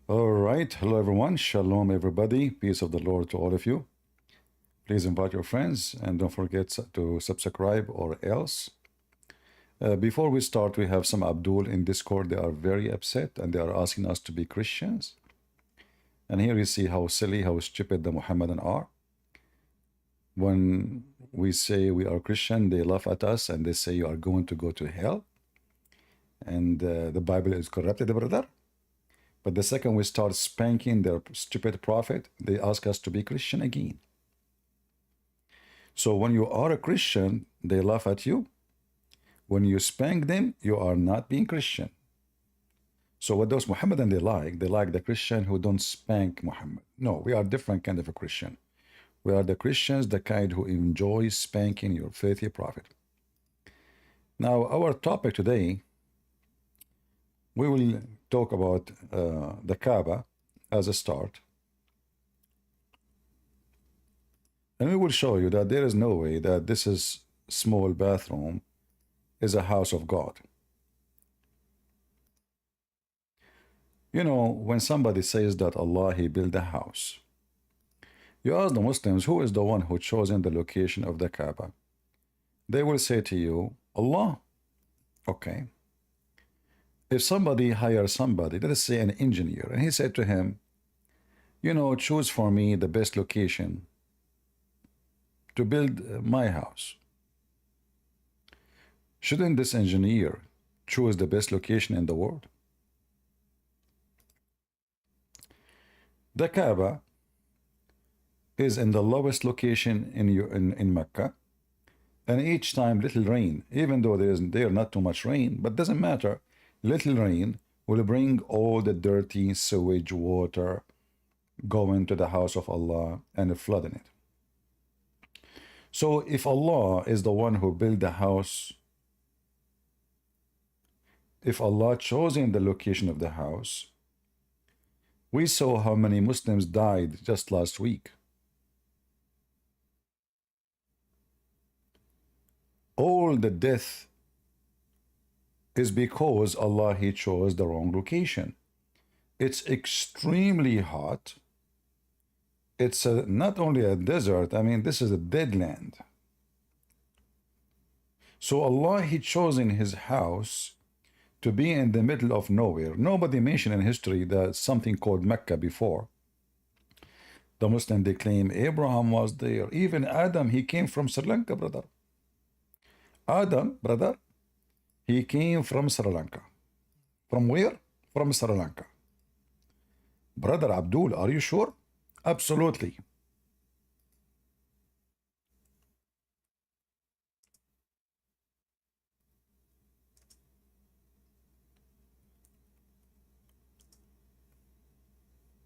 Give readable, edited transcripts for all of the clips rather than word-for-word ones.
All right. Hello, everyone. Shalom, everybody. Peace of the Lord to all of you. Please invite your friends and don't forget to subscribe or else. Before we start, we have some Abdul in Discord. They are very upset and they are asking us to be Christians. And here you see how silly, how stupid the Muhammadan are. When we say we are Christian, they laugh at us and they say you are going to go to hell. And the Bible is corrupted, brother. But the second we start spanking their stupid prophet, they ask us to be Christian again. So when you are a Christian, they laugh at you. When you spank them, you are not being Christian. So what those Muhammadan they like the Christian who don't spank Muhammad. No, we are different kind of a Christian. We are the Christians, the kind who enjoy spanking your faithful prophet. Now, our topic today, we will talk about the Kaaba as a start. And we will show you that there is no way that this is small bathroom is a house of God. You know, when somebody says that Allah, He built a house, you ask the Muslims, who is the one who chosen the location of the Kaaba? They will say to you, Allah. Okay. If somebody hires somebody, let us say an engineer, and he said to him, you know, choose for me the best location to build my house. Shouldn't this engineer choose the best location in the world? The Kaaba is in the lowest location in Mecca, and each time little rain, even though there not too much rain, but doesn't matter, little rain will bring all the dirty sewage water going to the house of Allah and flooding it. So if Allah is the one who built the house, if Allah chosen the location of the house, we saw how many Muslims died just last week. All the death is because Allah, He chose the wrong location. It's extremely hot. It's not only a desert, I mean, this is a dead land. So Allah, He chosen His house to be in the middle of nowhere. Nobody mentioned in history that something called Mecca before. The Muslim, they claim Abraham was there. Even Adam, he came from Sri Lanka, brother. Adam, brother, he came from Sri Lanka. From where? From Sri Lanka. Brother Abdul, are you sure? Absolutely.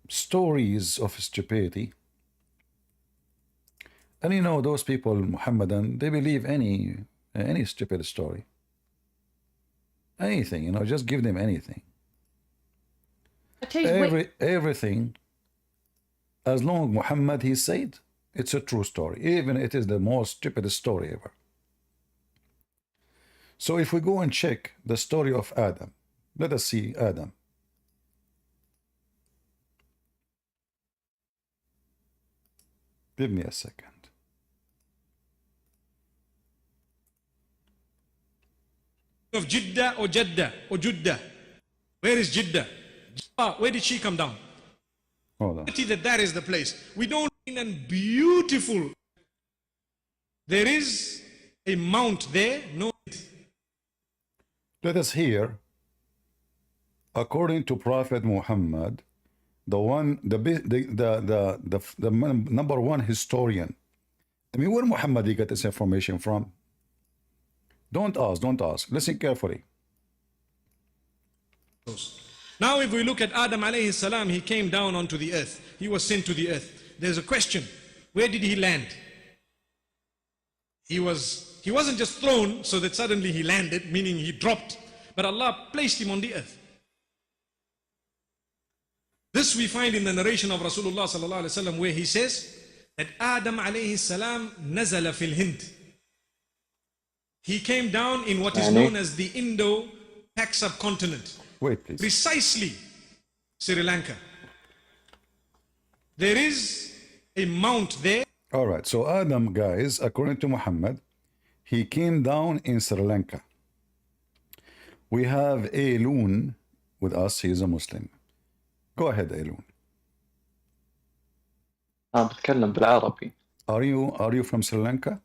Stories of stupidity. And you know, those people, Muhammadan, they believe any stupid story. Anything, you know, just give them anything. Everything, as long as Muhammad, he said, it's a true story. Even it is the most stupid story ever. So if we go and check the story of Adam, let us see Adam. Give me a second. Of Jeddah or Jeddah or Judah. Where is Jeddah? Where did she come down? Hold on. That is the place. We don't mean and beautiful. There is a mount there. No. Let us hear, according to Prophet Muhammad, the number one historian. I mean, where Muhammad he got this information from? Don't ask. Listen carefully. Now if we look at Adam alayhi salam, he came down onto the earth. He was sent to the earth. There's a question. Where did he land? He wasn't just thrown so that suddenly he landed, meaning he dropped. But Allah placed him on the earth. This we find in the narration of Rasulullah sallallahu alaihi wasallam, where he says that Adam alayhi salam nazala fil Hind. He came down in what is known as the Indo-Pak subcontinent. Wait, please. Precisely Sri Lanka. There is a mount there. All right. So Adam, guys, according to Muhammad, he came down in Sri Lanka. We have Elun with us. He is a Muslim. Go ahead, Elun. أنا بتكلم بالعربي. Are you from Sri Lanka?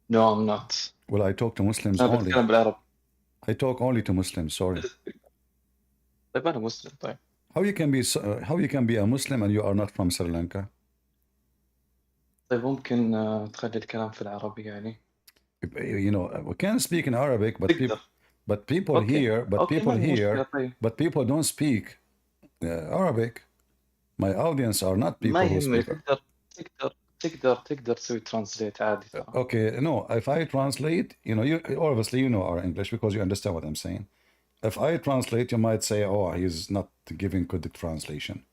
No, I'm not. Well, I talk to Muslims أنا only. بتكلم بالعربي. I talk only to Muslims. Sorry. طيب أنا مسلم. طيب. How you can be a Muslim and you are not from Sri Lanka? طيب ممكن تخلي الكلام في العربي يعني. You know, we can speak in Arabic, but تقدر. people أوكي. here, أوكي ما في مشكلة. طيب. but people don't speak Arabic. My audience are not people ما who يهمك. speak. تقدر تسوي ترانسليت عادي ترى. Okay, no, if I translate, you know, you obviously you know our English because you understand what I'm saying. If I translate, you might say, oh, he's not giving good translation.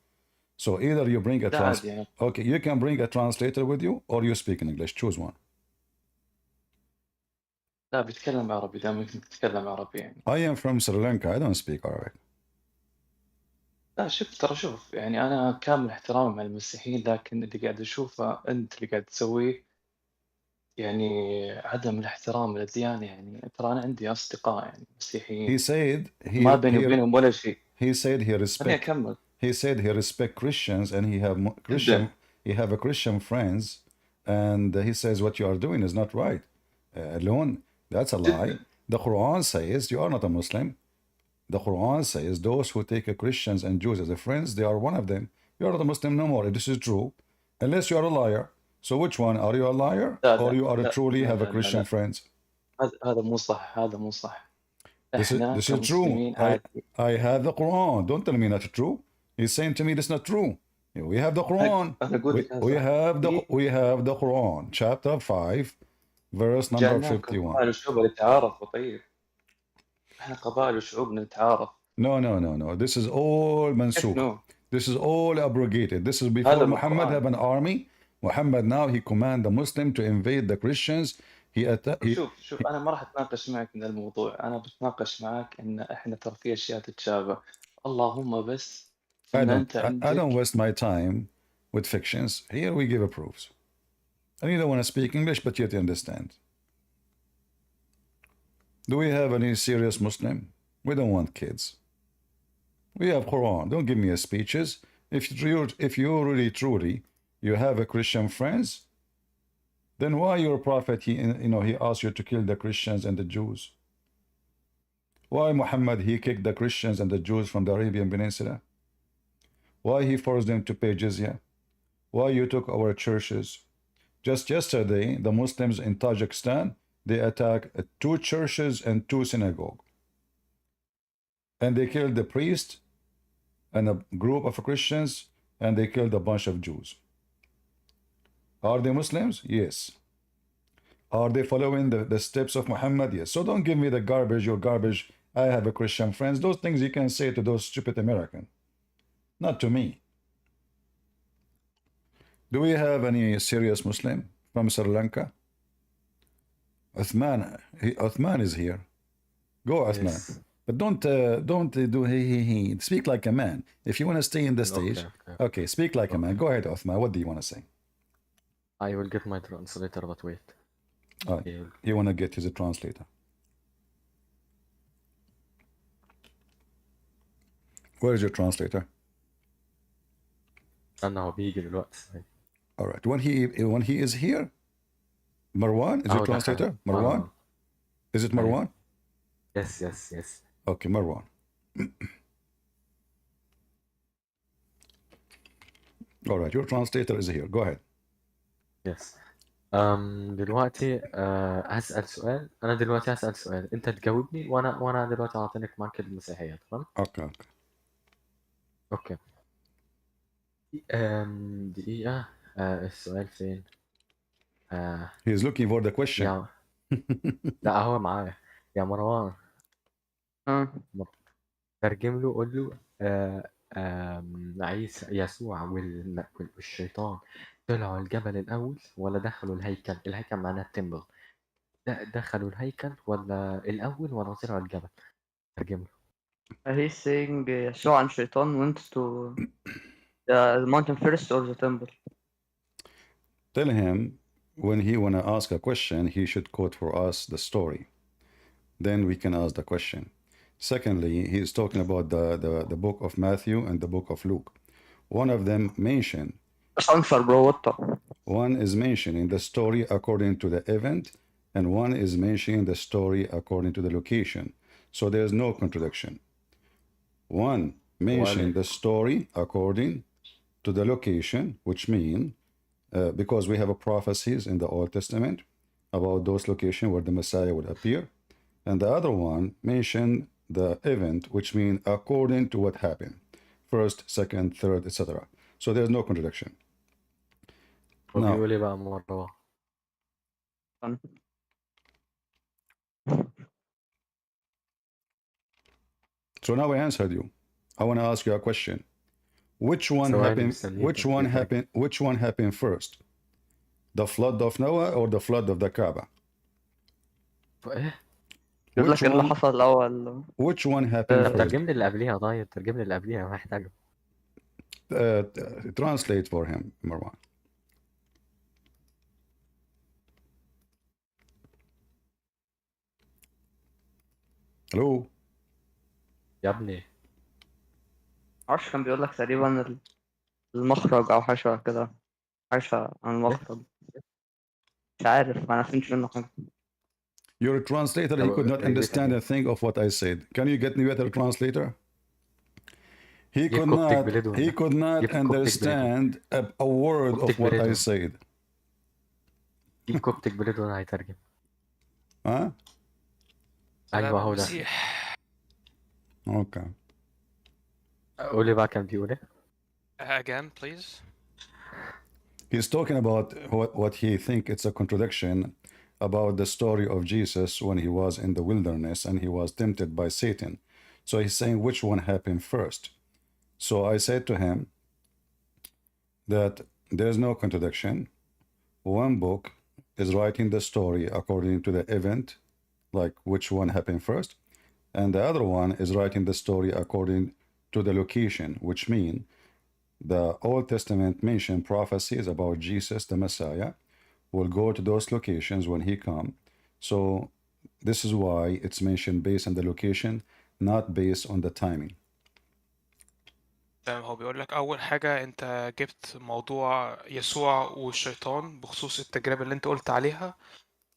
So either you bring a لا عادي يعني. okay, you can bring a translator with you or you speak in English. Choose one. لا بيتكلم عربي دائما تتكلم عربي يعني. I am from Sri Lanka. I don't speak Arabic. لا شوف يعني أنا كامل احترامي مع المسيحيين، لكن اللي قاعد أشوفه أنت اللي قاعد تسويه يعني عدم الاحترام للديانة يعني. ترى أنا عندي أصدقاء يعني مسيحيين. He said ما بيني وبينهم ولا شيء. he said he خليني respect أكمل. he said he respect Christians and he have a Christian friends and he says what you are doing is not right. Alone, that's a lie. The Quran says you are not a Muslim. The Quran says those who take Christians and Jews as a friends, they are one of them. You are not a Muslim no more. This is true. Unless you are a liar. So which one? Are you a liar or you are truly have a Christian friends? هذا مو صح. هذا مو صح. This is true. I have the Quran. Don't tell me not true. He's saying to me this is not true. We have the Quran. We have the Quran, chapter 5, verse number 51. قبائل وشعوب نتعارف. طيب احنا قبائل وشعوب نتعارف. No. This is all mansukh. This is all abrogated. This is before Muhammad have an army. Muhammad now he command the Muslim to invade the Christians. شوف أنا ما راح أتناقش معك من الموضوع. أنا بتناقش معك إن إحنا ترى في أشياء تتشابه. اللهم بس إن أنت عندك. I don't waste my time with fictions. Here we give proofs. And you don't want to speak English, but yet you understand. Do we have any serious Muslim? We don't want kids. We have Quran. Don't give me speeches. If you really truly you have a Christian friends, then why your prophet he asked you to kill the Christians and the Jews? Why Muhammad he kicked the Christians and the Jews from the Arabian Peninsula? Why he forced them to pay jizya? Why you took our churches? Just yesterday, the Muslims in Tajikistan, they attacked 2 churches and 2 synagogues. And they killed the priest and a group of Christians, and they killed a bunch of Jews. Are they Muslims? Yes. Are they following the steps of Muhammad? Yes. So don't give me the garbage, your garbage. I have a Christian friends. Those things you can say to those stupid Americans. Not to me. Do we have any serious Muslim from Sri Lanka? Uthman is here. Go, Uthman. Yes. But don't do he. Speak like a man. If you want to stay in the stage, okay, speak like a man. Go ahead, Uthman. What do you want to say? I will get my translator, but wait. You want to get his translator. Where is your translator? أنا بيجي دلوقتي. All right. When he is here, Marwan is your translator. Marwan, is it Marwan? Yes. Okay, Marwan. All right. Your translator is here. Go ahead. Yes. دلوقتي هسأل سؤال. أنا دلوقتي هسأل سؤال. أنت تجاوبني وأنا دلوقتي أعطيك مارك المسيحية. تمام؟ Okay. دقيقة. السؤال فين؟ He is looking for the question. لا هو معايا. يا مروان. ترجم له قول له عيسى يسوع والشيطان طلعوا الجبل الأول ولا دخلوا الهيكل؟ الهيكل معناه التمبل. دخلوا الهيكل ولا الأول ولا طلعوا الجبل؟ ترجم له. He's saying يسوع and Shaitan went to the mountain first or the temple. Tell him when he wanna ask a question, he should quote for us the story. Then we can ask the question. Secondly, he is talking about the book of Matthew and the book of Luke. One of them mentioned, Just answer, bro. What the? one is mentioning the story according to the event, and one is mentioning the story according to the location. So there's no contradiction. One mentioned the story according to the location, which mean because we have a prophecies in the Old Testament about those locations where the Messiah would appear, and the other one mentioned the event, which mean according to what happened, first, second, third, etc. So there's no contradiction. Now, وبيقول ايه بقى مروان؟ so now I answered you. I want to ask you a question. Which one ثواني happened? مستنيك Which one feedback. happened? Which one happened first? The flood of Noah or the flood of the Kaaba? ايه؟ يقول Which لك اللي one? حصل الأول. Which one happened طب first? ترجم لي اللي قبليها، طيب ترجم لي اللي قبليها، محتاجه. Translate for him, Marwan. Hello. يا ابني معرفش كان بيقول لك تقريبا المخرج أو حاجة شبه كده. حاجة عن المخرج. مش عارف، ما فهمتش منه حاجة. You're a translator. He could not understand a thing of what I said. Can you get me better translator? He جيب could كوبتك not. بلدون. He could not جيب كوبتك بلدون. understand a word of كوبتك what I بلدون. said. جيب كوبتك بلدون هيترجم. Huh? ايوه هو ده. Okay. قولي بقى كان بيقول ايه؟ Again, please. He's talking about what he think it's a contradiction about the story of Jesus when he was in the wilderness and he was tempted by Satan. So he's saying which one happened first. So I said to him that there's no contradiction. One book is writing the story according to the event, like which one happened first, and the other one is writing the story according to the location, which mean the Old Testament mention prophecies about Jesus, the Messiah, will go to those locations when he come. So this is why it's mentioned based on the location, not based on the timing. تمام، هو بيقول لك أول حاجة أنت جبت موضوع يسوع والشيطان بخصوص التجربة اللي أنت قلت عليها،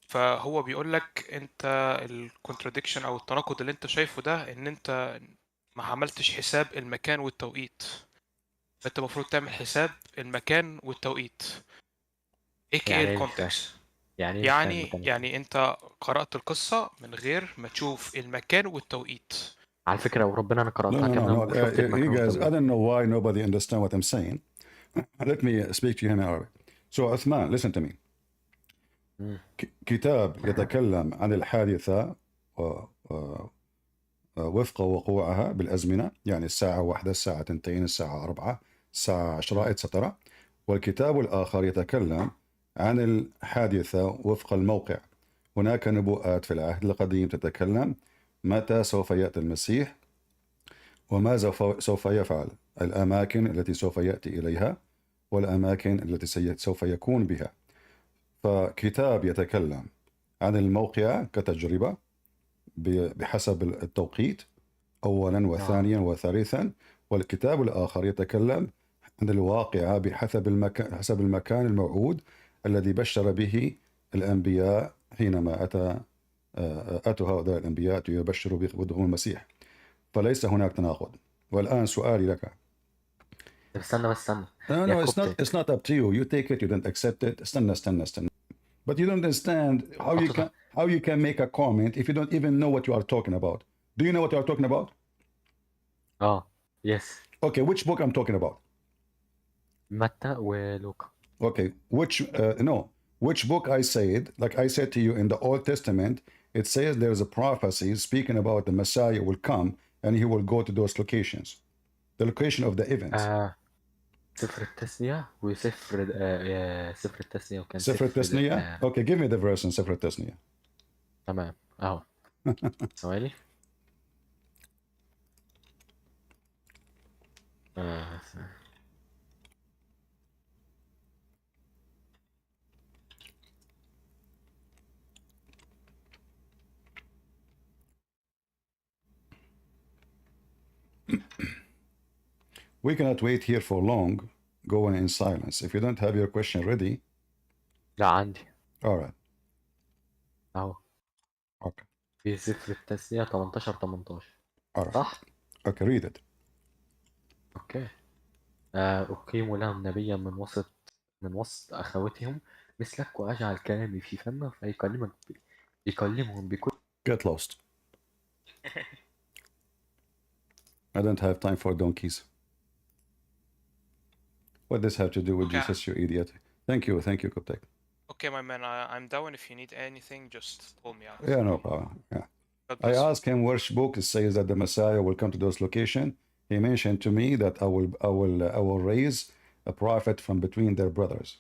فهو بيقول لك أنت الكونتراديكشن أو التناقض اللي أنت شايفه ده إن أنت ما عملتش حساب المكان والتوقيت. أنت المفروض تعمل حساب المكان والتوقيت. إيه يعني ايه الكونتكست؟ يعني ايه مش فاهم المكان؟ يعني أنت قرأت القصة من غير ما تشوف المكان والتوقيت. على فكرة وربنا أنا قرأتها No. كاملة وشفت You المكان guys, I والتوقيت. don't know why nobody understand what I'm saying. Let me speak to you in Arabic. So, Uthman, listen to me. كتاب يتكلم عن الحادثة وفق وقوعها بالأزمنة، يعني الساعة 1، الساعة 2، الساعة 4، الساعة 10 etc. والكتاب الآخر يتكلم عن الحادثة وفق الموقع. هناك نبوءات في العهد القديم تتكلم متى سوف يأتي المسيح وماذا سوف يفعل، الأماكن التي سوف يأتي إليها والأماكن التي سوف يكون بها. فكتاب يتكلم عن الموقع كتجربة بحسب التوقيت أولا وثانيا وثالثا، والكتاب الآخر يتكلم عن الواقعة بحسب المكان الموعود الذي بشر به الأنبياء حينما أتوا هؤلاء الأنبياء يبشروا بظهور المسيح. فليس هناك تناقض. والآن سؤالي لك. استنى. No, it's not up to you. You take it, you don't accept it. استنى. But you don't understand how you can make a comment if you don't even know what you are talking about. Do you know what you are talking about? Yes. Okay, which book I'm talking about? متى ولوقا. Okay, which book I said, like I said to you in the Old Testament, it says there's a prophecy speaking about the Messiah will come and he will go to those locations. The location of the events. سفر التثنية وسفر سفر التثنية وكان سفر التثنية. Okay, give me the verse in سفر التثنية. تمام اهو. ثواني. We cannot wait here for long, going in silence. If you don't have your question ready, لا عندي all right. اهو Okay. في سفر التثنية 18 All right. صح؟ Okay, read it. اوكي. أقيم لهم نبيا من وسط أخوتهم مثلك وأجعل كلامي في فمه يكلمهم بكل Get lost. I don't have time for donkeys. What does have to do with Okay. Jesus, you idiot? Thank you, Koptek. Okay, my man, I'm down. If you need anything, just call me out. Yeah, no problem. Yeah. God I bless you. asked him which book says that the Messiah will come to those locations. He mentioned to me that I will raise a prophet from between their brothers.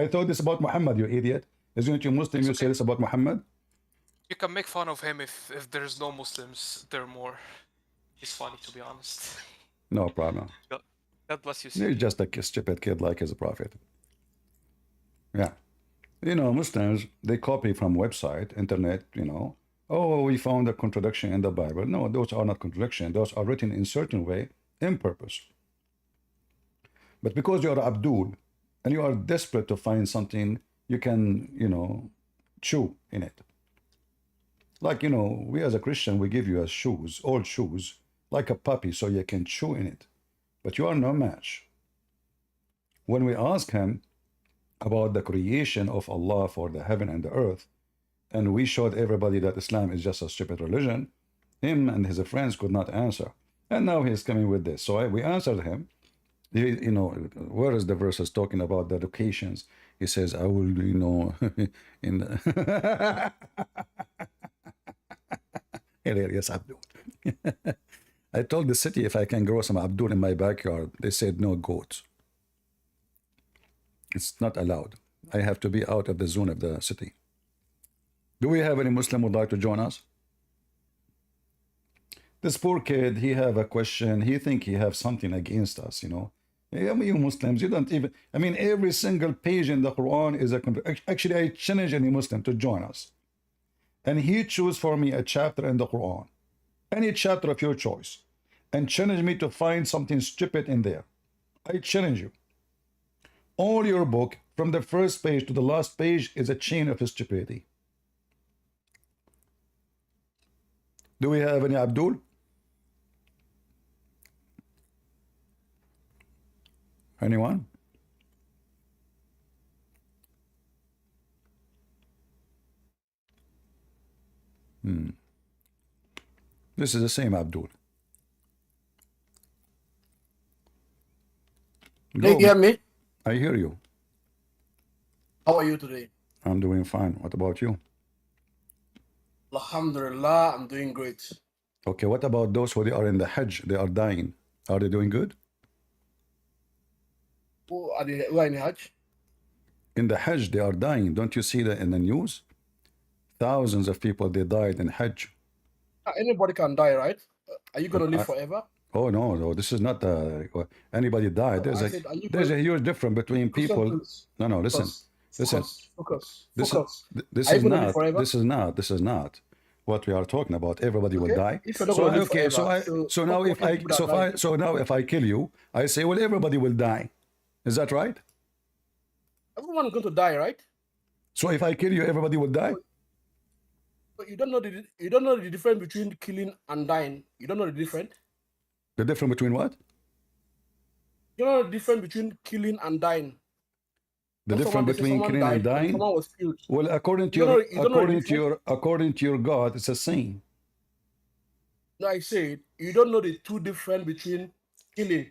I thought this about Muhammad, you idiot. Isn't you Muslim? It's You say okay. this about Muhammad? You can make fun of him if there's no Muslims. There are more. He's funny, to be honest. No problem. God bless you. You're Sir. just a stupid kid like his prophet. Yeah. You know, Muslims, they copy from website, internet, you know. Oh, we found a contradiction in the Bible. No, those are not contradictions. Those are written in certain way, in purpose. But because you are Abdul, and you are desperate to find something you can, you know, chew in it. Like, you know, we as a Christian, we give you shoes, old shoes, like a puppy, so you can chew in it. But you are no match. When we ask him about the creation of Allah for the heaven and the earth, and we showed everybody that Islam is just a stupid religion, him and his friends could not answer. And now he's coming with this. So we answered him. You know, where is the verses talking about the locations? He says, I will, you know, in the hilarious Abdul. I told the city if I can grow some Abdul in my backyard. They said no goats. It's not allowed. I have to be out of the zone of the city. Do we have any Muslim who would like to join us? This poor kid, he have a question. He think he have something against us, you know. I mean, you Muslims, you don't even, I mean, every single page in the Quran is a, actually, I challenge any Muslim to join us. And he choose for me a chapter in the Quran, any chapter of your choice, and challenge me to find something stupid in there. I challenge you. All your book, from the first page to the last page, is a chain of stupidity. Do we have any Abdul? Anyone? This is the same Abdul. Can you hear me? I hear you. How are you today? I'm doing fine. What about you? Alhamdulillah, I'm doing great. Okay, what about those who they are in the Hajj? They are dying. Are they doing good? Who are in Hajj? In the Hajj, they are dying. Don't you see that in the news? Thousands of people, they died in Hajj. Anybody can die, right? Are you going to live forever? Oh, no, this is not anybody died. No, There's a huge difference between people. No, listen. Focus. This Are you going to live forever? This is not what we are talking about. Everybody will die. If you're not going to live forever, so now if I kill you, I say, well, everybody will die. Is that right? Everyone is going to die, right? So if I kill you, everybody will die? But you don't know the difference between killing and dying. You don't know the difference? The difference between what? You don't know the difference between killing and dying. The difference between killing and dying? Someone was killed. Well, according to your God, it's the same. No, I said you don't know the two difference between killing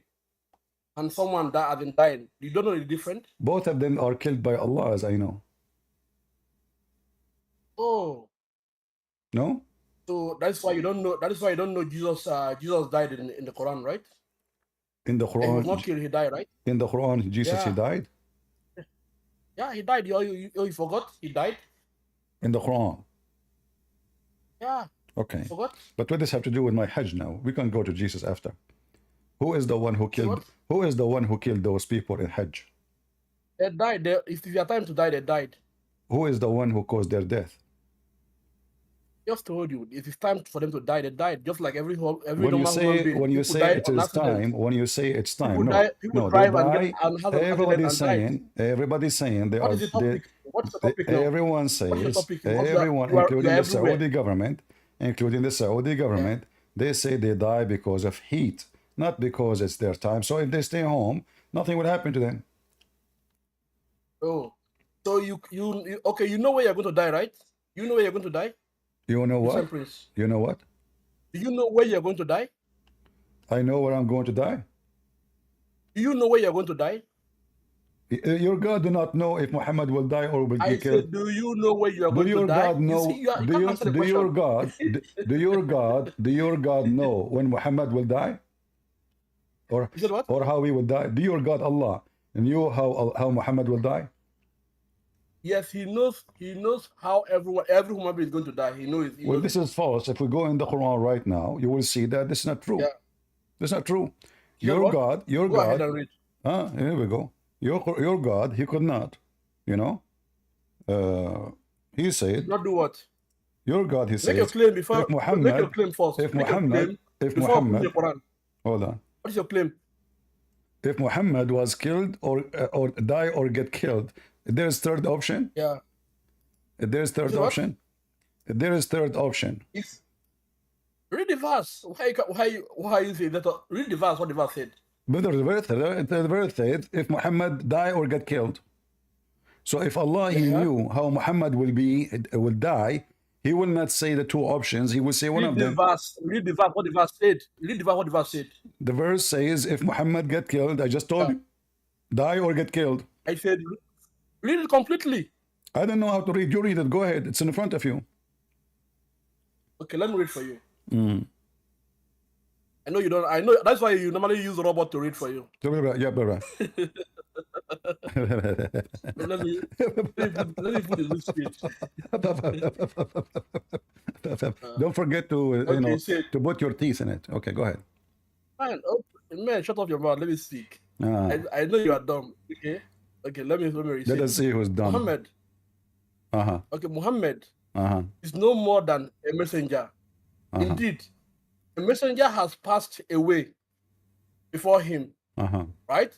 and someone that has been dying. You don't know the difference? Both of them are killed by Allah, as I know. Oh. No? So that's why you don't know. That is why you don't know Jesus. Jesus died in the Quran, right? In the Quran, he was not killed. He died, right? In the Quran, Jesus, he died. Yeah, he died. You forgot? He died. In the Quran. Yeah, Okay. Forgot? But what does have to do with my Hajj now? We can go to Jesus after. Who is the one who killed? What? Who is the one who killed those people in Hajj? They died. If their time to die, they died. Who is the one who caused their death? Just told you, it is time for them to die. They died, just like every When you normal human say being. when you People say die it on is accident. time, when you say it's time, People no, die. People no, they drive and die. get and have an accident Everybody's and died. saying, everybody's saying they What are. is the topic? What's the topic now? Everyone What's the says, topic? everyone, You are including the everywhere. Saudi government, they say they die because of heat, not because it's their time. So if they stay home, nothing will happen to them. Oh, so you okay? You know where you're going to die, right? You know where you're going to die. You know Christian what? Prince. You know what? Do you know where you're going to die? I know where I'm going to die. Do you know where you're going to die? Your God do not know if Muhammad will die or will be I killed. said, do you know where you are Do going to your die? God know? You see, you Do can't you answer the do your question. God do your God know when Muhammad will die, or You said what? how he will die? Do your God Allah knew how Muhammad will die? Yes, he knows. He knows how every human being is going to die. He knows. He Well, knows this it. is false. If we go in the Quran right now, you will see that this is not true. Yeah. This is not true. You said Your what? God, Go ahead and read. Here we go. Your God, he could not, you know. He said, Not do what? your God, he Make your says, claim before. if Muhammad, Make your claim first. if Make your Muhammad, claim if before opening Muhammad, the Quran. hold on. What is your claim? If Muhammad was killed or die or get killed, there's third option. Yeah. There's third Is it what? option. There is third option. It's read the verse. Why you say that? Read the verse. What the verse said. But the verse says, if Muhammad die or get killed. So if Allah he Yeah. knew how Muhammad will die, he will not say the two options. He will say one Read of the them. verse. Read the verse. What the verse said. Read the verse. What the verse said. The verse says, if Muhammad get killed, I just told Yeah. you, die or get killed. I said, read it completely. I don't know how to read. You read it. Go ahead. It's in front of you. Okay, let me read for you. Mm. I know you don't. I know that's why you normally use a robot to read for you. Yeah, brother. Let me put it this speech. Don't forget to Okay, say, to put your teeth in it. Okay, go ahead. man, shut off your mouth. Let me speak. Ah, I know you are dumb. Okay. Let me let say. us see who's dumb. Muhammad. Uh-huh. Okay, Muhammad Uh-huh. is no more than a messenger. Uh-huh. Indeed, a messenger has passed away before him. Uh-huh. Right?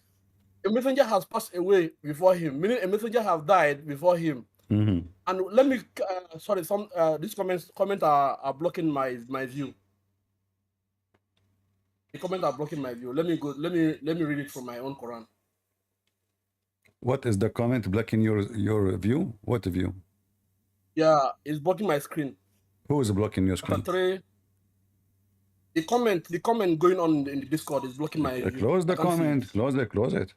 A messenger has passed away before him, meaning a messenger has died before him. Mm-hmm. And let me, sorry, these comments are blocking my view. The comments are blocking my view. Let me go. Let me read it from my own Quran. What is the comment blocking your view? What view? Yeah, it's blocking my screen. Who is blocking your Chapter screen? 3. The comment going on in the Discord is blocking my view. Close the I can't see comment. it. Close it.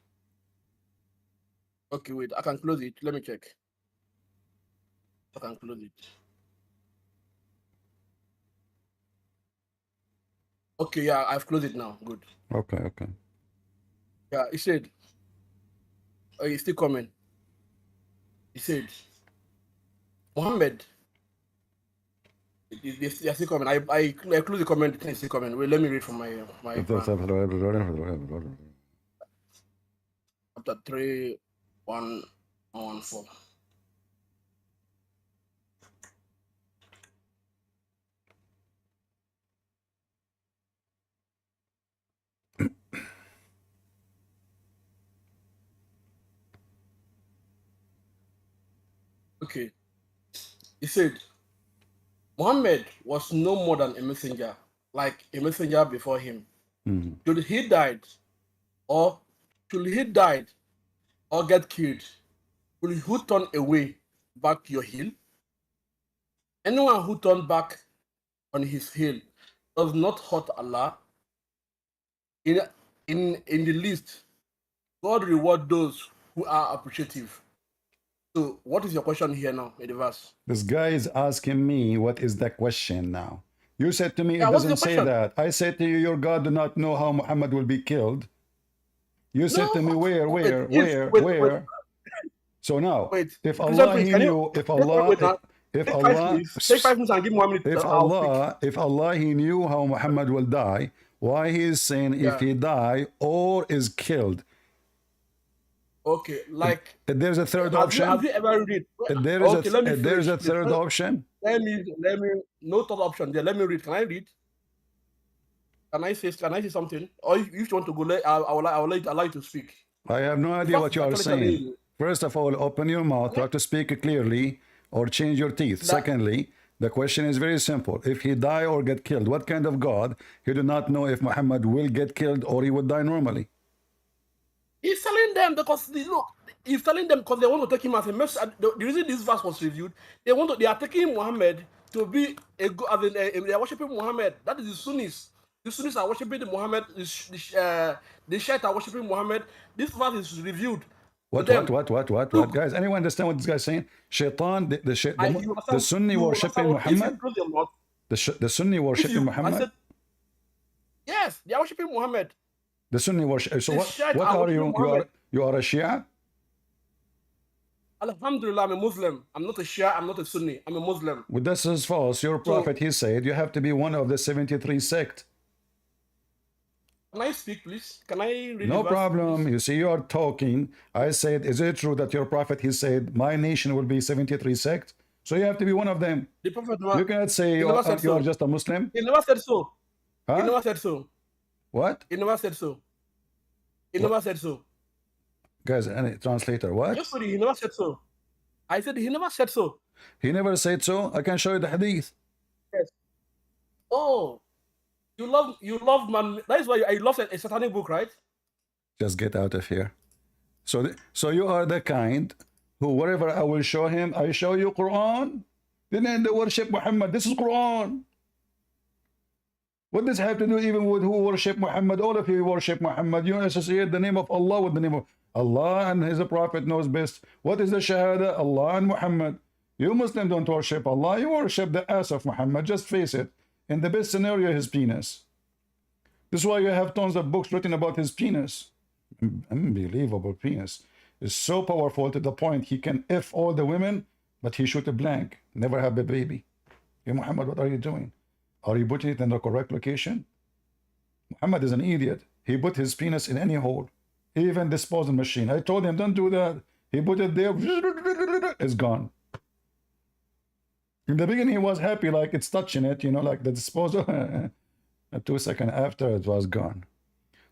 Okay, wait. I can close it. Let me check. I can close it. Okay, yeah, I've closed it now. Good. Okay. Yeah, he said. Oh, he's still coming. He said, Muhammad. They're still coming. I close the comment. It's still coming. Wait, let me read from my Quran. Chapter 3, 1:14. Okay. He said, Muhammad was no more than a messenger, like a messenger before him. Mm-hmm. Should he died or get killed, will you turn away back your heel? Anyone who turns back on his heel does not hurt Allah. In the least, God reward those who are appreciative. So, what is your question here now in the verse? This guy is asking me what is the question now. You said to me Yeah, it what's the doesn't say question? that. I said to you, your God do not know how Muhammad will be killed. You said to me, where? So now, Wait. if Christian Allah Prince, he can knew, you- if wait, Allah, wait, now. if Take 5 Allah, minutes. Take 5 minutes and give me 1 minute. if Allah, he knew how Muhammad will die, why he is saying if Yeah. he die or is killed? Okay, like There's a third have option. you ever read? There is Okay, let me there's a finish, please. third option. Let me no third option there. Let me read. Can I read? Can I say something? Or if you want to go, I will allow you to speak. I have no idea what you are saying. First of all, open your mouth, try to speak clearly, or change your teeth. Secondly, the question is very simple. If he die or get killed, what kind of God? He do not know if Muhammad will get killed or he would die normally. He's telling them because he's telling them because they want to take him as a messenger. The reason this verse was reviewed, they are taking Muhammad to be they are worshiping Muhammad. That is the Sunnis. The Sunnis are worshiping Muhammad. The Shiites are worshiping Muhammad. This verse is reviewed. What, guys? Anyone understand what this guy's saying? Shaitan, the Sunni worshiping Muhammad? The Sunni worshiping Muhammad? Yes, they are worshiping Muhammad. The Sunni worship. So what are you? You are a Shia? Alhamdulillah, I'm a Muslim. I'm not a Shia, I'm not a Sunni. I'm a Muslim. Well, this is false. Your prophet, he said, you have to be one of the 73 sect. Can I speak, please? Can I read No the verse, problem. please? You see, you are talking. I said, is it true that your prophet, he said, my nation will be 73 sect? So you have to be one of them. The prophet You cannot say you are just a Muslim. He never said so. Huh? He never said so. What? He never said so. He never said so. Guys, any translator, what? Just sorry, he never said so. I said he never said so. He never said so. I can show you the hadith. Yes. Oh, you love man. That is why I love a satanic book, right? Just get out of here. So you are the kind who, wherever I will show him, I show you Quran. Then they worship Muhammad. This is Quran. What does it have to do even with who worship Muhammad? All of you worship Muhammad. You associate the name of Allah with the name of Allah, and his prophet knows best. What is the Shahada? Allah and Muhammad. You Muslims don't worship Allah. You worship the ass of Muhammad. Just face it. In the best scenario, his penis. This is why you have tons of books written about his penis. Unbelievable penis. It's so powerful to the point he can F all the women, but he shoot a blank. Never have a baby. Hey Muhammad, what are you doing? Are you putting it in the correct location? Muhammad is an idiot. He put his penis in any hole. Even disposal machine. I told him, don't do that. He put it there. It's gone. In the beginning, he was happy, like it's touching it, you know, like the disposal. 2 seconds after, it was gone.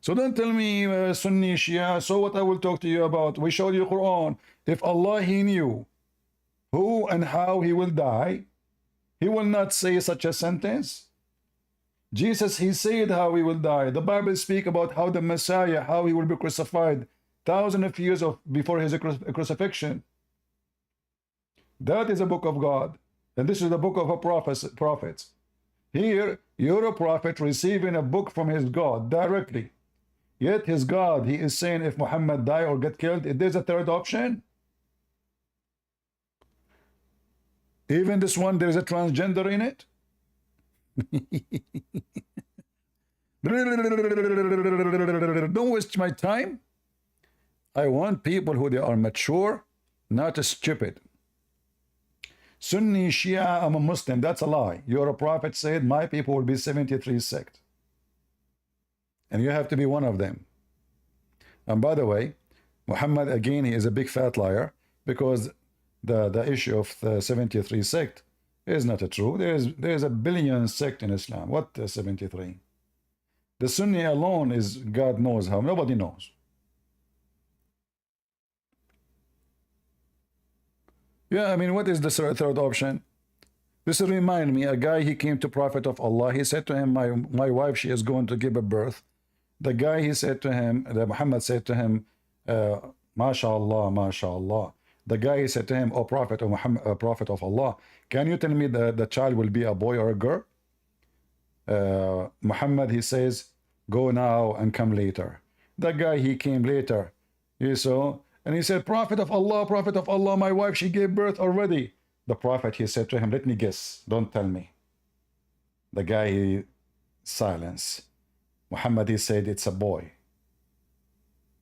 So don't tell me Sunni, Shia. So what I will talk to you about? We showed you Quran. If Allah, he knew who and how he will die, he will not say such a sentence. Jesus, he said how he will die. The Bible speaks about how the Messiah, how he will be crucified thousands of years before his crucifixion. That is a book of God. And this is the book of a prophet. Here, you're a prophet receiving a book from his God directly. Yet his God, he is saying if Muhammad die or get killed, there's a third option. Even this one, there's a transgender in it. Don't waste my time. I want people who they are mature, not stupid. Sunni, Shia, I'm a Muslim. That's a lie. Your prophet said, my people will be 73 sect. And you have to be one of them. And by the way, Muhammad, again, he is a big fat liar, because the issue of the 73 sect is not true. There's a billion sect in Islam. What 73? The Sunni alone is God knows how. Nobody knows. Yeah, I mean, what is the third option? This remind me, a guy, he came to Prophet of Allah. He said to him, my wife, she is going to give a birth. The guy, he said to him, Muhammad said to him, MashaAllah, MashaAllah. The guy, he said to him, O Prophet of Muhammad, Prophet of Allah, can you tell me the child will be a boy or a girl? Muhammad, he says, go now and come later. That guy, he came later. You saw? And he said, Prophet of Allah, my wife, she gave birth already. The Prophet, he said to him, let me guess, don't tell me. The guy, he silence. Muhammad, he said, it's a boy.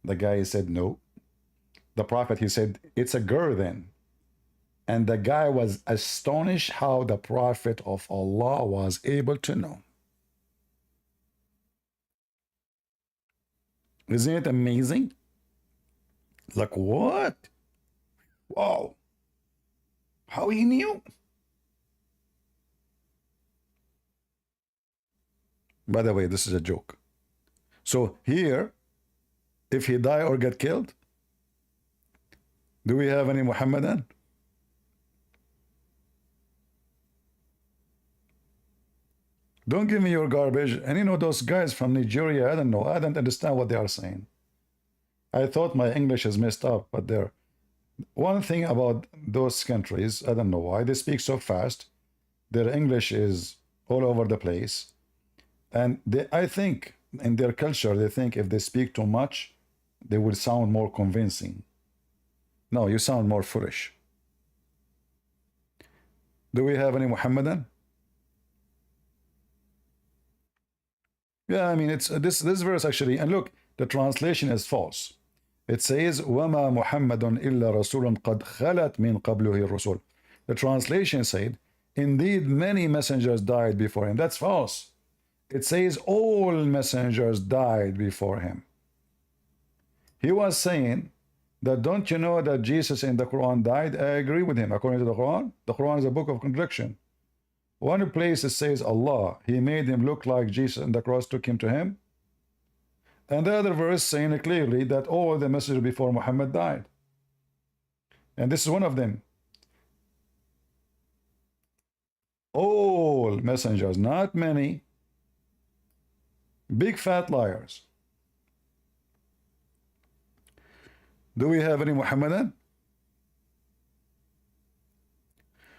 The guy, he said, no. The Prophet, he said, it's a girl then. And the guy was astonished how the Prophet of Allah was able to know. Isn't it amazing? Like, what? Wow. How he knew? By the way, this is a joke. So here, if he die or get killed, do we have any Muhammadan? Don't give me your garbage. And you know, those guys from Nigeria, I don't know. I don't understand what they are saying. I thought my English is messed up, but they're... One thing about those countries, I don't know why, they speak so fast. Their English is all over the place. And they, I think in their culture, they think if they speak too much, they will sound more convincing. No, you sound more foolish. Do we have any Muhammadan? Yeah, I mean, it's this verse actually, and look, the translation is false. It says, وَمَا مُحَمَّدٌ إِلَّا رَسُولٌ قَدْ خَلَتْ مِنْ قَبْلُهِ الرُّسُولُ. The translation said, indeed, many messengers died before him. That's false. It says all messengers died before him. He was saying that, don't you know that Jesus in the Quran died? I agree with him. According to the Quran is a book of contradiction. One place it says Allah, he made him look like Jesus and the cross took him to him. And the other verse saying clearly that all the messengers before Muhammad died. And this is one of them. All messengers, not many. Big fat liars. Do we have any Muhammadan?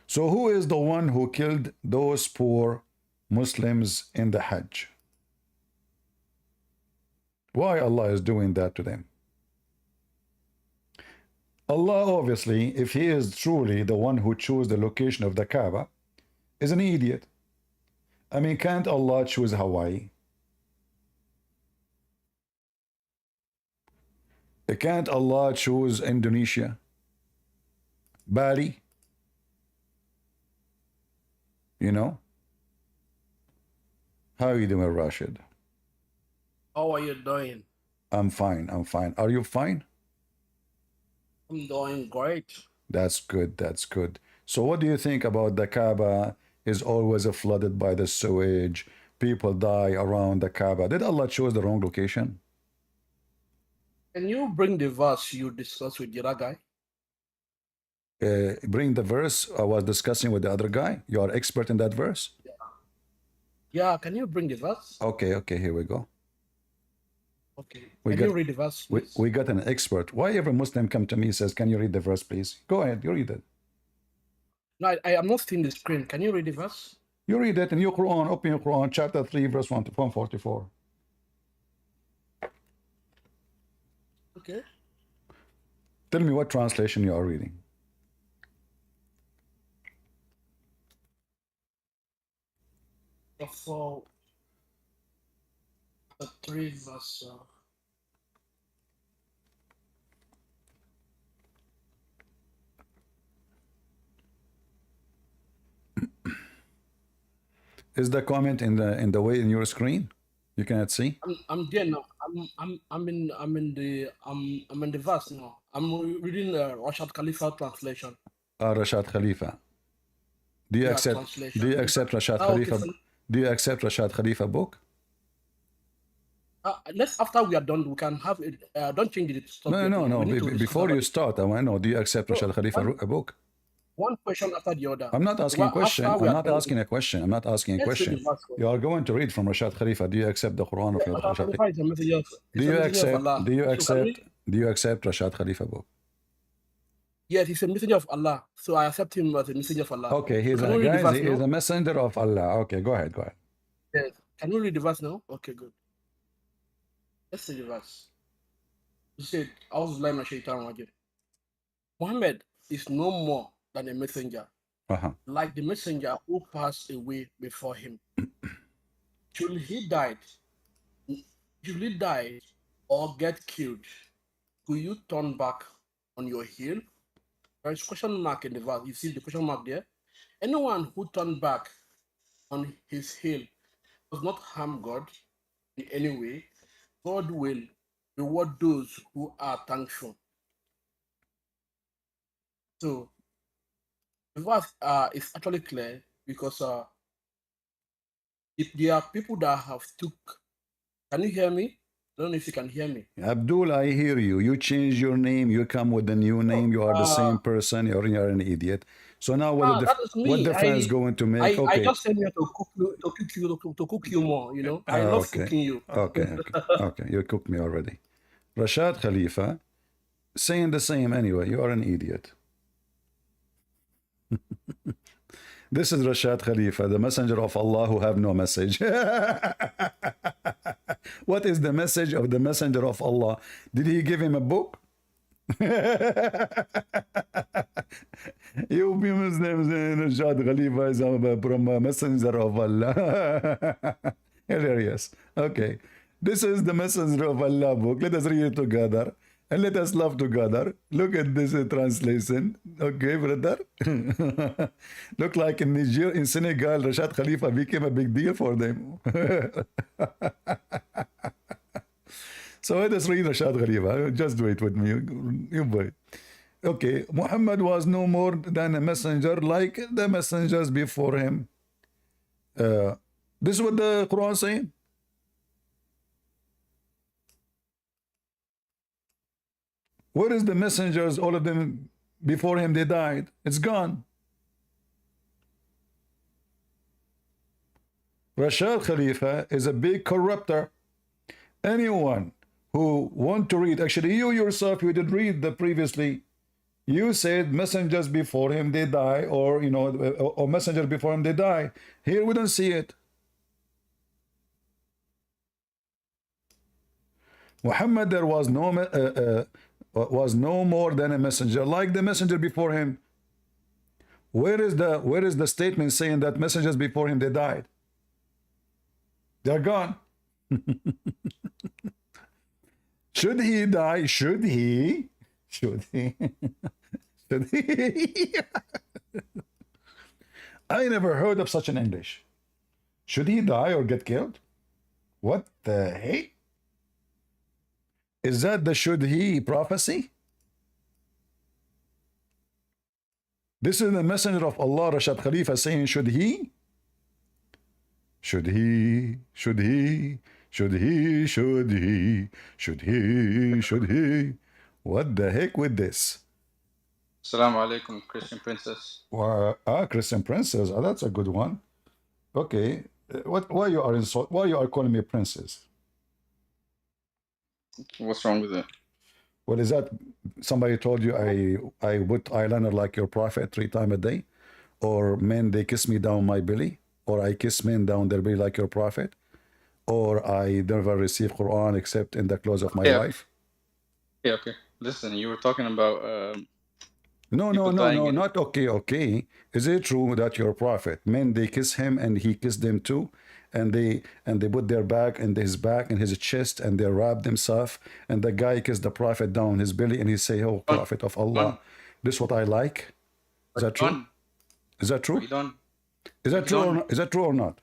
So who is the one who killed those poor Muslims in the Hajj? Why Allah is doing that to them? Allah, obviously, if he is truly the one who chose the location of the Kaaba, is an idiot. I mean, can't Allah choose Hawaii? Can't Allah choose Indonesia? Bali? You know? How are you doing, Rashid? How are you doing? I'm fine, I'm fine. Are you fine? I'm doing great. That's good, that's good. So what do you think about the Kaaba is always flooded by the sewage? People die around the Kaaba. Did Allah choose the wrong location? Can you bring the verse you discussed with the other guy? Bring the verse I was discussing with the other guy. You are expert in that verse? Yeah, can you bring the verse? Okay, okay, here we go. Okay. We Can got- you read the verse, We, please? we got an expert. Why every Muslim come to me and says, can you read the verse, please? Go ahead, you read it. No, I am not seeing the screen. Can you read the verse? You read it in your Quran, open your Quran, chapter 3, verse 144. Okay. Tell me what translation you are reading. For the 3 verse. Is the comment in the way in your screen? You cannot see? I'm there now. I'm in the verse now. I'm reading the Rashad Khalifa translation. Rashad Khalifa. Do you Yeah, accept translation. do you accept Rashad Ah, okay, Khalifa? so- Do you accept Rashad Khalifa book? Let's after we are done, we can have it. Don't change it. Stop No, it. no, no. We need to discuss Before about you it. start, I want to know, do you accept No, Rashad Khalifa book? One question after the other. I'm not asking a Well, question. after we I'm are not done, asking a question. I'm not asking a let's read question. the verse first. You are going to read from Rashad Khalifa. Do you accept the Quran of Rashad Rashad Khalifa? Khalifa is a messenger of, Do is a you messenger of accept Allah. do you So can accept we- do you accept Rashad Khalifa book? Yes, he's a messenger of Allah. So I accept him as a messenger of Allah. Okay, he's So can a we read the guys, verse he is now? a messenger of Allah. Okay, go ahead, go ahead. Yes. Can we read the verse now? Okay, good. Let's read the verse. He said, Muhammad is no more than a messenger, Uh-huh. like the messenger who passed away before him. Should he die or get killed, will you turn back on your heel? There is question mark in the verse. You see the question mark there? Anyone who turned back on his heel does not harm God in any way. God will reward those who are thankful. So the verse is actually clear because if there are people that have took. Can you hear me? I don't know if you can hear me. Abdul, I hear you. You change your name. You come with a new name. You are the same person. You're an idiot. So now That is me. what difference going to make? I Okay. just came here to cook you more. You know, I love Okay. cooking you. Okay. Okay. You cooked me already. Rashad Khalifa saying the same anyway. You are an idiot. This is Rashad Khalifa, the messenger of Allah who have no message. What is the message of the messenger of Allah? Did he give him a book? You be Muslims, Rashad Khalifa is a messenger of Allah. Hilarious. Okay. This is the messenger of Allah book. Let us read it together. And let us love together. Look at this translation. Okay, brother. Look like in Niger, in Senegal, Rashad Khalifa became a big deal for them. So let us read Rashad Khalifa. Just do it with me. You boy. Okay, Muhammad was no more than a messenger like the messengers before him. This is what the Quran is saying. Where is the messengers? All of them before him, they died. It's gone. Rashad Khalifa is a big corrupter. Anyone who want to read, actually you yourself, you did read the previously. You said messengers before him, they die, or, you know, or messengers before him, they die. Here we don't see it. Muhammad, there was no more than a messenger like the messenger before him. Where is the statement saying that messengers before him, they died? They're gone. Should he die? Should he? Should he? Should he? I never heard of such an English. Should he die or get killed? What the heck? Is that the should he prophecy? This is the messenger of Allah, Rashad Khalifa, saying should he? Should he? Should he? Should he? Should he? Should he? Should he? What the heck with this? Assalamu alaikum, Christian princess. Christian princess. Oh, that's a good one. Okay. Why you are calling me princess? What's wrong with it? What is that? Somebody told you I put eyeliner like your prophet 3 times a day? Or men, they kiss me down my belly? Or I kiss men down their belly like your prophet? Or I never receive Quran except in the clothes of my wife? Yeah, okay. Listen, you were talking about No, not okay. Is it true that you're a prophet? Men, they kiss him and he kissed them too, and they put their back and his back and his chest and they wrap themselves, and the guy kissed the prophet down his belly and he say, "Oh, prophet of Allah, this is what I like." Is that true? Is that true? Is that true or not? Is that true or not?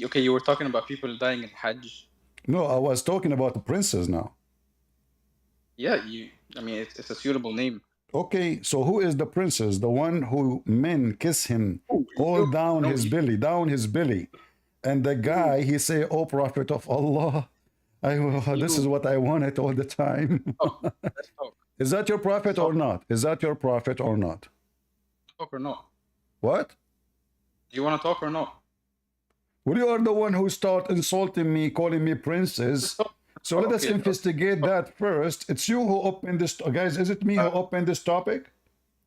Okay, you were talking about people dying in Hajj. No, I was talking about the princess now. Yeah, I mean, it's a suitable name. Okay, so who is the princess? The one who men kiss him all down his belly, and the guy, he say, "Oh, prophet of Allah, this is what I wanted all the time." Let's talk. Is that your prophet or not? Is that your prophet or not? Talk or not? What? Do you want to talk or not? Well, you are the one who start insulting me, calling me princess. So let us investigate that first. It's you who opened this, guys. Is it me who opened this topic?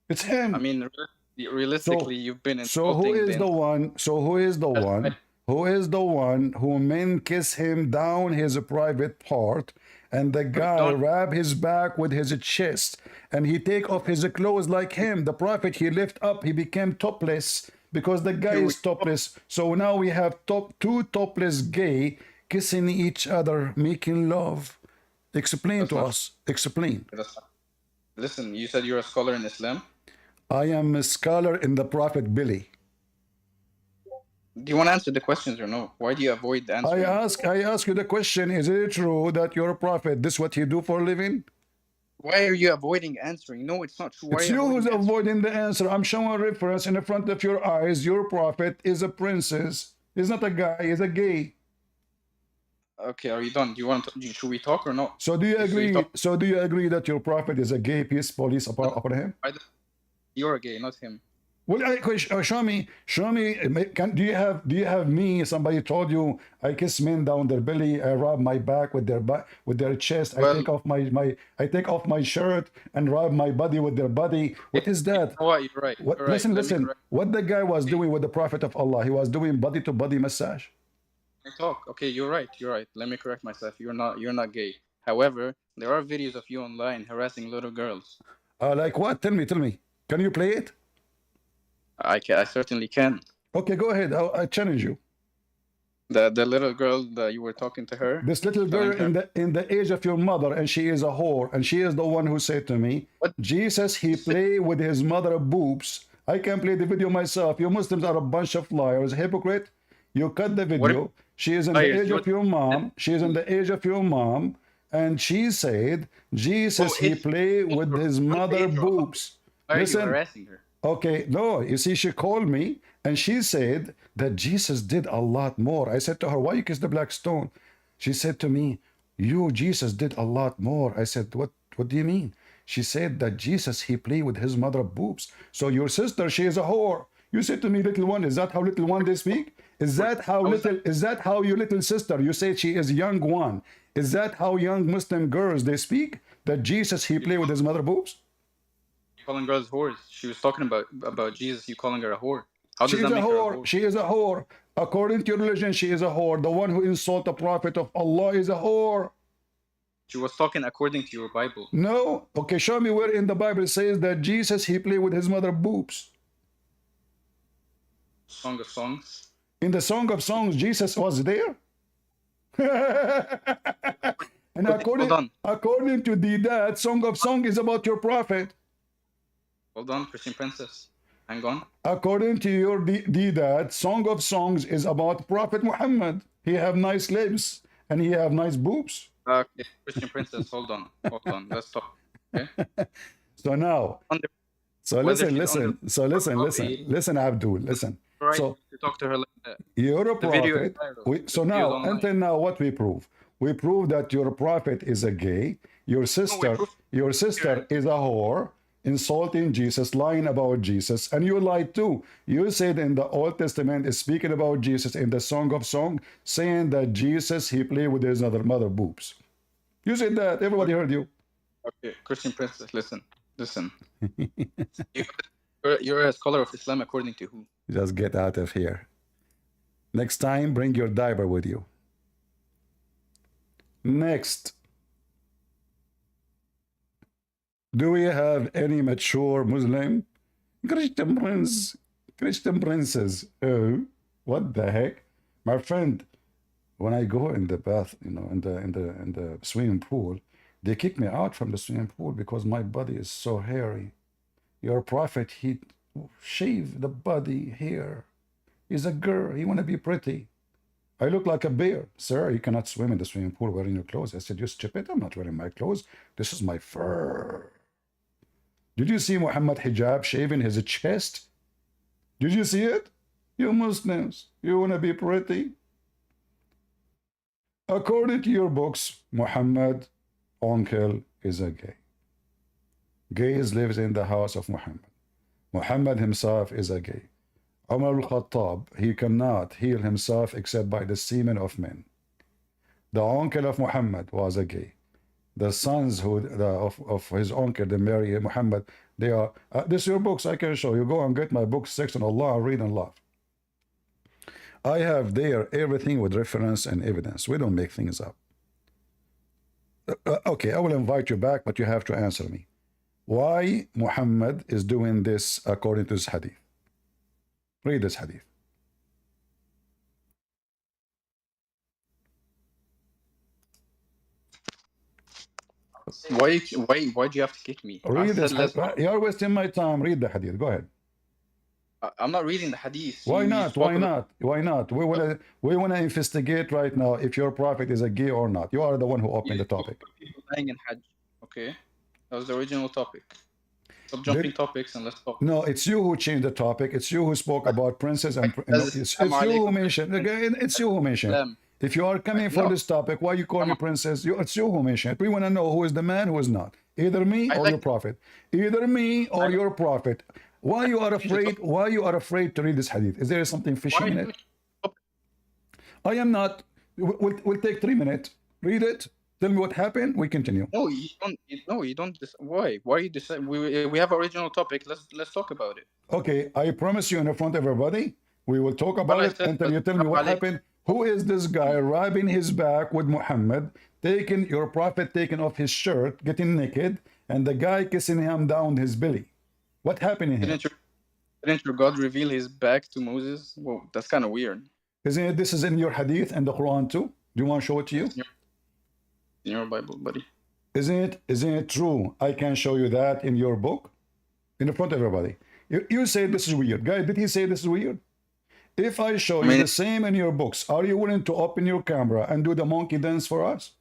It's him. I mean, realistically, you've been So insulting. who is the one? So who is the one? Who is the one who men kiss him down his private part, and the guy wrap his back with his chest, and he take off his clothes like him? The prophet, he lift up, he became topless because the guy is topless. So now we have two topless gay kissing each other, making love. Explain to us. Explain. Listen, you said you're a scholar in Islam. I am a scholar in the Prophet Billy. Do you want to answer the questions or no? Why do you avoid answering? I ask you the question, is it true that you're a prophet? This is what you do for a living? Why are you avoiding answering? No, it's not true. Why It's are you who's avoiding answering? avoiding the answer. I'm showing a reference in the front of your eyes. Your prophet is a princess. He's not a guy, he's a gay. Okay, are you done? Do you want to, should we talk or not? So do you Should we agree? talk? So do you agree that your prophet is a gay peace police upon him? You're gay, not him. Well, show me. Do you have me? Somebody told you I kiss men down their belly. I rub my back with their chest. Well, I take off my shirt and rub my body with their body. What is that? You know what? You're right. What? You're right. Listen. What the guy was doing with the Prophet of Allah? He was doing body to body massage. Talk. Okay, you're right. You're right. Let me correct myself. You're not gay. However, there are videos of you online harassing little girls. Like what? Tell me. Can you play it? I certainly can. Okay, go ahead. I challenge you. The little girl that you were talking to her. This little girl in the age of your mother, and she is a whore, and she is the one who said to me, What? Jesus, he play with his mother boobs. I can play the video myself. You Muslims are a bunch of liars, hypocrite. You cut the video. She is in the age of your mom. She is in the age of your mom, and she said, Jesus, he play with his mother boobs. Why are you Listen. harassing her? Okay, no, you see, she called me and she said that Jesus did a lot more. I said to her, why you kiss the black stone? She said to me, Jesus did a lot more. I said, what do you mean? She said that Jesus, he played with his mother boobs. So your sister, she is a whore. You said to me, little one, is that how little one they speak? Is that how your little sister, you say she is young one. Is that how young Muslim girls they speak? That Jesus, he played with his mother boobs? Calling girls whores. She was talking about Jesus. You calling her a whore? How does She is that a make her a whore. whore? She is a whore. According to your religion, she is a whore. The one who insults the Prophet of Allah is a whore. She was talking according to your Bible. No. Okay, show me where in the Bible it says that Jesus, he played with his mother boobs. Song of Songs. In the Song of Songs, Jesus was there. And according to that Song of Songs is about your Prophet. Hold on, Christian Princess. Hang on. According to your that Song of Songs is about Prophet Muhammad. He have nice lips and he have nice boobs. Okay, Christian Princess, hold on. Let's talk. Okay. So now, listen, Abdul, listen. Right, So you talk to her like that. you're a The video is prophet. viral. So The video is now, online. until now, what we prove? We prove that your prophet is a gay. Your sister is a whore, insulting Jesus, lying about Jesus, and you lied too. You said in the Old Testament is speaking about Jesus in the Song of Songs, saying that Jesus, he played with his mother boobs. You said that. Everybody heard you. Okay, Christian Princess, listen. You're a scholar of Islam according to who? Just get out of here. Next time, bring your diaper with you. Next. Do we have any mature Muslim? Christian princes. Oh, what the heck? My friend, when I go in the bath, in the swimming pool, they kick me out from the swimming pool because my body is so hairy. Your prophet, he shaved the body hair. He's a girl. He want to be pretty. I look like a bear. Sir, you cannot swim in the swimming pool wearing your clothes. I said, you stupid. I'm not wearing my clothes. This is my fur. Did you see Muhammad hijab shaving his chest? Did you see it? You Muslims, you want to be pretty? According to your books, Muhammad, uncle, is a gay. Gays lives in the house of Muhammad. Muhammad himself is a gay. Umar al-Khattab, he cannot heal himself except by the semen of men. The uncle of Muhammad was a gay. The sons of his uncle, they marry Muhammad, they are, this is your books, I can show you. Go and get my book, Section Allah, read and laugh. I have there everything with reference and evidence. We don't make things up. Okay, I will invite you back, but you have to answer me. Why Muhammad is doing this according to this hadith? Read this hadith. Why do you have to kick me? I Read said this. let's talk. You're wasting my time. Read the hadith. Go ahead. I'm not reading the hadith. Why You not? spoke Why not? Why not? We wanna investigate right now if your prophet is a gay or not. You are the one who opened the topic. people dying in Hajj. Okay, that was the original topic. Stop jumping topics and let's talk. No, it's you who changed the topic. It's you who spoke about princes and it's you who mentioned. Again, it's you who mentioned. If you are coming for this topic, why you call me princess? It's you who mentioned. We want to know who is the man, who is not. Either me or your prophet. Either me or your prophet. Why you are afraid? Why you are afraid to read this hadith? Is there something fishy in it? I am not. We'll take 3 minutes. Read it. Tell me what happened. We continue. No, you don't. No, you don't. Why? Why are you decide? We have original topic. Let's talk about it. Okay, I promise you in front of everybody, we will talk about it until you tell me what happened. Who is this guy rubbing his back with Muhammad, taking your prophet taking off his shirt, getting naked, and the guy kissing him down his belly? What happened in here? Didn't your God reveal his back to Moses? Well, that's kind of weird. Isn't it? This is in your hadith and the Quran too. Do you want to show it to you? In your Bible, buddy. Isn't it true? I can show you that in your book, in front of everybody. You say this is weird. Guy, did he say this is weird? If I show you the same in your books, are you willing to open your camera and do the monkey dance for us?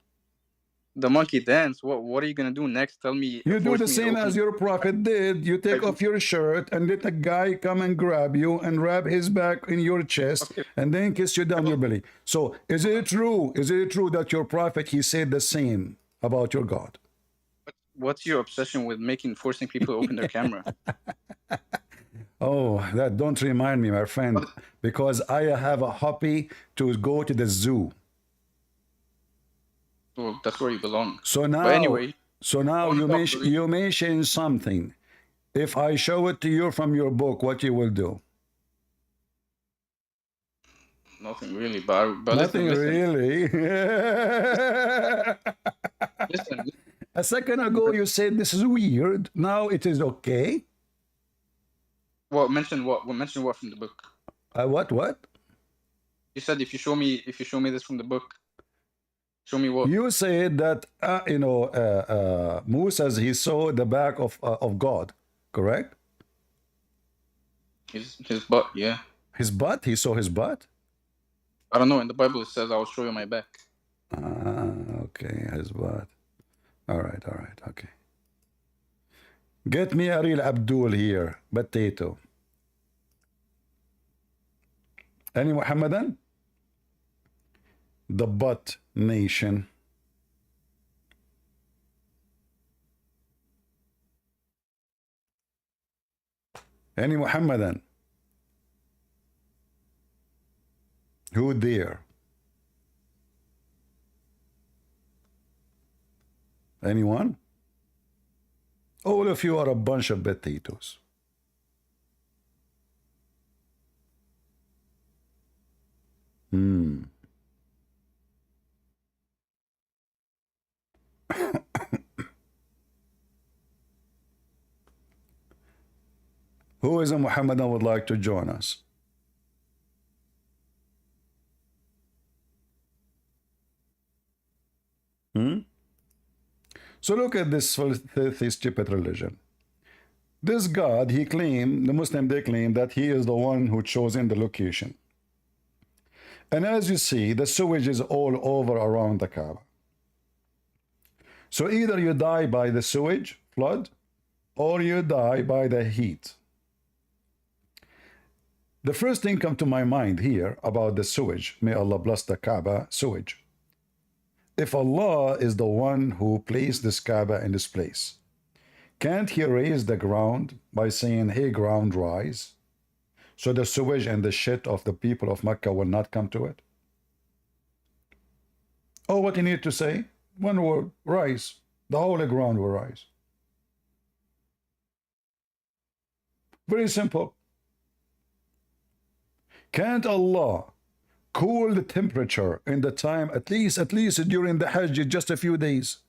The monkey dance? What are you going to do next? Tell me. You do the same as your prophet did. You take off your shirt and let a guy come and grab you and rub his back in your chest and then kiss you down your belly. So is it true? Is it true that your prophet, he said the same about your God? What's your obsession with forcing people to open their camera? Oh, that don't remind me, my friend, because I have a hobby to go to the zoo. Well, that's where you belong. So now, you mention something. If I show it to you from your book, what you will do? Nothing really, but nothing really. Listen. A second ago, you said this is weird. Now it is okay. Well, mention what? Well, mention what from the book? What? You said if you show me this from the book. Show me what? You said that Moses, he saw the back of God, correct? His butt, yeah. His butt? He saw his butt? I don't know. In the Bible it says I will show you my back. Okay, his butt. All right, okay. Get me a real Abdul here, potato. Any Muhammadan? The butt nation. Any Muhammadan? Who there? Anyone? All of you are a bunch of potatoes. Who is a Muhammadan would like to join us? So look at this filthy, stupid religion. This God, he claimed, the Muslim, they claim that he is the one who chosen the location. And as you see, the sewage is all over around the Kaaba. So either you die by the sewage flood, or you die by the heat. The first thing come to my mind here about the sewage, may Allah bless the Kaaba sewage. If Allah is the one who placed this Kaaba in this place, can't he raise the ground by saying, hey ground rise, so the sewage and the shit of the people of Mecca will not come to it? Oh, what you need to say? One word, rise. The whole ground will rise. Very simple. Can't Allah cool the temperature in the time, at least during the Hajj, just a few days?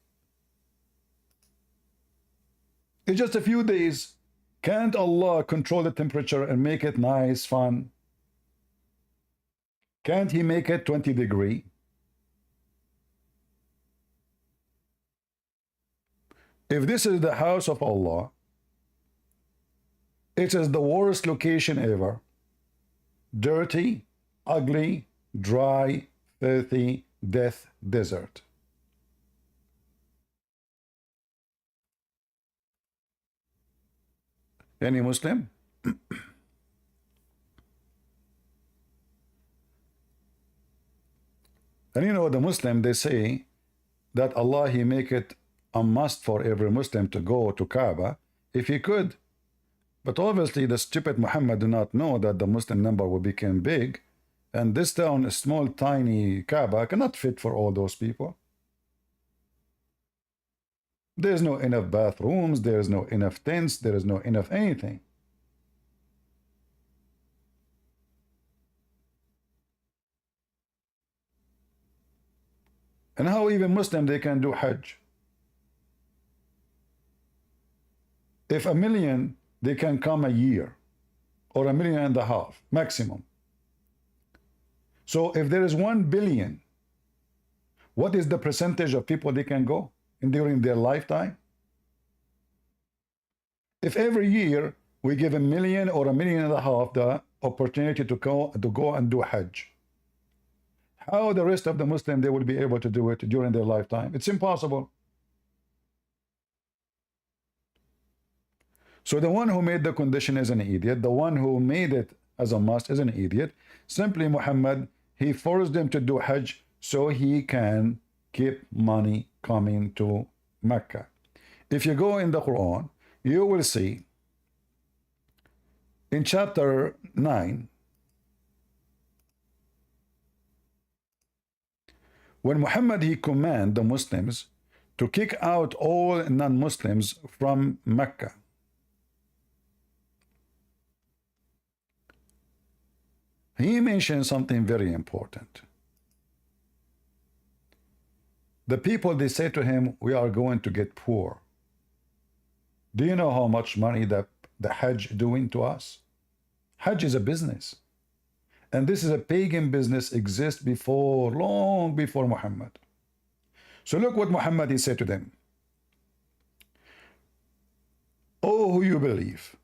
In just a few days, can't Allah control the temperature and make it nice, fun? Can't he make it 20 degrees? If this is the house of Allah, it is the worst location ever. Dirty, ugly, dry, filthy, death desert. Any Muslim? And you know, the Muslim, they say that Allah, He make it a must for every Muslim to go to Kaaba if he could. But obviously the stupid Muhammad do not know that the Muslim number will become big, and this town, a small tiny Kaaba, cannot fit for all those people. There's no enough bathrooms, there's no enough tents, there is no enough anything. And how even Muslim they can do Hajj? If 1 million, they can come a year, or 1.5 million maximum. So if there is 1 billion, what is the percentage of people they can go during their lifetime? If every year we give 1 million or 1.5 million the opportunity to go and do Hajj, how the rest of the Muslim they will be able to do it during their lifetime? It's impossible. So the one who made the condition is an idiot. The one who made it as a must is an idiot. Simply Muhammad, he forced them to do Hajj so he can keep money coming to Mecca. If you go in the Quran, you will see in chapter 9, when Muhammad he commanded the Muslims to kick out all non-Muslims from Mecca. He mentioned something very important. The people, they say to him, we are going to get poor. Do you know how much money the Hajj doing to us? Hajj is a business. And this is a pagan business, exists before, long before Muhammad. So look what Muhammad he said to them. Oh, who you believe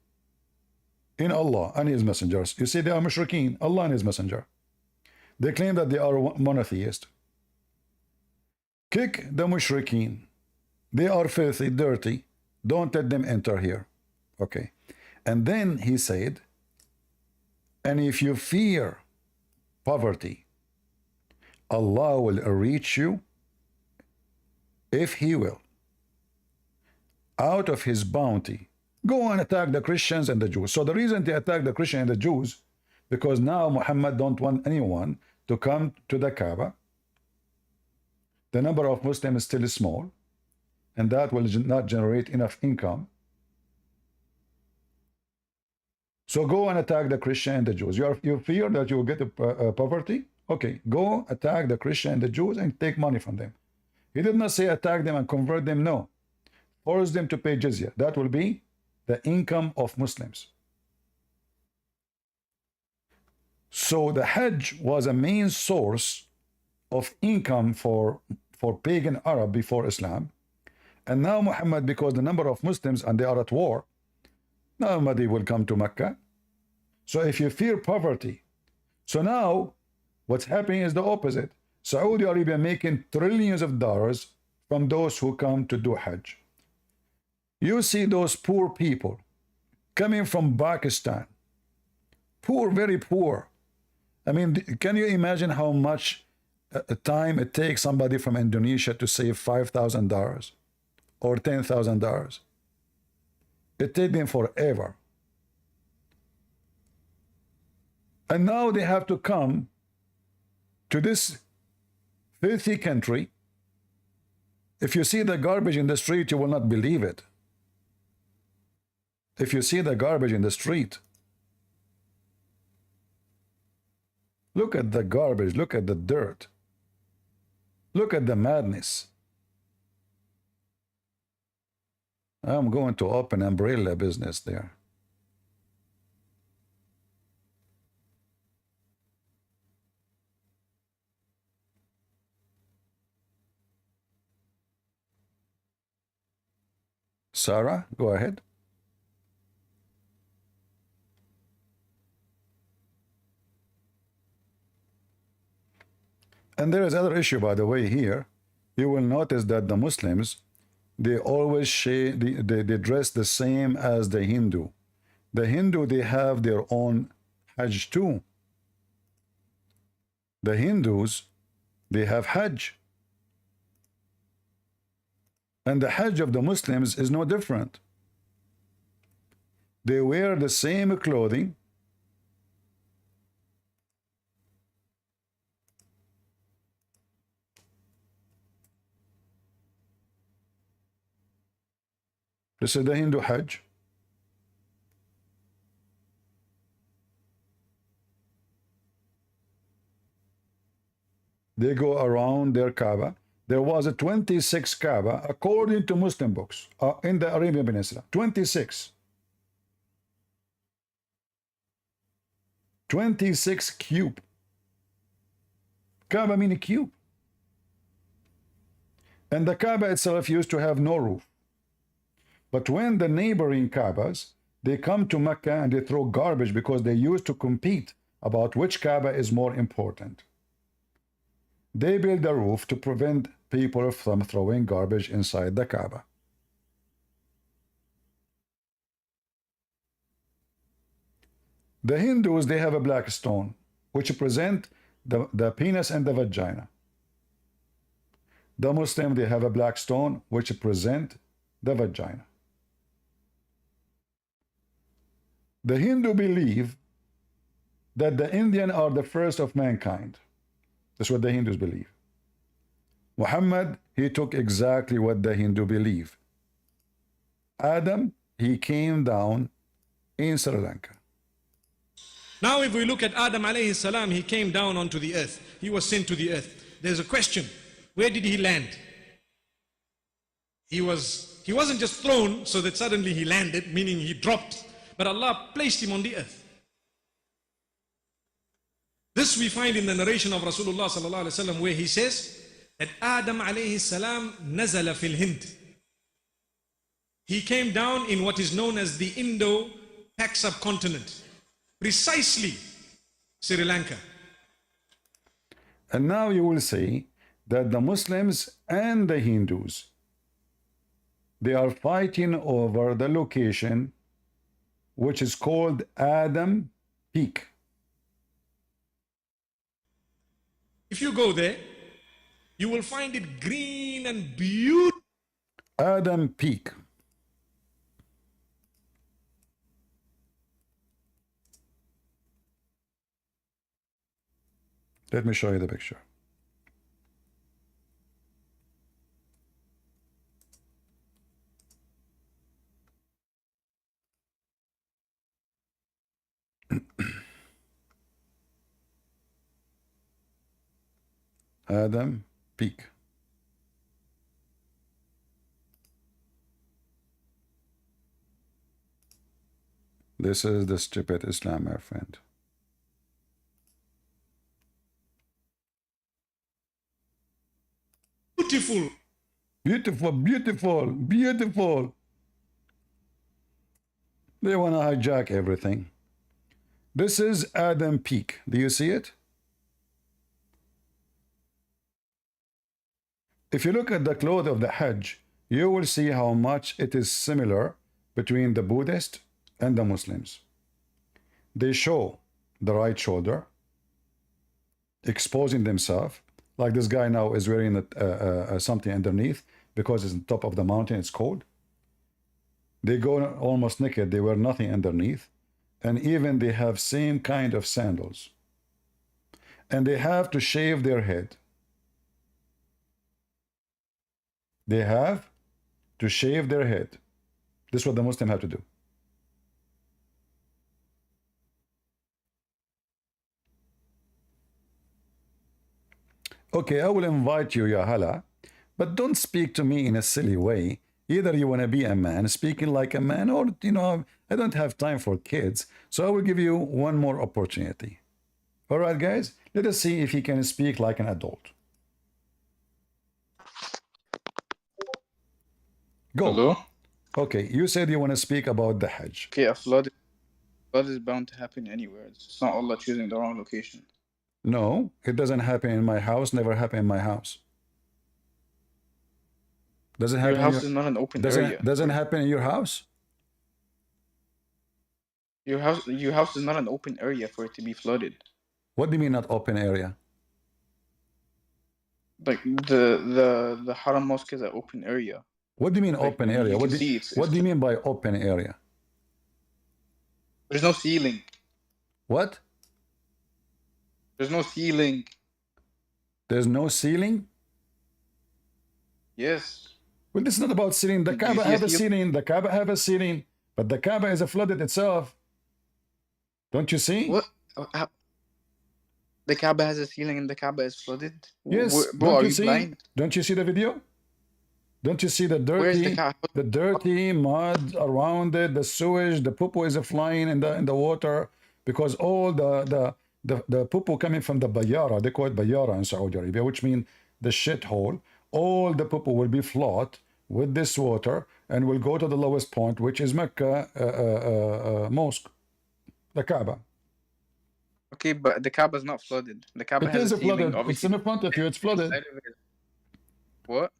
in Allah and His messengers. You see, they are mushrikeen, Allah and His messenger. They claim that they are monotheist. Kick the mushrikeen. They are filthy, dirty. Don't let them enter here. Okay. And then he said, and if you fear poverty, Allah will reach you, if He will, out of His bounty. Go and attack the Christians and the Jews. So the reason they attack the Christians and the Jews, because now Muhammad don't want anyone to come to the Kaaba. The number of Muslims is still small, and that will not generate enough income. So go and attack the Christian and the Jews. You fear that you will get poverty? Okay, go attack the Christian and the Jews and take money from them. He did not say attack them and convert them, no. Force them to pay jizya. That will be the income of Muslims. So the Hajj was a main source of income for pagan Arab before Islam. And now Muhammad, because the number of Muslims and they are at war, nobody will come to Mecca. So if you fear poverty, so now what's happening is the opposite. Saudi Arabia making trillions of dollars from those who come to do Hajj. You see those poor people coming from Pakistan, poor, very poor. I mean, can you imagine how much time it takes somebody from Indonesia to save $5,000 or $10,000? It takes them forever. And now they have to come to this filthy country. If you see the garbage in the street, you will not believe it. If you see the garbage in the street, look at the garbage, look at the dirt, look at the madness. I'm going to open umbrella business there. Sarah, go ahead. And there is other issue, by the way, here. You will notice that the Muslims, they always they dress the same as the Hindu. The Hindu, they have their own Hajj too. The Hindus, they have Hajj. And the Hajj of the Muslims is no different. They wear the same clothing. This is the Hindu Hajj. They go around their Kaaba. There was a 26 Kaaba according to Muslim books in the Arabian Peninsula. 26. 26 cube. Kaaba meaning cube. And the Kaaba itself used to have no roof. But when the neighboring Kaabas, they come to Mecca and they throw garbage because they used to compete about which Kaaba is more important. They build a roof to prevent people from throwing garbage inside the Kaaba. The Hindus, they have a black stone, which represent the penis and the vagina. The Muslim, they have a black stone, which represent the vagina. The Hindu believe that the Indian are the first of mankind. That's what the Hindus believe. Muhammad, he took exactly what the Hindu believe. Adam, he came down in Sri Lanka. Now if we look at Adam alayhi salam, he came down onto the earth. He was sent to the earth. There's a question. Where did he land? He wasn't just thrown so that suddenly he landed, meaning he dropped, but Allah placed him on the earth. This we find in the narration of Rasulullah sallallahu alaihi wasallam, where he says that Adam alayhi salam nazala fil Hind. He came down in what is known as the Indo-Pak subcontinent, precisely Sri Lanka. And now you will see that the Muslims and the Hindus, they are fighting over the location which is called Adam Peak. If you go there, you will find it green and beautiful. Adam Peak. Let me show you the picture. Adam Peak. This is the stupid Islam, my friend. Beautiful. Beautiful, beautiful, beautiful. They want to hijack everything. This is Adam Peak. Do you see it? If you look at the cloth of the Hajj, you will see how much it is similar between the Buddhist and the Muslims. They show the right shoulder, exposing themselves, like this guy now is wearing something underneath because it's on top of the mountain, it's cold. They go almost naked, they wear nothing underneath, and even they have same kind of sandals. And they have to shave their head. They have to shave their head. This is what the Muslim have to do. Okay, I will invite you, Ya Hala, but don't speak to me in a silly way. Either you want to be a man, speaking like a man, or, you know, I don't have time for kids, so I will give you one more opportunity. All right, guys, let us see if he can speak like an adult. Go. Hello? Okay, you said you want to speak about the Hajj. Okay, a flood is bound to happen anywhere. It's not Allah choosing the wrong location. No, it doesn't happen in my house. Never happen in my house. Doesn't Your happen. house is not an open area. Doesn't happen in your house. Your house is not an open area for it to be flooded. What do you mean not open area? Like the Haram Mosque is an open area. What do you mean Like, open you area? can What see it's do you mean by open area? There's no ceiling. What? There's no ceiling. There's no ceiling? Yes. Well, this is not about ceiling. The Do you Kaaba see a have a ceiling? ceiling. The Kaaba have a ceiling. But the Kaaba is flooded itself. Don't you see? What? The Kaaba has a ceiling and the Kaaba is flooded? Yes. Bro, Don't are you you see? blind? Don't you see the video? Don't you see the Where is the dirty, Kaaba? the dirty mud around it, the sewage, the poo is flying in the water because all the poo coming from the bayara, they call it bayara in Saudi Arabia, which means the shithole. All the poo will be flooded with this water and will go to the lowest point, which is Mecca mosque, the Kaaba. Okay, but the Kaaba is not flooded. The Kaaba It has is a ceiling, flooded. It's obviously. in front of you. It's flooded. Inside of it. What?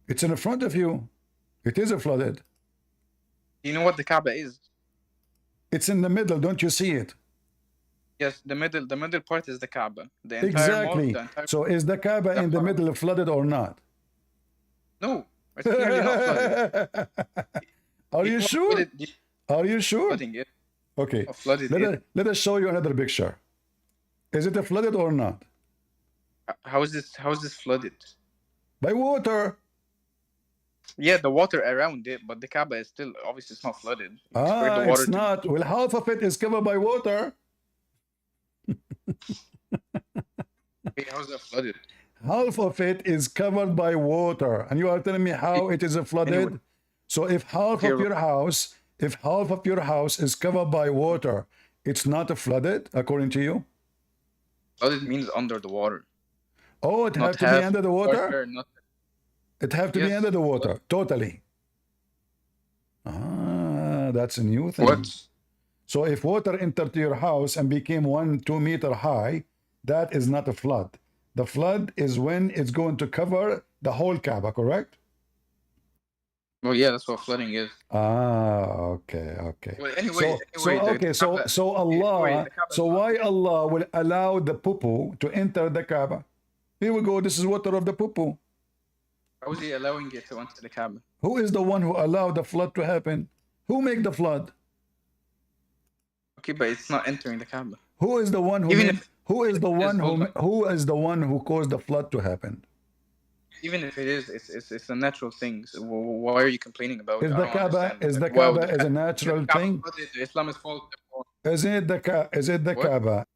It's in front of you. It is flooded. Do you know what the Kaaba is? It's in the middle. Don't you see it? Yes, the middle part is the Kaaba. The entire Exactly. mosque, the entire... So is the Kaaba in the middle flooded or not? No, it's clearly not flooded. Are you sure? Are you sure? Flooding it. Okay. Flooded Let us show you another picture. Is it flooded or not? How is this flooded? By water. Yeah, the water around it, but the Kaaba is still obviously it's not flooded. It's not. Well, half of it is covered by water. Okay, how's that flooded? Half of it is covered by water, and you are telling me how it is flooded. Anyway. So if half of your house is covered by water, it's not flooded according to you? Flooded means under the water. Oh, it has to be under the water? It have to be under the water, totally. That's a new thing. What? So if water entered your house and became 1-2 meter high, that is not a flood. The flood is when it's going to cover the whole Kaaba, correct? Well, yeah, that's what flooding is. Okay. Well, anyway, So why Allah will allow the poo to enter the Kaaba? Here we go. This is water of the poo. How is he allowing it to enter the Kaaba? Who is the one who allowed the flood to happen? Who make the flood? Okay, but it's not entering the Kaaba. Who is the one who who is the one who caused the flood to happen? Even if it is, it's a natural thing. So why are you complaining about it? Is the Kaaba is a natural thing? Islam is false. Is it the Kaaba?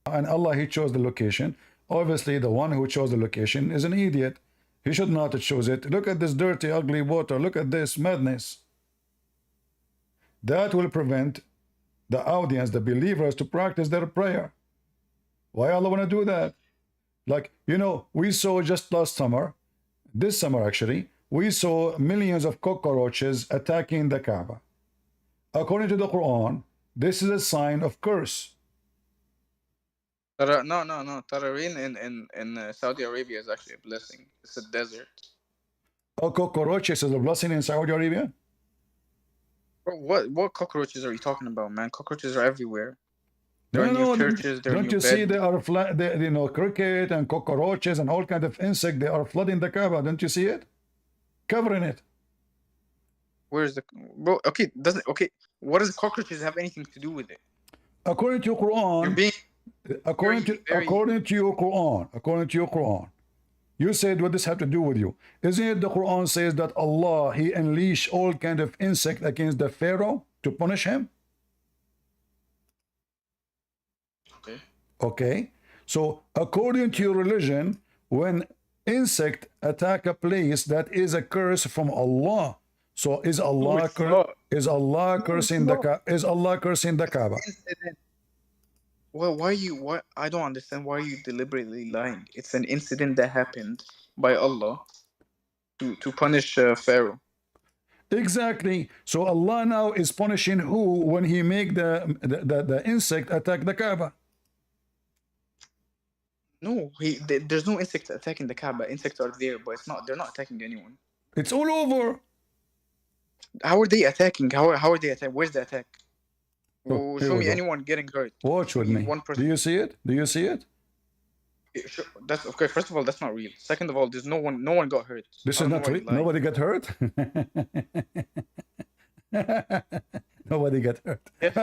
And Allah, He chose the location. Obviously, the one who chose the location is an idiot. He should not choose it. Look at this dirty, ugly water. Look at this madness. That will prevent the audience, the believers, to practice their prayer. Why Allah want to do that? Like, we saw just last summer, this summer actually, we saw millions of cockroaches attacking the Kaaba. According to the Quran, this is a sign of curse. No. Tararin in Saudi Arabia is actually a blessing. It's a desert. Oh, cockroaches is a blessing in Saudi Arabia? What cockroaches are you talking about, man? Cockroaches are everywhere. No, churches, don't you see they are cricket and cockroaches and all kind of insect, they are flooding the Kaaba. Don't you see it? Covering it. Where's the bro? Okay, what does cockroaches have anything to do with it? According to your Quran, according to your Quran, you said what does have to do with you? Isn't it the Quran says that Allah, He unleashed all kind of insect against the Pharaoh to punish him? Okay. So according to your religion, when insect attack a place, that is a curse from Allah. So is Allah cursing the Kaaba? Well, why I don't understand why you deliberately lying. It's an incident that happened by Allah to punish Pharaoh. Exactly. So Allah now is punishing who when he make the insect attack the Kaaba? No, there's no insects attacking the Kaaba. Insects are there, but they're not attacking anyone. It's all over. How are they attacking? How are they attacking? Where's the attack? Oh, here Show we me go. anyone getting hurt. Watch with me. One Do person. you see it? Do you see it? That's okay. First of all, that's not real. Second of all, there's no one got hurt. This I is don't know not why real. you're lying. Nobody got hurt. Nobody got hurt. Yes.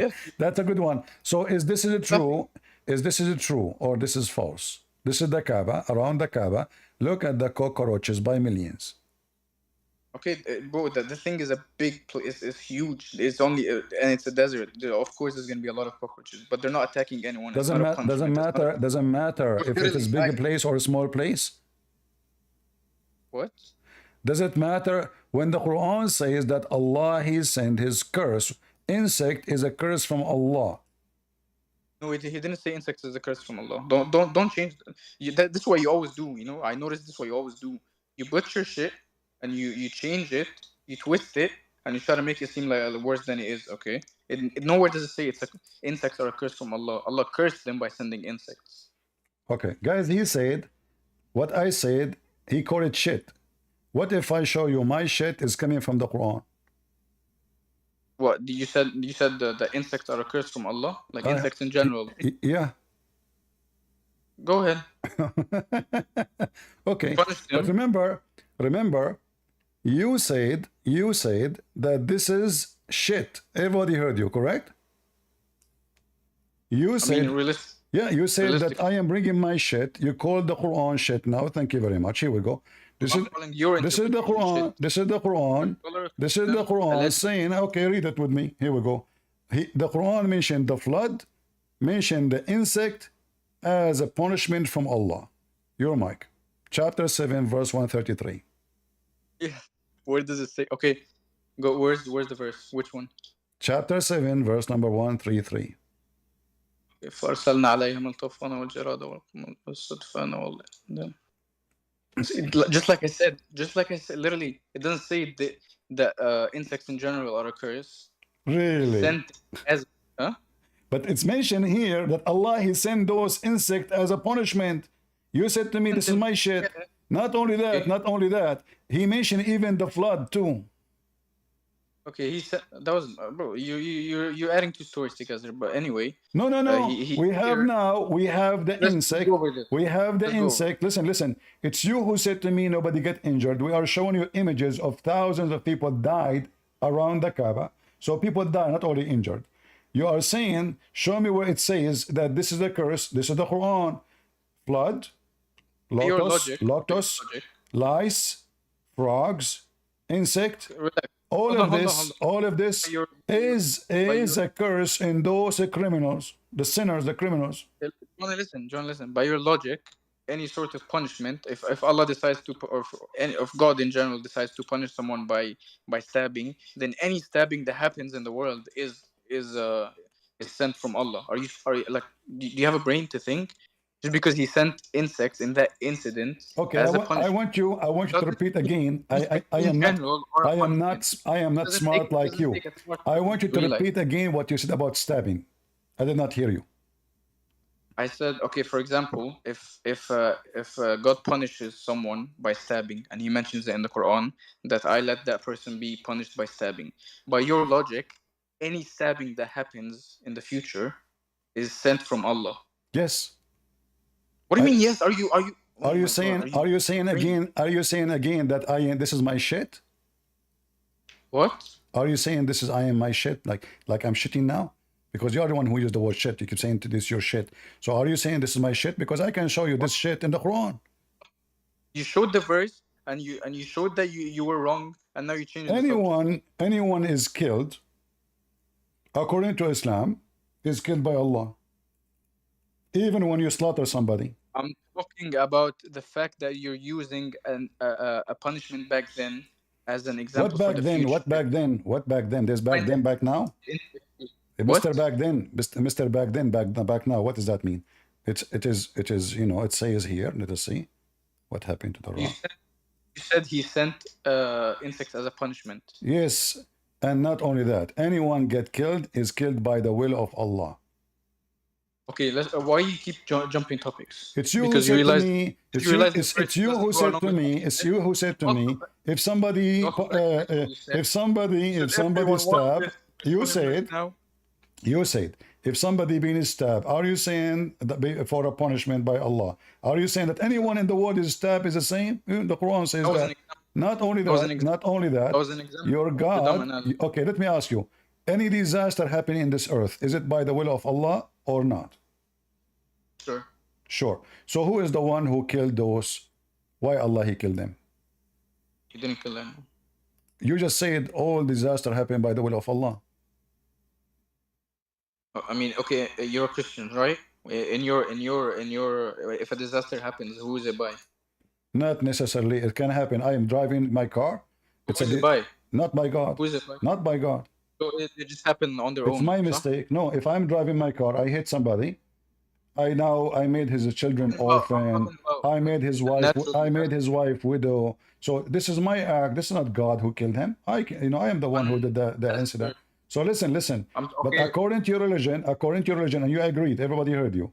Yes. That's a good one. So is this true? Is this true or this is false? This is the Kaaba. Around the Kaaba, look at the cockroaches by millions. Okay, bro, the thing is a big place. It's huge. It's only and it's a desert. Of course, there's gonna be a lot of cockroaches, but they're not attacking anyone. It's not a punishment. Doesn't matter if it is big place or a small place. What? Does it matter when the Quran says that Allah he sent his curse? Insect is a curse from Allah. No, he didn't say insects is a curse from Allah. Don't change. This is what you always do. You know, I noticed this is what you always do. You butcher shit and you change it, you twist it, and you try to make it seem like worse than it is. Okay, nowhere does it say insects are a curse from Allah. Allah cursed them by sending insects. Okay, guys, he said what I said. He called it shit. What if I show you my shit is coming from the Quran? What you said? You said the insects are a curse from Allah, like insects in general. Yeah. Go ahead. Okay, but remember, you said that this is shit. Everybody heard you, correct? You said, you said that I am bringing my shit. You called the Quran shit. Now, thank you very much. Here we go. This is the Quran. This is the Quran saying, okay, read it with me. Here we go. The Quran mentioned the flood, mentioned the insect as a punishment from Allah. Your mic. Chapter 7, verse 133. Yeah. Where does it say? Okay. Go. Where's the verse? Which one? Chapter 7, verse number 133. فأرسلنا عليهم الطوفان والجراد والصدفان وال. Just like I said, literally, it doesn't say the insects in general are a curse. Really? Sent as, But it's mentioned here that Allah he sent those insects as a punishment. You said to me, this is my shit. Not only that, he mentioned even the flood too. Okay, he said that was bro. You're adding two stories together, but anyway. No. We have the insect. We have the insect. Listen. It's you who said to me nobody get injured. We are showing you images of thousands of people died around the Kaaba. So people die, not only injured. You are saying, show me where it says that this is the curse. This is the Quran. Flood, lotus, lice, frogs, insect. All of this is a curse in those criminals, the sinners, the criminals. John, listen. By your logic, any sort of punishment, if Allah decides to, or if God in general decides to punish someone by stabbing, then any stabbing that happens in the world is sent from Allah. Are you like? Do you have a brain to think? Just because he sent insects in that incident. Okay, I want you to repeat again. I am not smart like you. I want you to repeat again what you said about stabbing. I did not hear you. I said, okay, for example, if God punishes someone by stabbing, and he mentions it in the Quran, that I let that person be punished by stabbing. By your logic, any stabbing that happens in the future is sent from Allah. Yes. What do you mean? Yes. Are you saying again that this is my shit? What? Are you saying this is I am my shit? Like I'm shitting now? Because you're the one who used the word shit. You keep saying to this your shit. So are you saying this is my shit? Because I can show you this shit in the Quran. You showed the verse and you showed that you were wrong, and now you changed anyone is killed according to Islam is killed by Allah. Even when you slaughter somebody. I'm talking about the fact that you're using a punishment back then as an example. What back then? There's back then, back now? Mr. Back then, back now. What does that mean? It is, it says here, let us see what happened to the rock. You said he sent insects as a punishment. Yes, and not only that, anyone get killed is killed by the will of Allah. Okay, let's. Why you keep jumping topics? It's you Because who you said to realize me. It's you you. realize the It's verse you doesn't who go said along to with me. what you It's said. you who said to Also, me. If somebody, also back what you said. if somebody Should everyone want stabbed, this you punishment said, now? you said, if somebody being stabbed, are you saying that for a punishment by Allah? Are you saying that anyone in the world is stabbed is the same? The Quran says That was an that. example. Not only That was an that, example. not only that, That was an example your of the dumb God. analogy. Okay, let me ask you: any disaster happening in this earth, is it by the will of Allah or not? Sure. Sure. So who is the one who killed those? Why Allah he killed them? He didn't kill anyone. You just said all disaster happened by the will of Allah. I mean, okay, you're a Christian, right? In your, if a disaster happens, who is it by? Not necessarily. It can happen. I am driving my car. Who is it by? Not by God. Who is it by? Not by God. So it just happened on their It's own. my صح? mistake. No, if I'm driving my car, I hit somebody. I made his children orphan. I made his wife. I made his wife widow. So this is my act. This is not God who killed him. I am the one who did the incident. So listen. But according to your religion, and you agreed, everybody heard you.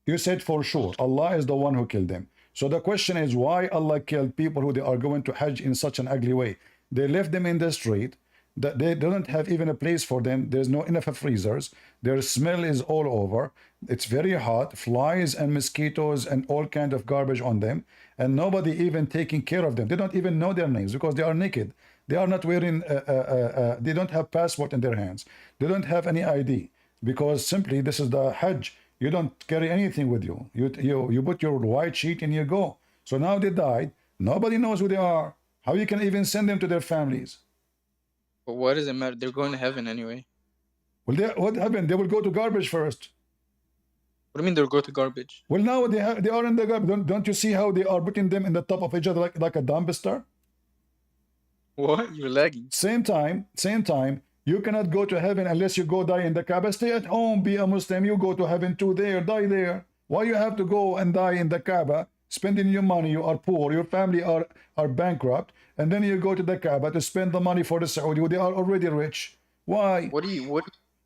You said for sure Allah is the one who killed them. So the question is, why Allah killed people who they are going to Hajj in such an ugly way? They left them in the street. That they don't have even a place for them. There's no enough freezers. Their smell is all over. It's very hot. Flies and mosquitoes and all kind of garbage on them, and nobody even taking care of them. They don't even know their names because they are naked. They are not wearing. They don't have passport in their hands. They don't have any ID because simply this is the Hajj. You don't carry anything with you. You put your white sheet and you go. So now they died. Nobody knows who they are. How you can even send them to their families? But what does it matter? They're going to heaven anyway. Well, what happened? They will go to garbage first. What do you mean they'll go to garbage? Well, now they are in the garbage. Don't you see how they are putting them in the top of each other like a dumpster? What? You're lagging. Same time. You cannot go to heaven unless you go die in the Kaaba. Stay at home, be a Muslim. You go to heaven too there, die there. Why you have to go and die in the Kaaba, spending your money? You are poor, your family are bankrupt, and then you go to the Kaaba to spend the money for the Saudi. They are already rich. Why? What?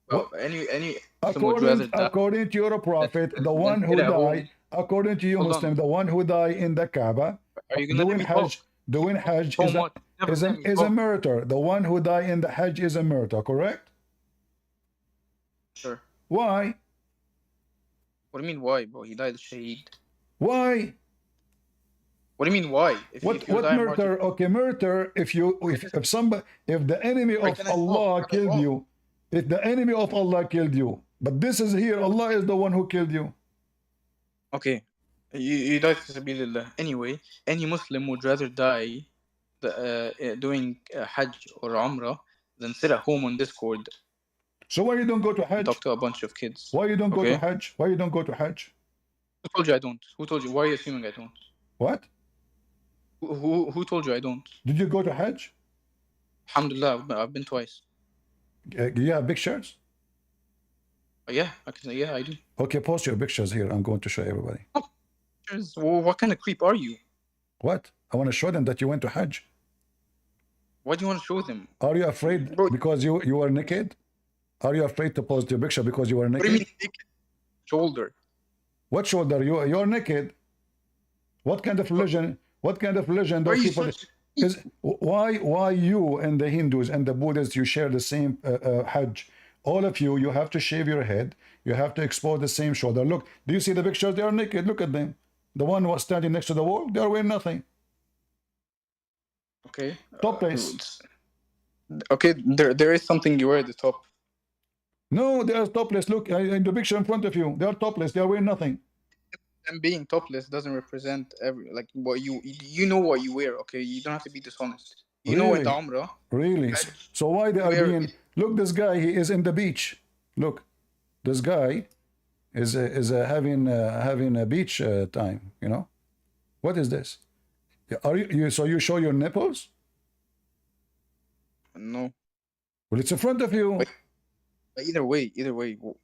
Well, any according to your prophet, the one who died, according to you Hold Muslim, on. the one who died in the Kaaba, Are you gonna let me talk? doing Hajj So much. Never is let me a talk. murder. The one who died in the Hajj is a murder, correct? Sure. Why? What do you mean why, bro? He died shaheed. Why? What do you mean why? What murder? Okay, murder. If the enemy of can I Allah talk? killed you, if the enemy of Allah killed you, but this is here, Allah is the one who killed you. Okay. You died for sabilillah. Anyway, any Muslim would rather die doing Hajj or Umrah than sit at home on Discord So why you don't go to and Hajj? talk to a bunch of kids. Why you don't go to Okay. Hajj? Why you don't go to Hajj? Who told you I don't? Who told you? Why are you assuming I don't? What? Who told you I don't? Did you go to Hajj? Alhamdulillah, I've been twice. You have pictures? Yeah, I can say, yeah, I do. Okay, post your pictures here. I'm going to show everybody. Well, what kind of creep are you? What? I want to show them that you went to Hajj. Why do you want to show them? Are you afraid Bro. because you were naked? Are you afraid to post your picture because you were What do you naked? mean naked? Shoulder. What shoulder? You're naked. What kind of religion? What kind of religion Why are those you people? such- Is why you and the Hindus and the Buddhists you share the same Hajj? All of you have to shave your head. You have to expose the same shoulder. Look, do you see the pictures? They are naked. Look at them. The one who was standing next to the wall, they are wearing nothing. Okay. Topless. Okay, there is something you wear at the top. No, they are topless. Look in the picture in front of you. They are topless. They are wearing nothing. Them being topless doesn't represent what you know what you wear. Okay, you don't have to be dishonest. You know, in the Really? Umrah, Really? So why they are Where- being? Look, this guy. He is in the beach. Look, this guy is having a beach time. You know, what is this? Are you? So you show your nipples? no. Well, it's in front of you. Wait. But either way,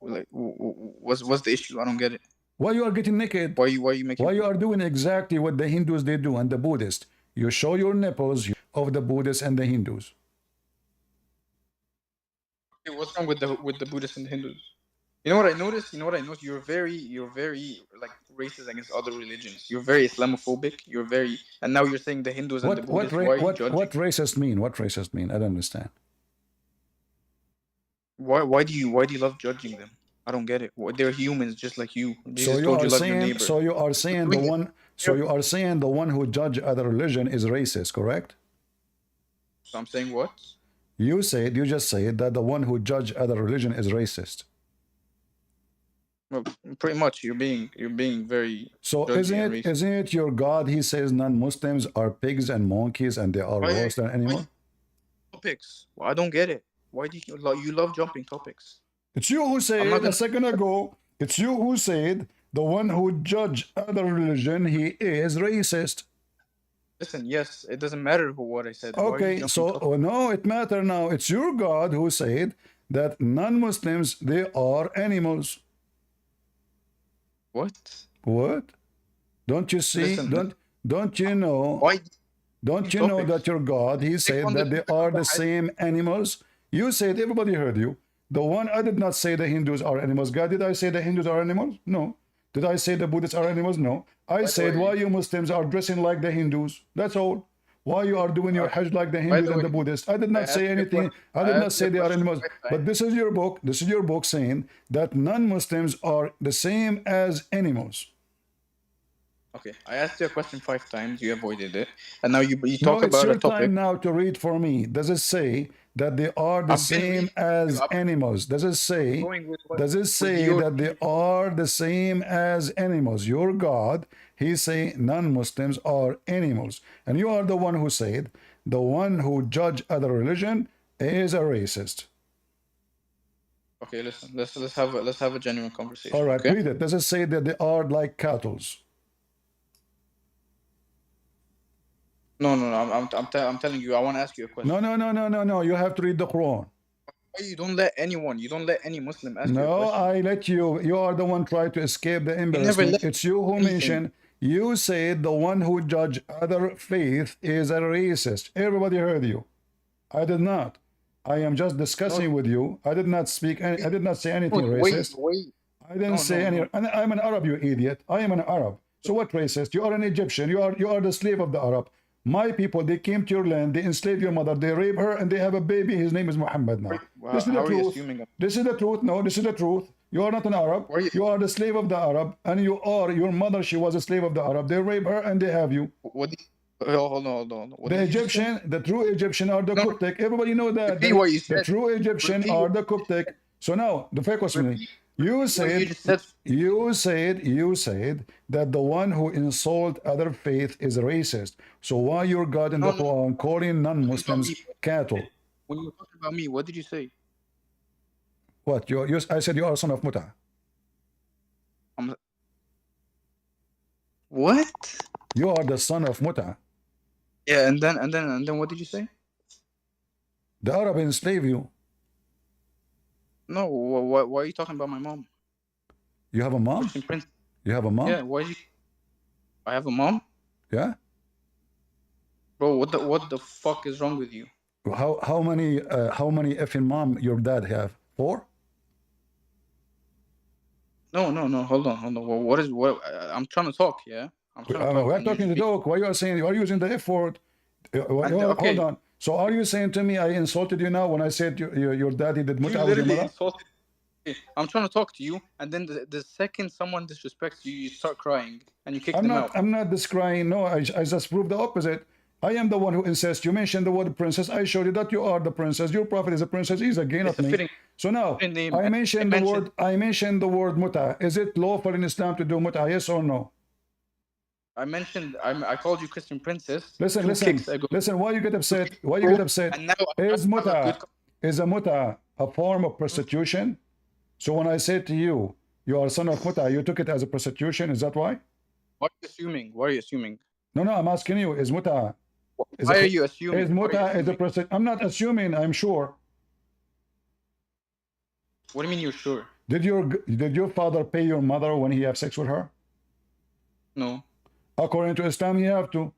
like, what's the issue? I don't get it. Why you are getting naked? Why you making? Why you are doing exactly what the Hindus they do and the Buddhists? You show your nipples of the Buddhists and the Hindus. Okay, what's wrong with the Buddhists and the Hindus? You know what I noticed? You're very like racist against other religions. You're very Islamophobic. And now you're saying the Hindus and the Buddhists. Why are you judging? What racist mean? What racist mean? I don't understand. Why do you love judging them? I don't get it. They're humans just like you. So you are saying the one who judge other religion is racist, correct? So I'm saying what? You just said that the one who judge other religion is racist. Well, pretty much you're being very. So isn't it your God? He says non-Muslims are pigs and monkeys and they are worse than animals. Topics. Well, I don't get it. Why do you love jumping topics? It's you who said a second ago. It's you who said the one who judge other religion, he is racist. Listen, yes, it doesn't matter what I said. Okay, so no, it matters now. It's your God who said that non-Muslims, they are animals. What? What? Don't you see? Listen, don't you know? Why? Don't you know that your God, he said that they are the same animals? You said, everybody heard you. The one, I did not say the Hindus are animals. God, did I say the Hindus are animals? No. Did I say the Buddhists are animals? No. I said why you Muslims are dressing like the Hindus. That's all. Why you are doing your Hajj like the Hindus and the Buddhists. I did not say anything. I did not say they are animals. But this is your book. This is your book saying that non-Muslims are the same as animals. Okay, I asked you a question 5 times. You avoided it, and now you talk about a topic. It's your time now to read for me. Does it say that they are the same as animals? Does it say? That they are the same as animals? Your God, he say non-Muslims are animals, and you are the one who said the one who judge other religion is a racist. Okay, listen. Let's have a genuine conversation. All right, okay? read it. Does it say that they are like cattle? No. I'm telling you. I want to ask you a question. No. You have to read the Quran. Why you don't let anyone? You don't let any Muslim ask you a No, question? I let you. You are the one trying to escape the embarrassment. It's you who mentioned. You said the one who judge other faith is a racist. Everybody heard you. I did not. I am just discussing with you. I did not speak. I did not say anything racist. I didn't say any. I'm an Arab, you idiot. I am an Arab. So what racist? You are an Egyptian. You are the slave of the Arab. My people, they came to your land, they enslaved your mother, they rape her, and they have a baby. His name is Muhammad now. This is the truth. This is the truth. No, this is the truth. You are not an Arab. You are the slave of the Arab, and your mother, she was a slave of the Arab. They rape her, and they have you. Hold on. The Egyptian, the true Egyptian are the Coptic. Everybody know that. The true Egyptian are the Coptic. So now, the fake was me. You said that the one who insult other faith is racist. So why your God in the Quran calling non-Muslims cattle? When you were talking about me, what did you say? What? I said you are son of Muta. What? You are the son of Muta. Yeah, and then what did you say? The Arab enslaved you. No, why are you talking about my mom? You have a mom? You have a mom? Yeah, I have a mom? Yeah? Bro, what the fuck is wrong with you? How many effing mom your dad have? 4? No, hold on. What I'm trying to talk, yeah? We're talking to talk. Why you are saying you are using the F word? Hold on. So are you saying to me I insulted you now when I said your daddy did muta with your mother? I'm trying to talk to you, and then the second someone disrespects you, you start crying and you kick them out. I'm not just crying. No, I just proved the opposite. I am the one who insists. You mentioned the word princess. I showed you that you are the princess. Your prophet is a princess. He's again of me. So now I mentioned the word muta. Is it lawful in Islam to do muta? Yes or no? I called you Christian princess. Listen. Why you get upset? Is a muta a form of prostitution? So when I said to you, you are son of muta, you took it as a prostitution. Is that why? What are you assuming? No, I'm asking you. Is muta? Why are you assuming? Is muta is a prostitution? I'm not assuming. I'm sure. What do you mean you're sure? Did your father pay your mother when he have sex with her? No. According to Islam, you have to.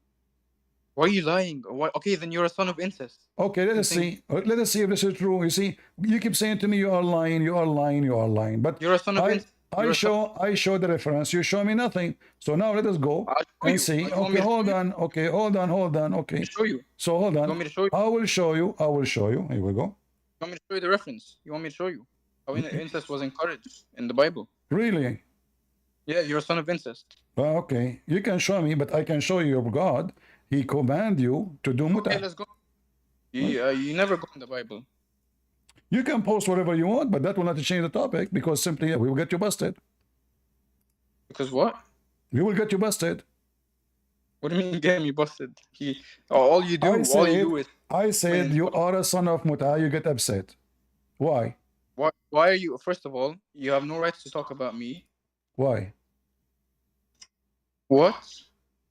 Why are you lying? Why? Okay, then you're a son of incest. Okay, let us see. Let us see if this is true. You see, you keep saying to me you are lying, you are lying, you are lying. But You're a son of incest. I show the reference. You show me nothing. So now let us go I'll show and you. see. You want Okay, me to hold show you? on. Okay, hold on, hold on. Okay. Show you. So hold You on. want me to show you? I will show you. I will show you. Here we go. You want me to show you the reference? You want me to show you how incest was encouraged in the Bible? Really? Yeah, you're a son of incest. Okay. You can show me, but I can show you your God. He command you to do Okay, muta. let's go. You never go in the Bible. You can post whatever you want, but that will not change the topic because simply we will get you busted. Because what? We will get you busted. What do you mean get me busted? All you do is I said you are a son of muta, you get upset. Why? Why are you? First of all, you have no rights to talk about me. Why? What?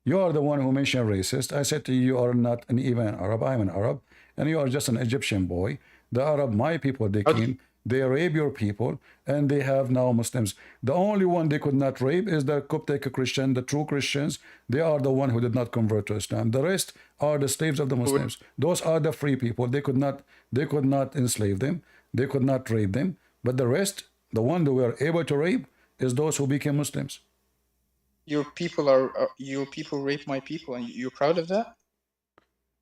You are the one who mentioned racist. I said to you, you are not even an Arab. I'm an Arab, and you are just an Egyptian boy. The Arab, my people, they came, they rape your people, and they have now Muslims. The only one they could not rape is the Coptic Christian, the true Christians. They are the one who did not convert to Islam. The rest are the slaves of the Muslims. Those are the free people. They could not enslave them. They could not rape them. But the rest, the one that were able to rape, is those who became Muslims. Your people rape my people, and you're proud of that?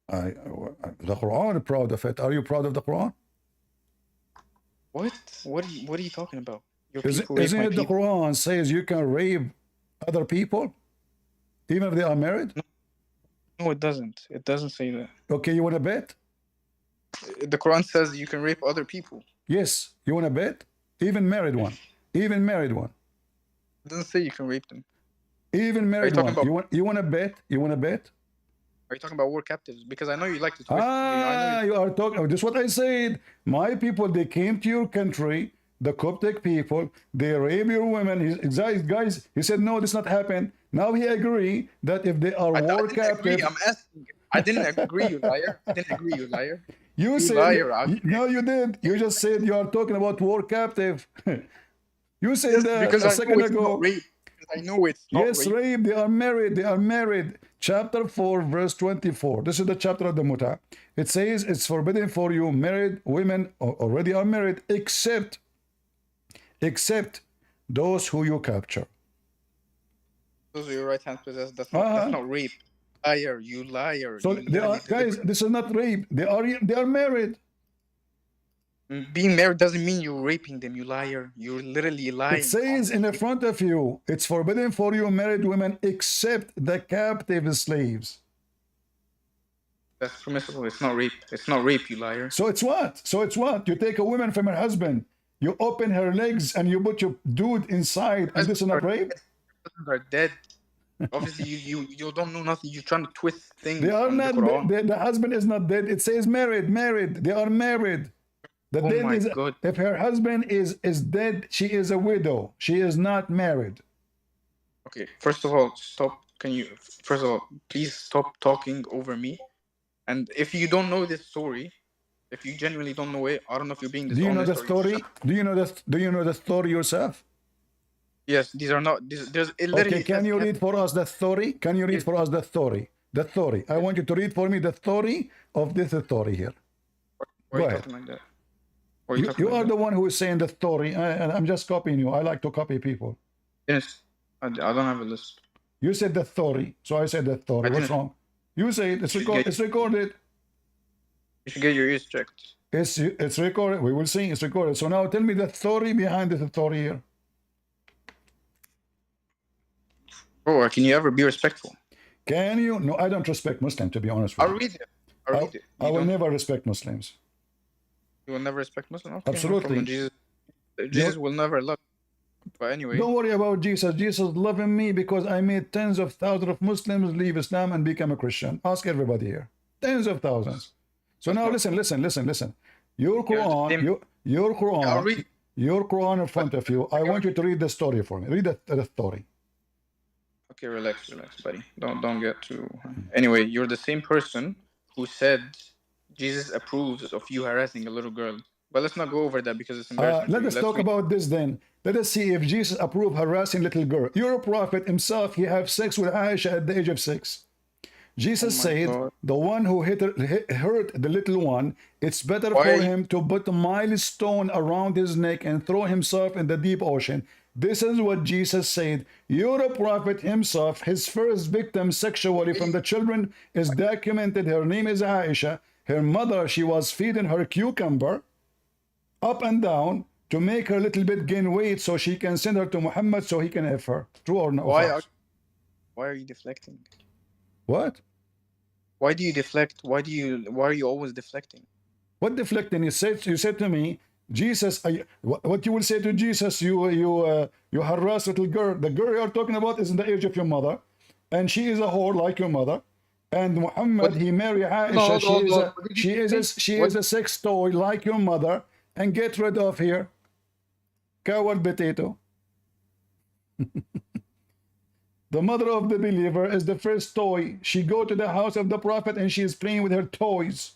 The Quran is proud of it. Are you proud of the Quran? What? What are you talking about? Your Isn't people rape my it the people. Quran says you can rape other people, even if they are married? No, it doesn't. It doesn't say that. Okay, you want to bet? The Quran says you can rape other people. Yes, you want to bet? Even married one. Even married one. It doesn't say you can rape them. Even married one. About- You want to bet? You want to bet? Are you talking about war captives? Because I know you like to twist. I know You are talking. This is what I said. My people, they came to your country. The Coptic people, they rape your women. Guys, he said no, this not happen. Now he agree that if they are war captives. I'm asking. I didn't agree, you liar. I didn't agree, you liar. You said liar. No, you did. You just said you are talking about war captive. You said that a second ago. I know it's not yes, rape. They are married. They are married. Chapter 4, verse 24. This is the chapter of the muta. It says it's forbidden for you married women already are married, except those who you capture. Those are your right hand possessed. That's not rape. Liar, you liar. So they are, guys, this is not rape. They are married. Being married doesn't mean you're raping them, you liar. You're literally lying. It says in the front of you, it's forbidden for you married women except the captive slaves. That's permissible. It's not rape. It's not rape, you liar. So it's what? You take a woman from her husband, you open her legs and you put your dude inside, and this is not rape? Husbands are dead. Obviously, you don't know nothing. You're trying to twist things. They are not dead. The husband is not dead. It says married. They are married. The dead is, God. if her husband is dead, she is a widow. She is not married. Okay, first of all, please stop talking over me. And if you don't know this story, if you genuinely don't know it, I don't know if you're being dishonest. Do you know the story? Do you know the story yourself? Yes, these are not. There's okay, can you read for us the story? Can you read for us the story? The story. I want you to read for me the story of this story here. Why are you talking like that? You are the one who is saying the story, and I'm just copying you. I like to copy people. Yes, I don't have a list. You said the story, so I said the story. What's wrong? You say it. It's recorded. You should get your ears checked. It's recorded. We will see. It's recorded. So now tell me the story behind the story here. Oh, can you ever be respectful? Can you? No, I don't respect Muslims, to be honest with you. I'll read it. I will never respect Muslims. You will never respect Muslims? Okay, absolutely. No Jesus will never love you. But anyway. Don't worry about Jesus. Jesus loving me because I made tens of thousands of Muslims leave Islam and become a Christian. Ask everybody here. Tens of thousands. So now listen. Your Quran, your Quran in front of you. I want you to read the story for me. Read the story. Okay, relax, buddy. Don't get too. Anyway, you're the same person who said Jesus approves of you harassing a little girl. But let's not go over that because it's embarrassing. Let us talk about this then. Let us see if Jesus approved harassing little girl. Your prophet himself, he have sex with Aisha at the age of 6. Jesus Oh my said, God. the one who hurt the little one, it's better Why are for you? him to put a milestone around his neck and throw himself in the deep ocean. This is what Jesus said. You're a prophet himself. His first victim sexually from the children is documented. Her name is Aisha. Her mother, she was feeding her cucumber up and down to make her a little bit gain weight so she can send her to Muhammad so he can have her. True or no? Why are False? why are you deflecting? What? Why do you deflect? Why are you always deflecting? What deflecting? You said to me, Jesus. What you will say to Jesus? You harass little girl. The girl you're talking about is in the age of your mother, and she is a whore like your mother. And Muhammad, What he married Aisha. hold on, hold on. What did you say? She What is a sex toy like your mother. And get rid of here. Coward potato. The mother of the believer is the first toy. She go to the house of the prophet and she is playing with her toys.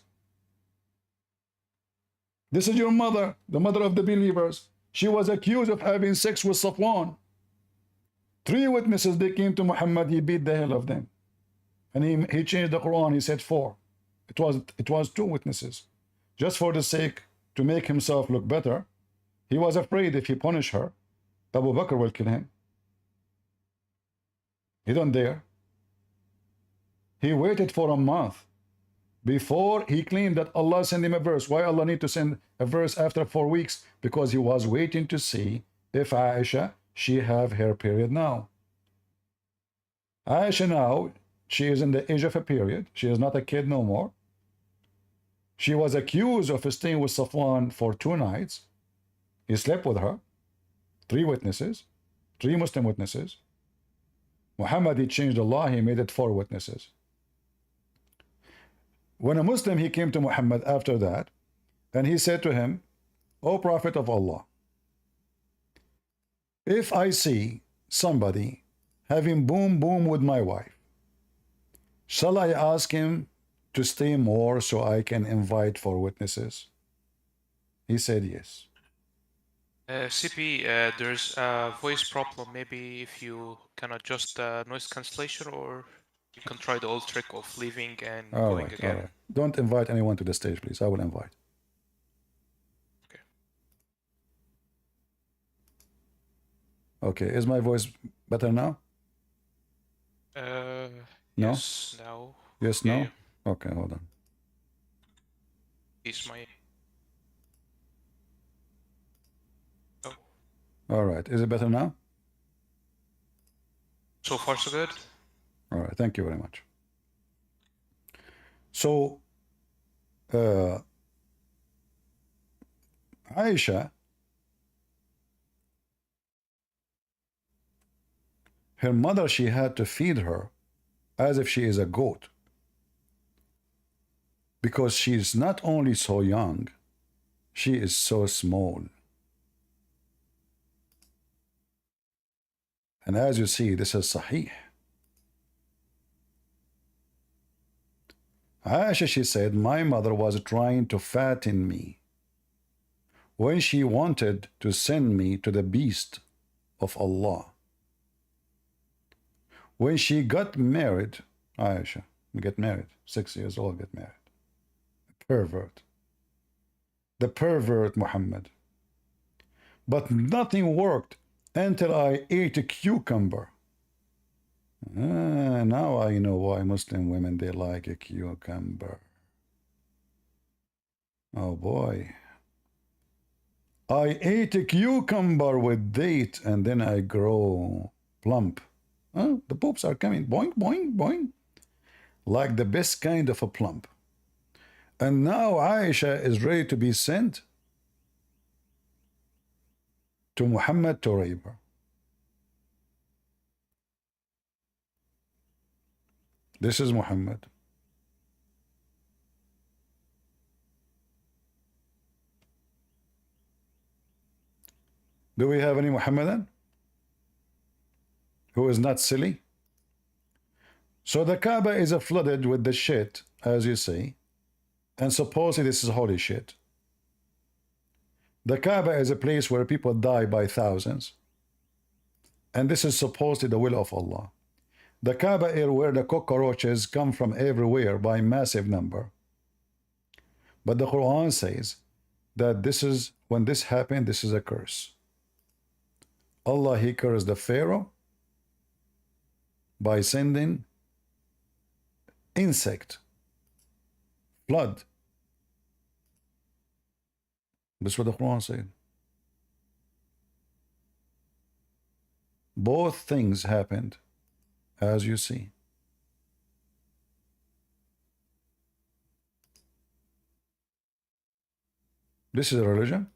This is your mother, the mother of the believers. She was accused of having sex with Safwan. 3 witnesses, they came to Muhammad, he beat the hell of them. And he changed the Quran, he said 4. It was 2 witnesses. Just for the sake to make himself look better. He was afraid if he punished her, Abu Bakr will kill him. He don't dare. He waited for a month before he claimed that Allah sent him a verse. Why Allah need to send a verse after 4 weeks? Because he was waiting to see if Aisha, she have her period now. Aisha now, she is in the age of a period. She is not a kid no more. She was accused of staying with Safwan for 2 nights. He slept with her. 3 witnesses. 3 Muslim witnesses. Muhammad, he changed the law. He made it 4 witnesses. When a Muslim, he came to Muhammad after that, and he said to him, O Prophet of Allah, if I see somebody having boom with my wife, shall I ask him to stay more so I can invite 4 witnesses? He said yes. CP, there's a voice problem. Maybe if you can adjust noise cancellation, or you can try the old trick of leaving and going again. All right. Don't invite anyone to the stage, please. I will invite. Okay. Okay, is my voice better now? No? Yes, now. Yes, Yeah, no? yeah. Okay, hold on. Is my... Oh. All right, is it better now? So far, so good? All right, thank you very much. So, Aisha, her mother, she had to feed her as if she is a goat. Because she is not only so young, she is so small. And as you see, this is Sahih. Aisha, she said, my mother was trying to fatten me when she wanted to send me to the beast of Allah. When she got married, Aisha, get married, 6 years old, get married. Pervert. The pervert Muhammad. But nothing worked until I ate a cucumber. Now I know why Muslim women, they like a cucumber. Oh boy. I ate a cucumber with date and then I grow plump. The poops are coming. Boing, boing, boing. Like the best kind of a plump. And now Aisha is ready to be sent to Muhammad to rape her. This is Muhammad. Do we have any Muhammadan who is not silly? So the Kaaba is flooded with the shit, as you say, and supposedly this is holy shit. The Kaaba is a place where people die by thousands, and this is supposedly the will of Allah. The Kaaba is where the cockroaches come from everywhere by massive number. But the Quran says that this is, when this happened, this is a curse. Allah, he cursed the Pharaoh by sending insect, flood. That's what the Quran said. Both things happened, as you see. This is a religion.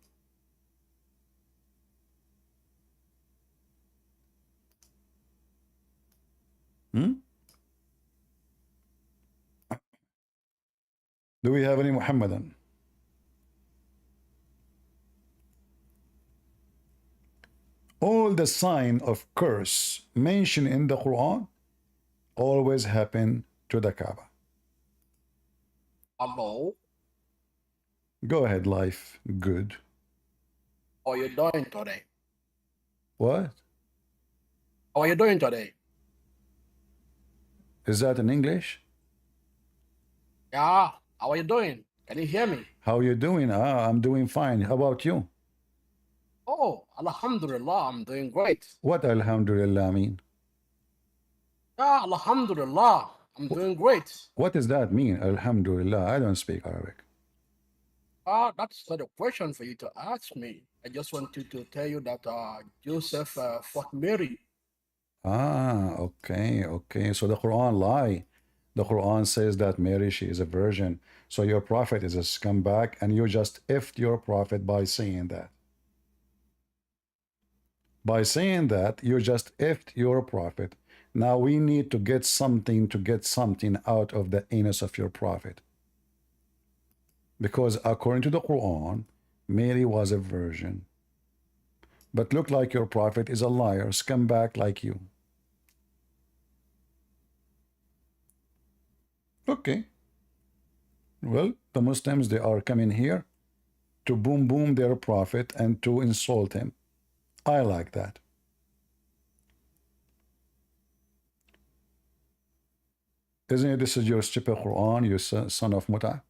Do we have any Muhammadan? All the sign of curse mentioned in the Quran always happen to the Kaaba. Hello? Go ahead, life. Good. How are you doing today? What? How are you doing today? Is that in English? Yeah, how are you doing? Can you hear me? How you doing? Ah, I'm doing fine. How about you? Oh, Alhamdulillah, I'm doing great. What Alhamdulillah mean? Yeah, Alhamdulillah, I'm doing great. What does that mean? Alhamdulillah. I don't speak Arabic. That's not a question for you to ask me. I just wanted to tell you that Joseph fought Mary. Ah, okay, okay. So the Quran lie. The Quran says that Mary, she is a virgin. So your prophet is a scumbag, and you just effed your prophet by saying that. By saying that, you just effed your prophet. Now we need to get something out of the anus of your prophet. Because according to the Quran, Mary was a virgin. But look like your prophet is a liar, scumbag like you. Okay. Well, the Muslims, they are coming here to boom their prophet and to insult him. I like that. Isn't it, this is your stupid Quran, you son of Muta?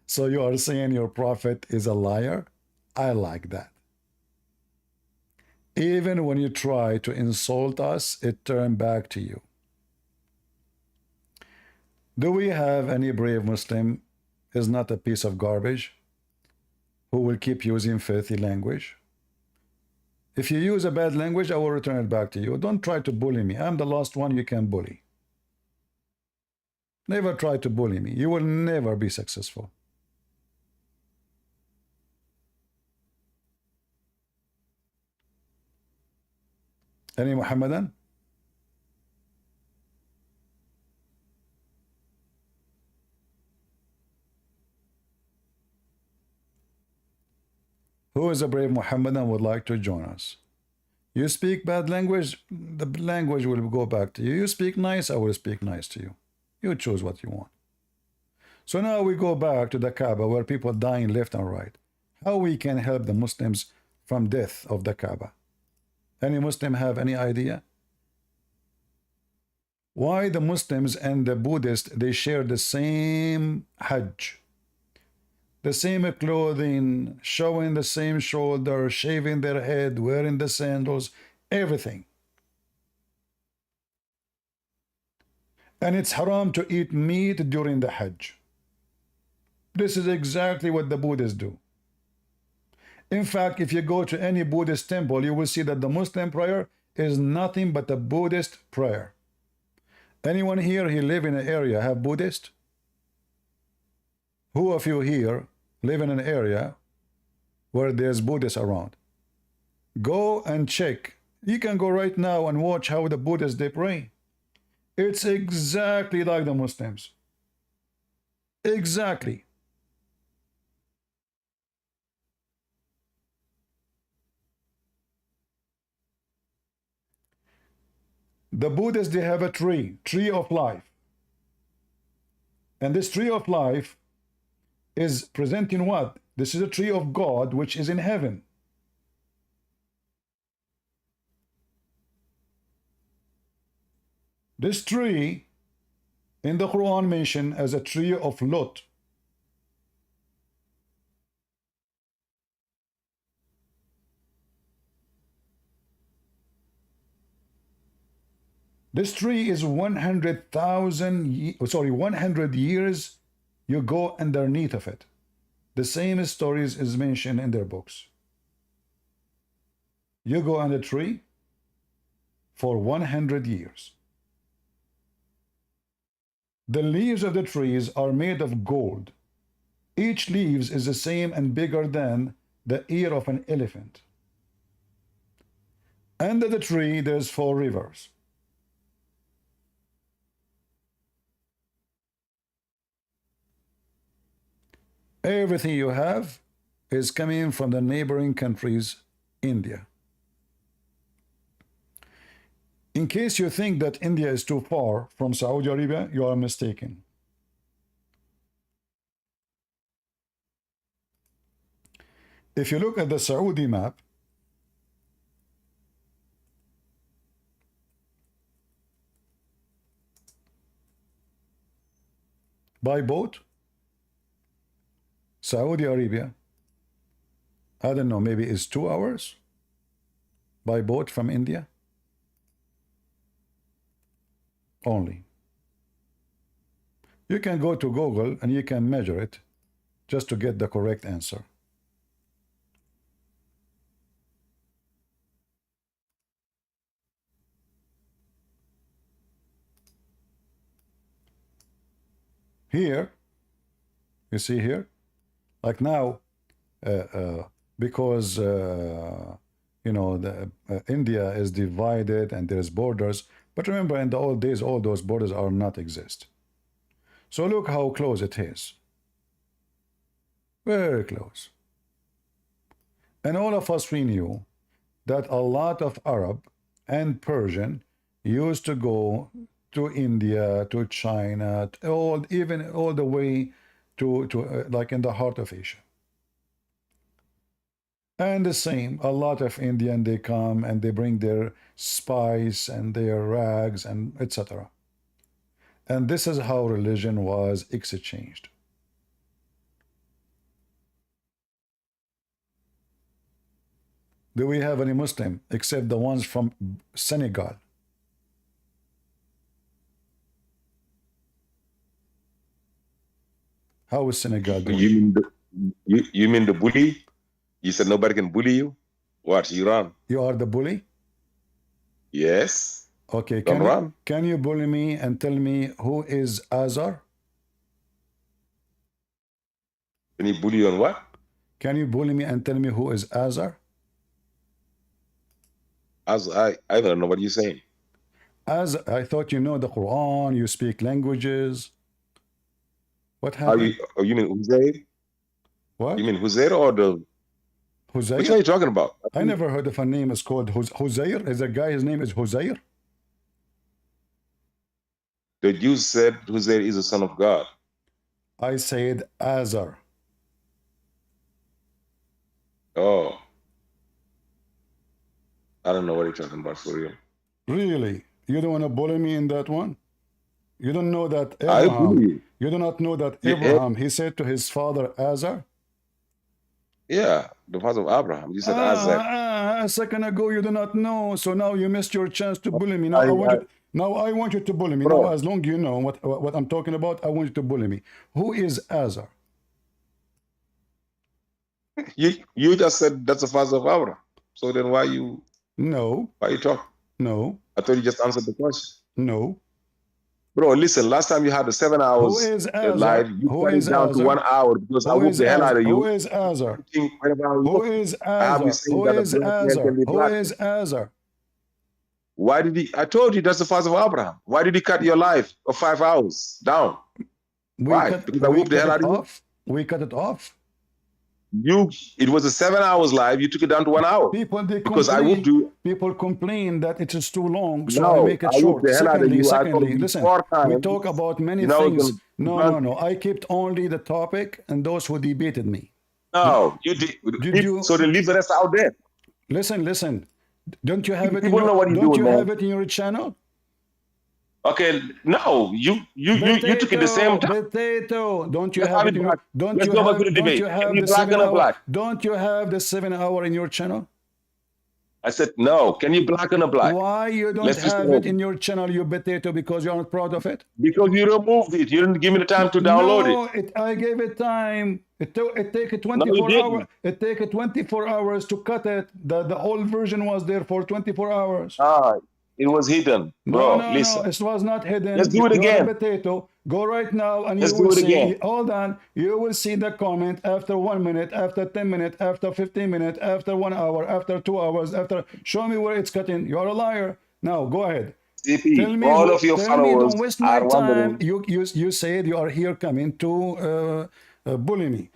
So you are saying your prophet is a liar? I like that. Even when you try to insult us, it turned back to you. Do we have any brave Muslim is not a piece of garbage who will keep using filthy language? If you use a bad language, I will return it back to you. Don't try to bully me. I'm the last one you can bully. Never try to bully me. You will never be successful. Any Muhammadan? Who is a brave Muhammadan would like to join us? You speak bad language, the language will go back to you. You speak nice, I will speak nice to you. You choose what you want. So now we go back to the Kaaba where people dying left and right. How we can help the Muslims from death of the Kaaba? Any Muslim have any idea? Why the Muslims and the Buddhists, they share the same Hajj, the same clothing, showing the same shoulder, shaving their head, wearing the sandals, everything. And it's haram to eat meat during the Hajj. This is exactly what the Buddhists do. In fact, if you go to any Buddhist temple, you will see that the Muslim prayer is nothing but a Buddhist prayer. Anyone here who live in an area have Buddhist? Who of you here live in an area where there's Buddhists around? Go and check. You can go right now and watch how the Buddhists they pray. It's exactly like the Muslims. Exactly. The Buddhists, they have a tree of life. And this tree of life is presenting what? This is a tree of God which is in heaven. This tree in the Quran mentioned as a tree of Lot. This tree is 100 years you go underneath of it. The same stories is mentioned in their books. You go on a tree for 100 years. The leaves of the trees are made of gold. Each leaves is the same and bigger than the ear of an elephant. Under the tree there's 4 rivers. Everything you have is coming from the neighboring countries, India. In case you think that India is too far from Saudi Arabia, you are mistaken. If you look at the Saudi map, by boat, Saudi Arabia, I don't know, maybe it's 2 hours by boat from India only. You can go to Google and you can measure it just to get the correct answer. Here, you see here, like now, because you know, India is divided and there's borders, but remember in the old days all those borders are not exist. So look how close it is. Very close. And all of us, we knew that a lot of Arab and Persian used to go to India, to China, even all the way to like in the heart of Asia. And the same, a lot of Indian, they come and they bring their spice and their rags and etc. And this is how religion was exchanged. Do we have any Muslim except the ones from Senegal? How is Senegal doing? You mean the bully? You said nobody can bully you? What, you run? You are the bully? Yes. Okay, Don't can you bully me and tell me who is Azar? Can you bully you on what? Can you bully me and tell me who is Azar? I don't know what you're saying. I thought you know the Quran, you speak languages. What happened? You mean Uzair? What? You mean Uzair or the... Huzair? Which one are you talking about? I never heard of a name is called Huzair. Is a guy, his name is Huzair? The Jews said Uzair is the son of God. I said Azar. Oh. I don't know what you're talking about for real. Really? You don't want to bully me in that one? You don't know that I bully you. You do not know that Yeah. Abraham, he said to his father Azar? Yeah, the father of Abraham. You said Isaac. A second ago you do not know, so now you missed your chance to bully me. Now I want you to bully me. Bro. Now, as long as you know what I'm talking about, I want you to bully me. Who is Azar? You just said that's the father of Abraham. So then why you talk? No. I thought you just answered the question. No. Bro, listen, last time you had the 7 hours Who is Azar? live, you cut it down to 1 hour because I whooped the hell out of you. Who is Azar? Who is Azar? Who is Azar? Who is Azar? Why did he? I told you that's the father of Abraham. Why did he cut your life of 5 hours down? Why? Because I whooped the hell out of you. We cut it off. It was a 7 hours live. You took it down to 1 hour. People because I whooped you. People complain that it is too long, so No, I make it short. Secondly, listen, we talk about many things. No. I kept only the topic and those who debated me. No, you did. So then leave the rest out there. Listen. Don't you have it? People know what you do, Don't you have it in your channel? Okay, no, you took it the same time. Potato. Don't you Let's have have it it in back. your, don't Let's you go back to have, the don't debate. you Can have you the black 7 and a hour? black? Don't you have the 7 hour in your channel? I said no. Can you black and a black? Why you don't Let's just have go. it in your channel, you potato, because you aren't proud of it? Because you removed it. You didn't give me the time to download it. No, I gave it time. It take No, 24 you hours. didn't. It take 24 hours to cut it. The whole version was there for 24 hours. It was hidden, No, bro. no, Listen. no. It was not hidden. Let's do it You are a again. potato. Go right now and Let's you do will it see. again. Hold on. You will see the comment after 1 minute, after 10 minutes, after 15 minutes, after 1 hour, after 2 hours, after. Show me where it's cutting. You are a liar. Now go ahead. CP, Tell me, all of your tell me, followers don't waste my are time. wondering. You said you are here coming to bully me.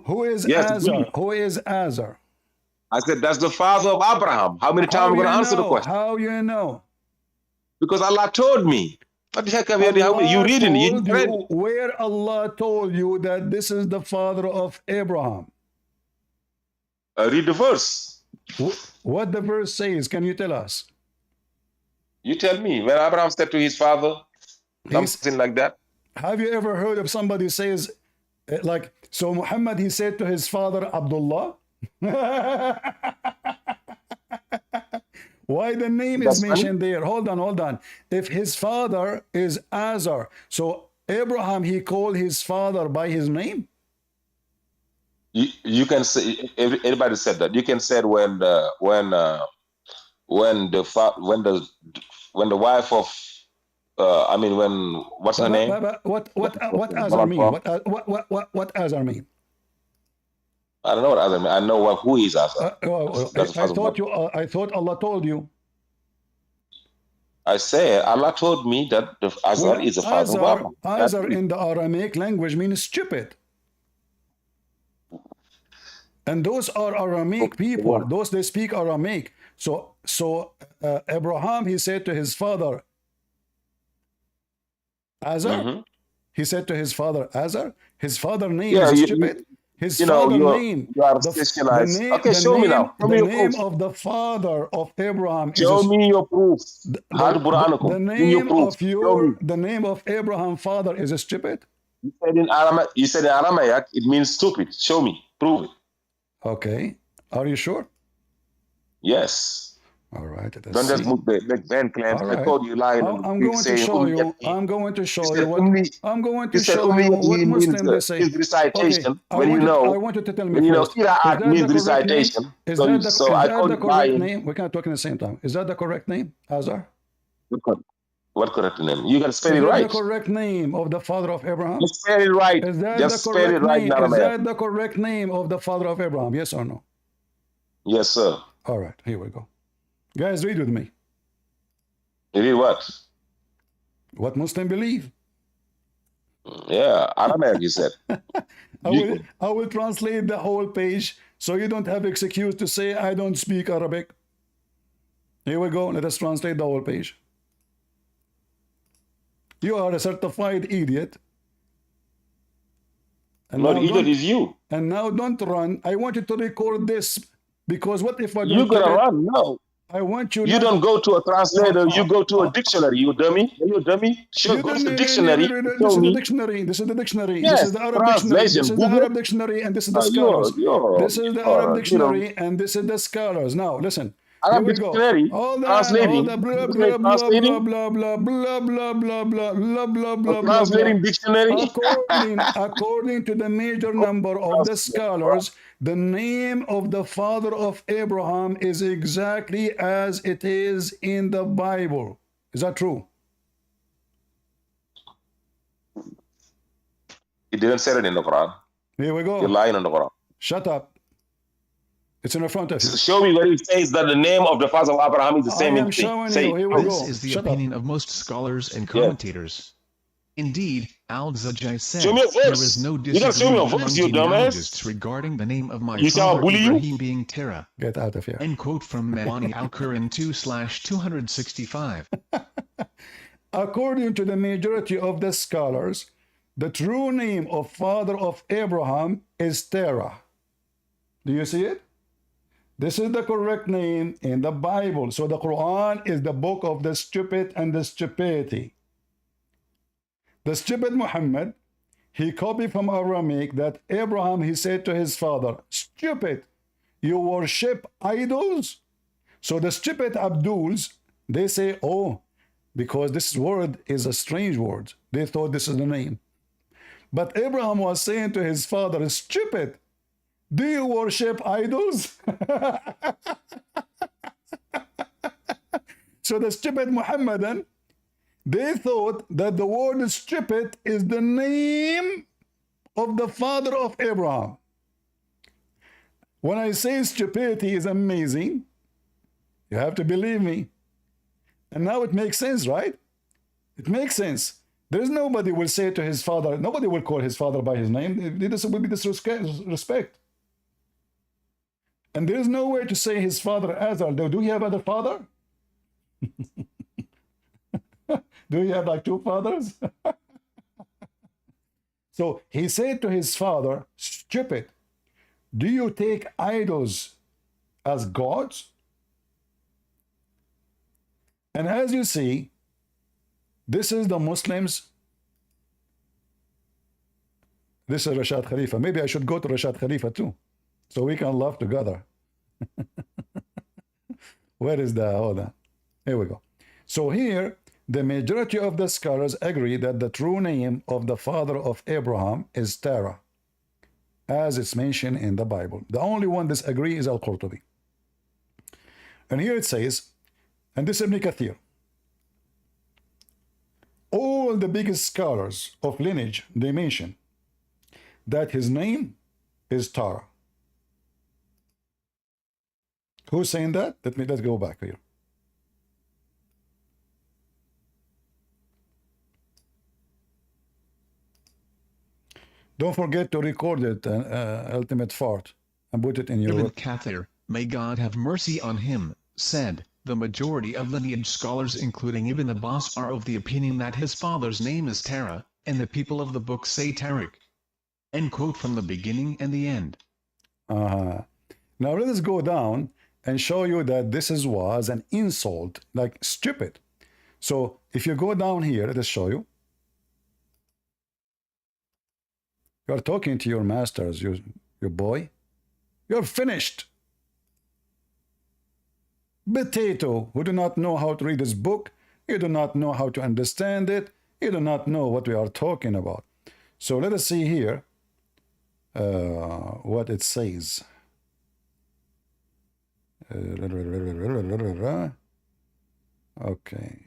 Who is Yes, Azar? bully. Who is Azar? I said that's the father of Abraham. How many times How am I going to you answer the know? question? How you know? Because Allah told me. What the heck have you? You Allah reading? You told just read it. you, where Allah told you that this is the father of Abraham. Read the verse. What the verse says, can you tell us? You tell me. When Abraham said to his father, something like that. Have you ever heard of somebody says, like, so Muhammad, he said to his father, Abdullah? Why the name is mentioned there? Hold on. If his father is Azar, so Abraham, he called his father by his name? You can say, anybody said that. You can say when the wife of what's her name? What Azar mean? What Azar mean? I don't know what Azar mean. I know who is Azar. I thought Allah told you. I say Allah told me that Azar is the father of Abraham. Azar in the Aramaic language means stupid. And those are Aramaic people. Those, they speak Aramaic. So Abraham, he said to his father, Azar? He said to his father, Azar? His father name is stupid. His father name, the name of the father of Abraham is. Show me your proof. The name of Abraham father is stupid. You said in Aramaic, it means stupid. Show me, prove it. Okay, are you sure? Yes. All right. Don't just move the van claims. I told you lying. I'm going to show you. I'm going to show you what Muslims they say. Recitation. I want you to tell me first. Means recitation. Is that the correct name? We can't talk at the same time. Is that the correct name, Azar? What correct name? You can spell it right. Is that the correct name of the father of Abraham? Just spell it right. Is that just the correct name? Right, is that the correct name of the father of Abraham? Yes or no? Yes, sir. All right, here we go. Guys, read with me. Read what? What Muslims believe. Yeah, Aramaic, you said. I will translate the whole page so you don't have excuse to say I don't speak Arabic. Here we go. Let us translate the whole page. You are a certified idiot. And no, the idiot is you. And now don't run. I want you to record this, because what if I don't? You're gonna run? No. I want you. You don't go to a translator. You go to a dictionary. You dummy. You dummy. Sure, go to the dictionary. This is the dictionary. This is the dictionary. Yes, this is the Arab dictionary. This is the Arab dictionary, and this is the scholars. This is the Arab dictionary, and this is the scholars. Now listen. Arab dictionary. Translating. Blah blah blah blah blah blah blah blah blah blah blah blah. Translating dictionary. According to the major number of the scholars, the name of the father of Abraham is exactly as it is in the Bible. Is that true? It didn't say it in the Quran. Here we go. You're lying on the Quran. Shut up. It's in front of you. Show me where it says that the name of the father of Abraham is the same thing. This is the opinion of most scholars and commentators. Indeed, Al-Zajjaj said, there is no disagreement among genealogists regarding the name of my father Ibrahim being Terah. Get out of here. End quote from Mawani al-Quran 2/265. According to the majority of the scholars, the true name of father of Abraham is Terah. Do you see it? This is the correct name in the Bible. So the Quran is the book of the stupid and the stupidity. The stupid Muhammad, he copied from Aramaic that Abraham, he said to his father, stupid, you worship idols? So the stupid Abduls, they say, oh, because this word is a strange word. They thought this is the name. But Abraham was saying to his father, stupid, do you worship idols? So the stupid Muhammadan, they thought that the word stupid is the name of the father of Abraham. When I say stupidity is amazing, you have to believe me. And now it makes sense, right? It makes sense. There's nobody will say to his father, nobody will call his father by his name. This will be disrespect. And there's no way to say his father Azar. Do you have other father? Do you have like two fathers? So he said to his father, stupid, do you take idols as gods? And as you see, this is the Muslims. This is Rashad Khalifa. Maybe I should go to Rashad Khalifa too, so we can laugh together. Where is the, hold on. Here we go. So here, the majority of the scholars agree that the true name of the father of Abraham is Terah, as it's mentioned in the Bible. The only one disagree is Al-Qurtubi. And here it says, and this is Ibn Kathir, all the biggest scholars of lineage, they mention that his name is Terah. Who's saying that? Let's go back here. Don't forget to record it, Ultimate Fart, and put it in your... Ibn Kathir, may God have mercy on him, said, the majority of lineage scholars including Ibn Abbas are of the opinion that his father's name is Terah, and the people of the book say Tariq. End quote from the beginning and the end. Now let us go down and show you that this was an insult, like stupid. So if you go down here, let us show you. You are talking to your masters, your boy. You're finished. Potato, who do not know how to read this book. You do not know how to understand it. You do not know what we are talking about. So let us see here what it says. Okay.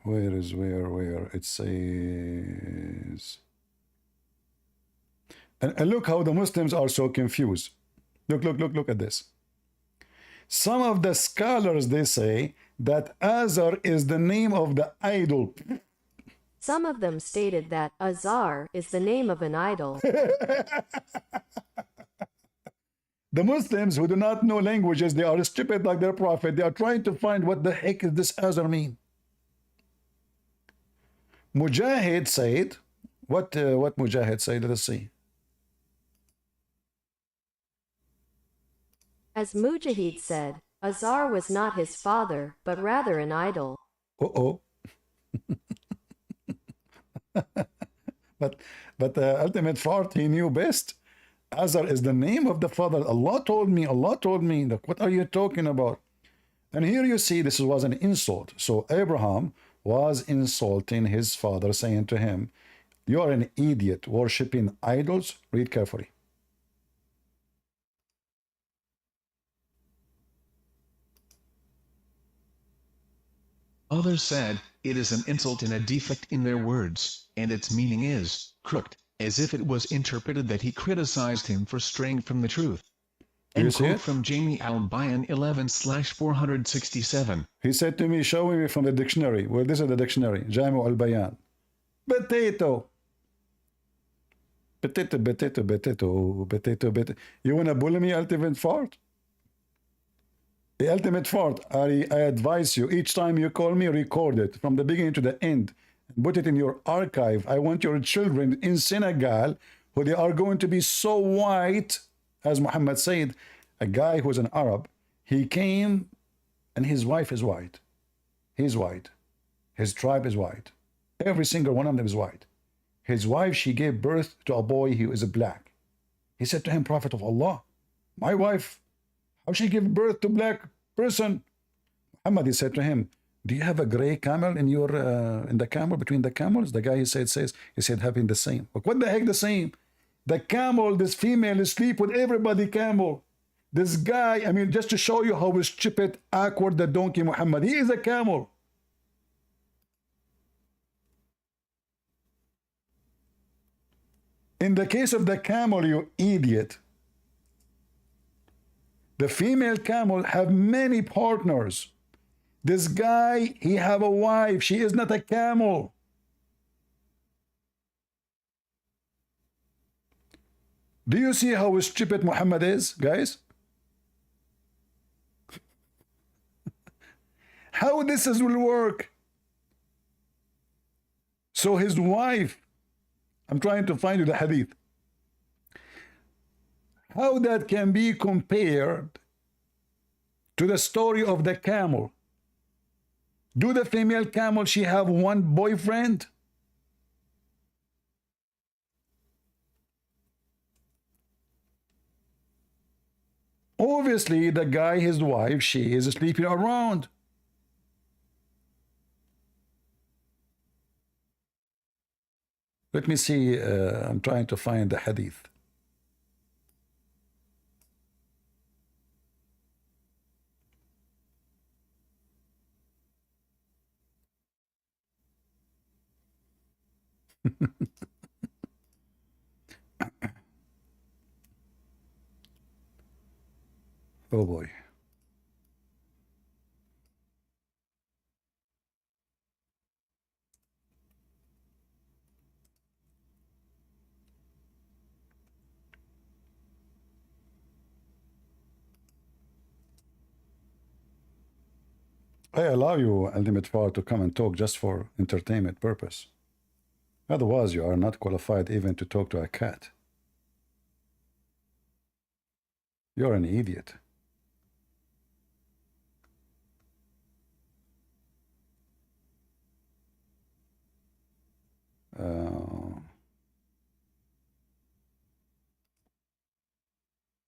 Where it says, and look how the Muslims are so confused. Look at this. Some of the scholars, they say that Azar is the name of the idol. Some of them stated that Azar is the name of an idol. The Muslims who do not know languages, they are stupid like their prophet. They are trying to find what the heck does this Azar mean. Mujahid said, what Mujahid said? Let us see. As Mujahid said, Azar was not his father, but rather an idol. Uh-oh. but Ultimate Fart, he knew best. Azar is the name of the father. Allah told me. Look, what are you talking about? And here you see this was an insult. So Abraham was insulting his father, saying to him, you are an idiot worshipping idols. Read carefully. Others said, it is an insult and a defect in their words, and its meaning is crooked, as if it was interpreted that he criticized him for straying from the truth. End quote from Jamie Al-Bayan 11/467. He said to me, show me from the dictionary. Well, this is the dictionary, Jamie Al-Bayan. Potato. You want to bully me, Ultimate Fart? The Ultimate Fart, I advise you, each time you call me, record it from the beginning to the end. And put it in your archive. I want your children in Senegal who they are going to be so white, as Muhammad said, a guy who was an Arab, he came and his wife is white. He's white. His tribe is white. Every single one of them is white. His wife, she gave birth to a boy who is a black. He said to him, Prophet of Allah, my wife, how she give birth to black person? Muhammad, he said to him, do you have a gray camel in your in the camel, between the camels? The guy, he said having the same. But what the heck the same? The camel, this female is sleep with everybody camel. This guy, I mean, just to show you how stupid, awkward the donkey Muhammad, he is a camel. In the case of the camel, you idiot, the female camel have many partners. This guy, he have a wife. She is not a camel. Do you see how stupid Muhammad is, guys? How this will work? So his wife, I'm trying to find you the hadith. How that can be compared to the story of the camel? Do the female camel, she have one boyfriend? Obviously, the guy, his wife, she is sleeping around. Let me see, I'm trying to find the hadith. Oh boy. I allow you, Ultimate Far, to come and talk just for entertainment purpose. Otherwise, you are not qualified even to talk to a cat. You're an idiot.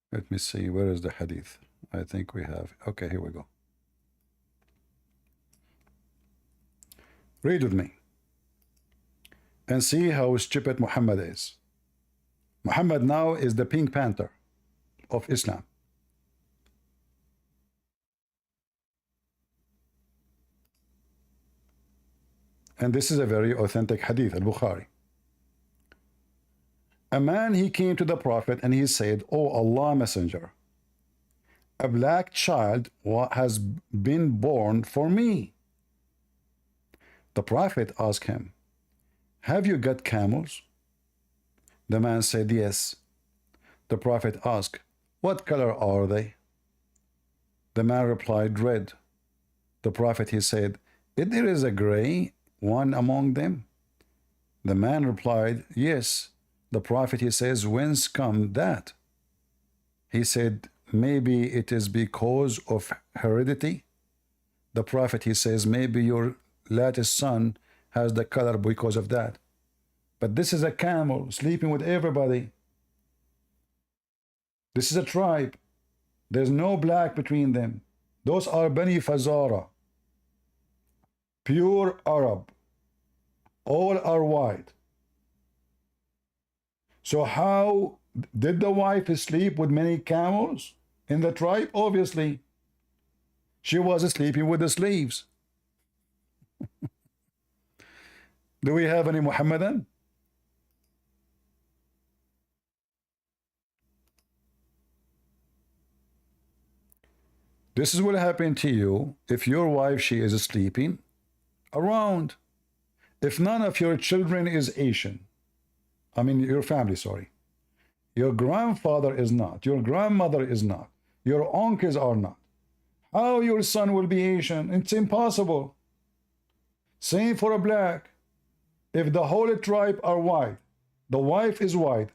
Let me see, where is the hadith? I think we have. Okay, here we go. Read with me and see how stupid Muhammad is. Muhammad now is the Pink Panther of Islam. And this is a very authentic hadith, al-Bukhari. A man, he came to the Prophet and he said, "Oh Allah Messenger, a black child has been born for me." The Prophet asked him, "Have you got camels?" The man said, "Yes." The Prophet asked, "What color are they?" The man replied, "Red." The Prophet, he said, "If there is a gray one among them?" The man replied, "Yes." The Prophet, he says, "Whence come that?" He said, "Maybe it is because of heredity." The Prophet, he says, "Maybe your latest son has the color because of that. But this is a camel sleeping with everybody. This is a tribe. There's no black between them. Those are Bani Fazara, pure Arab. All are white. So how did the wife sleep with many camels in the tribe? Obviously, she was sleeping with the slaves. Do we have any Muhammadan? This is what happened to you if your wife, she is sleeping around. If none of your children is Asian, I mean your family, sorry. Your grandfather is not. Your grandmother is not. Your uncles are not. How your son will be Asian? It's impossible. Same for a black. If the whole tribe are white, the wife is white,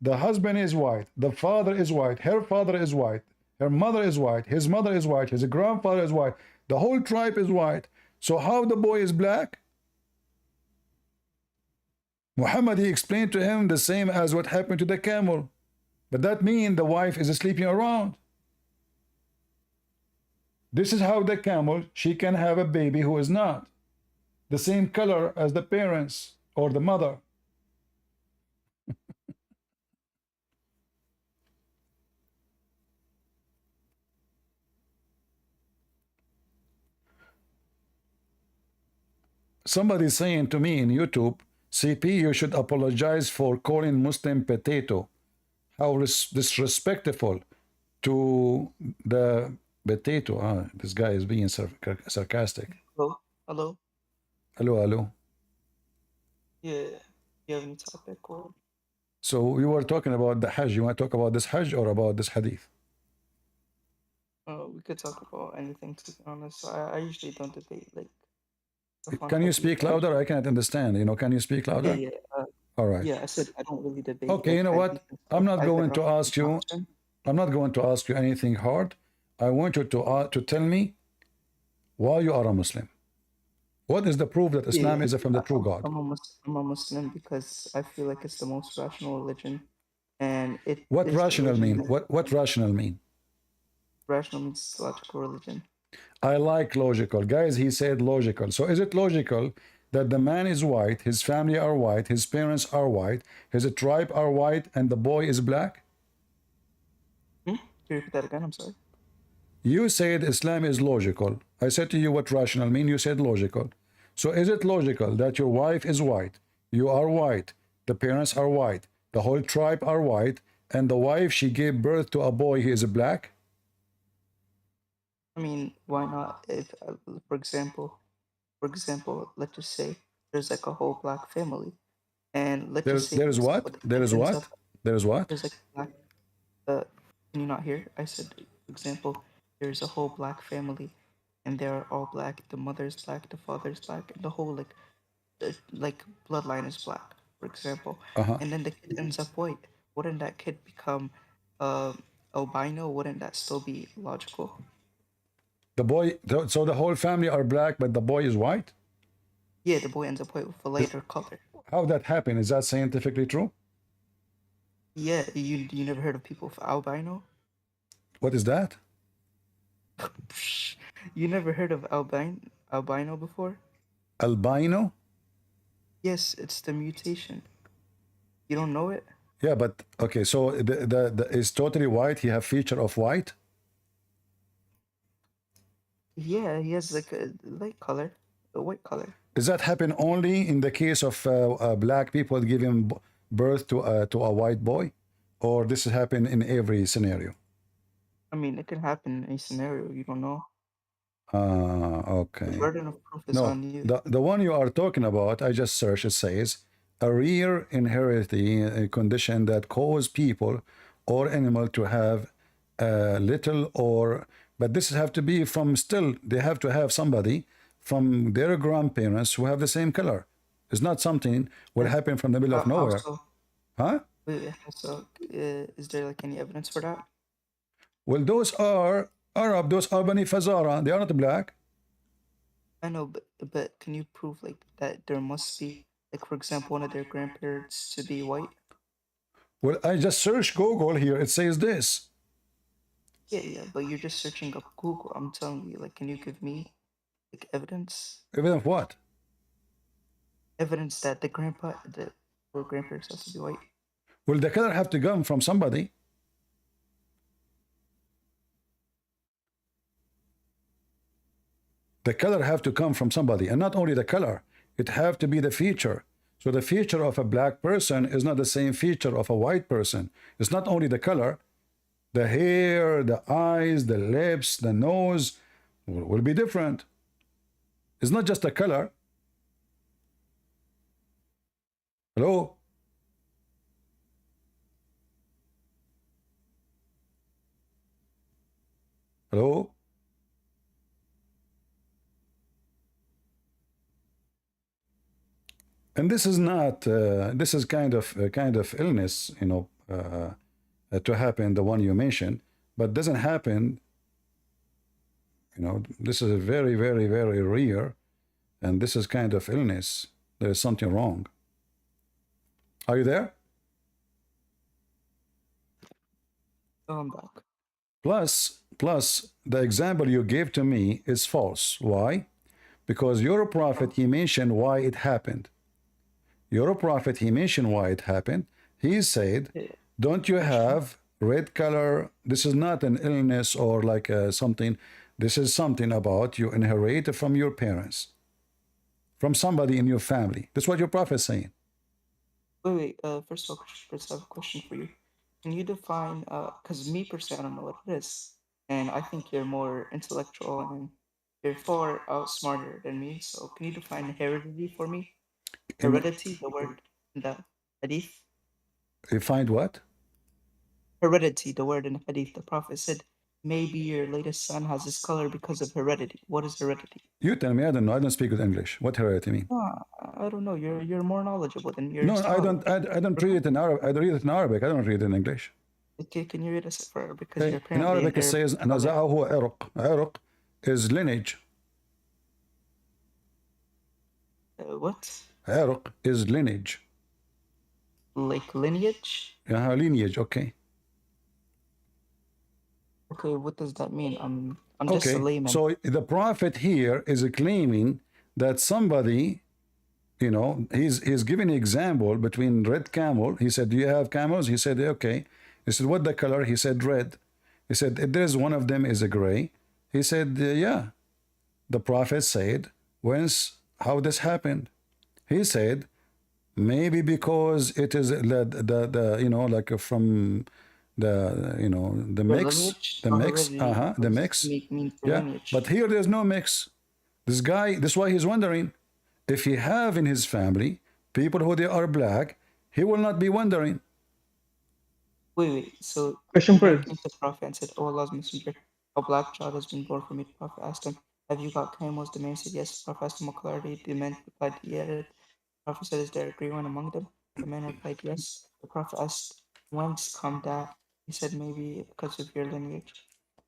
The husband is white. The father is white. Her father is white. Her mother is white. His mother is white. His grandfather is white. The whole tribe is white. So how the boy is black? Muhammad, he explained to him the same as what happened to the camel. But that means the wife is sleeping around. This is how the camel, she can have a baby who is not the same color as the parents or the mother. Somebody saying to me in YouTube, CP, you should apologize for calling Muslim potato. How disrespectful to the potato. This guy is being sarcastic. Hello? Hello? Hello, hello. Yeah. You have any topic or? So we were talking about the Hajj. You want to talk about this Hajj or about this hadith? We could talk about anything, to be honest. I usually don't debate, like, Can you speak louder? I can't understand. Can you speak louder? Yeah, yeah. All right. Yeah, I said I don't really debate. Okay, you know what? I'm not going to ask you. I'm not going to ask you anything hard. I want you to tell me why you are a Muslim. What is the proof that Islam is from the true God? I'm a Muslim because I feel like it's the most rational religion, and it. What rational mean? What rational mean? Rational means logical religion. I like logical. Guys, he said logical. So is it logical that the man is white, his family are white, his parents are white, his tribe are white, and the boy is black? Can you repeat that again? I'm sorry. You said Islam is logical. I said to you what rational mean. You said logical. So is it logical that your wife is white, you are white, the parents are white, the whole tribe are white, and the wife, she gave birth to a boy, he is black? I mean, why not? If, for example, let's just say there's like a whole black family, and let's just say there is what? There is what? There is what? There's like black. Can you not hear? I said, for example, there's a whole black family, and they're all black. The mother is black, the father is black, and the whole like bloodline is black, for example. And then the kid ends up white. Wouldn't that kid become albino? Wouldn't that still be logical? The boy, so the whole family are black, but the boy is white? Yeah, the boy ends up white with a lighter color. How that happen? Is that scientifically true? Yeah, you never heard of people with albino? What is that? You never heard of albino before? Albino? Yes, it's the mutation. You don't know it? Yeah, but okay, so the is totally white, he have feature of white? Yeah, he has like a light color, a white color. Does that happen only in the case of black people giving birth to a white boy, or this happen in every scenario? I mean, it can happen in any scenario. You don't know. Okay. The burden of proof is on you. The one you are talking about, I just searched. It says a rare inherited condition that cause people or animal to have little or. But this have to be from still, they have to have somebody from their grandparents who have the same color. It's not something will happen from the middle of nowhere. Also, huh? wait, so, is there like any evidence for that? Well, those are Arab, those are Bani Fazara. They are not black. I know, but can you prove like that there must be, like, for example, one of their grandparents to be white? Well, I just searched Google here. It says this. Yeah, but you're just searching up Google. I'm telling you, like, can you give me like evidence? Evidence of what? Evidence that the grandparents has to be white. Well, the color have to come from somebody. The color have to come from somebody, and not only the color, it have to be the feature. So the feature of a black person is not the same feature of a white person. It's not only the color. The hair, the eyes, the lips, the nose will be different. It's not just the color. Hello? Hello? And this is not. This is kind of illness, to happen, the one you mentioned, but doesn't happen. You know, this is a very, very, very rare, and this is kind of illness. There is something wrong. Are you there? I'm back. Plus, the example you gave to me is false. Why? Because your prophet, he mentioned why it happened. Your prophet, he mentioned why it happened. He said, don't you have red color? This is not an illness or like something. This is something about you inherit from your parents, from somebody in your family. That's what your prophet is saying. Wait. First of all, Chris, I have a question for you. Can you define? Because me personally, I don't know what it is, and I think you're more intellectual and you're far outsmarter than me. So can you define heredity for me? Heredity, the word in the hadith. You find what? Heredity, the word in the hadith. The prophet said, maybe your latest son has this color because of heredity. What is heredity? You tell me. I don't know. I don't speak with English. What heredity mean? I don't know. You're more knowledgeable than your No, scholar. I don't read it in Arabic. I read it in Arabic. I don't read it in English. Okay, can you read us for Arabic? Because you're In apparently Arabic it says نزعه هو عرق. عرق is lineage. What? عرق is lineage. Like lineage? Lineage, okay. Okay, what does that mean? I'm just a layman. So the prophet here is claiming that somebody, you know, he's giving an example between red camel. He said, do you have camels? He said, okay. He said, what the color? He said, red. He said, there's one of them is a gray. He said, yeah. The prophet said, how this happened? He said, maybe because it is the you know, like from the, you know, the mix, the mix. Yeah, but here there's no mix. This guy, this is why he's wondering if he have in his family people who they are black, he will not be wondering. Wait. So question for the prophet and said, "Oh Allah's messenger, a black child has been born for me." The prophet asked him, "Have you got camels?" The man said, "Yes." The prophet asked him what color are they? The man replied, "Yeah." The prophet said, "Is there a gray one among them?" The man replied, "Yes." The prophet asked, "Whence come that?" He said, "Maybe because of your lineage."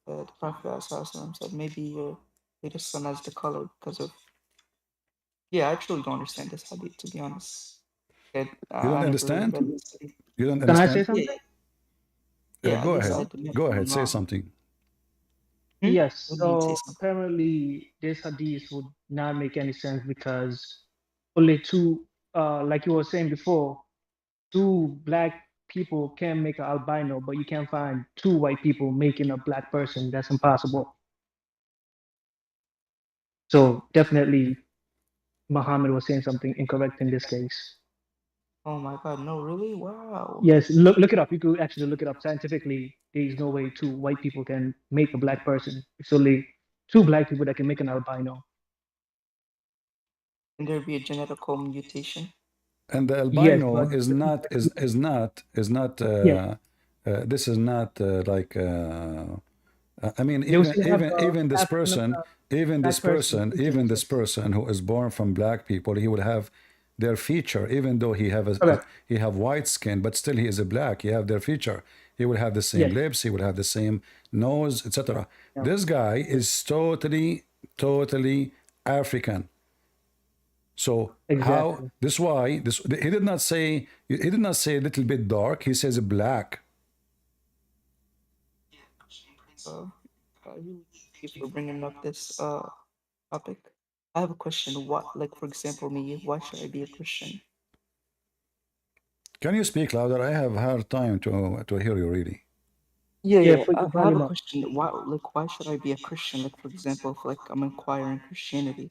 The prophet said, "Maybe your latest son has the color because of." Yeah, I truly don't understand this hadith, to be honest. You don't understand? You don't Can I understand? say something? Yeah, go ahead. Go ahead. Say something. Yes. So apparently, this hadith would not make any sense because only two, like you were saying before, two black people can make an albino, but you can't find two white people making a black person. That's impossible. So definitely, Muhammad was saying something incorrect in this case. Oh my God! No, really? Wow. Yes, look it up. You could actually look it up scientifically. There's no way two white people can make a black person. It's only two black people that can make an albino. Can there be a genetical mutation? And the albino is not this is not like I mean even this person who is born from black people, he would have their feature, even though he have white skin, but still he is a black. He have their feature. He would have the same lips. He would have the same nose, etc. This guy is totally African. So how this why this he did not say a little bit dark. He says black. If we're bringing up this topic, I have a question. What, like for example, me, why should I be a Christian? Can you speak louder? I have hard time to hear you really. Yeah. I have a question. Why should I be a Christian? Like for example, if like I'm inquiring Christianity.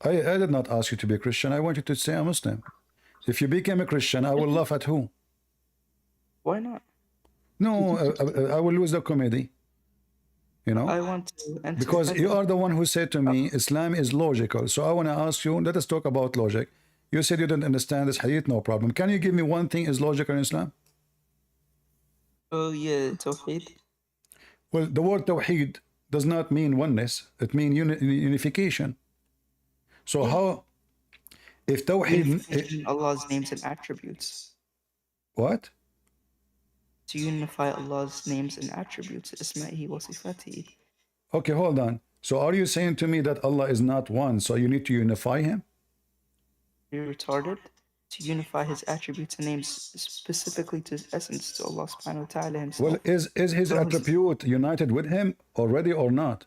I did not ask you to be a Christian. I want you to stay a Muslim. If you became a Christian, I will laugh at who? Why not? No, I will lose the comedy. You know? I want to enter because you are the one who said to me, Islam is logical. So I want to ask you, let us talk about logic. You said you didn't understand this hadith, no problem. Can you give me one thing is logical in Islam? Oh yeah, Tawheed. Well, the word Tawheed does not mean oneness. It means unification. So how, if Tawheed... Allah's names and attributes. What? to unify Allah's names and attributes, Isma'ihi wa Sifatihi. Okay, hold on. So are you saying to me that Allah is not one, so you need to unify him? You're retarded? To unify his attributes and names specifically to his essence, to Allah subhanahu wa ta'ala himself. Well, is his So attribute united with him already or not?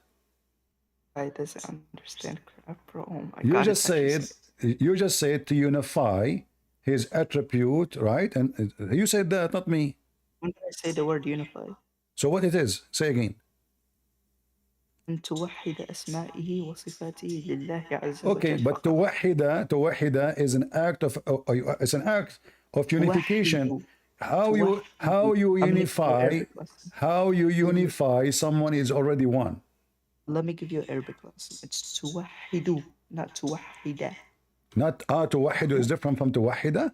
I doesn't understand crap, bro. Oh my You God, just said to unify his attribute, right? And you said that, not me. when did I say the word unify? So what it is? Say again. أن توحد أسمائه وصفاته لله عز Okay, وجل but فقط. توحد is an act of unification. How you unify someone is already one. Let me give you an Arabic lesson. It's توحد, not توحد. Not توحد is different from توحد.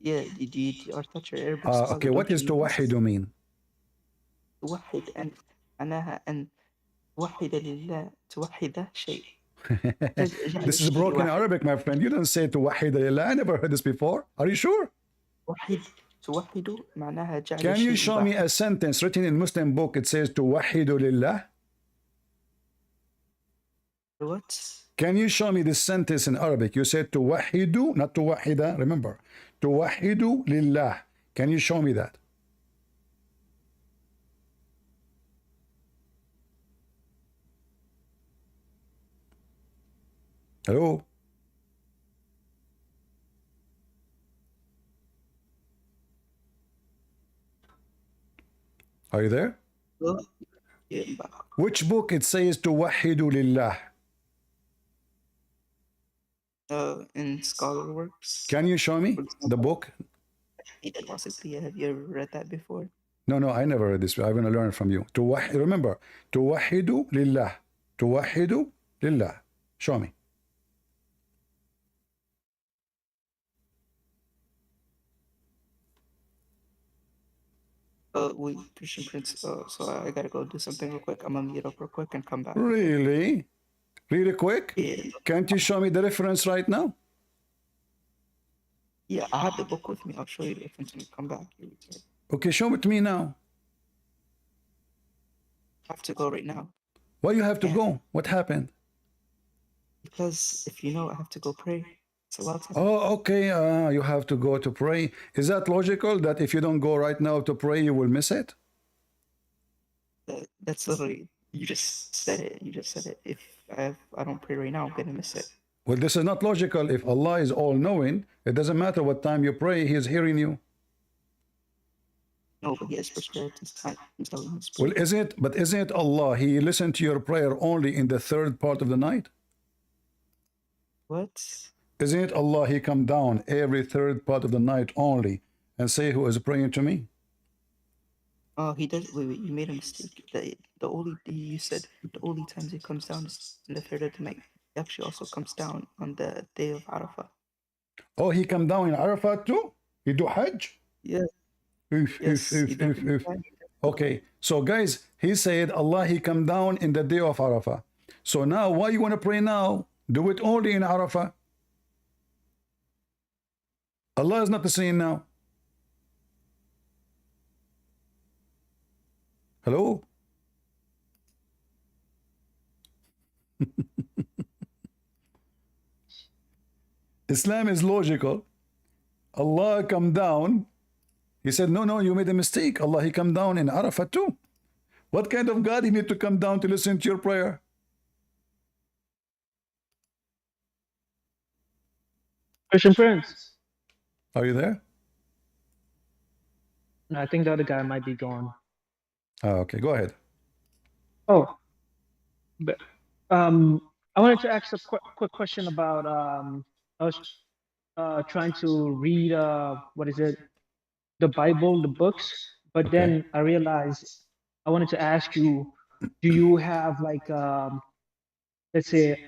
Yeah, I thought your Arabic scholar. Okay, what does توحد mean? توحد أن معناها أن توحد لله توحد شيء. This is broken Arabic, my friend. You don't say توحد لله. I never heard this before. Are you sure? توحد معناها جعل Can you الشيء show me a sentence written in Muslim book? It says توحد لله. What? Can you show me this sentence in Arabic? You said توحد, not توحد. Remember, توحد لله. Can you show me that? Hello? Are you there? Which book it says توحد لله? In scholar works. Can you show me the book? Possibly, have you ever read that before? No, I never read this. I'm going to learn from you. Remember, توحد لله. توحد لله. Show me. We Christian Prince. So I gotta go do something real quick. I'm gonna meet up real quick and come back. Really? Really quick? Yeah. Can't you show me the reference right now? Yeah, I have the book with me. I'll show you the reference when you come back. Okay, show it to me now. I have to go right now. Why you have to go? What happened? Because if you know, I have to go pray. It's a lot of time. Oh, okay. You have to go to pray. Is that logical that if you don't go right now to pray, you will miss it? That's literally, you just said it. You just said it. If I don't pray right now, I'm gonna miss it. Well, this is not logical. If Allah is all-knowing, it doesn't matter what time you pray, He is hearing you. No, but He has prescribed His time. Well, isn't it Allah? He listened to your prayer only in the third part of the night? What? Isn't it Allah? He come down every third part of the night only and say, who is praying to me? Oh, He does. Wait, you made a mistake. You said the only times He comes down is in the third of the night. He actually also comes down on the day of Arafah. Oh, He come down in Arafat too? He do Hajj? Yeah. Yes, okay, so guys, He said Allah, He come down in the day of Arafah. So now, why you want to pray now? Do it only in Arafah. Allah is not the same now. Hello? Islam is logical. Allah come down. He said, no, you made a mistake. Allah, He come down in Arafat too. What kind of God He need to come down to listen to your prayer? Christian Prince. Are you there? No, I think the other guy might be gone. Okay, go ahead. Oh, but I wanted to ask a quick question about I was trying to read the Bible, the books, but then I realized I wanted to ask you, do you have like let's say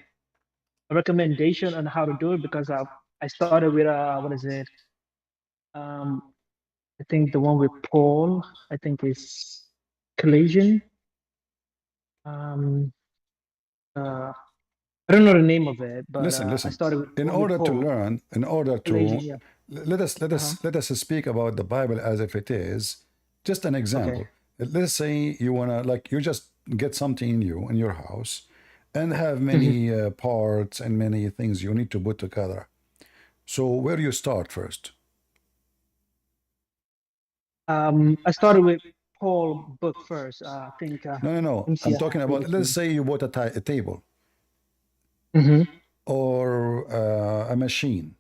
a recommendation on how to do it? Because I started with I think the one with Paul, I think is Collision. I don't know the name of it, but listen. I started with in order to Paul. learn, in order to Collision, yeah. let us speak about the Bible as if it is, Just an example. Let's say you want to, like, you just get something new in your house and have many parts and many things you need to put together. So where do you start first? I started with Paul book first. I think. No. I'm talking about, let's say you bought a table or a machine.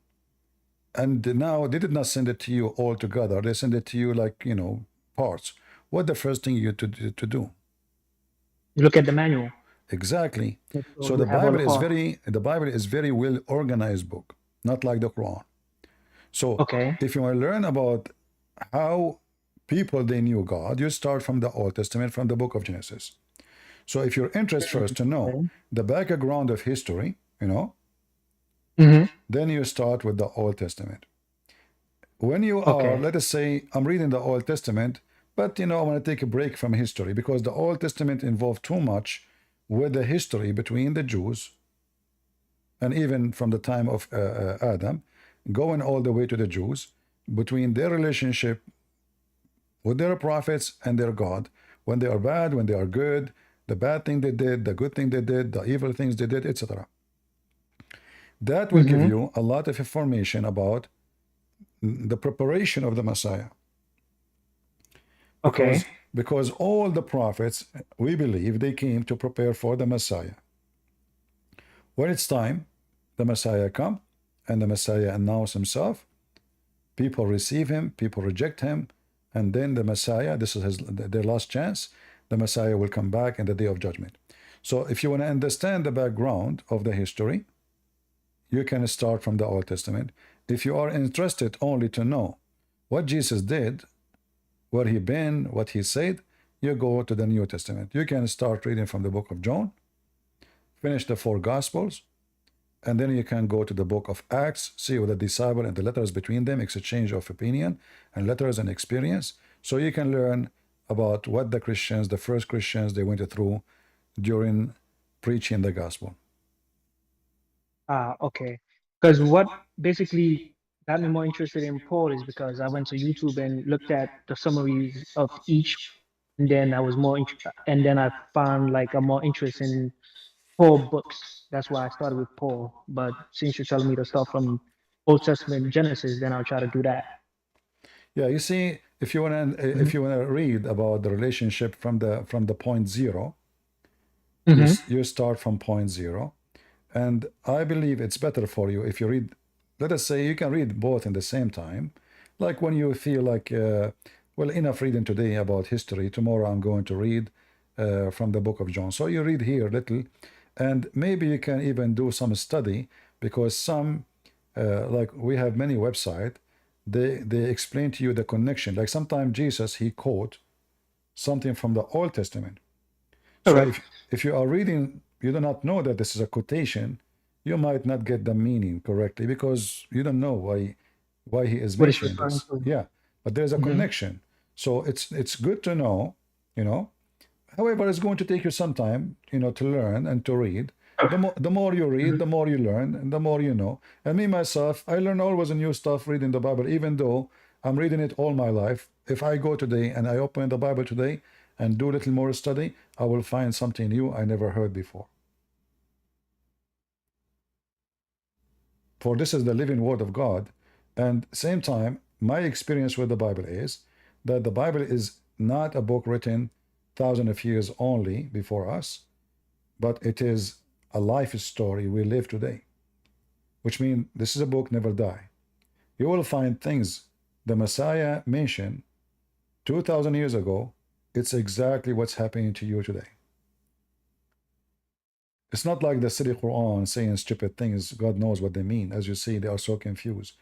And now they did not send it to you all together. They send it to you like, you know, parts. What the first thing you to do? You look at the manual. Exactly. So the Bible is very well organized book, not like the Quran. So if you want to learn about how people they knew God, you start from the Old Testament, from the book of Genesis. So if you're interested first to know the background of history, you know, then you start with the Old Testament. When you are, let us say, I'm reading the Old Testament, but you know, I want to take a break from history because the Old Testament involved too much with the history between the Jews and even from the time of Adam, going all the way to the Jews, between their relationship with their prophets and their God, when they are bad, when they are good, the bad thing they did, the good thing they did, the evil things they did, etc. That will give you a lot of information about the preparation of the Messiah. Because all the prophets, we believe, they came to prepare for the Messiah. When it's time, the Messiah come, and the Messiah announce himself. People receive him, people reject him, and then the Messiah, this is their last chance, the Messiah will come back in the day of judgment. So if you want to understand the background of the history, you can start from the Old Testament. If you are interested only to know what Jesus did, where he been, what he said, you go to the New Testament. You can start reading from the book of John, finish the 4 Gospels, and then you can go to the book of Acts, see what the disciple and the letters between them, exchange of opinion and letters and experience. So you can learn about what the Christians, the first Christians, they went through during preaching the gospel. Okay. Because what basically got me more interested in Paul is because I went to YouTube and looked at the summaries of each, and then I was and then I found like a more interest in Paul books. That's why I started with Paul. But since you're telling me to start from Old Testament Genesis, then I'll try to do that. Yeah, you see, if you want to read about the relationship from the point zero, you start from point zero. And I believe it's better for you if you read, let us say you can read both in the same time. Like when you feel like, well, enough reading today about history, tomorrow I'm going to read from the book of John. So you read here little, and maybe you can even do some study because some, like we have many websites, they explain to you the connection. Like sometimes Jesus, he quote something from the Old Testament. So if you are reading, you do not know that this is a quotation, you might not get the meaning correctly because you don't know why he is mentioning this. Yeah, but there's a connection. So it's good to know, you know. However, it's going to take you some time, you know, to learn and to read. The more you read, the more you learn, and the more you know. And me, myself, I learn always new stuff reading the Bible, even though I'm reading it all my life. If I go today and I open the Bible today and do a little more study, I will find something new I never heard before. For this is the living word of God. And same time, my experience with the Bible is that the Bible is not a book written thousands of years only before us, but it is a life story we live today, which means this is a book never die. You will find things the Messiah mentioned 2,000 years ago. It's exactly what's happening to you today. It's not like the silly Quran saying stupid things. God knows what they mean. As you see, they are so confused.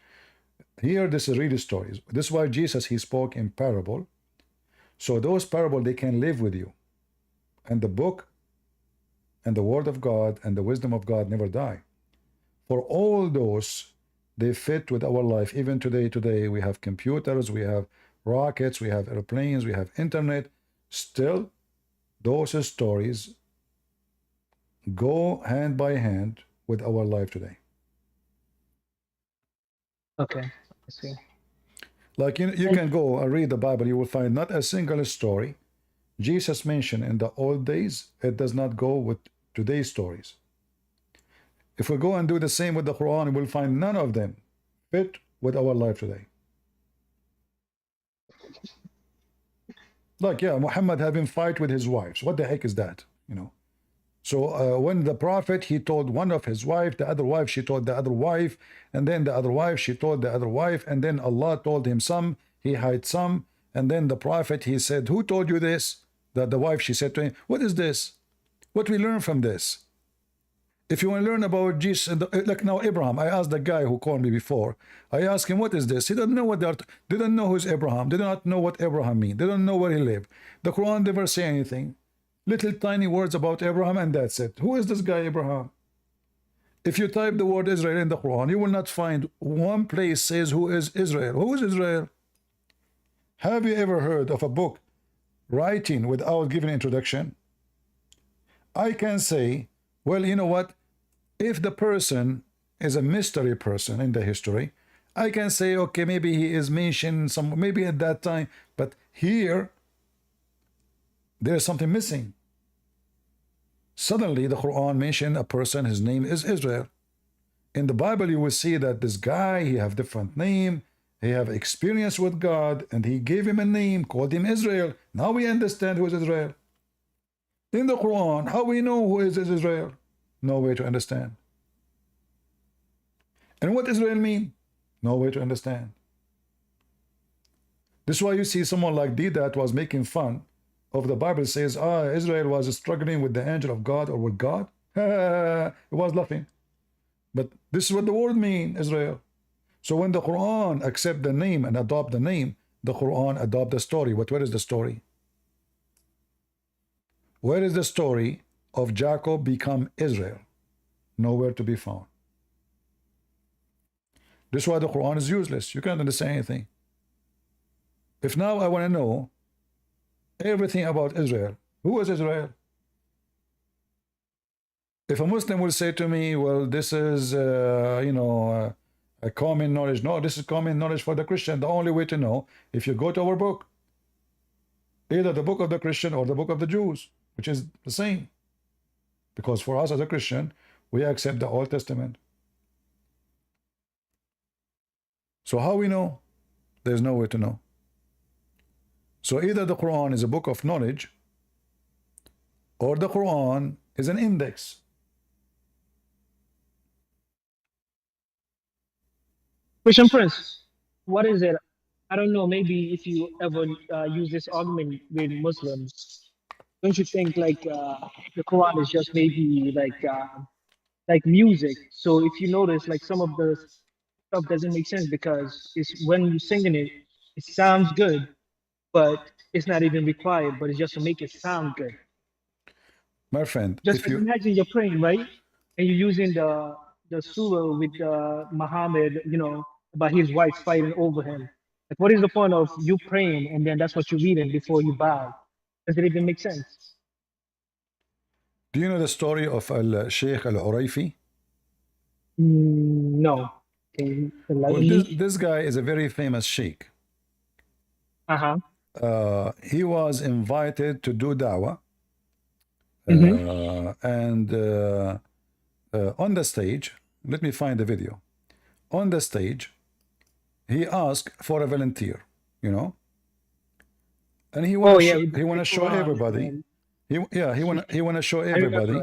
Here, this is really stories. This is why Jesus, he spoke in parable. So those parables, they can live with you. And the book and the word of God and the wisdom of God never die. For all those, they fit with our life. Even today we have computers, we have rockets, we have airplanes, we have internet. Still, those stories go hand by hand with our life today. Okay, I see. Like you can go and read the Bible, you will find not a single story Jesus mentioned in the old days. It does not go with today's stories. If we go and do the same with the Quran, we'll find none of them fit with our life today. Like, yeah, Muhammad having fight with his wives. What the heck is that? You know. So when the prophet, he told one of his wife, the other wife, she told the other wife, and then the other wife, she told the other wife, and then Allah told him some, he hid some, and then the prophet, he said, who told you this? That the wife, she said to him, what is this? What we learn from this? If you want to learn about Jesus, like now Abraham, I asked the guy who called me before, I asked him, what is this? He didn't know what they didn't know who's Abraham. They did not know what Abraham means. They don't know where he lived. The Quran never say anything. Little tiny words about Abraham, and that's it. Who is this guy Abraham? If you type the word Israel in the Quran, you will not find one place says who is Israel. Who is Israel? Have you ever heard of a book writing without giving introduction? I can say, well, you know what? If the person is a mystery person in the history, I can say, okay, maybe he is mentioned some, maybe at that time, but here there's something missing. Suddenly the Quran mentioned a person, his name is Israel. In the Bible you will see that this guy, he have different name, he have experience with God, and he gave him a name, called him Israel. Now we understand who is Israel. In the Quran, how we know who is Israel? No way to understand. And what Israel mean? No way to understand. This is why you see someone like Didat was making fun of the Bible, says, Israel was struggling with the angel of God or with God. It was laughing. But this is what the word mean, Israel. So when the Quran accept the name and adopt the name, the Quran adopt the story. But where is the story? Where is the story of Jacob become Israel? Nowhere to be found. This is why the Quran is useless. You can't understand anything. If now I want to know everything about Israel, who is Israel? If a Muslim will say to me, well, this is, a common knowledge. No, this is common knowledge for the Christian. The only way to know, if you go to our book, either the book of the Christian or the book of the Jews, which is the same. Because for us as a Christian, we accept the Old Testament. So how we know? There's no way to know. So either the Quran is a book of knowledge, or the Quran is an index. Christian Prince, what is it? I don't know, maybe if you ever use this argument with Muslims, don't you think like the Quran is just maybe like music? So if you notice, like some of the stuff doesn't make sense because it's when you're singing it, it sounds good, but it's not even required, but it's just to make it sound good. My friend, Just if you imagine you're praying, right? And you're using the surah with Muhammad, about his wife fighting over him. Like, what is the point of you praying and then that's what you're reading before you bow? Does it even make sense? do you know the story of Al-Sheikh Al-Uraifi? No. Well, this guy is a very famous sheikh. He was invited to do da'wah. And on the stage, let me find the video. On the stage, he asked for a volunteer, and he want to show everybody. He want to show everybody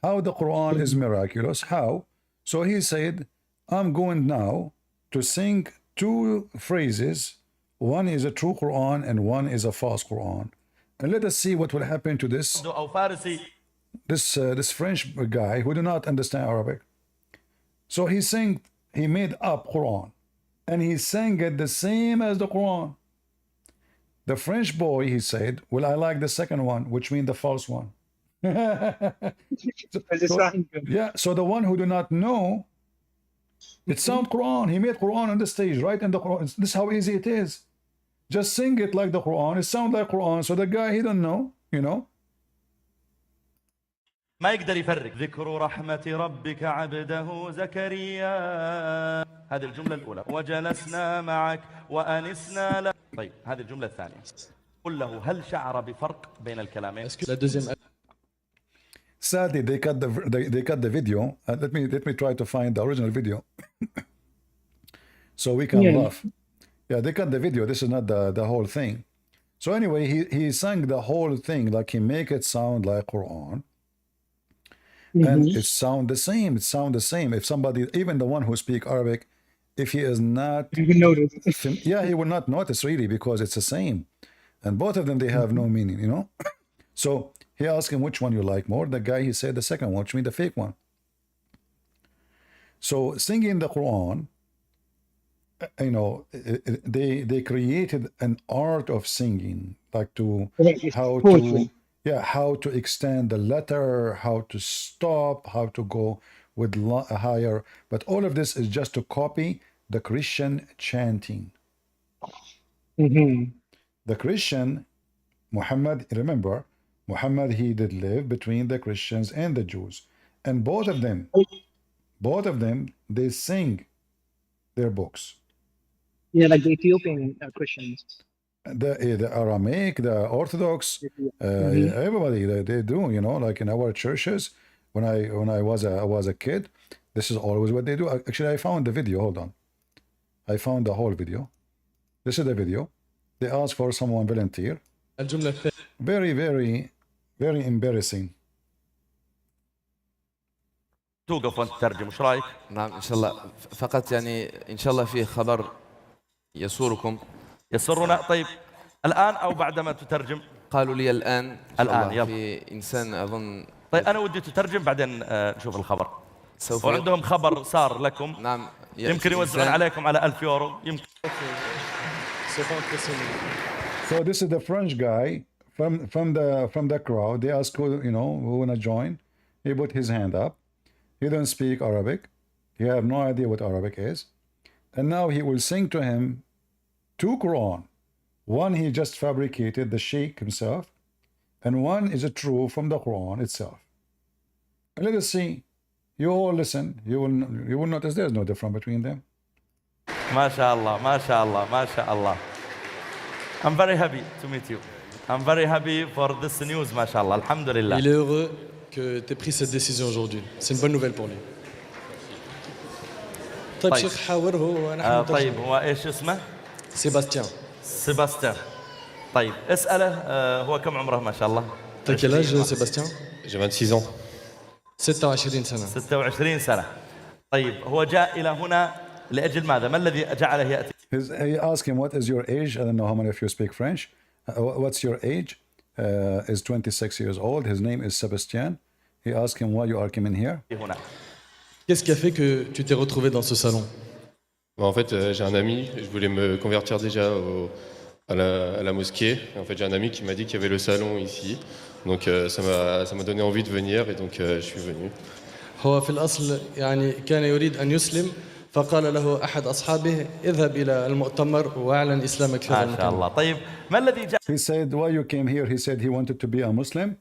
how the Quran is miraculous. How? So he said, I'm going now to sing two phrases. One is a true Quran and one is a false Quran. And let us see what will happen to this French guy who do not understand Arabic. So he made up Quran and he sang it the same as the Quran. The French boy, he said, well, I like the second one, which means the false one. So the one who do not know, it sounds Quran. He made Quran on the stage, right? And the Quran, this is how easy it is. Just sing it like the Quran. It sounds like Quran. So the guy, he don't know, ما يقدر يفرق. ذكر رحمة ربك عبده زكريا، هذه الجملة الأولى. وجلسنا معك وأنسنا له. طيب هذه الجملة الثانية. قل له هل شعر بفرق بين الكلامين؟ Sadly, they cut the video. Let me try to find the original video so we can laugh. Yeah, they cut the video. This is not the whole thing. So anyway, he sang the whole thing like he make it sound like Quran. And it sound the same. It sound the same. If somebody, even the one who speak Arabic, if he is not, yeah, he will not notice really because it's the same. And both of them, they have no meaning, you know. So he asked him which one you like more. The guy, he said the second one, which means the fake one. So singing the Quran, you know, they created an art of singing, like how to extend the letter, how to stop, how to go with higher. But all of this is just to copy the Christian chanting. The Christian, Muhammad, remember, Muhammad, he did live between the Christians and the Jews. And both of them, they sing their books. Yeah, like the Ethiopian Christians. The Aramaic, the Orthodox, everybody, they do, you know, like in our churches, when I was a kid, this is always what they do. Actually, I found the video, hold on. I found the whole video. This is the video. They asked for someone volunteer. Very, very, very embarrassing. توقف وانت تترجم، ايش رايك؟ نعم ان شاء الله، فقط يعني ان شاء الله فيه خبر يسركم. يسرنا. طيب الان او بعدما تترجم؟ قالوا لي الان. الان يلا. في انسان اظن. طيب انا ودي تترجم بعدين نشوف الخبر. سوف. وعندهم خبر صار لكم. نعم. يمكن يوزعون عليكم على 1000 يورو يمكن. So this is the French guy from the crowd. They ask who, you know, who wanna join. He put his hand up. He don't speak Arabic. He have no idea what Arabic is. And now he will sing to him two Quran. One he just fabricated, the Sheikh himself, and one is a true from the Quran itself. And let us see. You all listen. You will notice there's no difference between them. ما شاء الله ما شاء الله ما شاء الله. I'm very happy to meet you. I'm very happy for this news, ما شاء الله. الحمد لله. Il est heureux que tu aies pris cette décision aujourd'hui. C'est une bonne nouvelle pour lui. طيب شيخ حاوره ونحن طيب هو ايش اسمه؟ سيباستيان. سيباستيان. طيب اسأله هو كم عمره ما شاء الله؟ T'as quel âge Sébastien? J'ai 26 ans. 26 سنة. 26 سنة. طيب هو جاء إلى هنا لأجل ماذا؟ ما الذي جعله يأتي؟ He asked him, what is your age? I don't know how many of you speak French. What's your age? Is 26 years old. His name is Sébastien. He asked him why you are coming here. Qu'est-ce qui a fait que tu t'es retrouvé dans ce salon? En fait, j'ai un ami, je voulais me convertir déjà à la mosquée. Et en fait, j'ai un ami qui m'a dit qu'il y avait le salon ici. Donc ça m'a donné envie de venir et donc je suis venu. هو في الأصل يعني كان يريد أن يسلم فقال له أحد أصحابه اذهب إلى المؤتمر واعلن إسلامك في هذا المكان. ما شاء الله. طيب ما الذي جاء؟ He said why you came here. He said he wanted to be a Muslim.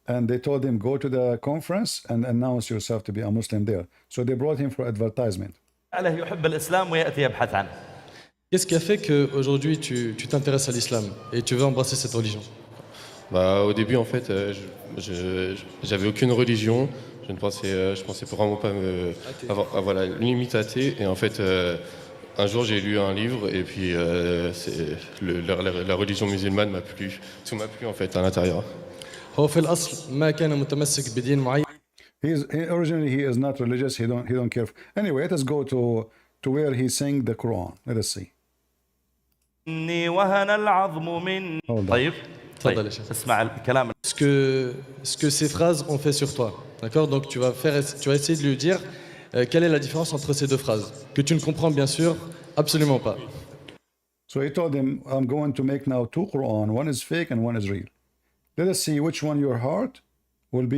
And they told him, go to the conference and announce yourself to be a Muslim there. So they brought him for advertisement. يحب الإسلام ويأتي يبحث عنه. Qu'est-ce qui a fait qu'aujourd'hui tu t'intéresses à l'islam et tu veux embrasser cette religion? Bah, au début, en fait, j'avais aucune religion. Je pensais vraiment pas voilà, limite athée. Et en fait, un jour, j'ai lu un livre et puis la religion musulmane m'a plu. Tout m'a plu en fait à l'intérieur. هو في الأصل ما كان متمسك بدين معين. Originally he is not religious. He don't care. Anyway, let us go to where he sang the Quran. Let us see. إني وهن العظم من. طيب. تفضل يا شيخ. اسمع الكلام. Ce que ces phrases ont fait sur toi, d'accord? Donc tu vas essayer de lui dire quelle est la différence entre ces deux phrases que tu ne comprends bien sûr absolument pas. So he told him, I'm going to make now two Quran. One is fake and one is real. Let us see which one your heart will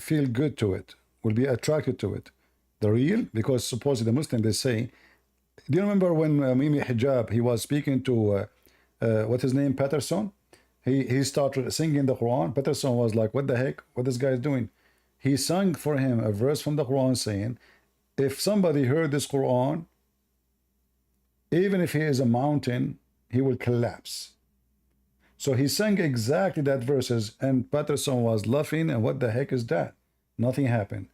feel good to it, will be attracted to it. The real, because supposedly the Muslim, they say, do you remember when Mimi Hijab, he was speaking to, what's his name, Patterson? He started singing the Quran. Patterson was like, what the heck, what this guy is doing? he sung for him a verse from the Quran saying, if somebody heard this Quran, even if he is a mountain, he will collapse. So he sang exactly that verses, and Patterson was laughing, and what the heck is that? Nothing happened.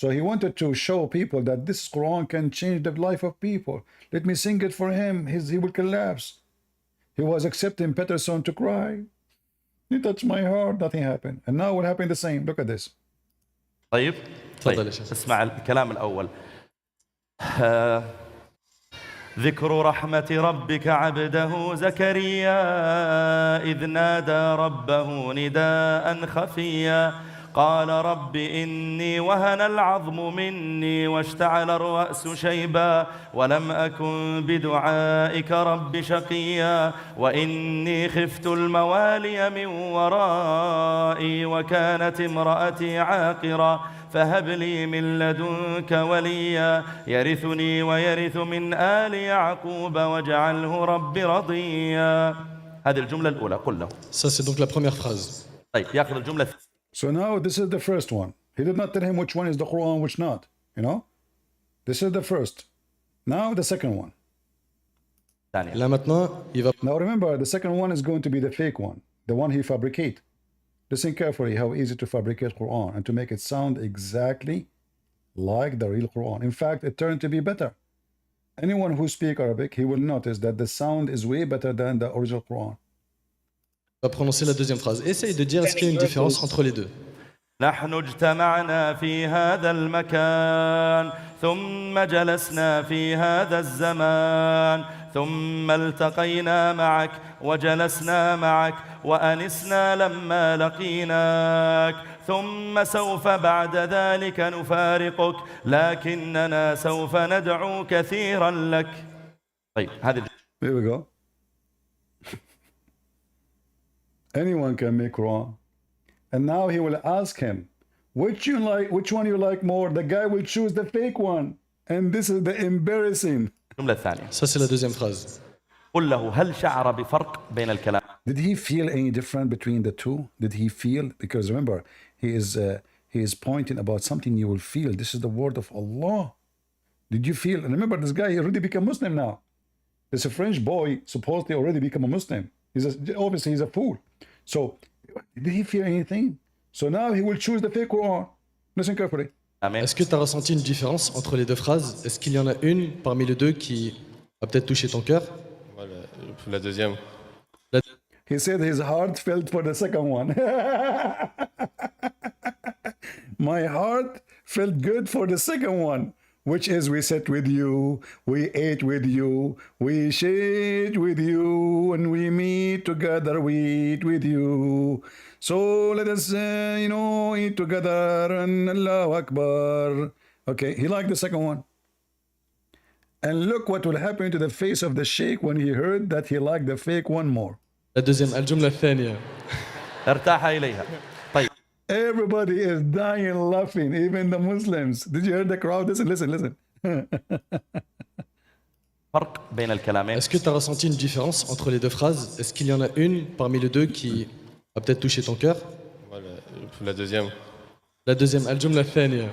So he wanted to show people that this Quran can change the life of people. Let me sing it for him. He will collapse. He was accepting Patterson to cry. He touched my heart. Nothing happened. And now what happened the same. Look at this. طيب اسمع الكلام الأول. ذكر رحمة ربك عبده زكريا إذ نادى ربه نداء خفيا قال رب إني وهن العظم مني واشتعل الرأس شيبا ولم أكن بدعائك رب شقيا وإني خفت الموالي من ورائي وكانت امرأتي عاقرا فهب لي من لدنك وليا يرثني ويرث من آل يعقوب واجعله رب رضيا. هذه الجملة الأولى قل له. Ça c'est donc la première phrase. طيب يأخذ الجملة. So now this is the first one. He did not tell him which one is the Quran, which not. You know? This is the first. Now the second one. Là maintenant, il va... Now remember, the second one is going to be the fake one. The one he fabricate. Listen carefully how easy to fabricate Quran and to make it sound exactly like the real Quran. In fact, it turned to be better. Anyone who speaks Arabic, he will notice that the sound is way better than the original Quran. On va prononcer la deuxième phrase. Essaye de dire est-ce qu'il y a une différence entre les deux. نحن اجتمعنا في هذا المكان ثم جلسنا في هذا الزمان ثم التقينا معك وجلسنا معك وأنسنا لما لقيناك ثم سوف بعد ذلك نفارقك لكننا سوف ندعو كثيرا لك. طيب هذه. Here we go. Anyone can make Quran. And now he will ask him, which one you like more? The guy will choose the fake one. And this is the embarrassing. الجملة الثانية. Ça c'est la deuxième phrase. قل له هل شعر بفرق بين الكلام. Did he feel any different between the two? Did he feel? Because remember, he is pointing about something you will feel. This is the word of Allah. Did you feel? And remember, this guy, he already become Muslim now. This a French boy supposedly already become a Muslim. Obviously he's a fool. So did he feel anything? So now he will choose the fake Quran. Listen carefully. Est-ce que tu as ressenti une différence entre les deux phrases? Est-ce qu'il y en a une parmi les deux qui a peut-être touché ton cœur? Voilà, la deuxième. He said his heart felt for the second one. My heart felt good for the second one, which is we sat with you, we ate with you, we shared with you, and we meet together, we eat with you. So let us, eat together, and Allahu Akbar. Okay, he liked the second one. And look what will happen to the face of the sheikh when he heard that he liked the fake one more. La deuxième, الجملة الثانية. ارتاح إليها. طيب. Everybody is dying laughing, even the Muslims. Did you hear the crowd? Listen. فرق بين الكلامين. Est-ce que tu as ressenti une différence entre les deux phrases? Est-ce qu'il y en a une parmi les deux qui a peut-être touché ton cœur? Voilà, la deuxième. La deuxième, الجملة الثانية.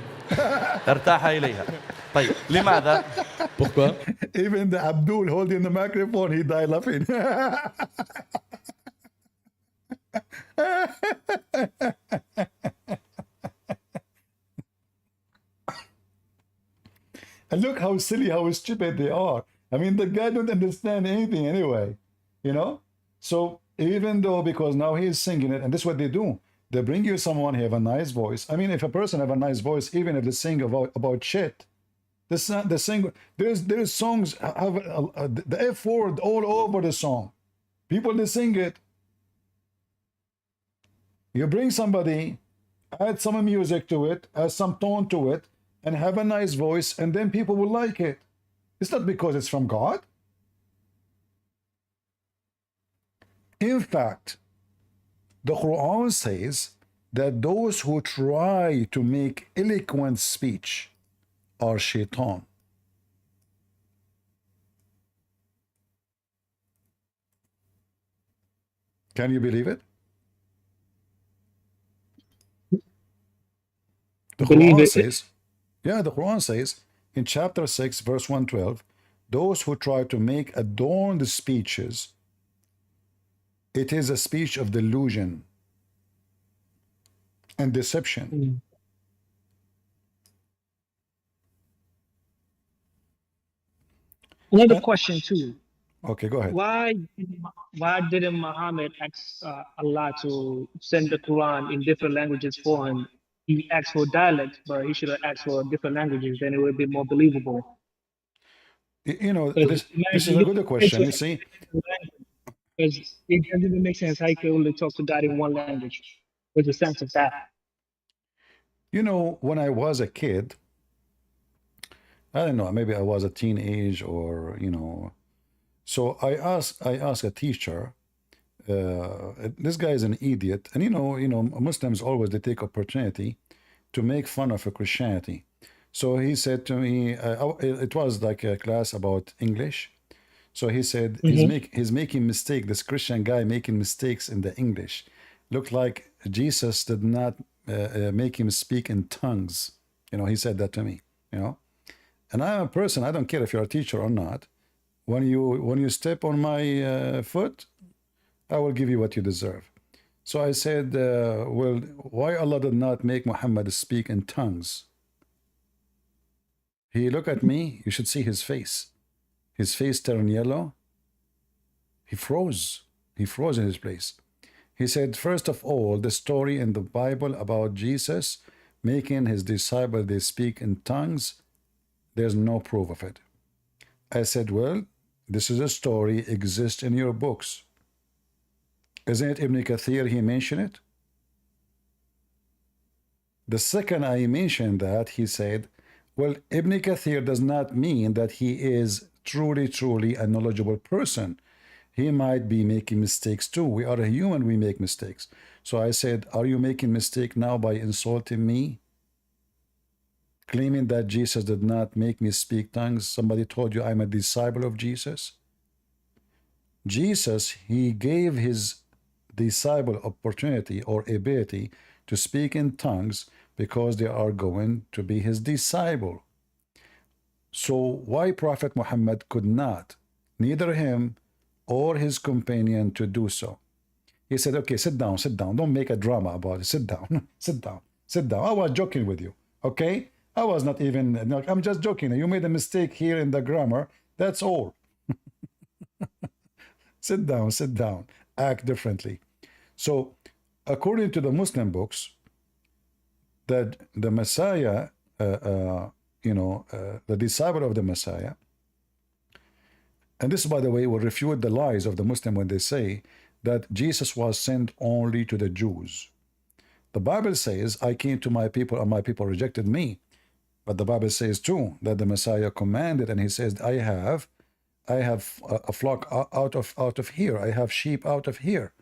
ارتاح إليها. طيب لماذا؟ Pourquoi? Even the Abdul holding the microphone, he died laughing. And look how silly, how stupid they are. I mean, the guy don't understand anything anyway, So even though, because now he is singing it, and this is what they do. They bring you someone who have a nice voice. I mean, if a person have a nice voice, even if they sing about shit, there's songs have the F word all over the song. People, they sing it. You bring somebody, add some music to it, add some tone to it, and have a nice voice, and then people will like it. It's not because it's from God. In fact, the Quran says that those who try to make eloquent speech are shaitan. Can you believe it? The believe Quran it. says, yeah, the Quran says in chapter 6, verse 112, those who try to make adorned speeches, it is a speech of delusion and deception. Mm. Another question too. Okay, go ahead. Why didn't Muhammad ask Allah to send the Quran in different languages for him? He asked for dialects, but he should have asked for different languages. Then it would be more believable. You know, Because this is a good question. You see, because it doesn't even make sense how you can only talk to God in one language. What's the sense of that? you know, when I was a kid, I don't know, maybe I was a teenage or, you know, so I asked a teacher, this guy is an idiot. And you know, Muslims always they take opportunity to make fun of Christianity. So he said to me, it was like a class about English. So he said he's making mistake. This Christian guy making mistakes in the English. Looked like Jesus did not make him speak in tongues. You know, he said that to me. You know, and I'm a person. I don't care if you're a teacher or not. When you step on my foot, I will give you what you deserve. So I said, well, why Allah did not make Muhammad speak in tongues? He looked at me. You should see his face. His face turned yellow. He froze. He froze in his place. He said, first of all, the story in the Bible about Jesus making his disciples they speak in tongues, there's no proof of it. I said, well, this is a story exists in your books. Isn't it Ibn Kathir, he mentioned it? The second I mentioned that, he said, well, Ibn Kathir does not mean that he is truly a knowledgeable person. He might be making mistakes too. We are a human, we make mistakes. So I said, are you making mistake now by insulting me? Claiming that Jesus did not make me speak tongues. Somebody told you I'm a disciple of Jesus. Jesus, he gave his disciple opportunity or ability to speak in tongues because they are going to be his disciple. So why Prophet Muhammad could not, neither him or his companion, to do so? He said, okay, sit down, don't make a drama about it, sit down, sit down. I was joking with you, okay? I was not even, I'm just joking. You made a mistake here in the grammar, that's all. Sit down, act differently. So according to the Muslim books, that the Messiah, the disciple of the Messiah, and this, by the way, will refute the lies of the Muslim when they say that Jesus was sent only to the Jews. The Bible says, I came to my people and my people rejected me. But the Bible says too that the Messiah commanded, and he says, I have a flock out of here. I have sheep out of here.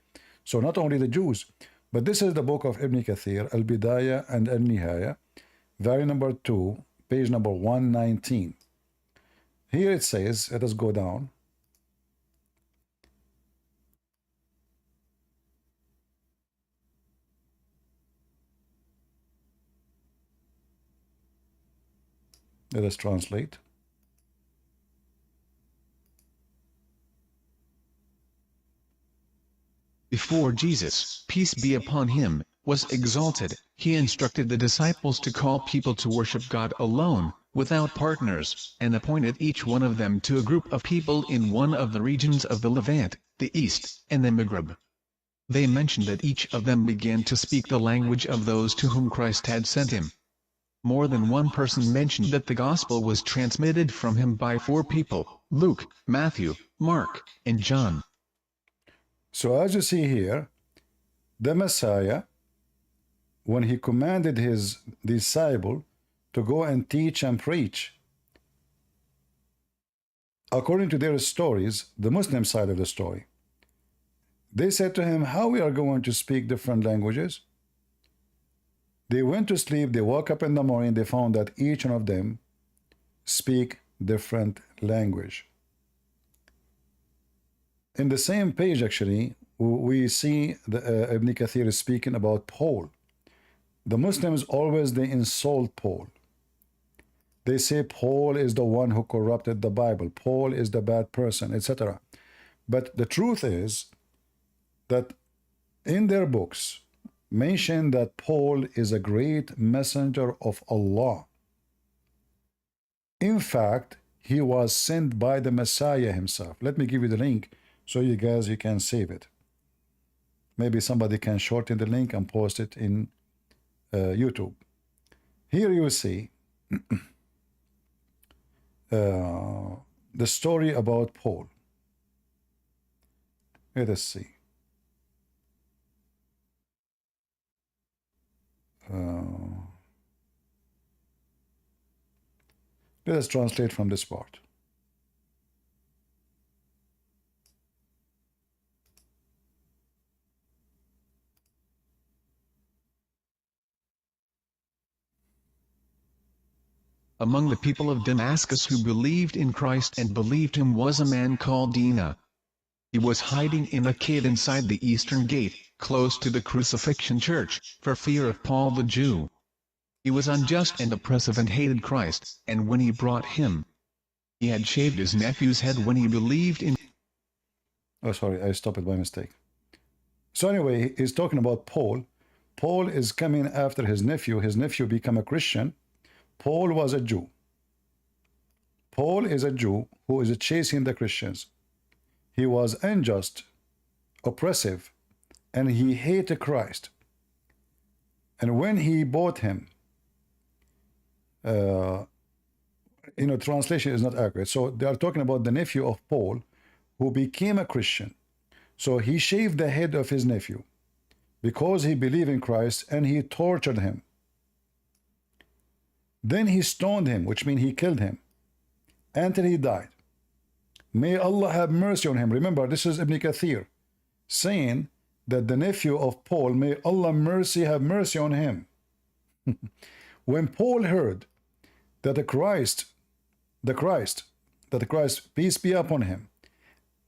So not only the Jews, but this is the book of Ibn Kathir, Al-Bidayah and Al-Nihaya, volume number 2, page number 119. Here it says, let us go down. Let us translate. Before Jesus, peace be upon him, was exalted, he instructed the disciples to call people to worship God alone, without partners, and appointed each one of them to a group of people in one of the regions of the Levant, the East, and the Maghreb. They mentioned that each of them began to speak the language of those to whom Christ had sent him. More than one person mentioned that the gospel was transmitted from him by 4 people, Luke, Matthew, Mark, and John. So as you see here, the Messiah, when he commanded his disciple to go and teach and preach, according to their stories, the Muslim side of the story, they said to him, how we are going to speak different languages? They went to sleep, they woke up in the morning, they found that each one of them speak different language. In the same page, actually, we see Ibn Kathir is speaking about Paul. The Muslims always, they insult Paul. They say Paul is the one who corrupted the Bible. Paul is the bad person, etc. But the truth is that in their books mention that Paul is a great messenger of Allah. In fact, he was sent by the Messiah himself. Let me give you the link so you guys, you can save it. Maybe somebody can shorten the link and post it in YouTube. Here you see the story about Paul. Let us see. Let us translate from this part. Among the people of Damascus who believed in Christ and believed him was a man called Dina. He was hiding in a cave inside the eastern gate, close to the crucifixion church, for fear of Paul the Jew. He was unjust and oppressive and hated Christ, and when he brought him, he had shaved his nephew's head when he believed in... Oh, sorry, I stopped it by mistake. So anyway, he's talking about Paul. Paul is coming after his nephew. His nephew became a Christian. Paul was a Jew. Paul is a Jew who is chasing the Christians. He was unjust, oppressive, and he hated Christ. And when he bought him, translation is not accurate. So they are talking about the nephew of Paul who became a Christian. So he shaved the head of his nephew because he believed in Christ, and he tortured him. Then he stoned him, which means he killed him, until he died. May Allah have mercy on him. Remember, this is Ibn Kathir saying that the nephew of Paul, may Allah have mercy on him. When Paul heard that the Christ, peace be upon him,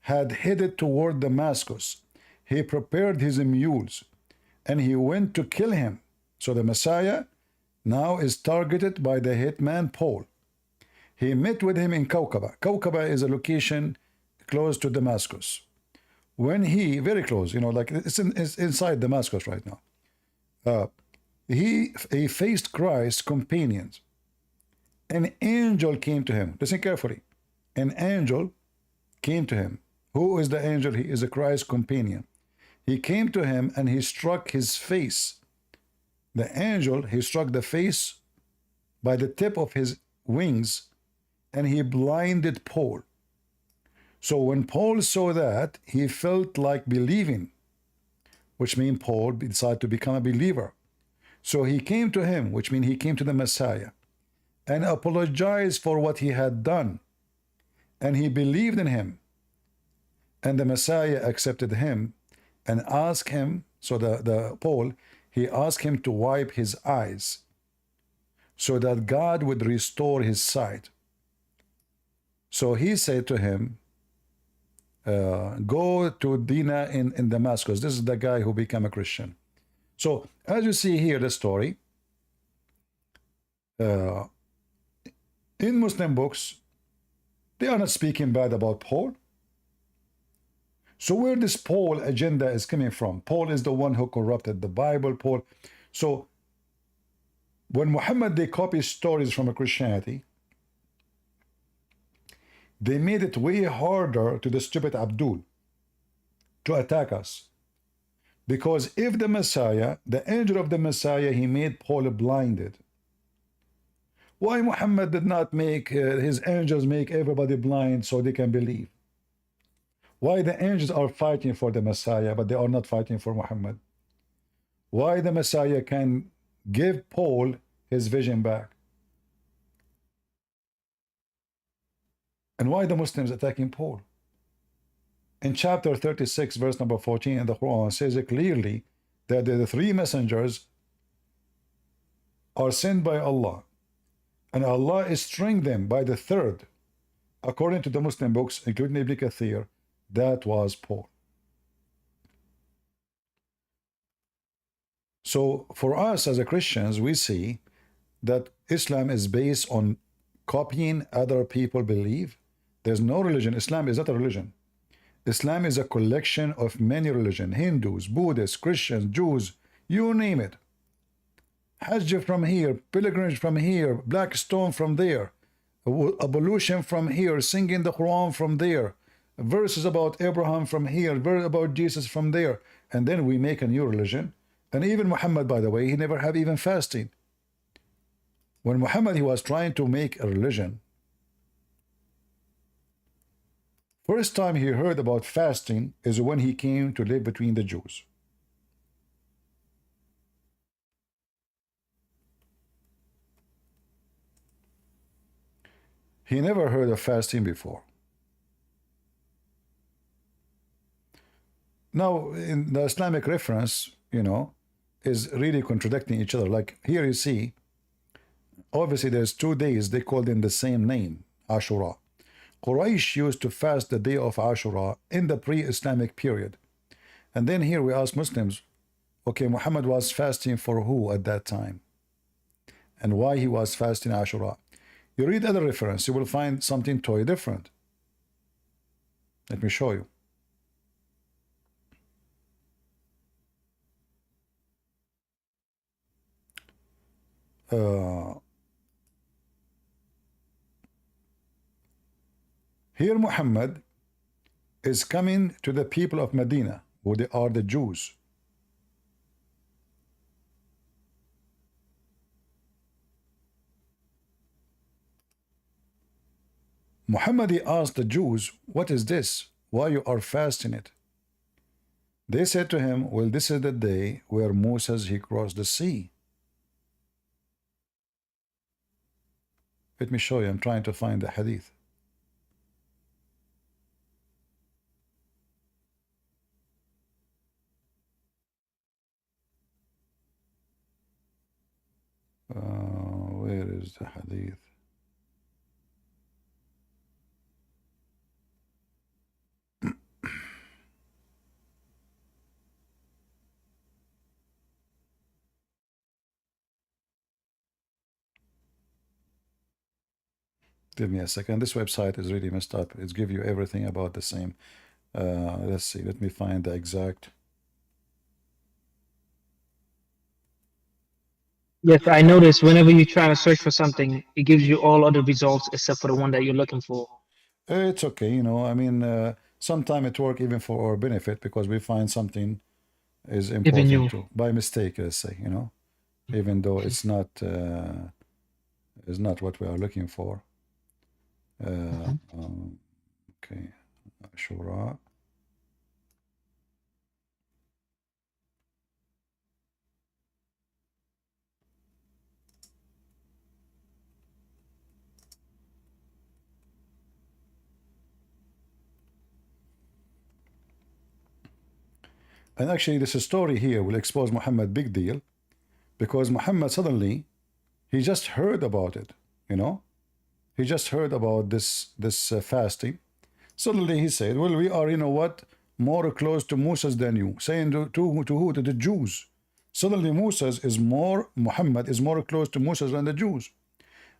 had headed toward Damascus, he prepared his mules and he went to kill him. So the Messiah now is targeted by the hitman Paul. He met with him in Kawkaba. Kawkaba is a location close to Damascus. When he, very close, like it's inside Damascus right now. He faced Christ's companions. An angel came to him. Listen carefully. An angel came to him. Who is the angel? He is a Christ's companion. He came to him and he struck his face. The angel, he struck the face by the tip of his wings, and he blinded Paul. So when Paul saw that, he felt like believing, which means Paul decided to become a believer. So he came to him, which means he came to the Messiah, and apologized for what he had done. And he believed in him. And the Messiah accepted him and asked him, so the Paul, he asked him to wipe his eyes so that God would restore his sight. So he said to him, go to Dina in Damascus. This is the guy who became a Christian. So as you see here, the story, in Muslim books, they are not speaking bad about Paul. So where this Paul agenda is coming from? Paul is the one who corrupted the Bible. Paul. So when Muhammad, they copy stories from Christianity, they made it way harder to the stupid Abdul to attack us. Because if the Messiah, the angel of the Messiah, he made Paul blinded. Why Muhammad did not make his angels make everybody blind so they can believe? Why the angels are fighting for the Messiah, but they are not fighting for Muhammad? Why the Messiah can give Paul his vision back? And why the Muslims attacking Paul? In chapter 36, verse number 14 in the Quran, says it clearly that the three messengers are sent by Allah, and Allah is stringing them by the third, according to the Muslim books, including Ibn Kathir. That was Paul. So for us as a Christians, we see that Islam is based on copying other people believe. There's no religion. Islam is not a religion. Islam is a collection of many religions: Hindus, Buddhists, Christians, Jews, you name it. Hajj from here, pilgrimage from here, black stone from there, ablution from here, singing the Quran from there, verses about Abraham from here, verse about Jesus from there, and then we make a new religion. And even Muhammad, by the way, he never had even fasting. When Muhammad, he was trying to make a religion, first time he heard about fasting is when he came to live between the Jews. He never heard of fasting before. Now, in the Islamic reference, you know, is really contradicting each other. Like here you see, obviously there's 2 days, they call them the same name, Ashura. Quraysh used to fast the day of Ashura in the pre-Islamic period. And then here we ask Muslims, okay, Muhammad was fasting for who at that time? And why he was fasting Ashura? You read other reference, you will find something totally different. Let me show you. Here Muhammad is coming to the people of Medina, who they are the Jews. Muhammad, he asked the Jews, what is this? Why you are fasting it? They said to him, well, this is the day where Moses, he crossed the sea. Let me show you, I'm trying to find the hadith. Where is the hadith? Give me a second. This website is really messed up. It's give you everything about the same. Let's see. Let me find the exact. Yes, I noticed whenever you try to search for something, it gives you all other results except for the one that you're looking for. It's okay, you know. I mean, sometimes it works even for our benefit because we find something is important to by mistake. Let's say, you know, even though it's not what we are looking for. Okay, Shura. And actually, this story here will expose Muhammad big deal, because Muhammad suddenly, he just heard about it, you know. He just heard about this fasting. Suddenly he said, well, we are, you know what, more close to Moses than you. Saying to who? To the Jews. Suddenly Muhammad is more close to Moses than the Jews.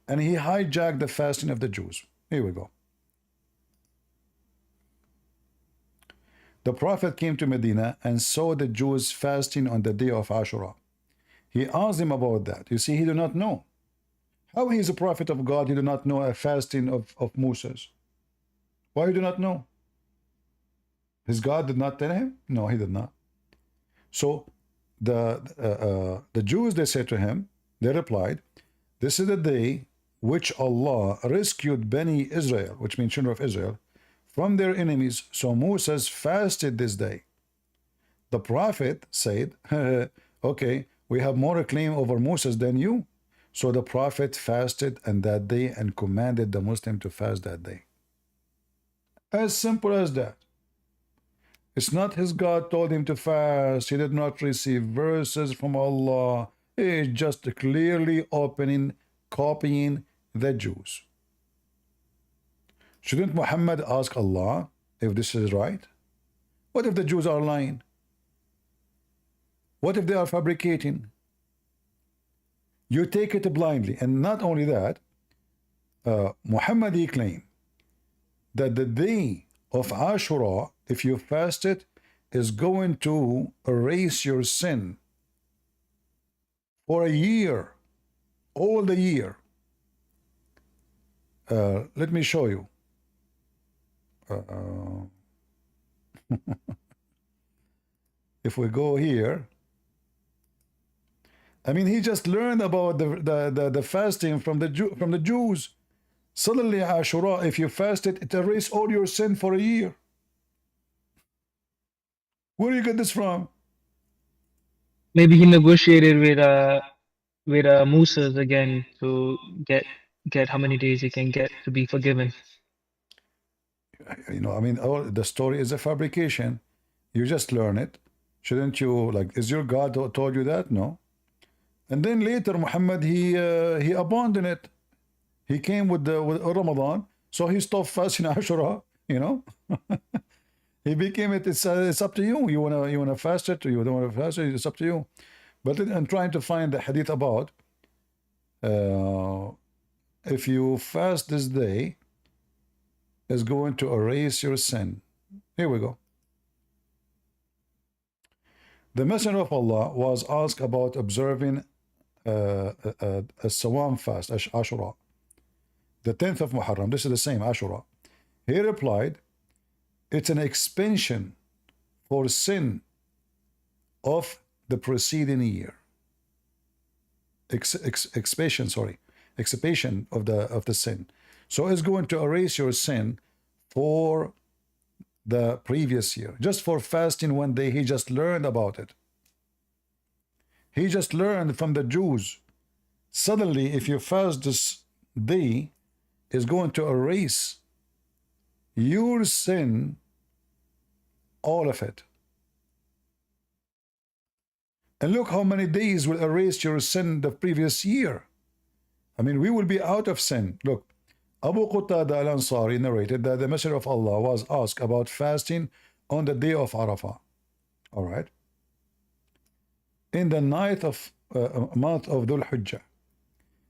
And he hijacked the fasting of the Jews. Here we go. The Prophet came to Medina and saw the Jews fasting on the day of Ashura. He asked him about that. You see, he did not know. How he is a prophet of God, he did not know a fasting of Moses? Why he did not know? His God did not tell him? No, he did not. So the Jews, they said to him, they replied, this is the day which Allah rescued Bani Israel, which means children of Israel, from their enemies. So Moses fasted this day. The Prophet said, okay, we have more claim over Moses than you. So the Prophet fasted on that day and commanded the Muslim to fast that day. As simple as that. It's not his God told him to fast. He did not receive verses from Allah. He's just clearly copying the Jews. Shouldn't Muhammad ask Allah if this is right? What if the Jews are lying? What if they are fabricating? You take it blindly. And not only that, Muhammad claimed that the day of Ashura, if you fast it, is going to erase your sin for a year, all the year. Let me show you. If we go here, I mean, he just learned about the fasting from the Jews. Suddenly, Ashura, if you fast it, it erases all your sin for a year. Where do you get this from? Maybe he negotiated with Musa's again to get how many days he can get to be forgiven. You know, I mean, the story is a fabrication. You just learn it. Shouldn't you, like, is your God told you that? No. And then later, Muhammad, he abandoned it. He came with Ramadan, so he stopped fasting Ashura. You know, he became it. It's up to you. You wanna fast it, or you don't wanna fast it. It's up to you. But I'm trying to find the hadith about if you fast this day, is going to erase your sin. Here we go. The Messenger of Allah was asked about observing a Sawam fast, Ashura, the 10th of Muharram. This is the same, Ashura. He replied, it's an expansion for sin of the preceding year. Expansion of the sin. So it's going to erase your sin for the previous year. Just for fasting one day, he just learned about it. He just learned from the Jews. Suddenly, if you fast this day, is going to erase your sin, all of it. And look how many days will erase your sin the previous year. I mean, we will be out of sin. Look, Abu Qatada al-Ansari narrated that the Messenger of Allah was asked about fasting on the day of Arafah. All right. In the ninth of month of Dhul Hijjah.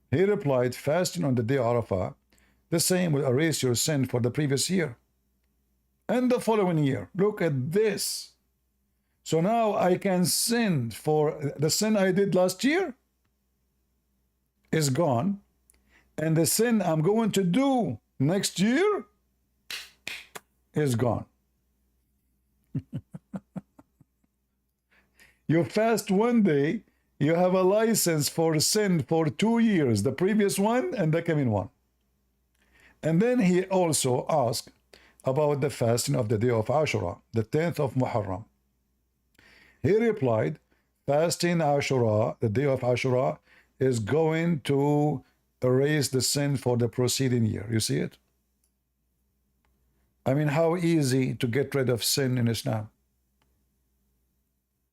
He replied, fasting on the day of Arafah, the same will erase your sin for the previous year and the following year. Look at this. So now I can sin for the sin I did last year is gone, and the sin I'm going to do next year is gone. You fast one day, you have a license for sin for 2 years, the previous one and the coming one. And then he also asked about the fasting of the day of Ashura, the 10th of Muharram. He replied, fasting Ashura, the day of Ashura, is going to erase the sin for the preceding year. You see it? I mean, how easy to get rid of sin in Islam.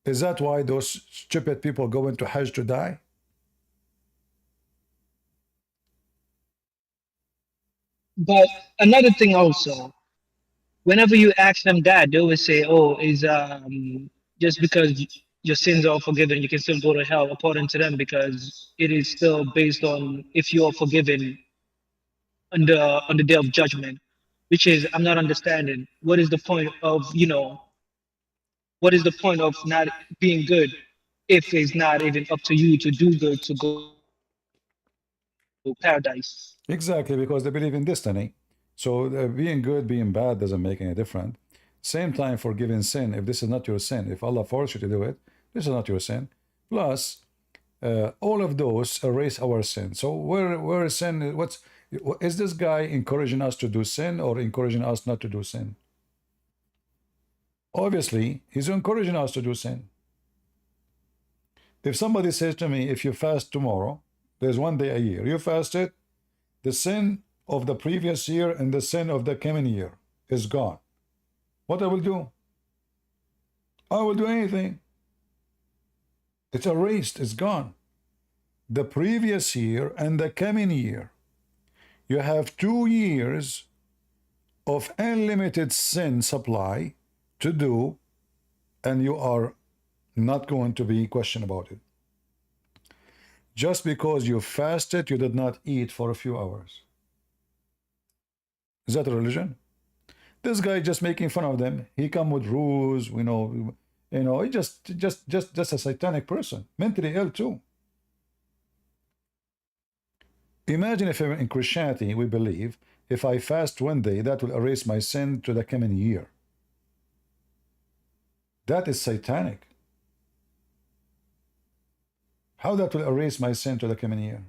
Is that why those stupid people go into Hajj to die? But another thing also, whenever you ask them that, they always say, "Oh, is just because your sins are forgiven, you can still go to hell," according to them, because it is still based on if you are forgiven on the day of judgment, which is I'm not understanding. What is the point of what is the point of not being good if it's not even up to you to do good to go paradise? Exactly, because they believe in destiny. So being good, being bad doesn't make any difference. Same time, forgiving sin. If this is not your sin, if Allah forced you to do it, this is not your sin. Plus, all of those erase our sin. So where is sin? Is this guy encouraging us to do sin or encouraging us not to do sin? Obviously, he's encouraging us to do sin. If somebody says to me, if you fast tomorrow, there's one day a year, you fast it, the sin of the previous year and the sin of the coming year is gone. What I will do? I will do anything. It's erased, it's gone. The previous year and the coming year. You have 2 years of unlimited sin supply to do, and you are Not going to be question about it. Just because you fasted, you did not eat for a few hours. Is that a religion? This guy just making fun of them. He come with rules, he just a satanic person, mentally ill too. Imagine if in Christianity we believe if I fast one day, that will erase my sin to the coming year. That is satanic. How that will erase my sin to the coming year?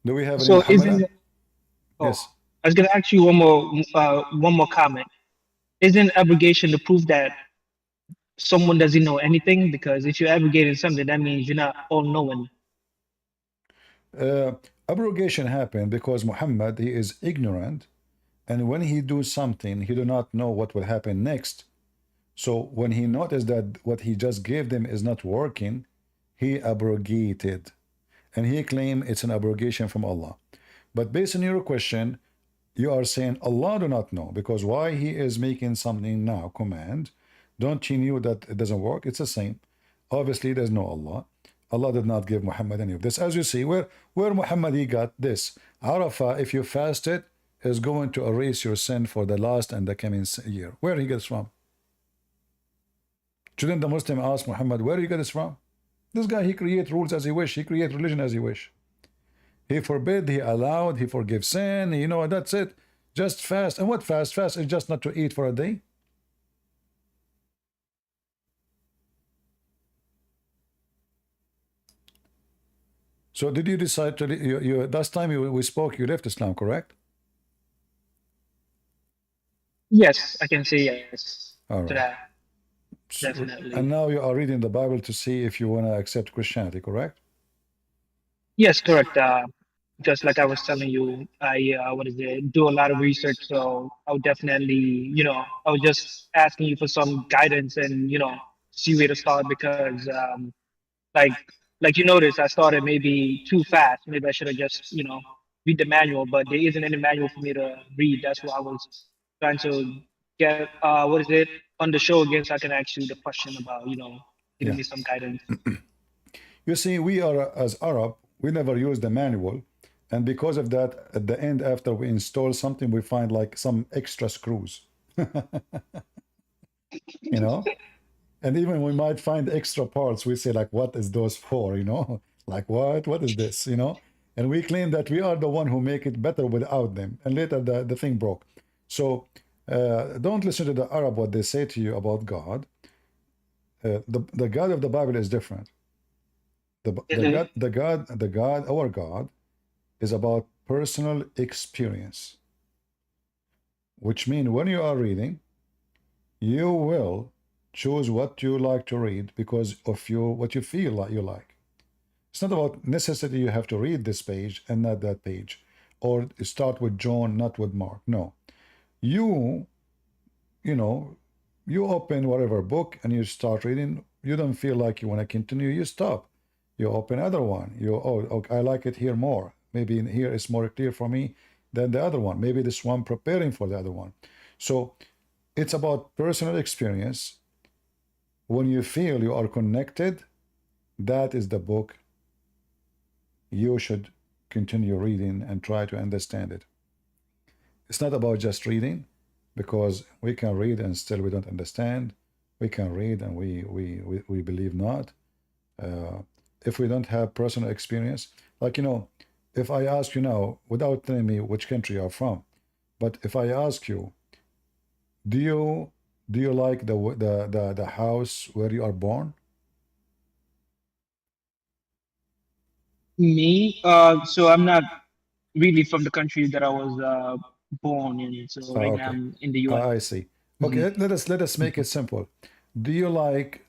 Do we have any So Muhammad? isn't Yes. I was gonna ask you one more comment. Isn't abrogation the proof that someone doesn't know anything? Because if you're abrogating something, that means you're not all knowing. Abrogation happened because Muhammad, he is ignorant, and when he do something, he do not know what will happen next. So when he noticed that what he just gave them is not working, he abrogated, and he claimed it's an abrogation from Allah. But based on your question, you are saying Allah do not know, because why he is making something now command? Don't you know that it doesn't work? It's the same. Obviously, there's no Allah. Allah did not give Muhammad any of this. As you see, where Muhammad he got this. Arafah, if you fasted, is going to erase your sin for the last and the coming year. Where he gets from? Shouldn't the Muslim ask Muhammad, where you get this from? This guy, he create rules as he wish. He create religion as he wish. He forbid, he allowed, he forgives sin. That's it. Just fast. And what fast? Fast is just not to eat for a day. So did you decide to, last time we spoke, you left Islam, correct? Yes, I can say yes All right. to that. Definitely. And now you are reading the Bible to see if you want to accept Christianity, correct? Yes, correct. Just like I was telling you, I do a lot of research, so I would definitely, I was just asking you for some guidance and see where to start because, like like you noticed, I started maybe too fast. Maybe I should have just read the manual, but there isn't any manual for me to read. That's why I was trying to get on the show again, so I can ask you the question about giving me some guidance. You see, we are, as Arab, we never use the manual. And because of that, at the end, after we install something, we find like some extra screws. And even we might find extra parts. We say like, what is those for? Like what is this? And we claim that we are the one who make it better without them. And later the thing broke. So don't listen to the Arab, what they say to you about God. The God of the Bible is different. Our God is about personal experience, which means when you are reading, you will choose what you like to read because of what you feel like you like. It's not about necessity you have to read this page and not that page, or start with John, not with Mark. No, you open whatever book and you start reading. You don't feel like you want to continue, you stop. You open other one. I like it here more. Maybe in here it's more clear for me than the other one. Maybe this one preparing for the other one. So it's about personal experience. When you feel you are connected, that is the book you should continue reading and try to understand it. It's not about just reading, because we can read and still we don't understand. We can read and we believe not. If we don't have personal experience, like if I ask you now, without telling me which country you're from, but if I ask you, do you like the house where you are born? Me, so I'm not really from the country that I was born in. So right now Okay. I'm in the U.S. I see. Okay, let us make it simple. Do you like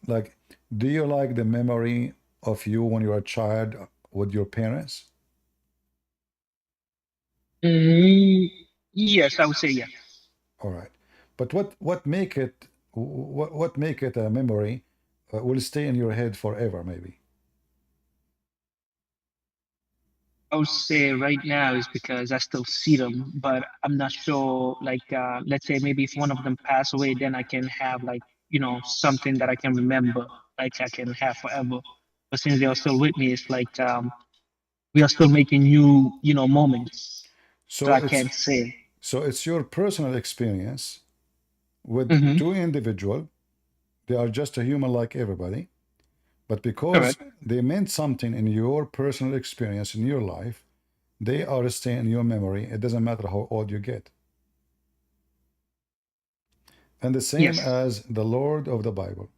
the memory of you when you were a child with your parents? Yes, I would say yes. All right. But what make it a memory will stay in your head forever, maybe? I would say right now is because I still see them, but I'm not sure. Like, let's say maybe if one of them pass away, then I can have like, you know, something that I can remember, like I can have forever. But since they are still with me, it's like we are still making new, you know, moments. So So I it's can't say. so it's your personal experience with Mm-hmm. two individual. They are just a human like everybody, but because Correct. they meant something in your personal experience in your life, they are staying in your memory. It doesn't matter how old you get. And the same Yes. as the Lord of the Bible.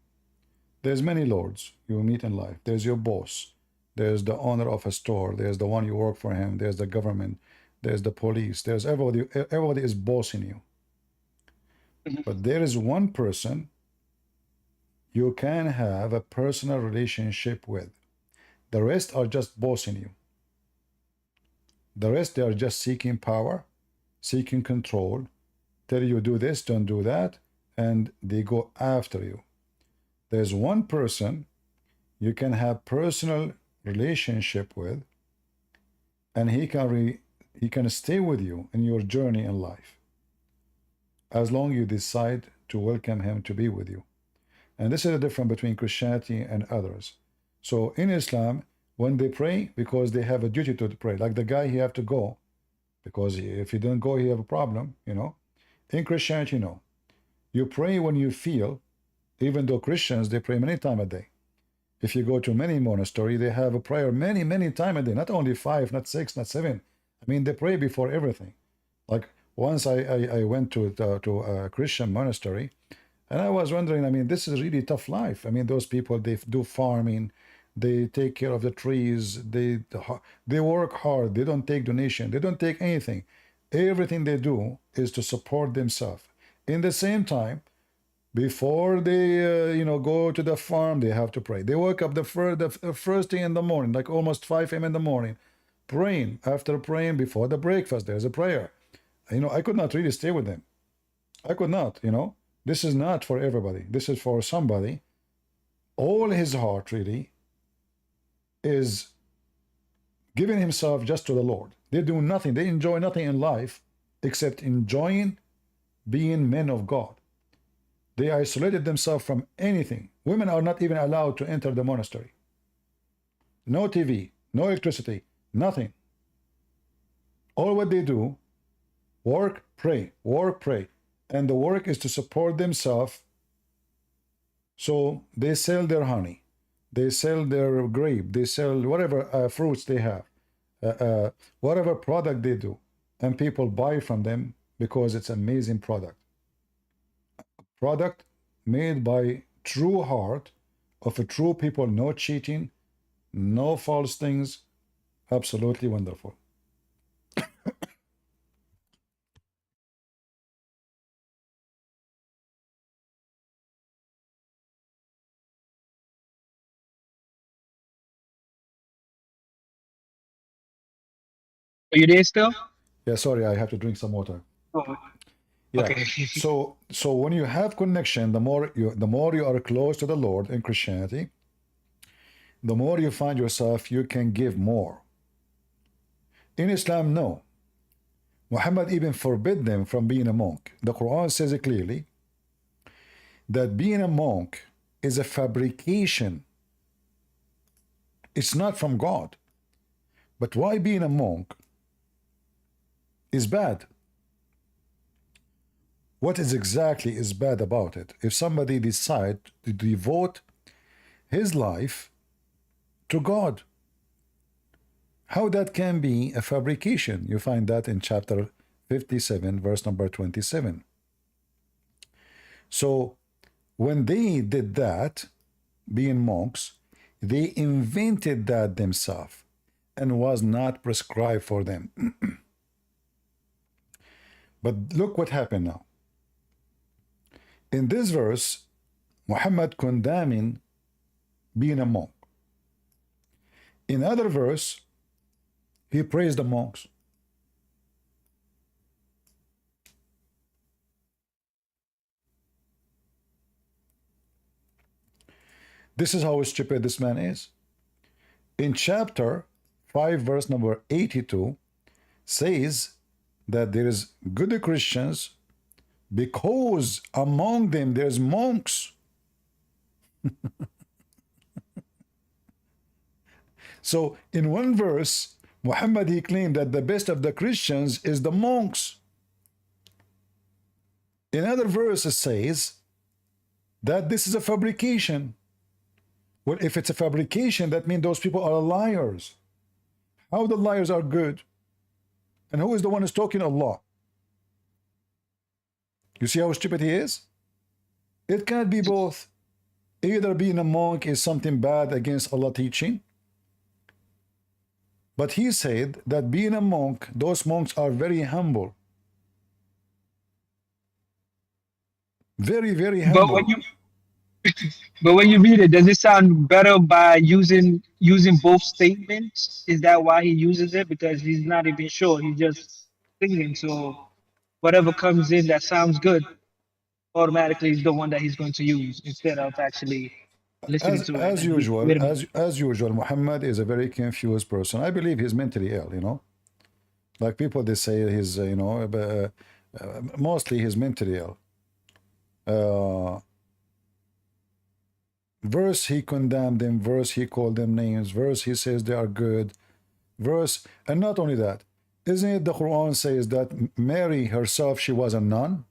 There's many lords you meet in life. There's your boss. There's the owner of a store. There's the one you work for him. There's the government. There's the police. There's everybody. Everybody is bossing you. Mhm. But there is one person you can have a personal relationship with. The rest are just bossing you. The rest, they are just seeking power, seeking control, tell you do this, don't do that, and they go after you. There's one person you can have personal relationship with, and he can stay with you in your journey in life as long you decide to welcome him to be with you. And this is the difference between Christianity and others. So in Islam, when they pray, because they have a duty to pray, like the guy, he have to go, because if he don't go, he have a problem, you know. In Christianity, no. You pray when you feel, even though Christians, they pray many times a day. If you go to many monasteries, they have a prayer many, many times a day, not only 5, not 6, not 7. I mean, they pray before everything. Like once I went to a Christian monastery, and I was wondering, I mean, this is really tough life. I mean, those people, they do farming, they take care of the trees, they work hard, they don't take donation, they don't take anything. Everything they do is to support themselves. In the same time, before they go to the farm, they have to pray. They wake up the first thing in the morning, like almost 5 a.m. in the morning, praying. After praying, before the breakfast, there's a prayer. I could not really stay with them. I could not. This is not for everybody. This is for somebody. All his heart really is giving himself just to the Lord. They do nothing. They enjoy nothing in life except enjoying being men of God. They isolated themselves from anything. Women are not even allowed to enter the monastery. No TV, no electricity, nothing. All what they do, work, pray, work, pray. And the work is to support themselves. So they sell their honey, they sell their grape, they sell whatever fruits they have, whatever product they do. And people buy from them because it's amazing product. Product made by true heart of a true people, no cheating, no false things. Absolutely wonderful. Are you there still? Yeah, sorry, I have to drink some water. Oh, Yeah. okay. So when you have connection, the more you are close to the Lord in Christianity, the more you find yourself, you can give more. In Islam, no. Muhammad even forbid them from being a monk. The Quran says it clearly that being a monk is a fabrication. It's not from God. But why being a monk is bad? What is exactly is bad about it? If somebody decide to devote his life to God, how that can be a fabrication? You find that in chapter 57, verse number 27. So when they did that, being monks, they invented that themselves and was not prescribed for them. But look what happened now. In this verse, Muhammad condemning being a monk. In other verse, he praised the monks. This is how stupid this man is. In chapter 5 verse number 82 says that there is good Christians because among them there's monks. So in one verse, Muhammad, he claimed that the best of the Christians is the monks. In other verse, it says that this is a fabrication. Well, if it's a fabrication, that means those people are liars. How the liars are good? And who is the one who's talking? Allah. You see how stupid he is? It can't be both. Either being a monk is something bad against Allah teaching, but he said that being a monk, those monks are very humble. Very, very humble. But when you read it, does it sound better by using both statements? Is that why he uses it? Because he's not even sure. He's just thinking. So whatever comes in that sounds good, automatically is the one that he's going to use instead of actually listening to it. As usual, Muhammad is a very confused person. I believe he's mentally ill, you know. Like people, they say he's, you know, mostly he's mentally ill. Verse he condemned them, verse he called them names, verse he says they are good, verse, and not only that, isn't it the Quran says that Mary herself, she was a nun?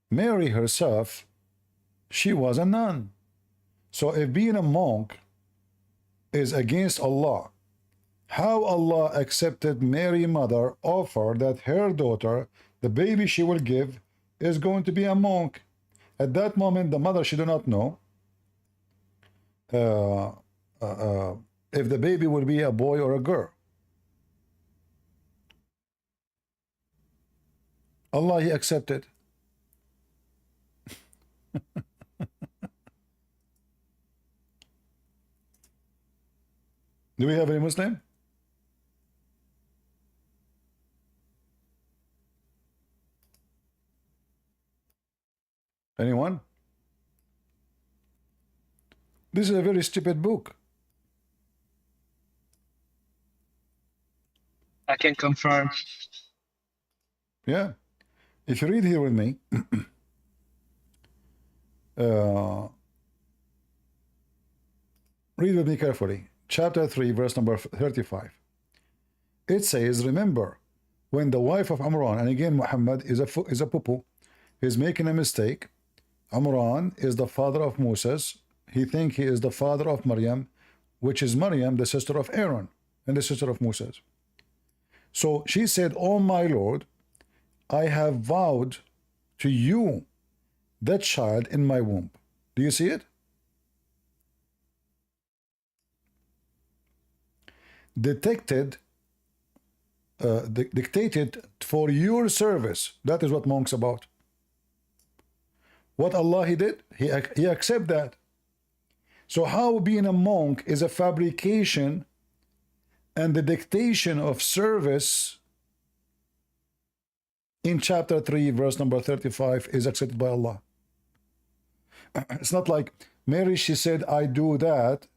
Mary herself, she was a nun. So if being a monk is against Allah, how Allah accepted Mary mother offer that her daughter, the baby she will give, is going to be a monk? At that moment, the mother, she do not know if the baby will be a boy or a girl. Allah, he accepted. Do we have any Muslim? Anyone? This is a very stupid book. I can confirm. Yeah. If you read here with me, read with me carefully. Chapter 3, verse number 35. It says, remember, when the wife of Imran, and again Muhammad is a poo-poo, he's making a mistake. Imran is the father of Moses. He thinks he is the father of Maryam, which is Maryam, the sister of Aaron, and the sister of Moses. So she said, oh my Lord, I have vowed to you that child in my womb. Do you see it? Dictated for your service. That is what monks about. What Allah he did, he accept that. So how being a monk is a fabrication and the dictation of service in chapter 3 verse number 35 is accepted by Allah. It's not like Mary, she said I do that,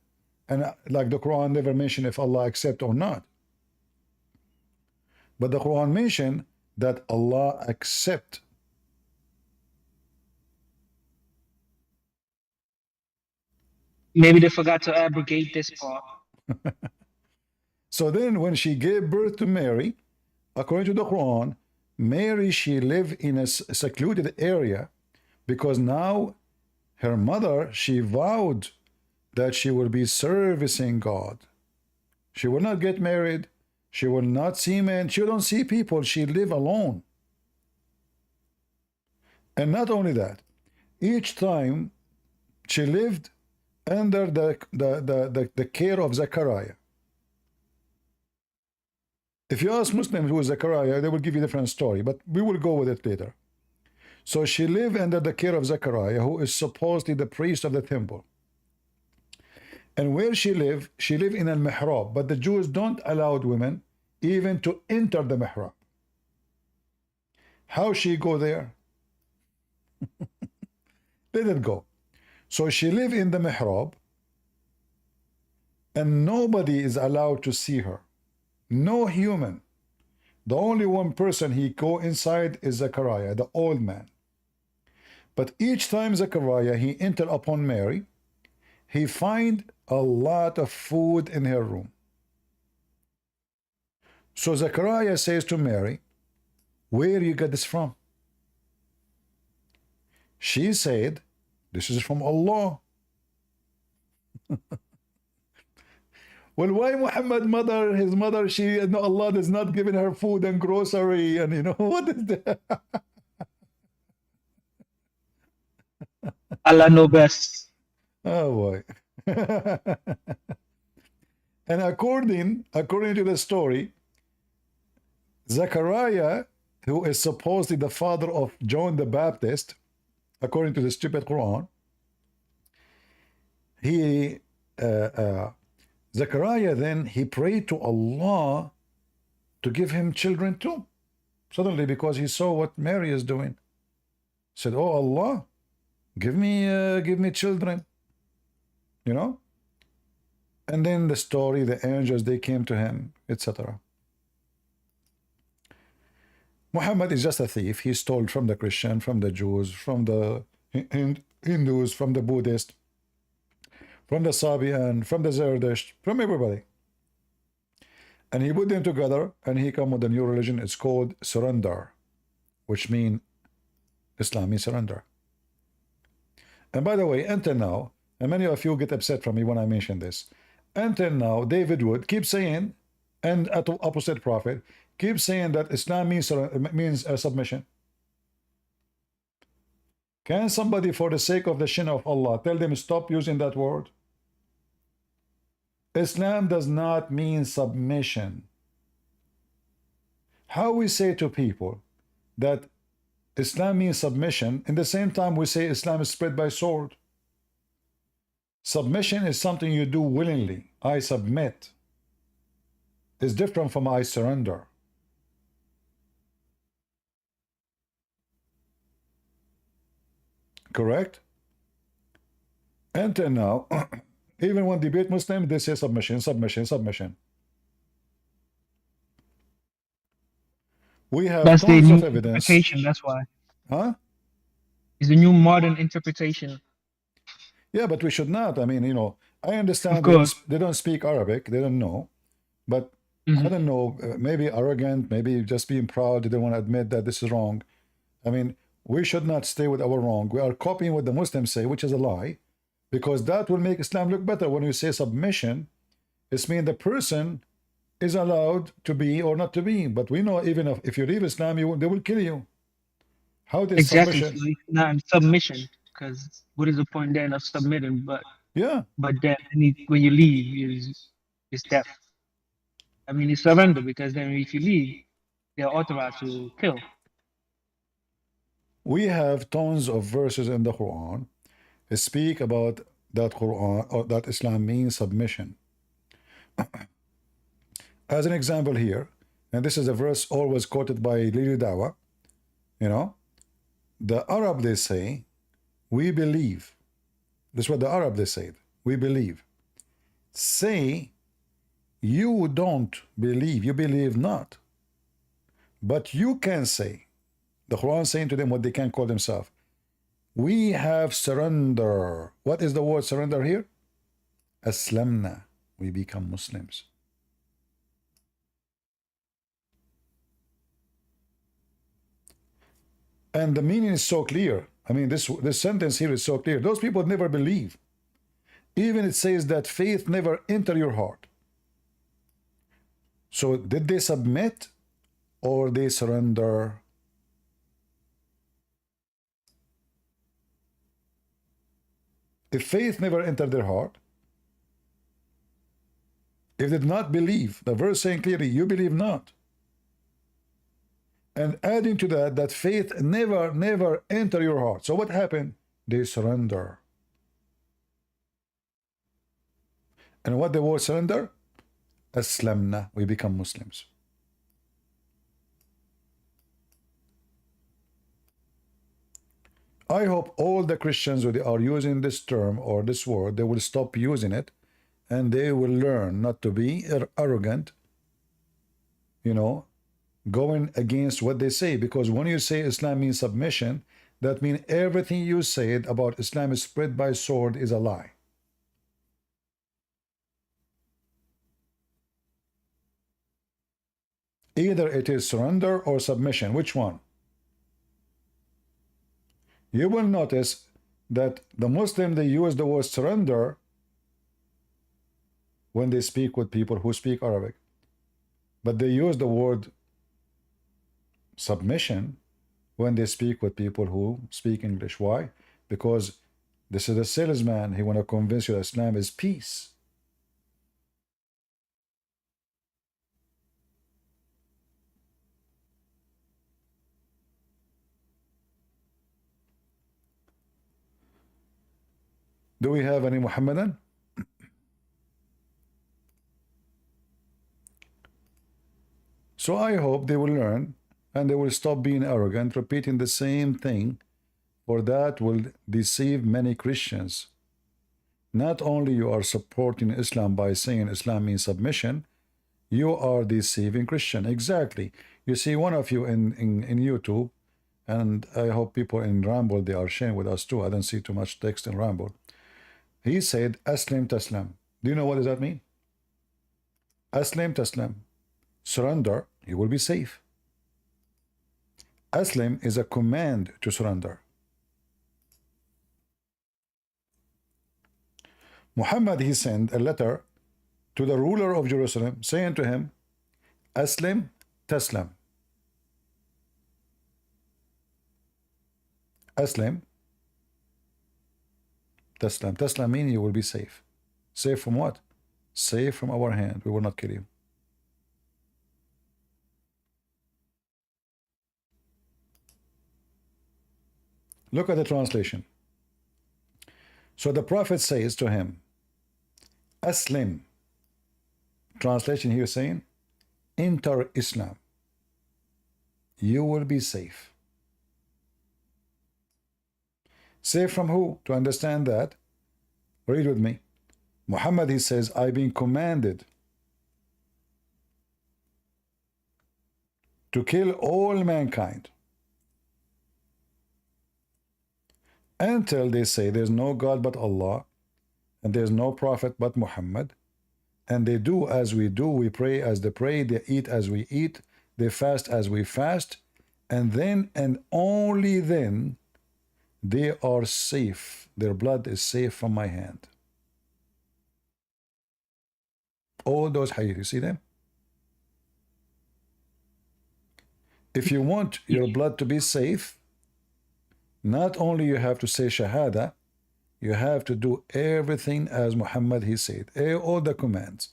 and like the Quran never mentioned if Allah accept or not. But the Quran mentioned that Allah accept. Maybe they forgot to abrogate this part. So then when she gave birth to Mary, according to the Quran, Mary, she lived in a secluded area because now her mother, she vowed that she will be servicing God. She will not get married. She will not see men. She don't see people. She live alone. And not only that, each time she lived under the care of Zechariah. If you ask Muslims who is Zechariah, they will give you a different story, but we will go with it later. So she lived under the care of Zechariah, who is supposedly the priest of the temple. And where she lived in al mihrab, but the Jews don't allow women even to enter the mihrab. How she go there? Let it go. So she live in the mihrab, and nobody is allowed to see her. No human. The only one person he go inside is Zechariah, the old man. But each time Zechariah he enter upon Mary, he find a lot of food in her room. So Zechariah says to Mary, where you get this from? She said, this is from Allah. Well, why Muhammad mother, his mother, no, Allah is not giving her food and grocery, and you know, what is that? Allah know best. Oh boy. And according to the story, Zechariah, who is supposedly the father of John the Baptist, according to the stupid Quran, Zechariah then he prayed to Allah to give him children too. Suddenly, because he saw what Mary is doing, said, "Oh Allah, give me children," you know. And then the story, the angels they came to him, etc. Muhammad is just a thief. He stole from the Christian, from the Jews, from the Hindus, from the Buddhists, from the Sabian, from the Zerdusht, from everybody. And he put them together and he come with a new religion. It's called surrender, which means Islam means surrender. And by the way, until now, and many of you get upset from me when I mention this, until now, David Wood keeps saying, and opposite prophet, keep saying that Islam means submission. Can somebody, for the sake of the shin of Allah, tell them stop using that word? Islam does not mean submission. How we say to people that Islam means submission, in the same time we say Islam is spread by sword. Submission is something you do willingly. I submit. It's different from I surrender. Correct? Until now, even when debate Muslim, they say submission, submission, submission. We have That's the tons new of evidence. interpretation. That's why. Huh? It's a new modern interpretation. Yeah, but we should not. I mean, you know, I understand Of course. they don't speak Arabic, they don't know, but I don't know, maybe arrogant, maybe just being proud, they don't want to admit that this is wrong. I mean, we should not stay with our wrong. We are copying what the Muslims say, which is a lie, because that will make Islam look better. When you say submission, it means the person is allowed to be or not to be. But we know even if you leave Islam, they will kill you. How does Exactly. submission? So it's not in submission, because what is the point then of submitting? But yeah. But then when you leave, is death. I mean, it's surrender, because then if you leave, they're authorized to kill. We have tons of verses in the Quran that speak about that Quran or that Islam means submission. As an example here, and this is a verse always quoted by Lili Dawa, you know, the Arab they say, we believe. This is what the Arab they said, we believe. Say, you don't believe, you believe not. But you can say, the Quran saying to them what they can call themselves. We have surrender. What is the word surrender here? Aslamna. We become Muslims. And the meaning is so clear. I mean, this sentence here is so clear. Those people never believe. Even it says that faith never enter your heart. So did they submit or they surrender? If faith never entered their heart, if they did not believe, the verse saying clearly, you believe not. And adding to that, that faith never enter your heart. So what happened? They surrender. And what the word surrender? Aslamna, we become Muslims. I hope all the Christians who are using this term or this word, they will stop using it, and they will learn not to be arrogant, you know, going against what they say. Because when you say Islam means submission, that means everything you said about Islam is spread by sword is a lie. Either it is surrender or submission. Which one? You will notice that the Muslim, they use the word surrender when they speak with people who speak Arabic. But they use the word submission when they speak with people who speak English. Why? Because this is a salesman. He want to convince you that Islam is peace. Do we have any Muhammadan? So I hope they will learn and they will stop being arrogant, repeating the same thing, for that will deceive many Christians. Not only you are supporting Islam by saying Islam means submission, you are deceiving Christian. Exactly. You see, one of you in YouTube, and I hope people in Ramble, they are sharing with us too. I don't see too much text in Ramble. He said, Aslim Taslam. Do you know what does that mean? Aslim Taslam. Surrender, you will be safe. Aslim is a command to surrender. Muhammad, he sent a letter to the ruler of Jerusalem saying to him, Aslim Taslam. Aslim Taslam. Taslam means you will be safe. Safe from what? Safe from our hand. We will not kill you. Look at the translation. So the Prophet says to him, Aslim. Translation here saying, enter Islam. You will be safe. Safe from who? To understand that, read with me. Muhammad, he says, I've been commanded to kill all mankind until they say there's no God but Allah and there's no prophet but Muhammad, and they do as we do, we pray as they pray, they eat as we eat, they fast as we fast, and then and only then they are safe. Their blood is safe from my hand. All those hadith, you see them? If you want your blood to be safe, not only you have to say Shahada, you have to do everything as Muhammad he said, all the commands.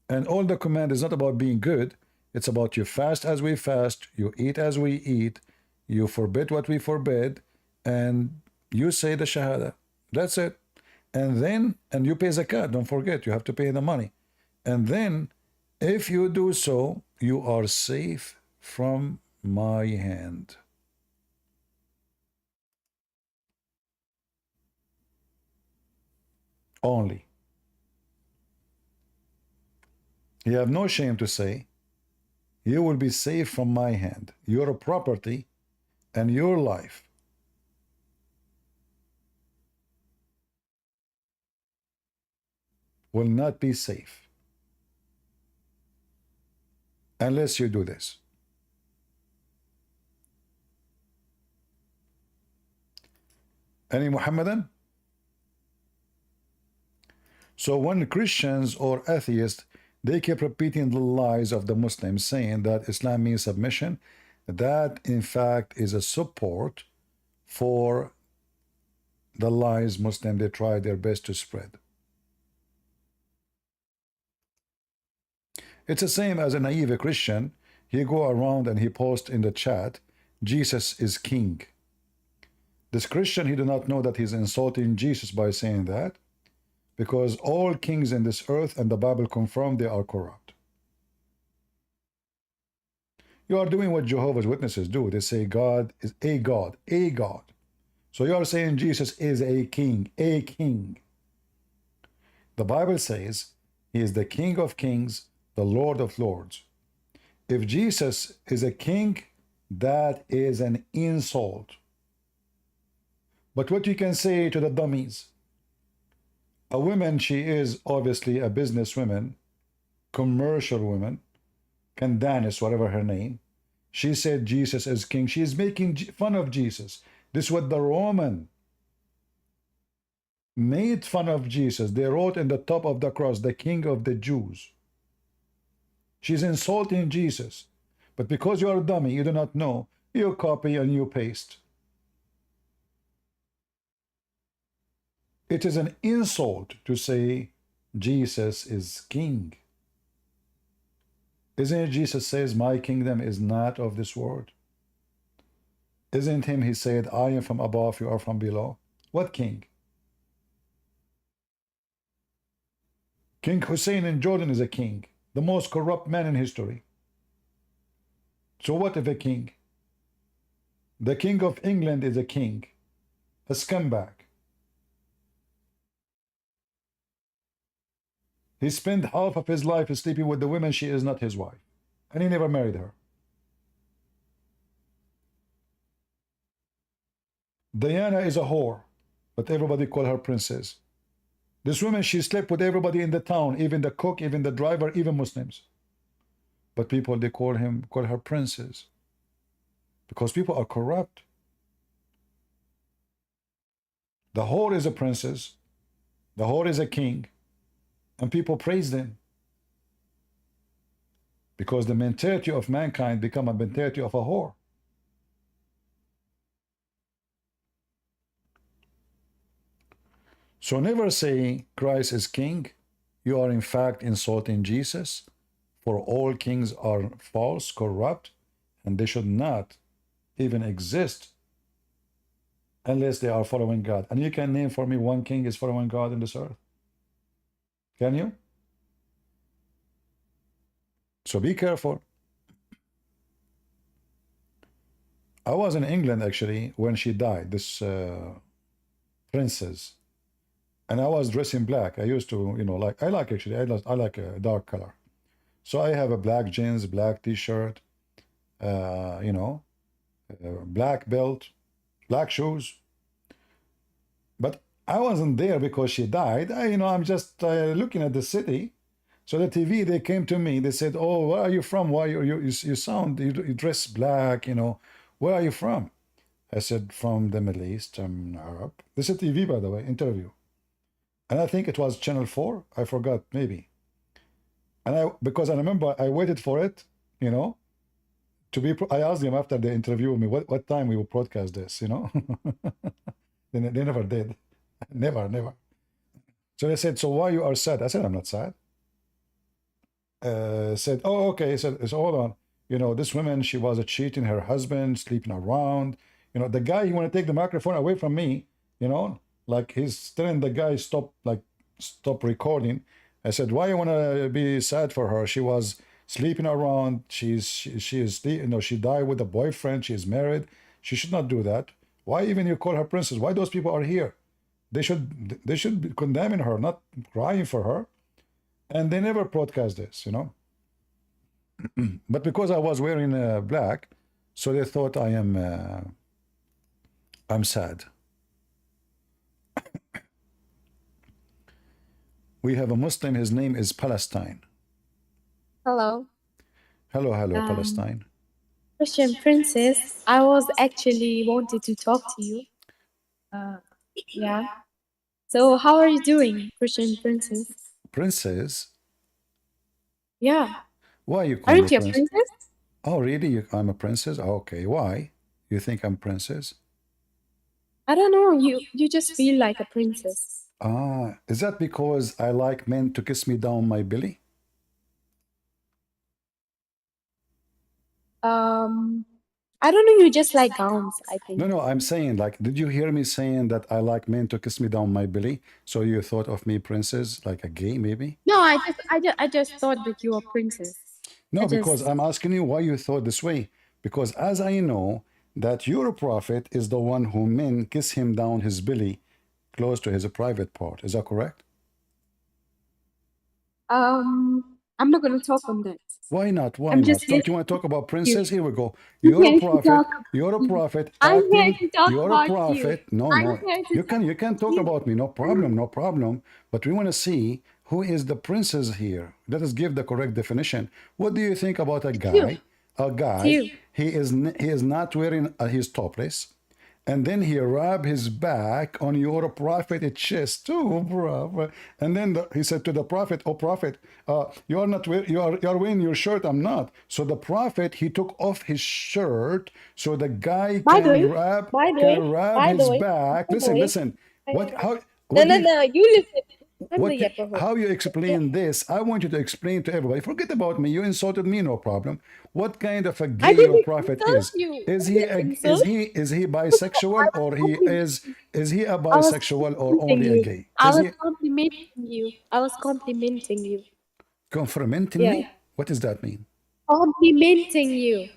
And all the command is not about being good, it's about you fast as we fast, you eat as we eat, you forbid what we forbid, and you say the Shahada. That's it. And then, and you pay zakat, don't forget, you have to pay the money. And then, if you do so, you are safe from my hand. Only. You have no shame to say, you will be safe from my hand. Your property and your life will not be safe unless you do this. Any Muhammadan? So when Christians or atheists, they keep repeating the lies of the Muslims, saying that Islam means submission, that in fact is a support for the lies Muslims, they try their best to spread. It's the same as a naive Christian. He go around and he posts in the chat, Jesus is king. This Christian, he do not know that he's insulting Jesus by saying that, because all kings in this earth, and the Bible confirm, they are corrupt. You are doing what Jehovah's Witnesses do. They say God is a God, a God. So you are saying Jesus is a king, a king. The Bible says he is the King of kings, the Lord of lords. If Jesus is a king, that is an insult. But what you can say to the dummies, a woman, she is obviously a businesswoman, commercial woman, Candace, whatever her name. She said Jesus is king. She is making fun of Jesus. This is what the Roman made fun of Jesus. They wrote in the top of the cross, the King of the Jews. She's insulting Jesus. But because you are a dummy, you do not know, you copy and you paste. It is an insult to say Jesus is king. Isn't it Jesus says, my kingdom is not of this world? Isn't him he said, I am from above, you are from below? What king? King Hussein in Jordan is a king, the most corrupt man in history. So what if a king? The King of England is a king, a scumbag. He spent half of his life sleeping with the women, she is not his wife. And he never married her. Diana is a whore, but everybody call her princess. This woman, she slept with everybody in the town, even the cook, even the driver, even Muslims. But people, they call her princess. Because people are corrupt. The whore is a princess. The whore is a king. And people praise them. Because the mentality of mankind become a mentality of a whore. So never say Christ is king. You are in fact insulting Jesus. For all kings are false, corrupt, and they should not even exist unless they are following God. And you can name for me one king is following God in this earth. Can you? So be careful. I was in England actually when she died, this princess. And I was dressed in black. I used to, you know, like, I like a dark color. So I have a black jeans, black t-shirt, you know, black belt, black shoes. But I wasn't there because she died. You know, I'm just looking at the city. So the TV, they came to me. They said, "Oh, where are you from? Why you dress black? You know, where are you from?" I said, "From the Middle East. I'm Arab." This is TV, by the way, interview. And I think it was Channel 4. I forgot, maybe. And because I remember I waited for it, you know, I asked them after they interviewed me, what time we will broadcast this, you know. they never did. Never. So they said, "So why you are sad?" I said, "I'm not sad." Said, "Oh, okay." So hold on. You know, this woman, she was cheating her husband, sleeping around. You know, the guy, he want to take the microphone away from me, you know, like he's telling the guy, stop recording. I said, "Why you want to be sad for her? She was sleeping around. She is, you know, she died with a boyfriend. She is married. She should not do that. Why even you call her princess? Why those people are here? They should be condemning her, not crying for her." And they never broadcast this, you know. But because I was wearing black, so they thought I'm sad. We have a Muslim, his name is Palestine. Hello. Hello, Palestine. Christian Princess, I was actually wanted to talk to you. Yeah. So how are you doing, Christian Princess? Princess? Yeah. Why you call Aren't me you a princess? Oh, really? I'm a princess? Oh, okay. Why? You think I'm princess? I don't know. You just feel like a princess. Ah, is that because I like men to kiss me down my belly? I don't know. You just like gowns, I think. No, I'm saying, like, did you hear me saying that I like men to kiss me down my belly? So you thought of me princess, like a gay, maybe? No, I just thought that you were a princess. No, because I'm asking you why you thought this way. Because as I know, that your prophet is the one who men kiss him down his belly close to his private part. Is that correct? I'm not gonna talk on that. Why not? Why I'm not? just here Don't you want to talk about to princess? Here we go. I'm You're a here to prophet. talk You're a about you. prophet I'm here acting. to talk You're a about you. prophet. No, I'm no. here to You can talk about me. No problem. No problem. But we want to see who is the princess here. Let us give the correct definition. What do you think about a guy? A guy. He is not wearing his topless. And then he rub his back on your prophet chest too, bro. And then he said to the prophet, "Oh prophet, you are not you are wearing your shirt. I'm not." So the prophet he took off his shirt so the guy can rub his back. Listen. What how No, what no, do you, no. You listen. what how you explain this? I want you to explain to everybody. Forget about me. You insulted me, no problem. What kind of a gay your prophet is? Is he is he bisexual or is he a I was bisexual or complimenting only a you. gay? I Is was he complimenting you. I was complimenting you. complimenting Yeah. me? What does that mean? Complimenting you.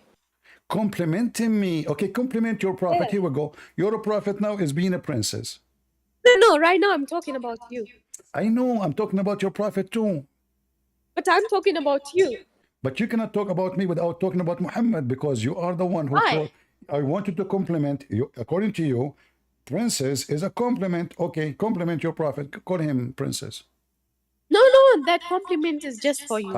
Complimenting me. Okay, compliment your prophet. Yeah. Here we go. Your prophet now is being a princess. No, right now I'm talking about you. I know I'm talking about your prophet too. But I'm talking about you. But you cannot talk about me without talking about Muhammad because you are the one who Why? told. I wanted to compliment you. According to you, princess is a compliment. Okay, compliment your prophet. Call him princess. No, that compliment is just for you.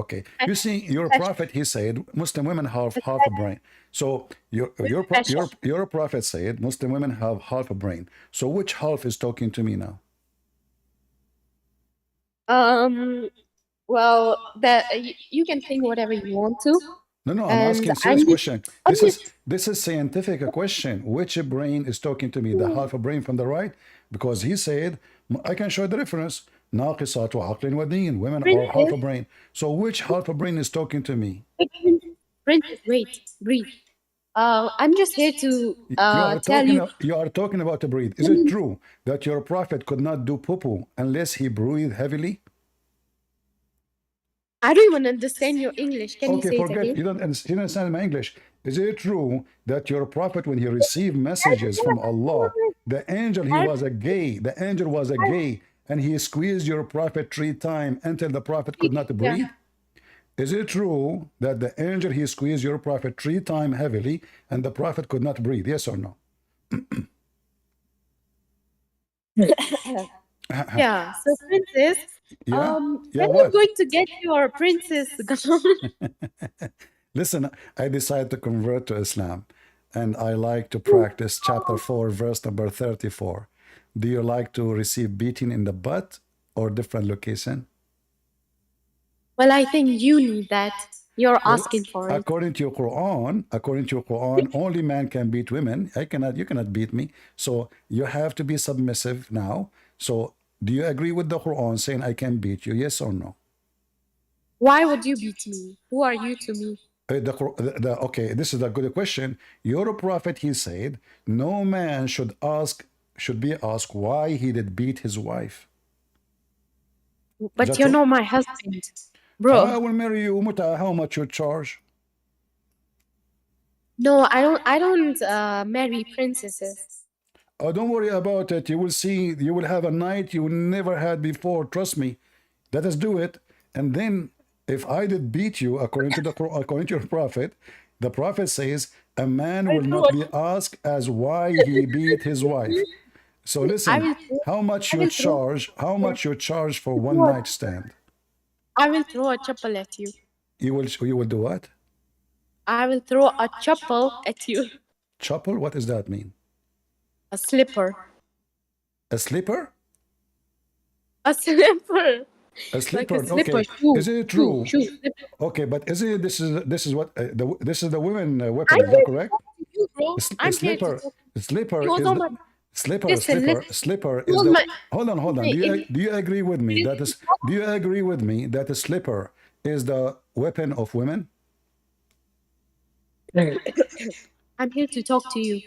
Okay. You see, your prophet, he said, Muslim women have half a brain. So your prophet said, Muslim women have half a brain. So which half is talking to me now? Well, that you can think whatever you want to. No, I'm asking a serious question. This is scientific question. Which brain is talking to me? The half a brain from the right? Because he said, I can show the reference. ناقصات عقل ودين. Women are half a brain. So which half a brain is talking to me? Princess, wait, breathe. I'm just here to tell you. You are talking about a breathe. Is it true that your prophet could not do poo-poo unless he breathed heavily? I don't even understand your English. Can you say it forget. again? You don't understand my English. Is it true that your prophet, when he received messages from Allah, the angel, he was a gay. The angel was a gay, and he squeezed your prophet 3 times until the prophet could not breathe? Is it true that the angel, he squeezed your prophet 3 times heavily, and the prophet could not breathe? Yes or no? Yeah. So, princess, when are you going to get your princess gown? Listen, I decided to convert to Islam, and I like to practice chapter 4, verse number 34. Do you like to receive beating in the butt or different location? Well, I think you need that. You're asking for it. According to your Quran, only man can beat women. You cannot beat me. So you have to be submissive now. So do you agree with the Quran saying I can beat you? Yes or no? Why would you beat me? Who are you to me? Okay, this is a good question. Your prophet, he said, no man should be asked why he did beat his wife. But you're not my husband, bro. I will marry you. How much you charge? No, I don't marry princesses. Oh, don't worry about it. You will see. You will have a night you never had before. Trust me. Let us do it. And then, if I did beat you, according to your prophet, the prophet says a man will not be asked as why he beat his wife. So listen, how much you charge? How much you charge for one night stand? I will throw a chapel at you. You will do what? I will throw a chapel at you. Chapel? What does that mean? A slipper. A slipper? A slipper. A slipper. Like a slipper. Okay. Shoe. Is it true? Shoe. Okay, but this is what this is the women weapon? Is that correct? You, bro. I'm slipper. Slipper is slipper. Slipper is the. Hold on. Do you agree with me that is? Do you agree with me that a slipper is the weapon of women? I'm here to talk to you.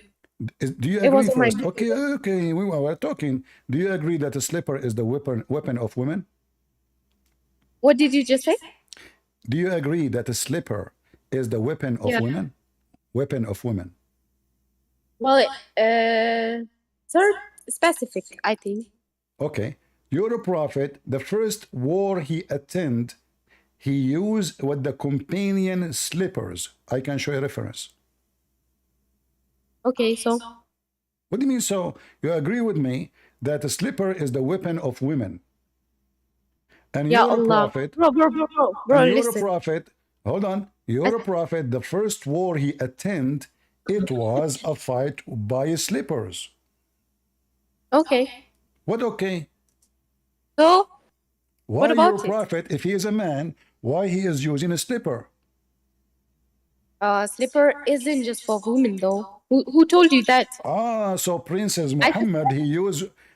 Do you agree first? Okay, we were talking. Do you agree that a slipper is the weapon of women? What did you just say? Do you agree that a slipper is the weapon of women? Weapon of women. Well, third specific, I think. Okay. Your prophet, the first war he attended, he used with the companion slippers. I can show you a reference. Okay, so. What do you mean so? You agree with me that a slipper is the weapon of women. And Ya you're a Allah. prophet. Bro, And you're listen. a prophet. Hold on. You're a prophet. The first war he attended, it was a fight by slippers. Okay. What okay? So, why what about your it? prophet, if he is a man, why he is using a slipper? Slipper isn't just for women, though. Who told you that? Ah, so Princess Muhammad,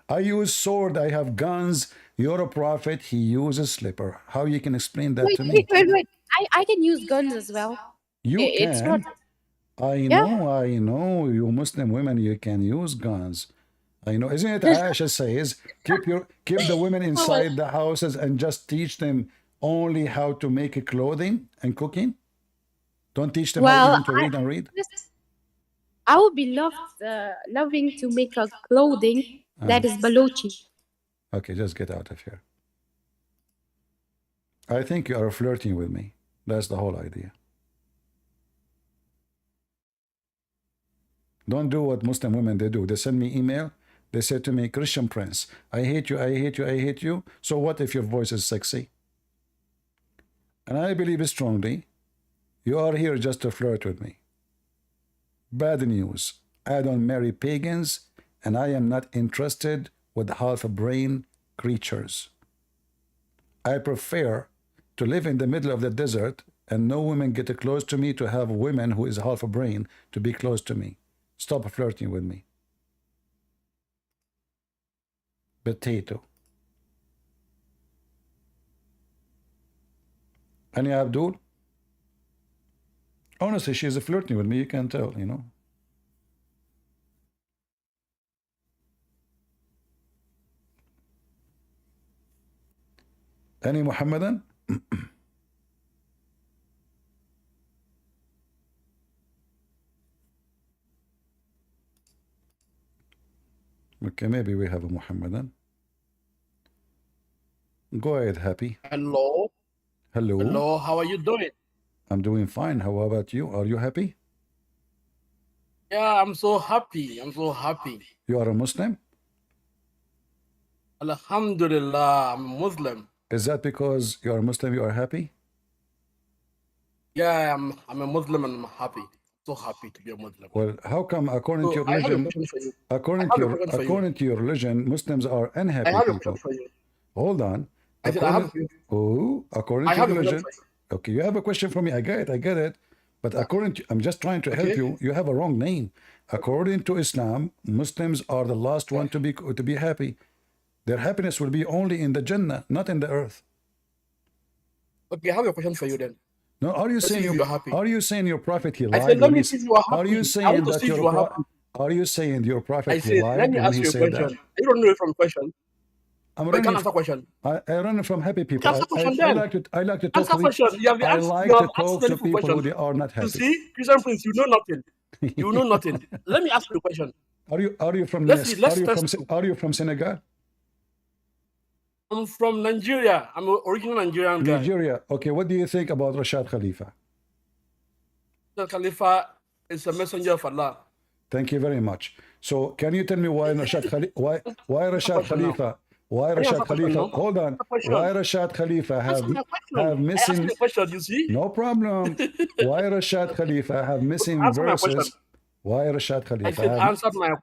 I use sword, I have guns. You're a prophet, he uses slipper. How you can explain that to me? Wait. I can use guns as well. You It's can. not. I know. You Muslim women, you can use guns. I know. Isn't it Aisha says, keep the women inside the houses and just teach them only how to make clothing and cooking? Don't teach them how even to read and read? I would be loving to make a clothing that is Balochi. Okay, just get out of here. I think you are flirting with me. That's the whole idea. Don't do what Muslim women they do. They send me email. They say to me, Christian Prince, I hate you, I hate you, I hate you. So what if your voice is sexy? And I believe strongly, you are here just to flirt with me. Bad news. I don't marry pagans, and I am not interested with half-brain creatures. I prefer to live in the middle of the desert and no women get close to me to have women who is half a brain to be close to me. Stop flirting with me. Potato. Any Abdul? Honestly, she's flirting with me. You can tell, you know. Any Muhammadan? Okay, maybe we have a Muhammadan. Go ahead, Happy. Hello. Hello. Hello, how are you doing? I'm doing fine. How about you? Are you happy? Yeah, I'm so happy. I'm so happy. You are a Muslim? Alhamdulillah, I'm a Muslim. Is that because you are a Muslim, you are happy? Yeah, I'm a Muslim and I'm happy. So happy to be a Muslim. Well, how come according to your I have a religion, question for you. according to your religion, Muslims are unhappy I have a people? question for you. Hold on. I said I have a question. According I to have your a question religion. for you. Okay, you have a question for me. I get it. But according to, I'm just trying to help you. You have a wrong name. According to Islam, Muslims are the last one to be happy. Their happiness will be only in the Jannah, not in the earth. Okay, I have a question for you then. No, are you saying your prophet he lied? I said, let me see if you are happy. Are you saying that your are you saying your prophet he lied let me when ask he you a said question. that? You don't know it from question. I'm But you running. can't answer question. I run from happy people. Answer question I then. like to talk. Answer question. You have I asked, like you to have asked talk many to people questions. who they are not happy. You see, Christian Prince, you know nothing. You know nothing. Let me ask you a question. Are you from are you from Senegal? I'm from Nigeria. I'm an original Nigerian guy. Nigeria. Okay, what do you think about Rashad Khalifa? The Khalifa is a messenger of Allah. Thank you very much. So, can you tell me why Rashad Khalifa? Why Rashad Khalifa? Why Rashad Khalifa? Hold on. Why Rashad Khalifa have missing? You see? No problem. Why Rashad Khalifa have missing verses? Why Rashad Khalifa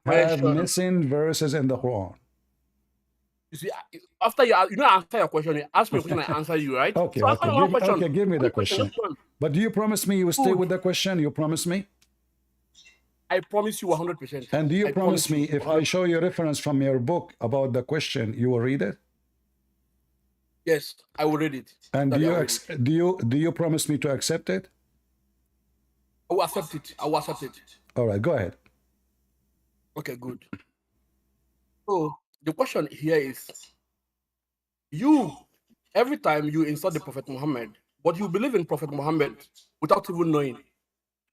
have missing verses in the Quran? You see, after you answer your question, you ask me a question, I answer you, right? Okay, so okay, give me the question. But do you promise me you will stay with the question? You promise me? I promise you 100%. And do you promise me if I show you a reference from your book about the question, you will read it? Yes, I will read it. And do you promise me to accept it? I will accept it. I will accept it. All right, go ahead. Okay, good. So the question here is, every time you insult the Prophet Muhammad, but you believe in Prophet Muhammad without even knowing.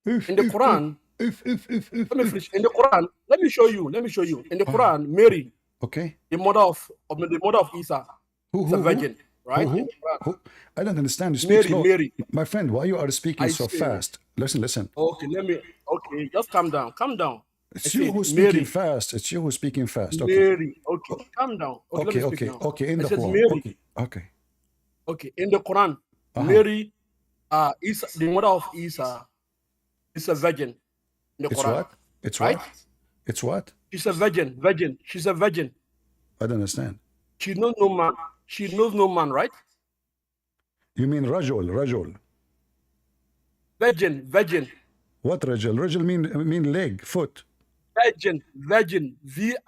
In the Quran, If. Let me finish. In the Quran, let me show you. In the Quran, Mary, Okay. the mother of Isa, is a virgin, right? Who? I don't understand. You speak Mary, slow. Mary. My friend, why you are speaking I so say, fast? Listen. Okay, just calm down. It's you who's speaking fast. It's you who's speaking fast. Okay. Mary, okay, calm down. Okay, let me speak now. Okay, in I the said Quran. Mary. Okay. Okay, in the Quran, Mary, Isa, the mother of Isa, is a virgin. In the It's Quran. what? It's right? what? It's what? She's a virgin. She's a virgin. I don't understand. She knows no man. She knows no man, right? You mean rajul. Virgin. What rajul? Rajul mean leg, foot. Virgin. VIRGIN. Virgin.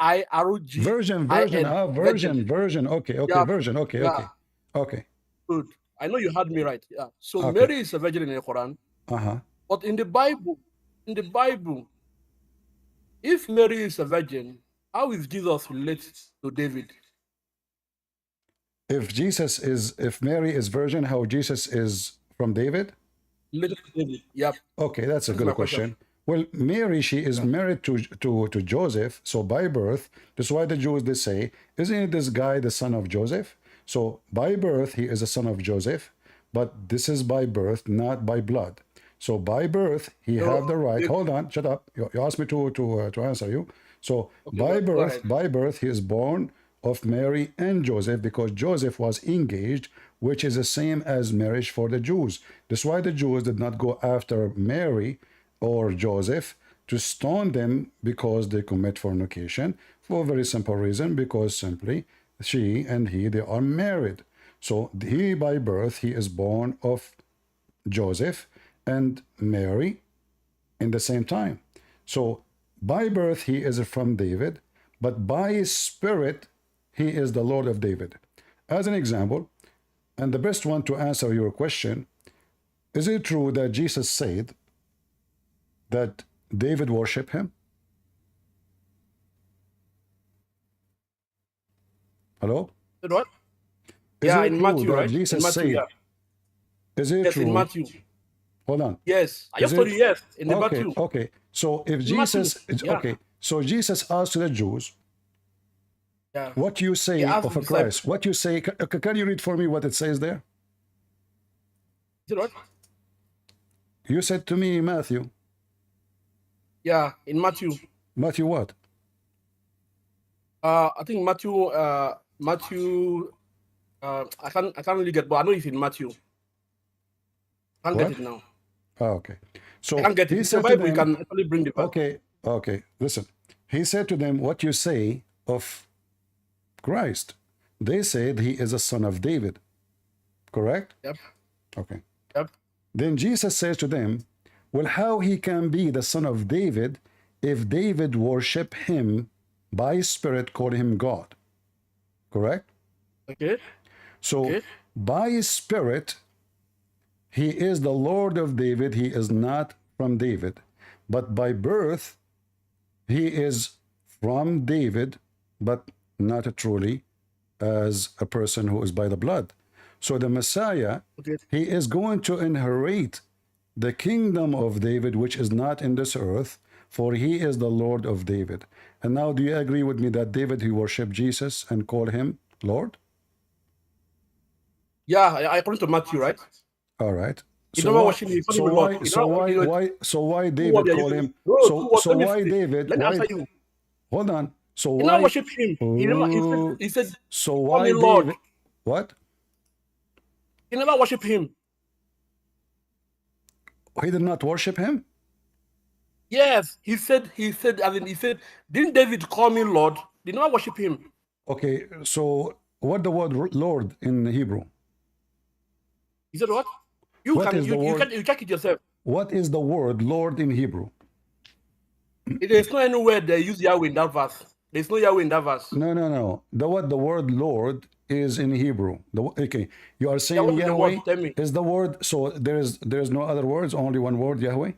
Okay, Yeah. virgin. Okay. Good. I know you heard me right. Yeah. So Okay. Mary is a virgin in the Quran. Uh-huh. But in the Bible, if Mary is a virgin, how is Jesus related to David? If Mary is virgin, how Jesus is from David? Related to David. Yep. Okay, that's a That's good my question. Well, Mary, she is married to Joseph, so by birth, that's why the Jews, they say, isn't this guy the son of Joseph? So by birth, he is a son of Joseph, but this is by birth, not by blood. So by birth, he have the right. Hold on, shut up. You asked me to answer you. So by birth, he is born of Mary and Joseph, because Joseph was engaged, which is the same as marriage for the Jews. That's why the Jews did not go after Mary or Joseph to stone them because they commit fornication, for a very simple reason, because simply she and he, they are married. So he, by birth, he is born of Joseph and Mary in the same time. So by birth, he is from David, but by his spirit, he is the Lord of David. As an example, and the best one to answer your question, is it true that Jesus said that David worshiped him? Hello? What? Is Yeah, it in true Matthew, that right? Jesus In Matthew, said, yeah. is it Yes, true? in Matthew. Hold on. Yes. I just Is told it- you yes. In the okay, Matthew. okay. So if In Jesus, Matthew, yeah. okay, so Jesus asked the Jews, Yeah. what you say He asked of the a Christ? What you say? Can you read for me what it says there? Is it what? You said to me, Matthew. Yeah, in Matthew. Matthew what? I think Matthew. I can't really get, but I know it's in Matthew. I can't What? get it now. Oh, okay. So I can't get it. he It's the said to Bible. You them, can actually bring the verse. okay. Listen. He said to them, what you say of Christ? They said he is a son of David. Correct? Yep. Okay. Yep. Then Jesus says to them, well, how he can be the son of David if David worship him by spirit, call him God. Correct? Okay. So by his spirit, he is the Lord of David. He is not from David. But by birth, he is from David, but not truly as a person who is by the blood. So the Messiah, he is going to inherit the kingdom of David, which is not in this earth, for he is the Lord of David. And now, do you agree with me that David, he worshiped Jesus and called him Lord? Yeah, according to Matthew, right? All right. You never watch him. So why David call him? So why David? Let me answer you. Hold on. So He why? never worship him. He said, so call why me Lord. David? What? He never worship him. He did not worship him? Yes, he said, didn't David call me Lord? Did not worship him. Okay, so what the word Lord in Hebrew? He said what? You check it yourself. What is the word Lord in Hebrew? There's no anywhere they use Yahweh in that verse. There's no Yahweh in that verse. No. The word Lord is in Hebrew. Okay, you are saying Yeah, Yahweh tell me. is the word. So there's no other words, only one word, Yahweh.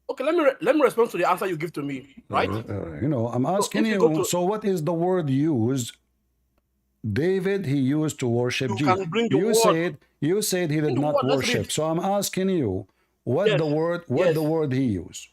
Okay, let me respond to the answer you give to me, right? I'm asking you. So what is the word used? David, he used to worship Jesus. You said he did not worship. So I'm asking you, what the word he used?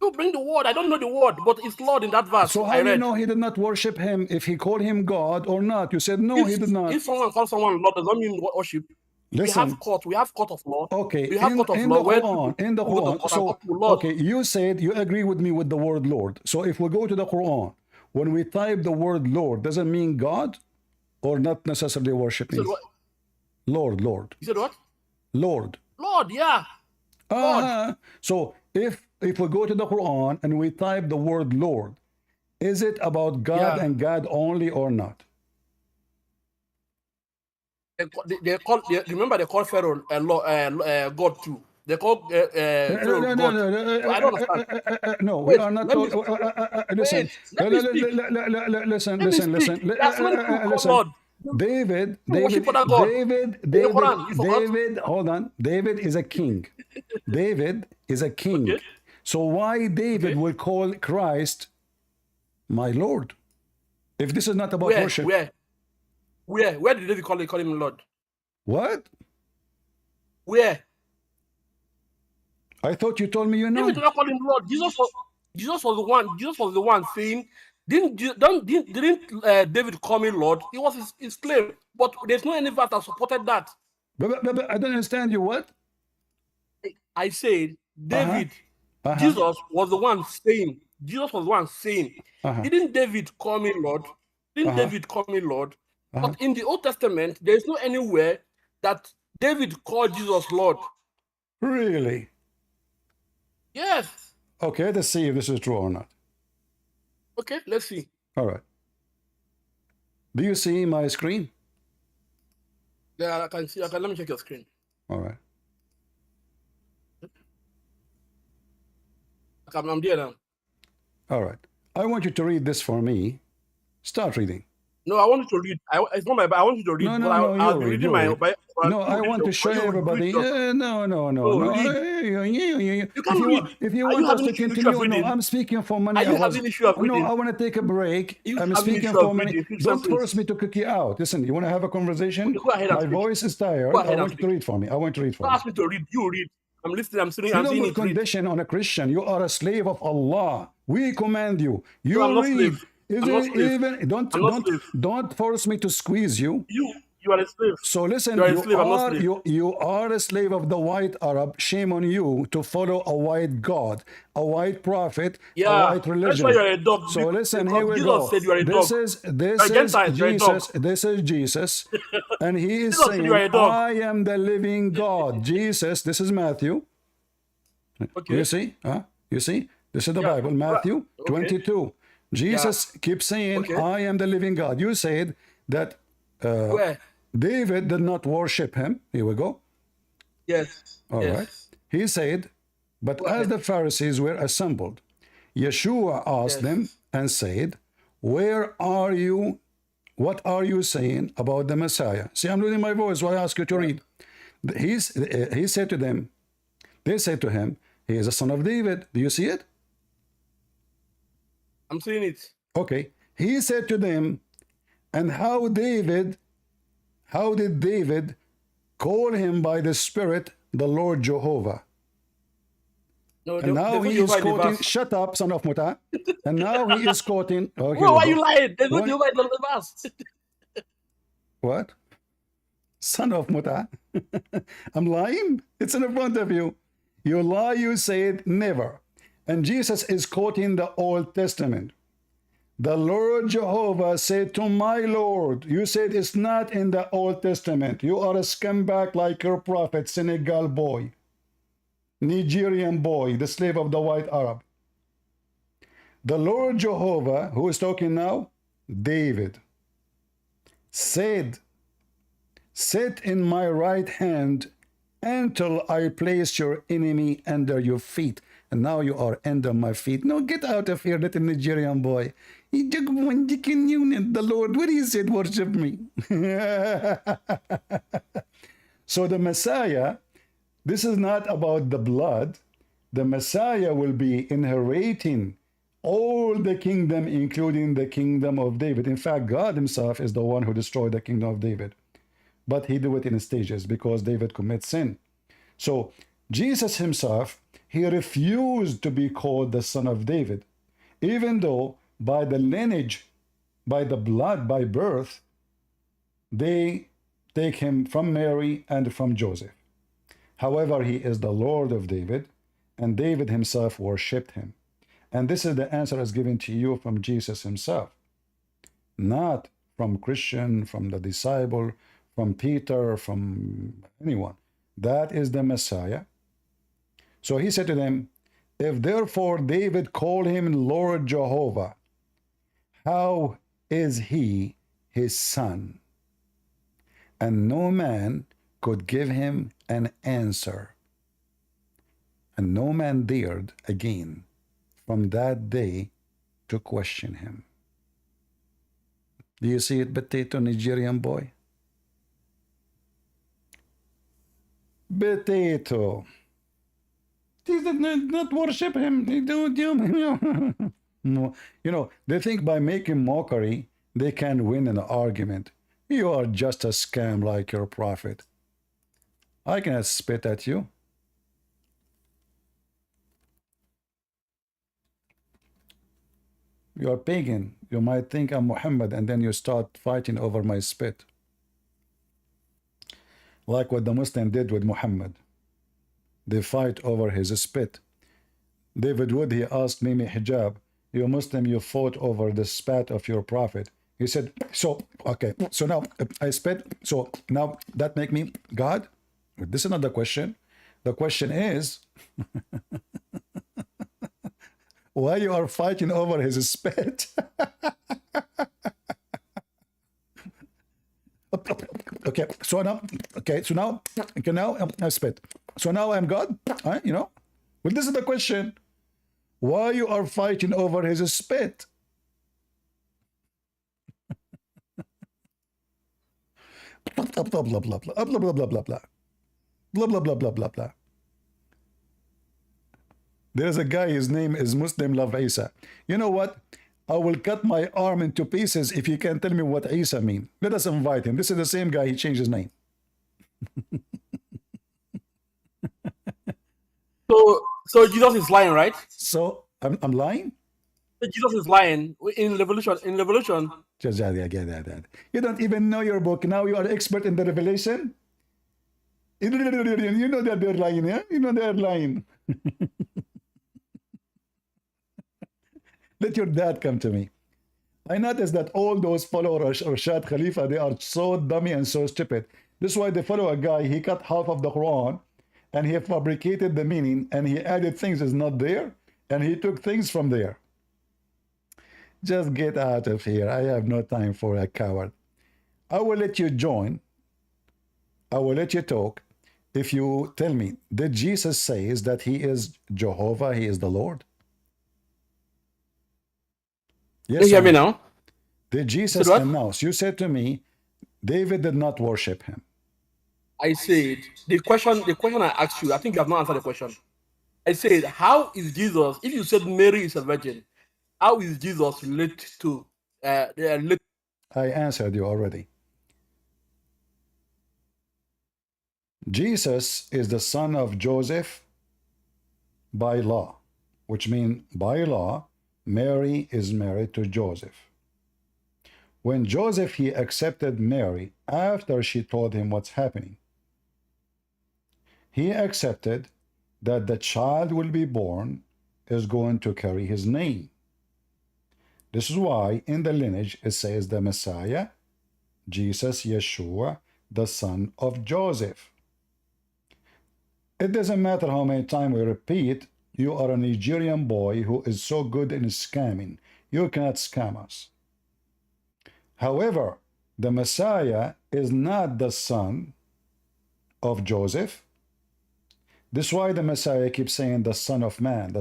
You bring the word. I don't know the word, but it's Lord in that verse. So how do you know he did not worship him if he called him God or not? You said no, he did not. If someone calls someone Lord, does not mean worship. Listen. We have court of law. Okay, we have court of law. in the Quran. So, okay, you said you agree with me with the word Lord. So if we go to the Quran, when we type the word Lord, does it mean God or not necessarily worshiping? Lord. You said what? Lord. Lord, yeah. Lord. So if we go to the Quran and we type the word Lord, is it about God and God only or not? Remember they call Pharaoh God too. They call Pharaoh God. I don't understand. No, we are not. Listen. Listen. David. Hold on. David is a king. David is a king. Okay. So why David will call Christ my Lord? If this is not about worship. Where did David call him Lord? What? Where? I thought you told me you know. David did not call him Lord. Jesus was the one saying, didn't David call me Lord? It was his claim. But there's no any verse that supported that. But I don't understand you. What? I said David, Jesus was the one saying. Jesus was the one saying. Didn't David call me Lord? David call me Lord? But in the Old Testament, there is no anywhere that David called Jesus Lord. Really? Yes. Okay, let's see if this is true or not. Okay, let's see. All right. Do you see my screen? Yeah, I can see. Let me check your screen. All right. I'm there now. All right. I want you to read this for me. Start reading. No, I want you to read. It's not my. I want you to read. No, I'll be reading my. No, I want to show everybody. No. You can't read. If you want us to continue, no, I'm speaking for money. Are you having issue of reading? No, I want to take a break. I'm speaking for money. Don't force me to kick you out. Listen, you want to have a conversation? Go ahead. My voice is tired. I want you to read for me. Don't ask me to read. You read. I'm listening. I'm sitting. I'm seeing it. Condition on a Christian. You are a slave of Allah. We command you. You read. Don't force me to squeeze you. You are a slave. So listen, you are a slave of the white Arab. Shame on you to follow a white God, a white prophet, a white religion. That's why you're a dog. So listen, here we go. This is Jesus, and he is saying, I am the living God. Jesus, this is Matthew. Okay. You see? You see? This is the Bible, Matthew 22. Jesus keeps saying, I am the living God. You said that David did not worship him. Here we go. Yes. All right. He said, but as the Pharisees were assembled, Yeshua asked them and said, where are you? What are you saying about the Messiah? See, I'm losing my voice, so I ask you to read. He said to them, they said to him, he is a son of David. Do you see it? I'm seeing it. Okay. He said to them, and how did David call him by the Spirit the Lord Jehovah? No, and now he is quoting, shut up, son of Muta. And now he is quoting. Okay, why are you lying? There's no Jehovah in the verse. What? Son of Muta. I'm lying? It's in front of you. You lie, you say it, never. And Jesus is quoting the Old Testament. The Lord Jehovah said to my Lord, you said it's not in the Old Testament. You are a scumbag like your prophet, Senegal boy, Nigerian boy, the slave of the white Arab. The Lord Jehovah, who is talking now? David, said, sit in my right hand until I place your enemy under your feet. And now you are under my feet. No, get out of here, little Nigerian boy. The Lord, where he said, worship me. So the Messiah, this is not about the blood. The Messiah will be inheriting all the kingdom, including the kingdom of David. In fact, God himself is the one who destroyed the kingdom of David. But he did it in stages because David commits sin. So Jesus himself he refused to be called the son of David, even though by the lineage, by the blood, by birth, they take him from Mary and from Joseph. However, he is the Lord of David, and David himself worshipped him. And this is the answer as given to you from Jesus himself, not from Christian, from the disciple, from Peter, from anyone. That is the Messiah. So he said to them, if therefore David called him Lord Jehovah, how is he his son? And no man could give him an answer. And no man dared again from that day to question him. Do you see it, potato Nigerian boy? Potato. They did not worship him. They do. No. You know, they think by making mockery, they can win an argument. You are just a scam like your prophet. I cannot spit at you. You are pagan. You might think I'm Muhammad, and then you start fighting over my spit. Like what the Muslim did with Muhammad. They fight over his spit. David Wood, he asked Mimi Hijab, you Muslim, you fought over the spat of your prophet. He said, so, okay, so now I spit, so now that make me God? This is not the question. The question is, why you are fighting over his spit? Okay, so now I spit. So now I'm God, you know? Well, this is the question. Why you are fighting over his spit? Blah, blah, blah, blah, blah, blah, blah, blah, blah, blah, blah. Blah, blah, blah, blah, blah, blah. There's a guy, his name is Muslim Love Isa. You know what? I will cut my arm into pieces if you can tell me what Isa mean. Let us invite him. This is the same guy, he changed his name. So Jesus is lying, right? So I'm lying? Jesus is lying in Revelation. You don't even know your book. Now you are expert in the Revelation? You know that they're lying, yeah? You know they're lying. Let your dad come to me. I noticed that all those followers of Rashad Khalifa, they are so dummy and so stupid. This is why they follow a guy, he cut half of the Quran, and he fabricated the meaning, and he added things that's not there, and he took things from there. Just get out of here. I have no time for a coward. I will let you join. I will let you talk. If you tell me, did Jesus say that he is Jehovah, he is the Lord? Yes, you hear me now? Did Jesus announce? You said to me, David did not worship him. I said, the question I asked you, I think you have not answered the question. I said, how is Jesus, if you said Mary is a virgin, how is Jesus related to I answered you already. Jesus is the son of Joseph by law, which means by law, Mary is married to Joseph. When Joseph, he accepted Mary after she told him what's happening. He accepted that the child will be born is going to carry his name. This is why in the lineage it says the Messiah, Jesus, Yeshua, the son of Joseph. It doesn't matter how many times we repeat, you are a Nigerian boy who is so good in scamming. You cannot scam us. However, the Messiah is not the son of Joseph. This is why the Messiah keeps saying the Son of Man,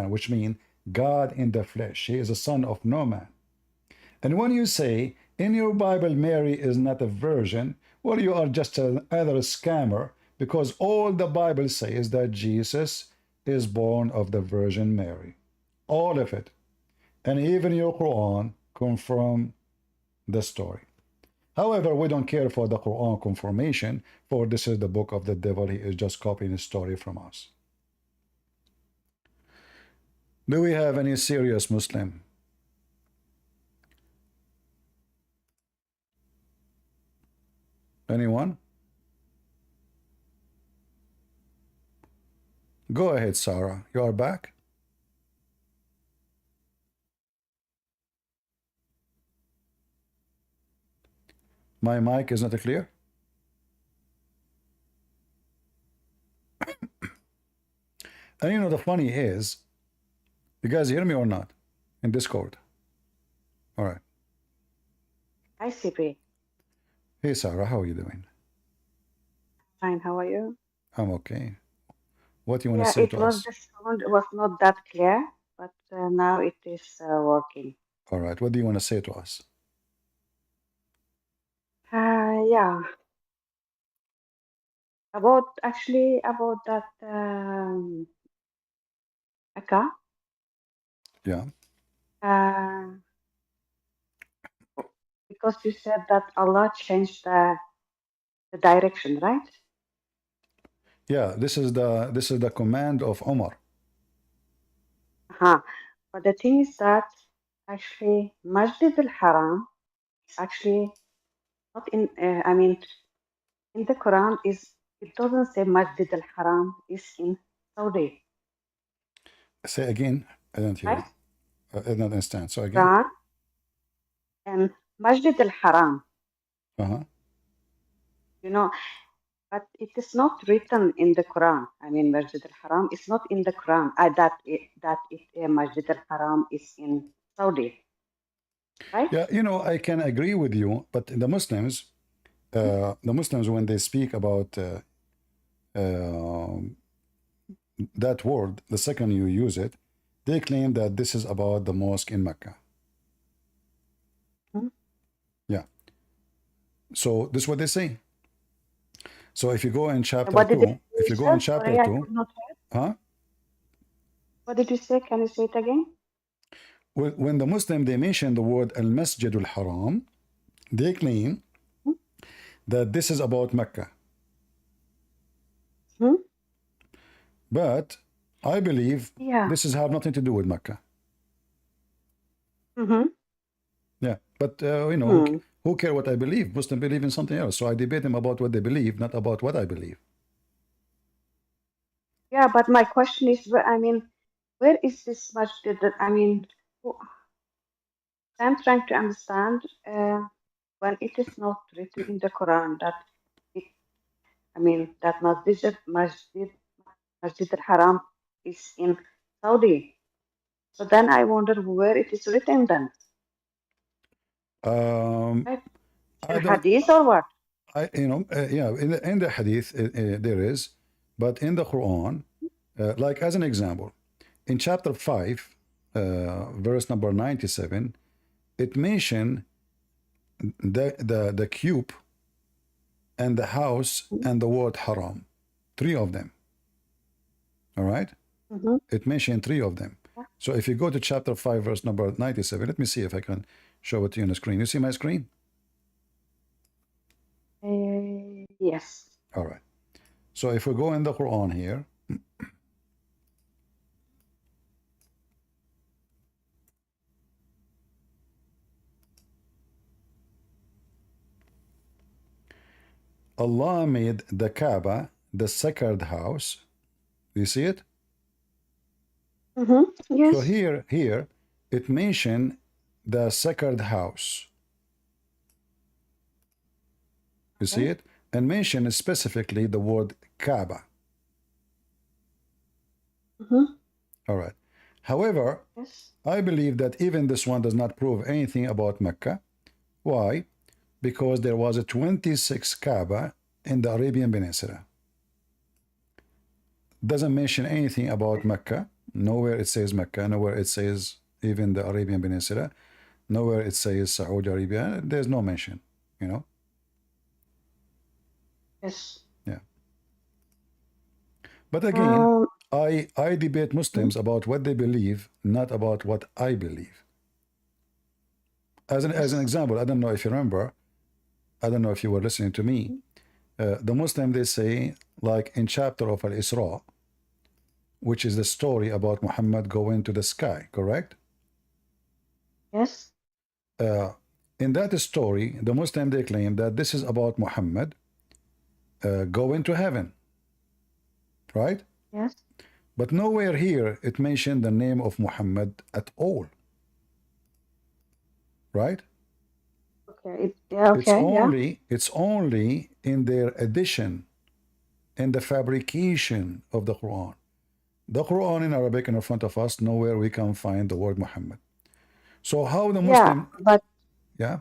which means God in the flesh. He is a son of no man. And when you say in your Bible Mary is not a virgin, well, you are just another scammer, because all the Bible says that Jesus is born of the Virgin Mary. All of it. And even your Quran confirm the story. However, we don't care for the Quran confirmation, for this is the book of the devil. He is just copying a story from us. Do we have any serious Muslim? Anyone? Go ahead, Sarah. You are back? My mic is not clear? And you know, the funny is, you guys hear me or not? In Discord. All right. Hi, CP. Hey, Sarah, how are you doing? Fine, how are you? I'm okay. What do you want to Yeah, say it to was us? the sound was not that clear, but now it is working. All right. What do you want to say to us? Yeah, about that Aka, Yeah. because you said that Allah changed the direction, right? Yeah, this is the command of Omar. But the thing is that actually Masjid al-Haram actually not in I mean in the Quran is it doesn't say Masjid al-Haram is in Saudi, Say again. I don't hear right? you. I didn't understand. So again. Quran and Masjid al-Haram, Uh-huh. you know, but it is not written in the Quran. I mean, Masjid al-Haram is not in the Quran. Masjid al-Haram is in Saudi, right? Yeah, you know, I can agree with you, but the Muslims, when they speak about that word, the second you use it, they claim that this is about the mosque in Mecca. Yeah. So this is what they say. So if you go in chapter 2, if you go in chapter 2, huh? What did you say? Can you say it again? When the Muslim, they mention the word al-Masjid al-Haram, they claim that this is about Mecca. But I believe this has have nothing to do with Mecca. Yeah, but you know, who care what I believe? Muslims believe in something else, so I debate them about what they believe, not about what I believe. Yeah, but my question is, where is this masjid? I'm trying to understand when it is not written in the Quran that that Masjid al-Haram is in Saudi. So then I wonder where it is written then. Right? In Hadith or what? Yeah, in the Hadith there is, but in the Quran, like as an example, in chapter 5, verse number 97, it mentioned the cube and the house and the word haram, 3 of them. All right? It mentioned 3 of them. So if you go to chapter 5, verse number 97, let me see if I can show it to you on the screen. You see my screen? Yes. All right. So if we go in the Quran here, Allah made the Kaaba the sacred house. You see it? Yes. So here it mentioned the sacred house. You see it? And mention specifically the word Kaaba. All right. However, I believe that even this one does not prove anything about Mecca. Why? Because there was a 26 Kaaba in the Arabian Peninsula. Doesn't mention anything about Mecca. Nowhere it says Mecca. Nowhere it says even the Arabian Peninsula. Nowhere it says Saudi Arabia. There's no mention, you know? Yes. Yeah. But again, I debate Muslims about what they believe, not about what I believe. As an example, I don't know if you remember, I don't know if you were listening to me. The Muslim, they say, like in chapter of Al-Isra, which is the story about Muhammad going to the sky, correct? Yes. In that story, the Muslim, they claim that this is about Muhammad going to heaven, right? Yes. But nowhere here it mentioned the name of Muhammad at all, right? Okay. Okay. It's only in their addition, in the fabrication of the Quran. The Quran in Arabic in front of us, nowhere we can find the word Muhammad. So how the Muslim? But yeah.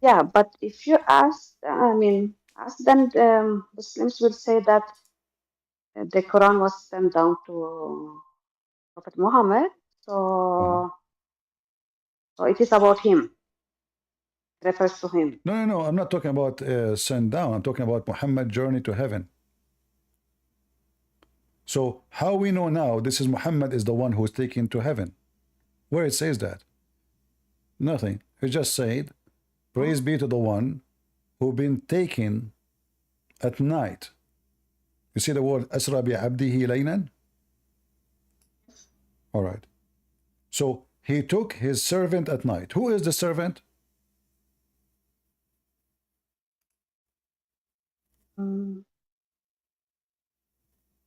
Yeah, but if you ask, ask them, Muslims will say that the Quran was sent down to Prophet Muhammad, so it is about him, refers to him. No. I'm not talking about sent down. I'm talking about Muhammad's journey to heaven. So how we know now this is Muhammad is the one who is taken to heaven? Where it says that? Nothing. It just said, praise be to the one who been taken at night. You see the word Asra bi abdihi laylan? All right. So he took his servant at night. Who is the servant?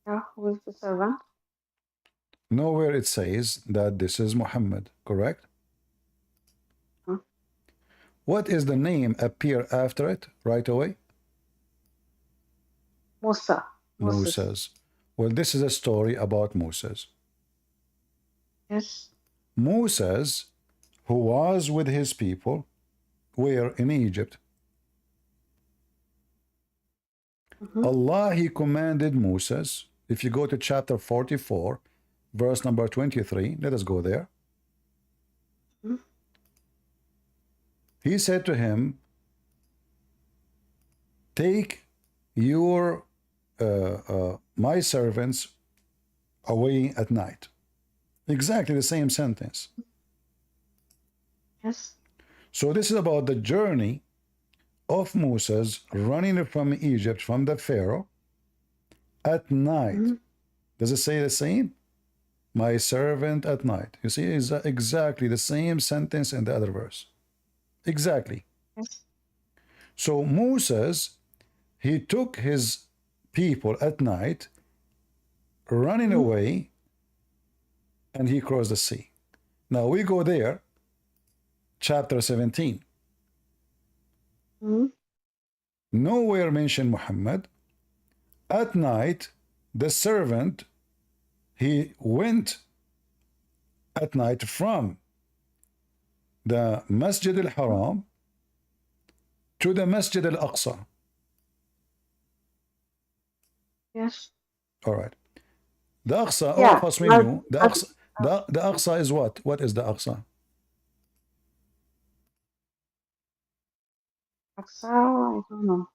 Yeah, who is the servant? Nowhere it says that this is Muhammad, correct? What is the name appear after it right away? Musa. Moses. Well, this is a story about Moses. Yes. Moses, who was with his people, were in Egypt. Allah, he commanded Moses, if you go to chapter 44, verse number 23, let us go there. He said to him, take your my servants away at night. Exactly the same sentence. Yes. So this is about the journey of Moses running from Egypt, from the Pharaoh, at night. Does it say the same? My servant at night. You see, it's exactly the same sentence in the other verse. Exactly. Yes. So Moses, he took his people at night, running away, and he crossed the sea. Now we go there, chapter 17. Nowhere mention Muhammad. At night, the servant, he went at night from the Masjid al-Haram to the Masjid al-Aqsa. Yes. All right. The Aqsa, all of us we knew. The Aqsa is what? What is the Aqsa? Aqsa, I don't know.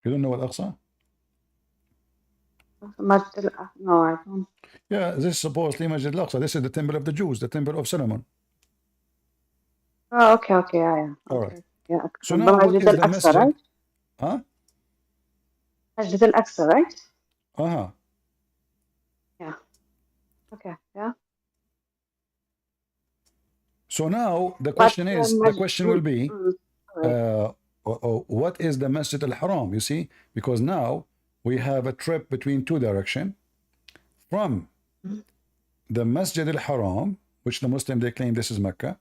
You don't know what Aqsa? No, I don't. Yeah, this is supposedly Masjid al-Aqsa. This is the temple of the Jews, the temple of Solomon. Oh, okay, yeah. All right. Okay. Yeah. So now what is the Aqsa, masjid? right? Huh? Masjid al-Aqsa, right? Uh-huh. Yeah. Okay, yeah. So now the question is, the question will be, what is the Masjid al-Haram? You see, because now we have a trip between two directions. From the Masjid al-Haram, which the Muslim, they claim this is Mecca,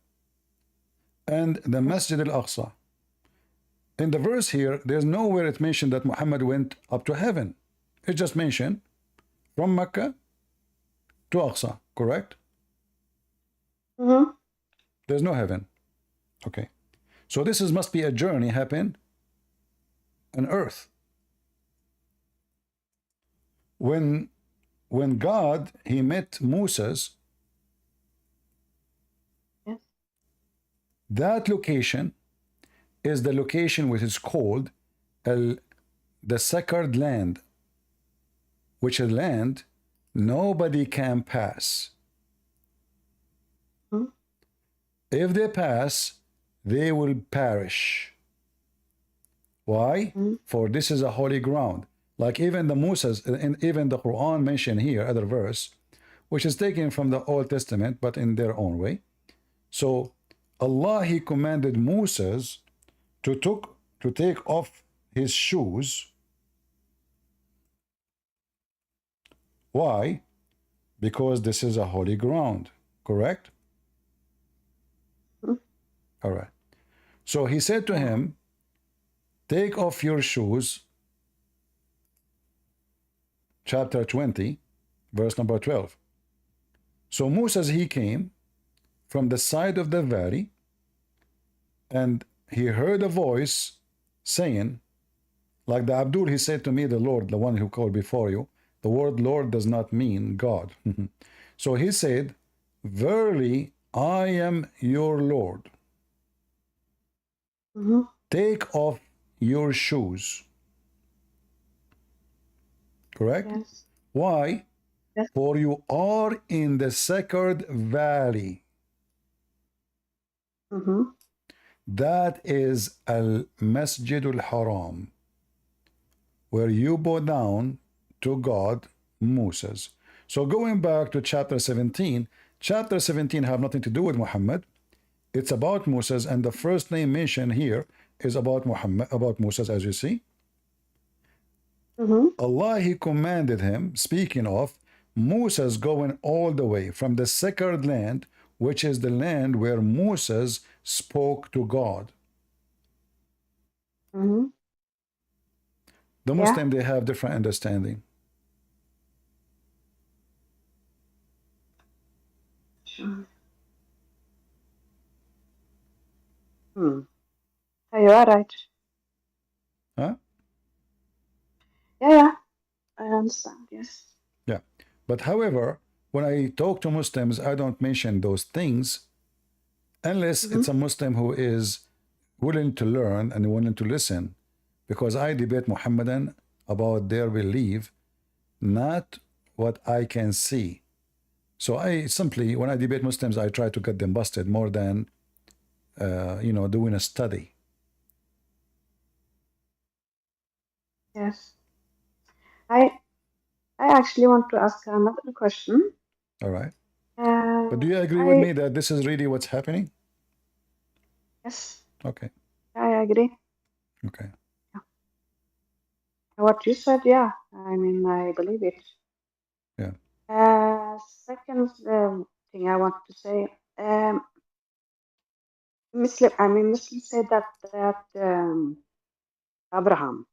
and the Masjid al-Aqsa. In the verse here, there's nowhere it mentioned that Muhammad went up to heaven. It just mentioned from Mecca to Aqsa, correct? There's no heaven. Okay. So this must be a journey happen on earth. When God, he met Moses, that location is the location which is called the sacred land, which is land nobody can pass. If they pass, they will perish. Why? For this is a holy ground. Like even the Moses, and even the Quran mentioned here, other verse, which is taken from the Old Testament, but in their own way. So Allah, He commanded Moses to take off his shoes. Why? Because this is a holy ground, correct? All right. So he said to him, take off your shoes, chapter 20, verse number 12. So Moses, he came from the side of the valley, and he heard a voice saying, like the Abdul, he said to me, the Lord, the one who called before you, the word Lord does not mean God. So he said, verily, I am your Lord. Take off your shoes. Correct? Yes. Why? Yes. For you are in the sacred valley. That is Al-Masjid al-Haram, where you bow down to God, Moses. So going back to chapter 17 have nothing to do with Muhammad. It's about Moses, and the first name mentioned here is about Muhammad, about Moses, as you see. Allah, He commanded him, speaking of Moses going all the way from the sacred land, which is the land where Moses spoke to God. The Muslim, they have different understanding. You are right. Huh? Yeah, I understand. Yes. Yeah. But however, when I talk to Muslims, I don't mention those things unless it's a Muslim who is willing to learn and willing to listen, because I debate Muhammadan about their belief, not what I can see. So I simply, when I debate Muslims, I try to get them busted more than, doing a study. Yes. I actually want to ask another question. All right. But do you agree with me that this is really what's happening? Yes. Okay. I agree. Okay. What you said, yeah. I mean, I believe it. Yeah. Second thing I want to say, Muslim said that Abraham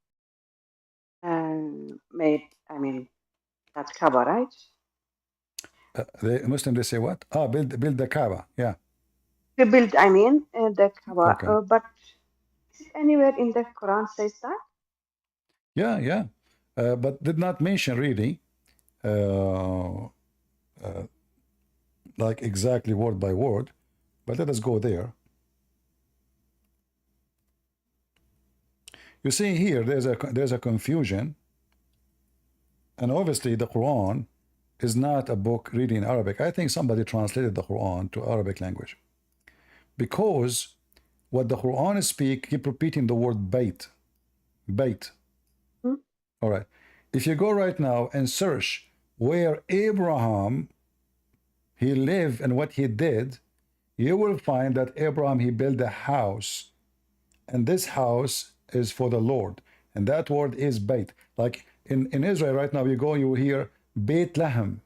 made, that Kaaba, right? The Muslim, they say what? Build the Kaaba. Yeah. To build, the Kaaba. Okay. But is it anywhere in the Quran says that? Yeah. But did not mention really, like exactly word by word. But let us go there. You see here, there's a confusion, and obviously the Quran is not a book reading in Arabic. I think somebody translated the Quran to Arabic language, because what the Quran speak, keep repeating the word bait. All right. If you go right now and search where Abraham he lived and what he did, you will find that Abraham, he built a house, and this house is for the Lord, and that word is Beit. Like in Israel right now, you go, you hear Beit Lahem,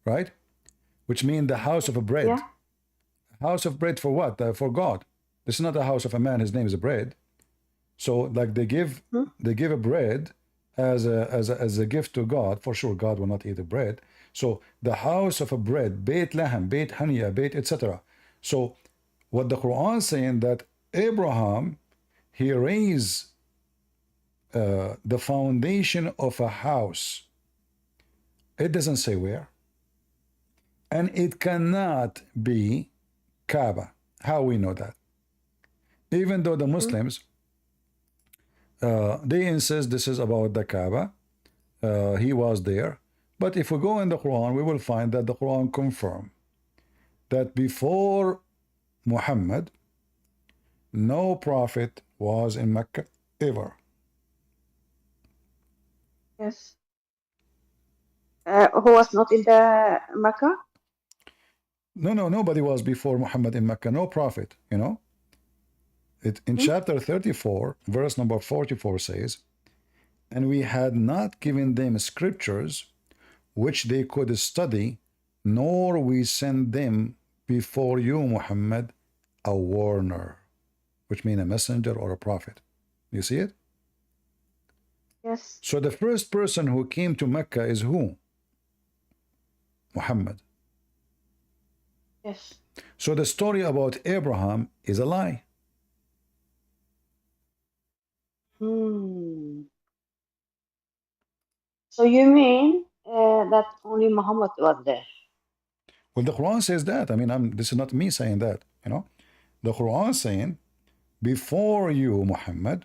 right? Which means the house of a bread. Yeah. House of bread for what? For God. This is not a house of a man, his name is a bread. So like they give a bread as a gift to God. For sure, God will not eat the bread. So the house of a bread, Beit Lahem, Beit Haniya, Beit etc. So what the Quran is saying, that Abraham, he raised the foundation of a house. It doesn't say where. And it cannot be Kaaba. How we know that? Even though the Muslims, they insist this is about the Kaaba. He was there. But if we go in the Quran, we will find that the Quran confirms that before Muhammad, no prophet was in Mecca ever. Yes. Who was not in the Mecca? No, nobody was before Muhammad in Mecca. No prophet, you know. In chapter 34, verse number 44 says, and we had not given them scriptures which they could study, nor we send them before you, Muhammad, a warner, which means a messenger or a prophet. You see it? Yes. So the first person who came to Mecca is who? Muhammad. Yes. So the story about Abraham is a lie. So you mean that only Muhammad was there? Well, the Quran says that. I mean, this is not me saying that, you know. The Quran is saying, before you, Muhammad,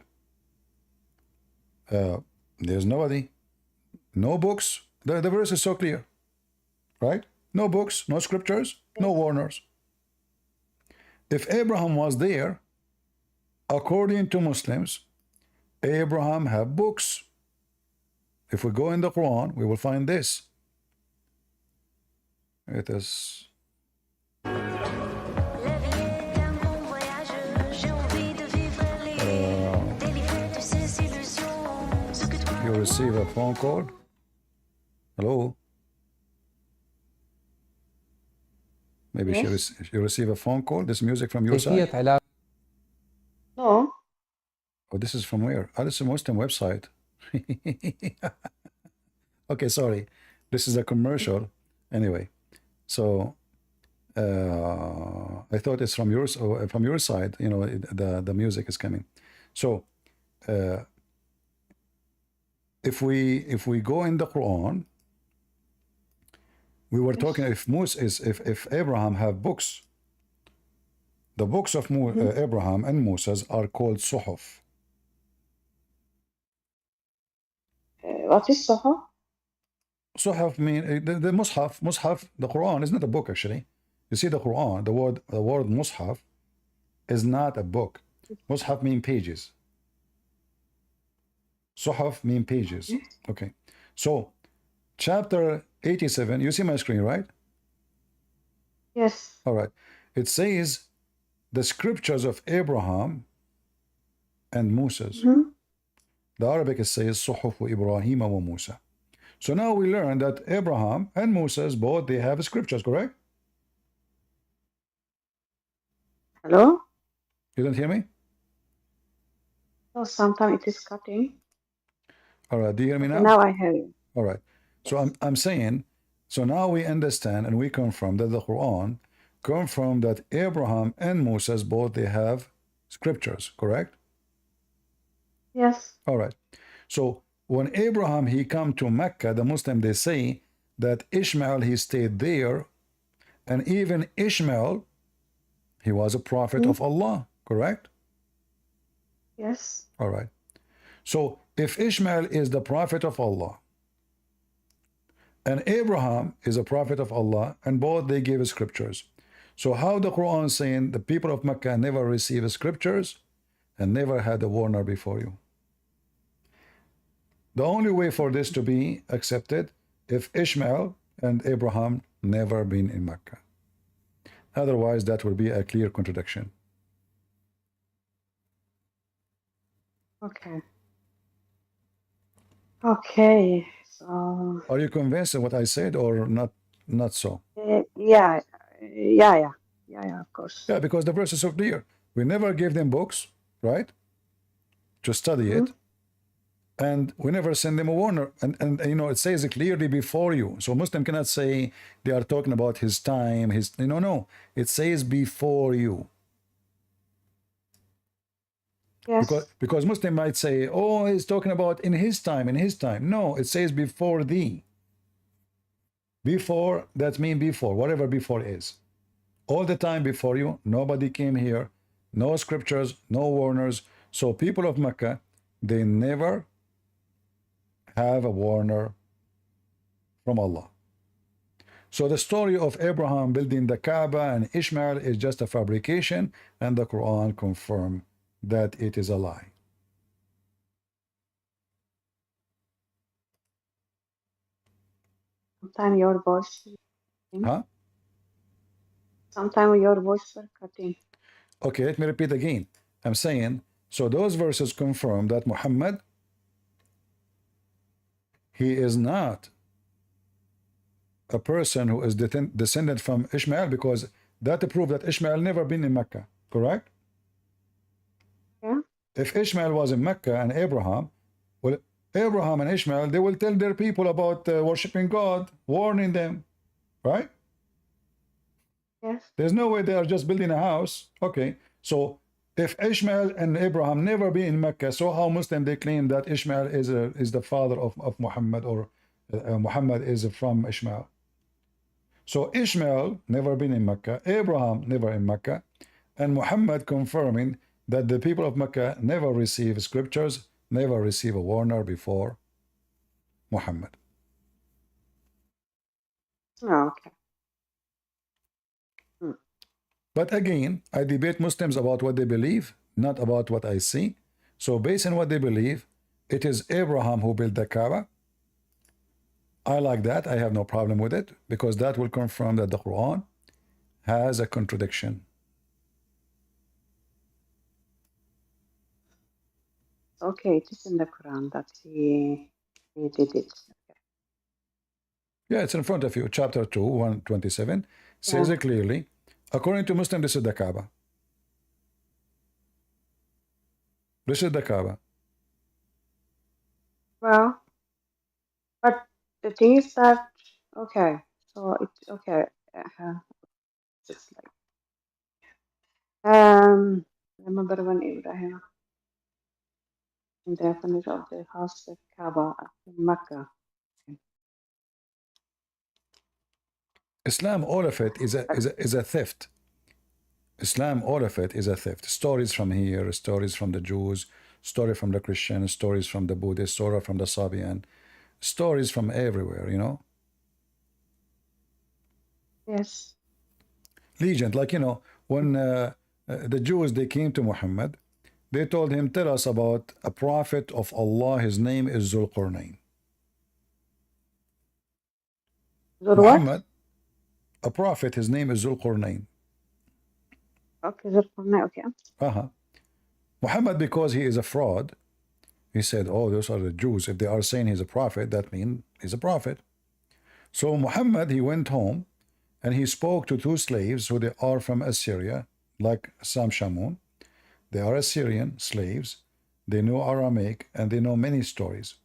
there's nobody, no books. The verse is so clear, right? No books, no scriptures, no warners. If Abraham was there, according to Muslims, Abraham had books. If we go in the Quran, we will find this. It is. You receive a phone call. Hello? Maybe Yes. you receive a phone call. This music from your side? No. Oh, this is from where? Oh, this is a Muslim website. Okay, sorry. This is a commercial. Anyway, so I thought it's from yours, or from your side. You know, the music is coming. So if we go in the Quran, we were talking if Abraham have books, the books of Abraham and Moses are called Suhuf. What is Suhuf? Suhuf mean the Mushaf, the Quran is not a book actually. You see the Quran, the word Mushaf is not a book. Mushaf mean pages. Suhuf mean pages. Okay. So chapter 87, you see my screen, right? Yes. All right. It says the scriptures of Abraham and Moses. The Arabic says Suhuf Ibrahim wa Musa. So now we learn that Abraham and Moses both they have scriptures, correct? Hello? You don't hear me? Oh, sometimes it is cutting. All right. Do you hear me now? Now I hear you. All right. So I'm saying, so now we understand and we confirm that the Quran confirmed that Abraham and Moses both they have scriptures, correct? Yes. All right. So when Abraham he come to Mecca, the Muslim they say that Ishmael he stayed there, and even Ishmael he was a prophet of Allah, correct? Yes. All right. So if Ishmael is the prophet of Allah and Abraham is a prophet of Allah, and both they give scriptures, so how the Quran saying the people of Mecca never received scriptures and never had a warner before you? The only way for this to be accepted if Ishmael and Abraham never been in Mecca. Otherwise, that will be a clear contradiction. Okay. Okay. So. Are you convinced of what I said or not? Not so. Yeah. Of course. Yeah, because the verse is so clear. We never gave them books, right? To study it. And we never send them a warner. And you know, it says it clearly before you. So Muslim cannot say they are talking about his time, no. It says before you. Yes. Because Muslim might say, oh, he's talking about in his time. No, it says before thee. Before, that means before, whatever before is. All the time before you, nobody came here, no scriptures, no warners. So people of Mecca, they never have a warner from Allah. So the story of Abraham building the Kaaba and Ishmael is just a fabrication, and the Quran confirms that it is a lie. Sometimes your voice. Huh? Sometimes your voice are cutting. Okay, let me repeat again. I'm saying, so those verses confirm that Muhammad, he is not a person who is descended from Ishmael, because that proves that Ishmael never been in Mecca, correct? Yeah. If Ishmael was in Mecca and Abraham, well, Abraham and Ishmael, they will tell their people about worshiping God, warning them, right? Yes. There's no way they are just building a house. Okay, so if Ishmael and Abraham never been in Mecca, so how Muslim they claim that Ishmael is the father of Muhammad, or Muhammad is from Ishmael? So Ishmael never been in Mecca, Abraham never in Mecca, and Muhammad confirming that the people of Mecca never receive scriptures, never receive a warner before Muhammad. Oh, okay. But again, I debate Muslims about what they believe, not about what I see. So based on what they believe, it is Abraham who built the Kaaba. I like that. I have no problem with it, because that will confirm that the Quran has a contradiction. Okay, it is in the Quran that he did it. Yeah, it's in front of you. Chapter 2, 127 says it clearly. According to Muslim, this is the Kaaba. This is the Kaaba. Well, but the thing is that, okay, so it's okay. It's like, remember when Ibrahim in the finish of the house of Kaaba in Mecca. Islam, all of it is a theft. Islam, all of it is a theft. Stories from here, stories from the Jews, story from the Christians, stories from the Buddhists, story from the Sabian, stories from everywhere, you know. Yes. Legend, like, you know, when the Jews, they came to Muhammad, they told him, tell us about a prophet of Allah, his name is Zulqarnain. Muhammad, a prophet, his name is Zulqarnain. Okay, Zulqarnain, okay. Muhammad, because he is a fraud, he said, oh, those are the Jews. If they are saying he's a prophet, that means he's a prophet. So Muhammad, he went home and he spoke to two slaves who they are from Assyria, like Sam Shamoun. They are Assyrian slaves. They know Aramaic and they know many stories.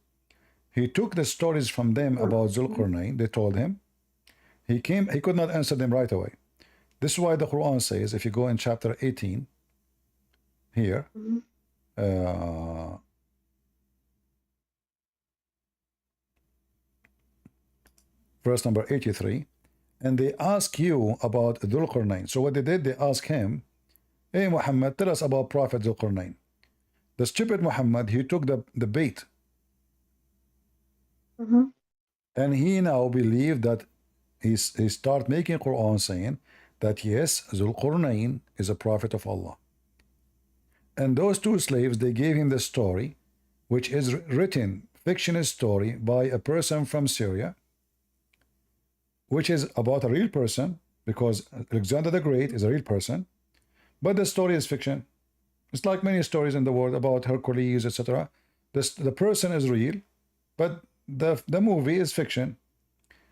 He took the stories from them about Zulqarnain. They told him. He could not answer them right away. This is why the Quran says, if you go in chapter 18, here, verse number 83, and they ask you about Dhul-Qarnayn. So what they did, they asked him, hey Muhammad, tell us about Prophet Dhul-Qarnayn. The stupid Muhammad, he took the bait. And he now believed that he start making Quran saying that yes, Dhul-Qarnayn is a prophet of Allah. And those two slaves, they gave him the story, which is written, fictional story by a person from Syria, which is about a real person, because Alexander the Great is a real person, but the story is fiction. It's like many stories in the world about Hercules, etc. The person is real, but the movie is fiction.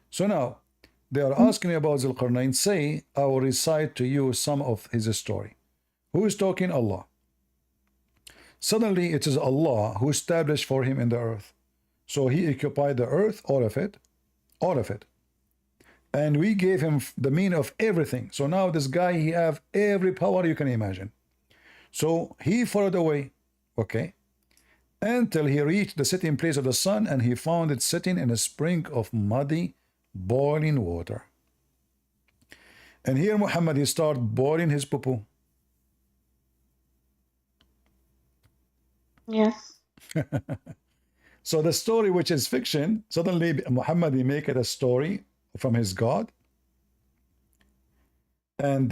So now, they are asking about Zulqarnain. Say, I will recite to you some of his story. Who is talking? Allah. Suddenly, it is Allah who established for him in the earth. So he occupied the earth, all of it, all of it. And we gave him the mean of everything. So now this guy, he have every power you can imagine. So he followed away, okay, until he reached the sitting place of the sun, and he found it sitting in a spring of muddy, boiling water. And here Muhammad, he started boiling his poo-poo. Yes. So the story, which is fiction, suddenly Muhammad, he make it a story from his God. And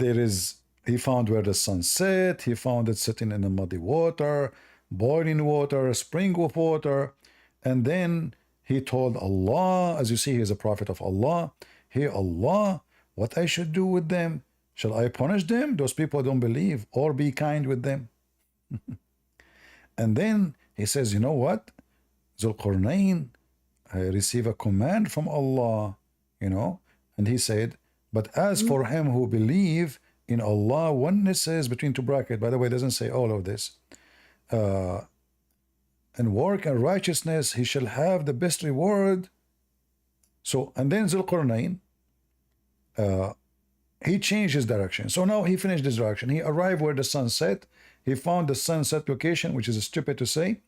he found where the sun set, he found it sitting in the muddy water, boiling water, spring of water, and then He told Allah, as you see, he is a prophet of Allah. Hey Allah, what I should do with them? Shall I punish them? Those people don't believe, or be kind with them? And then he says, you know what? Zulqarnain, I receive a command from Allah, you know, and he said, but as for him who believe in Allah, oneness between two brackets, by the way, it doesn't say all of this, and work and righteousness, he shall have the best reward. So, and then Zulqarnain, he changed his direction. So now he finished his direction. He arrived where the sun set. He found the sunset location, which is stupid to say.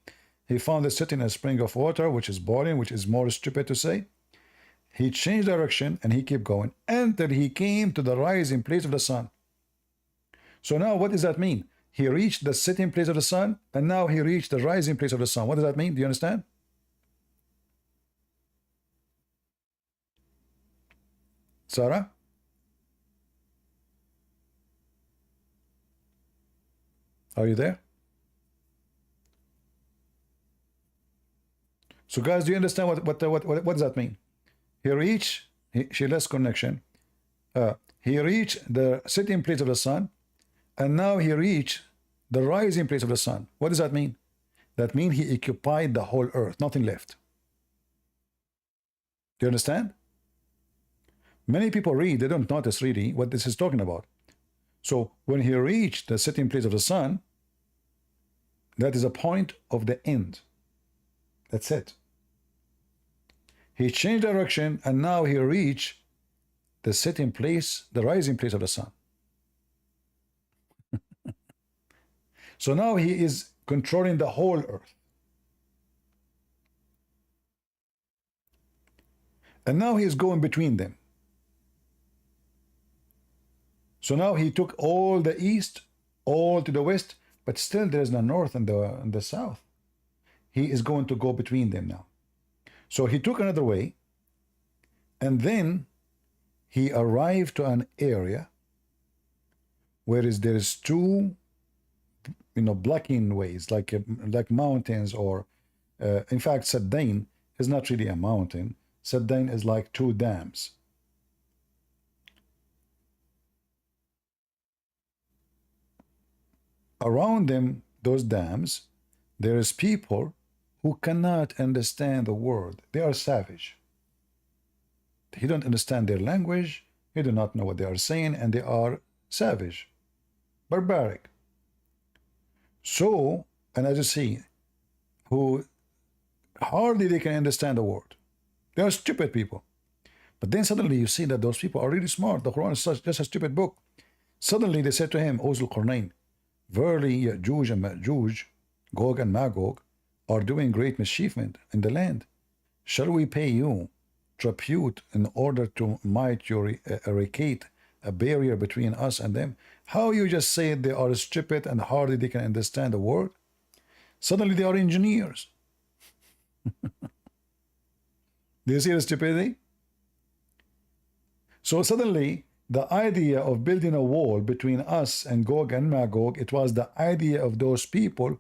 He found it sitting in a spring of water, which is boiling, which is more stupid to say. He changed direction and he kept going until he came to the rising place of the sun. So now what does that mean? He reached the setting place of the sun and now he reached the rising place of the sun. What does that mean? Do you understand? Sarah? Are you there? So guys, do you understand what does that mean? He reached, she lost connection. He reached the setting place of the sun, and now he reached the rising place of the sun. What does that mean? That means he occupied the whole earth, nothing left. Do you understand? Many people read, they don't notice really what this is talking about. So when he reached the setting place of the sun, that is a point of the end. That's it. He changed direction and now he reached the setting place, the rising place of the sun. So now he is controlling the whole earth. And now he is going between them. So now he took all the east, all to the west, but still there is the north and the south. He is going to go between them now. So he took another way, and then he arrived to an area where there is two, blocking ways, like mountains, or in fact, Saddain is not really a mountain. Saddain is like two dams. Around them, those dams, there is people who cannot understand the word. They are savage. He don't understand their language. He do not know what they are saying, and they are savage, barbaric. So, and as you see, who hardly they can understand the word. They are stupid people. But then suddenly you see that those people are really smart. The Quran is just a stupid book. Suddenly they said to him, O Zulqarnain, verily Ya'juj and Ma'juj, Gog and Magog, are doing great mischievement in the land. Shall we pay you tribute in order to might you eradicate a barrier between us and them? How you just said they are stupid and hardly they can understand the word? Suddenly they are engineers. Do you see the stupidity? So suddenly the idea of building a wall between us and Gog and Magog, it was the idea of those people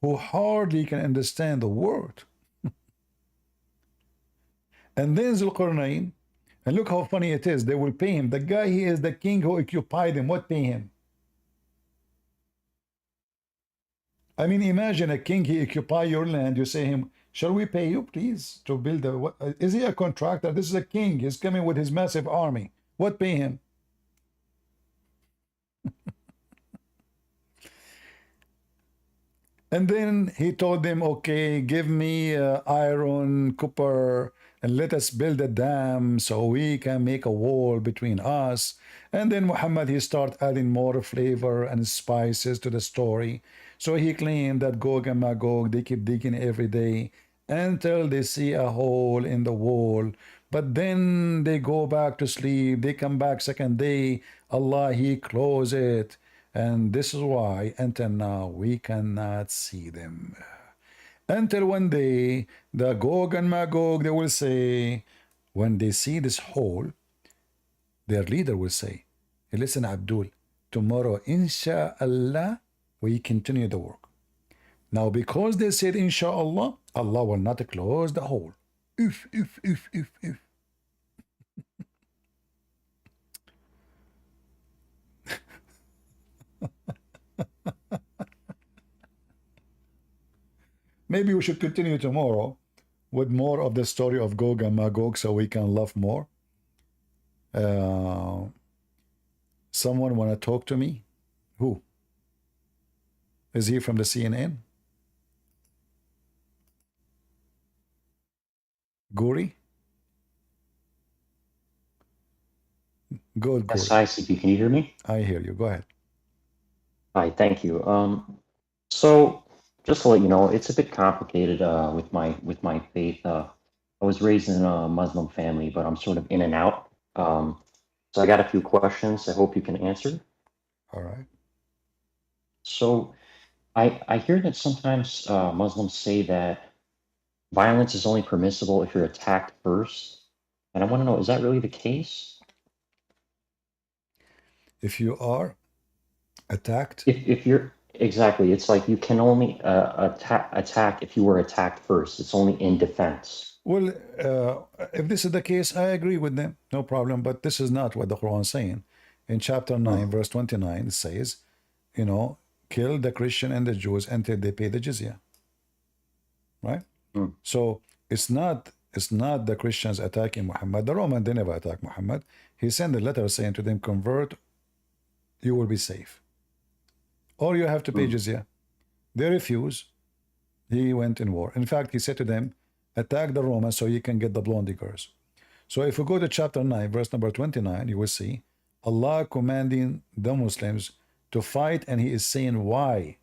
who hardly can understand the word. And then Zulqarnain, and look how funny it is, they will pay him. The guy, he is the king who occupied him. What pay him? I mean, imagine a king, he occupy your land, you say him, shall we pay you, please, to build a... What, is he a contractor? This is a king. He's coming with his massive army. What pay him? And then he told them, okay, give me iron, copper, and let us build a dam so we can make a wall between us. And then Muhammad, he started adding more flavor and spices to the story. So he claimed that Gog and Magog, they keep digging every day until they see a hole in the wall. But then they go back to sleep. They come back second day. Allah, he close it. And this is why until now we cannot see them. Until one day, the Gog and Magog, they will say, when they see this hole, their leader will say, hey, listen, Abdul, tomorrow, inshallah, we continue the work. Now, because they said, inshallah, Allah will not close the hole. If. Maybe we should continue tomorrow with more of the story of Gog and Magog so we can laugh more. Someone want to talk to me? Who? Is he from the CNN? Guri? Good, Yes, Guri. hi, CP. Can you hear me? I hear you. Go ahead. Hi, thank you. So just to let you know, it's a bit complicated with my faith. I was raised in a Muslim family, but I'm sort of in and out. So I got a few questions. I hope you can answer. All right. So I hear that sometimes Muslims say that violence is only permissible if you're attacked first, and I want to know, is that really the case? If you are attacked? If you're exactly, it's like you can only attack if you were attacked first. It's only in defense. Well, if this is the case, I agree with them. No problem. But this is not what the Quran is saying. In chapter 9, verse 29, it says, you know, kill the Christian and the Jews until they pay the jizya. Right? So it's not the Christians attacking Muhammad. The Roman, they never attack Muhammad. He sent a letter saying to them, convert, you will be safe. Or you have to pay jizya. They refuse. He went in war. In fact, he said to them, attack the Romans so you can get the blondie girls. So if we go to chapter 9, verse number 29, you will see Allah commanding the Muslims to fight, and he is saying why.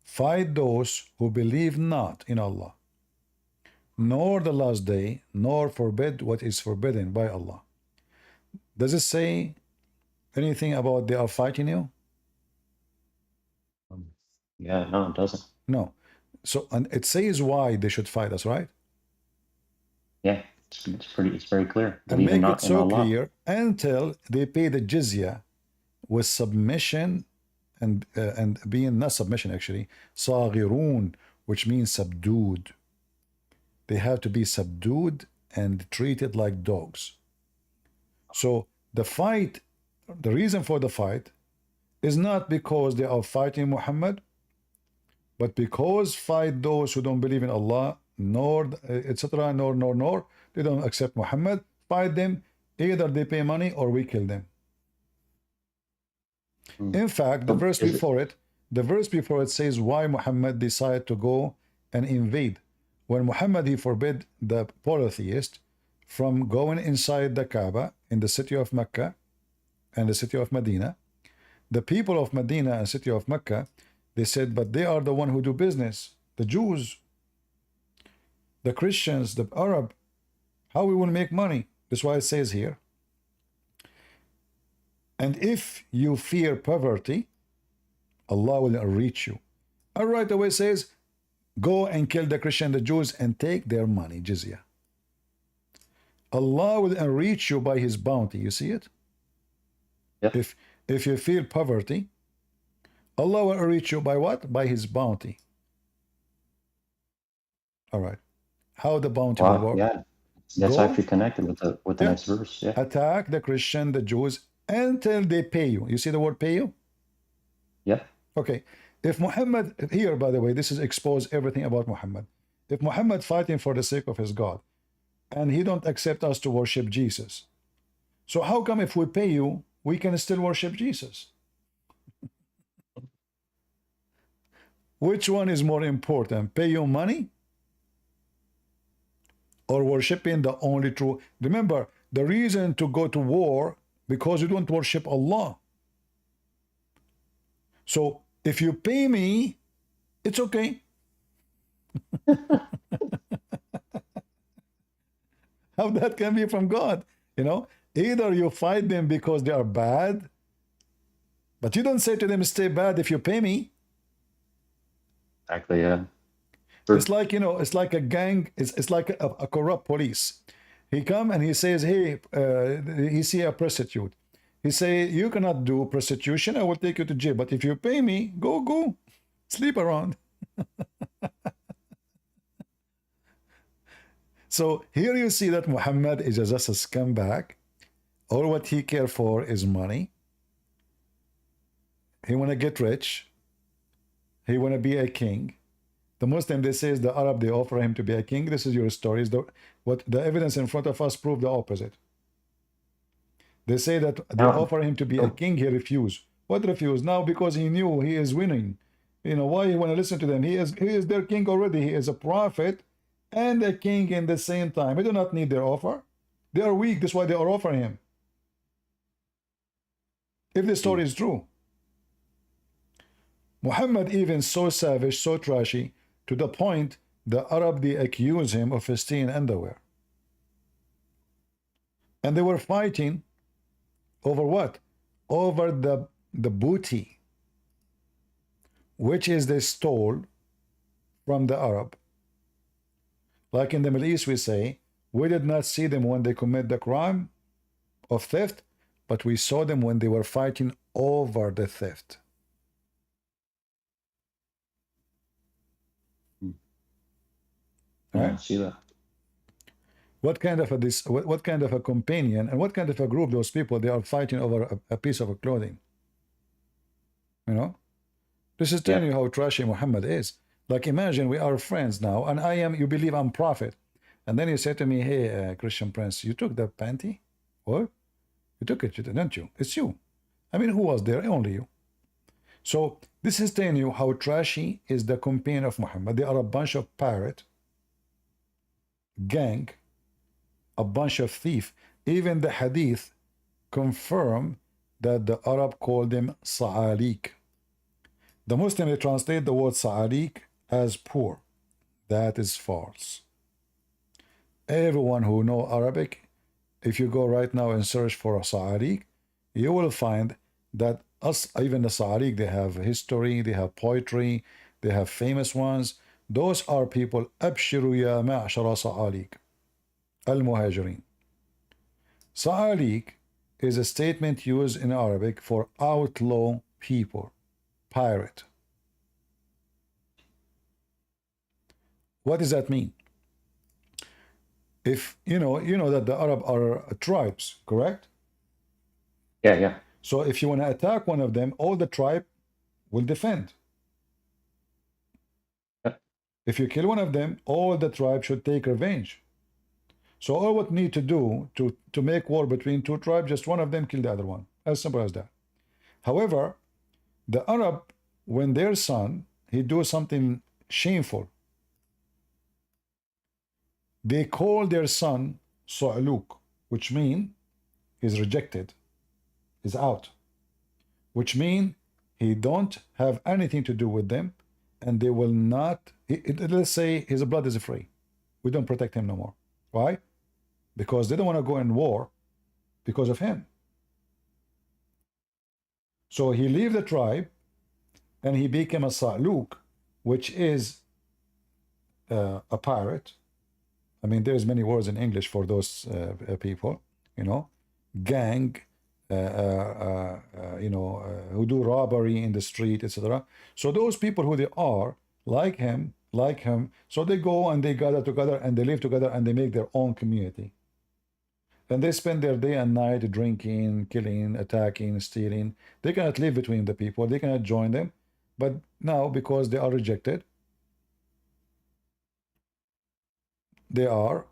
Fight those who believe not in Allah, nor the last day, nor forbid what is forbidden by Allah. Does it say anything about they are fighting you? Yeah, no, it doesn't. No. So, and it says why they should fight us, right? Yeah, it's very clear. And make it so clear until they pay the jizya with submission and being not submission actually, صاغرون, which means subdued. They have to be subdued and treated like dogs. So the fight, the reason for the fight is not because they are fighting Muhammad, but because fight those who don't believe in Allah, nor etc., nor they don't accept Muhammad. Fight them. Either they pay money or we kill them. In fact, the verse before it says why Muhammad decided to go and invade. When Muhammad, he forbid the polytheist from going inside the Kaaba in the city of Mecca and the city of Medina. The people of Medina and city of Mecca, they said, but they are the one who do business. The Jews, the Christians, the Arab, how we will make money? That's why it says here. And if you fear poverty, Allah will reach you. And right away says, go and kill the Christian, the Jews, and take their money, jizya. Allah will enrich you by his bounty. You see it? Yep. If you fear poverty, Allah will enrich you by what? By his bounty. All right. How the bounty will work? Yeah, that's actually connected with the next verse. Yeah. Attack the Christian, the Jews, until they pay you. You see the word pay you? Yeah. Okay. If Muhammad, here by the way, this is expose everything about Muhammad. If Muhammad fighting for the sake of his God, and he don't accept us to worship Jesus, so how come if we pay you, we can still worship Jesus? Which one is more important? Pay you money or worshiping the only true? Remember, the reason to go to war because you don't worship Allah. So if you pay me, it's okay. How that can be from God? You know, either you fight them because they are bad, but you don't say to them, stay bad if you pay me. Exactly, yeah. It's like, you know, it's like a gang, it's like a corrupt police. He come and he says, hey, he see a prostitute. He say, you cannot do prostitution, I will take you to jail. But if you pay me, go, sleep around. So here you see that Muhammad is just a scumbag. All what he care for is money. He want to get rich. He want to be a king. The Muslim, they say, is the Arab, they offer him to be a king. This is your story. What the evidence in front of us prove the opposite. They say that they offer him to be a king, he refused. What refused? Now because he knew he is winning. You know, why you want to listen to them? He is their king already. He is a prophet and a king in the same time. He do not need their offer. They are weak. That's why they are offering him. If the story is true. Muhammad even so savage, so trashy, to the point the Arab, they accuse him of stealing underwear. And they were fighting over what? Over the booty, which is they stole from the Arab. Like in the Middle East, we say, we did not see them when they commit the crime of theft, but we saw them when they were fighting over the theft. Yeah, I see that. What kind of what kind of a companion and what kind of a group those people, they are fighting over a piece of clothing. You know, this is telling you how trashy Muhammad is. Like imagine we are friends now, and you believe I'm prophet, and then you say to me, hey, Christian Prince, you took the panty? What? You took it, didn't you? It's you. I mean, who was there? Only you. So this is telling you how trashy is the companion of Muhammad. They are a bunch of pirate gang, a bunch of thief. Even the hadith confirm that the Arab called them sa'alik. The Muslim, they translate the word sa'alik as poor. That is false. Everyone who know Arabic, if you go right now and search for a sa'alik, you will find that even the sa'alik, they have history, they have poetry, they have famous ones. Those are people, أبشروا يا معشر صعاليك المهاجرين. Sa'alik is a statement used in Arabic for outlaw people, pirate. What does that mean? If you know that the Arab are tribes, correct? Yeah. So if you want to attack one of them, all the tribe will defend. If you kill one of them, all the tribe should take revenge. So all what need to do to make war between two tribes, just one of them kill the other one. As simple as that. However, the Arab, when their son, he do something shameful, they call their son Su'luk, which mean he's rejected, he's out, which mean he don't have anything to do with them, and they will not, let's say his blood is free. We don't protect him no more. Why? Because they don't want to go in war because of him. So he leave the tribe and he became a Sa'luk, which is a pirate. I mean, there's many words in English for those people, you know, gang, who do robbery in the street, etc. So those people who they are, like him, so they go and they gather together and they live together and they make their own community. And they spend their day and night drinking, killing, attacking, stealing. They cannot live between the people. They cannot join them. But now, because they are rejected, they are,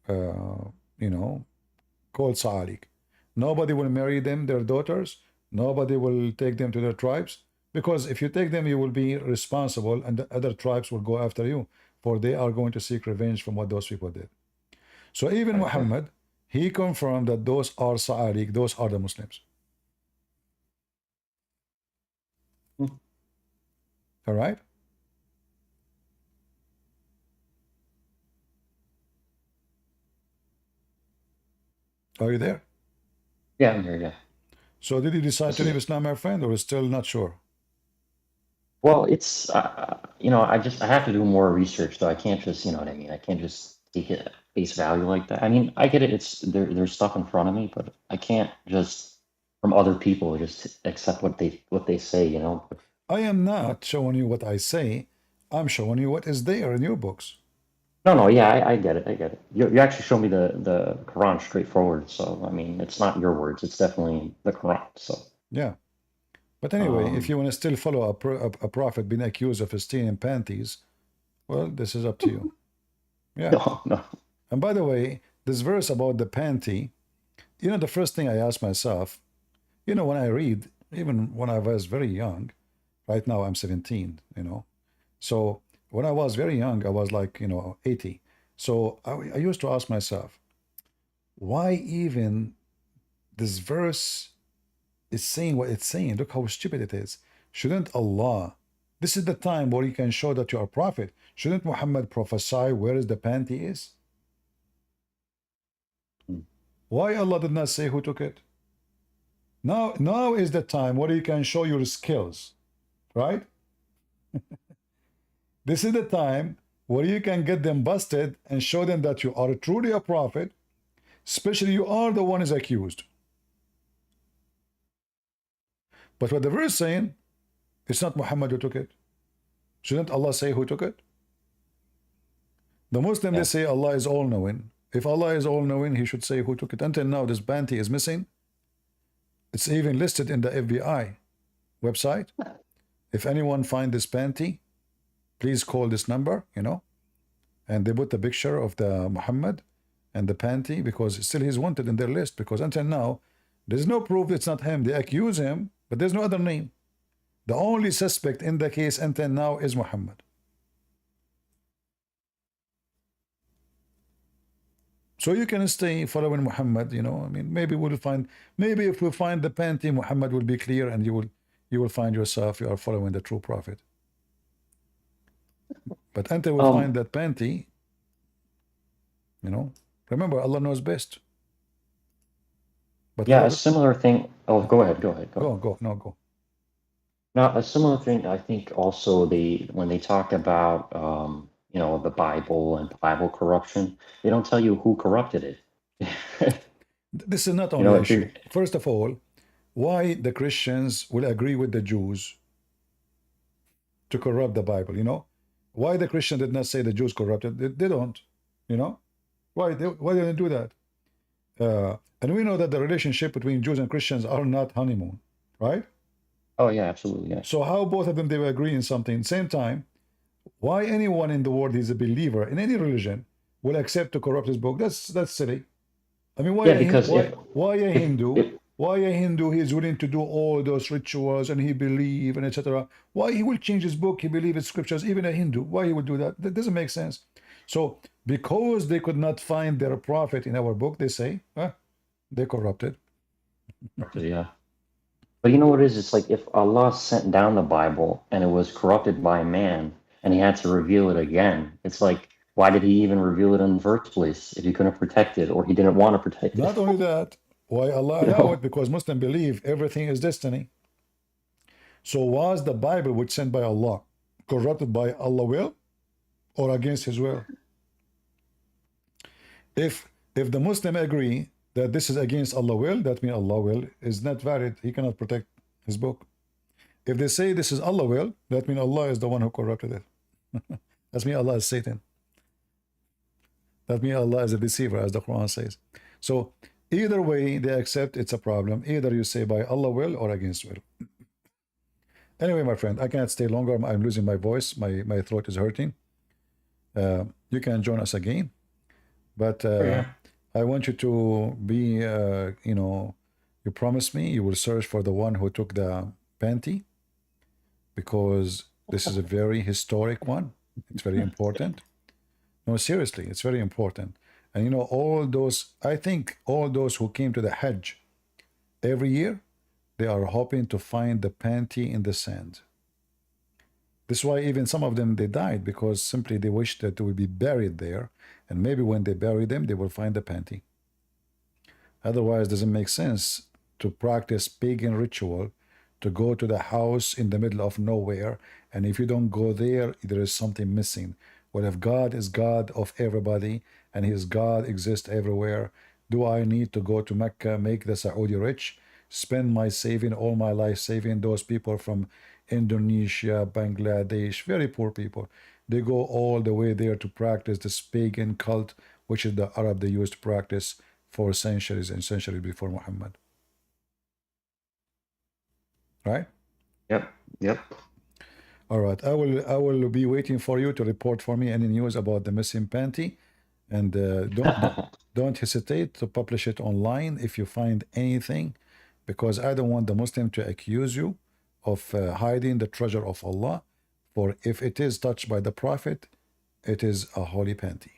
called Sa'alik. Nobody will marry them, their daughters. Nobody will take them to their tribes. Because if you take them, you will be responsible and the other tribes will go after you. For they are going to seek revenge from what those people did. So even Muhammad, he confirmed that those are Sa'alik, those are the Muslims. All right? Are you there? Yeah, I'm here, yeah. So did you decide to leave Islam, my friend, or still not sure? Well, it's, I have to do more research, though. I can't just, you know what I mean? I can't just take it at face value like that. I mean, I get it. There's stuff in front of me, but I can't just, from other people, just accept what they say, you know? I am not showing you what I say. I'm showing you what is there in your books. No, yeah, I get it. I get it. You actually show me the Quran straightforward. So, I mean, it's not your words. It's definitely the Quran. So, Yeah. But anyway, if you want to still follow a prophet being accused of stealing panties, well, this is up to you. Yeah. no. And by the way, this verse about the panty, you know, the first thing I ask myself, you know, when I read, even when I was very young, right now I'm 17, you know. So when I was very young, I was like, you know, 80. So I used to ask myself, why even this verse is saying what it's saying? Look how stupid it is. Shouldn't Allah, this is the time where you can show that you are a prophet. Shouldn't Muhammad prophesy where is the panty is? Why Allah did not say who took it? Now is the time where you can show your skills, right? This is the time where you can get them busted and show them that you are truly a prophet, especially you are the one is accused. But what the verse is saying, it's not Muhammad who took it. Shouldn't Allah say who took it? The Muslim, they say Allah is all-knowing. If Allah is all-knowing, he should say who took it. Until now, this panty is missing. It's even listed in the FBI website. If anyone find this panty, please call this number, you know. And they put the picture of the Muhammad and the panty because still he's wanted in their list because until now, there's no proof it's not him. They accuse him, but there's no other name. The only suspect in the case until now is Muhammad. So you can stay following Muhammad, you know. I mean, maybe if we find the panty, Muhammad will be clear and you will find yourself, you are following the true prophet. But until we find that panty, you know, remember Allah knows best. But yeah, a similar thing. Oh, go ahead. Go. Go. Now, a similar thing, I think also when they talk about, you know, the Bible and Bible corruption, they don't tell you who corrupted it. This is not only an issue. First of all, why the Christians will agree with the Jews to corrupt the Bible, you know? Why the Christian did not say the Jews corrupted? They don't, you know? Why did they do that? And we know that the relationship between Jews and Christians are not honeymoon, right? Oh, yeah, absolutely, yeah. So how both of them, they will agree in something. Same time, why anyone in the world who's a believer in any religion will accept to corrupt his book? That's silly. I mean, why a Hindu, he is willing to do all those rituals and he believe and etc. Why he will change his book, he believe it's scriptures, even a Hindu, why he would do that? That doesn't make sense. So because they could not find their prophet in our book, they say, they corrupted. Yeah. But you know what it is? It's like if Allah sent down the Bible and it was corrupted by man and he had to reveal it again, it's like, why did he even reveal it in the first place if he couldn't protect it or he didn't want to protect it? Not only that, why Allah allow it? Because Muslims believe everything is destiny. So was the Bible which sent by Allah corrupted by Allah will or against his will? If the Muslim agree that this is against Allah will, that means Allah will is not valid. He cannot protect his book. If they say this is Allah will, that means Allah is the one who corrupted it. That means Allah is Satan. That means Allah is a deceiver, as the Quran says. So either way, they accept it's a problem. Either you say by Allah will or against will. Anyway, my friend, I cannot stay longer. I'm losing my voice. My throat is hurting. You can join us again. But I want you to be, you know, you promised me you will search for the one who took the panty because this is a very historic one. It's very important. No, seriously, it's very important. And you know, I think all those who came to the Hajj every year, they are hoping to find the panty in the sand. This is why even some of them, they died because simply they wished that they would be buried there. And maybe when they bury them, they will find the panty. Otherwise, it doesn't make sense to practice pagan ritual, to go to the house in the middle of nowhere. And if you don't go there, there is something missing. Well, if God is God of everybody and his God exists everywhere, do I need to go to Mecca, make the Saudi rich, spend my saving, all my life saving those people from Indonesia, Bangladesh, very poor people? they go all the way there to practice this pagan cult, which is the Arab they used to practice for centuries and centuries before Muhammad. Right? Yep. Yep. All right. I will be waiting for you to report for me any news about the missing panty, and don't hesitate to publish it online if you find anything, because I don't want the Muslim to accuse you of hiding the treasure of Allah. For if it is touched by the Prophet, it is a holy panty.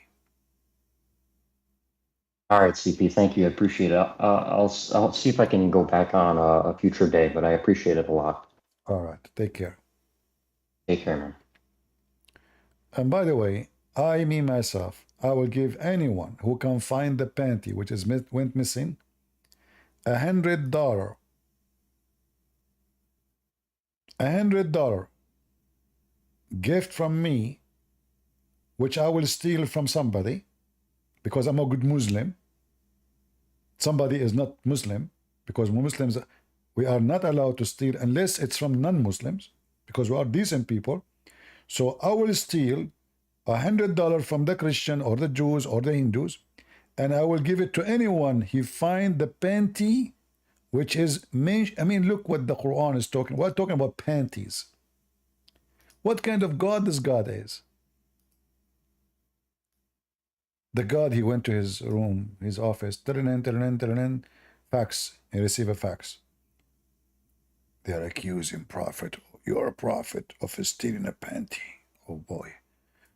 All right, CP. Thank you. I appreciate it. I'll see if I can go back on a future day, but I appreciate it a lot. All right. Take care. Take care, man. And by the way, me myself, I will give anyone who can find the panty which is went missing $100. $100 gift from me, which I will steal from somebody because I'm a good Muslim. Somebody is not Muslim, because Muslims, we are not allowed to steal unless it's from non-Muslims, because we are decent people. So I will steal $100 from the Christian or the Jews or the Hindus, and I will give it to anyone he find the panty, which is, I mean, look what the Quran is talking. We're talking about panties. What kind of God this God is? The God, he went to his room, his office, fax, he received a fax. They are accusing Prophet, you're a prophet, of stealing a panty. Oh boy.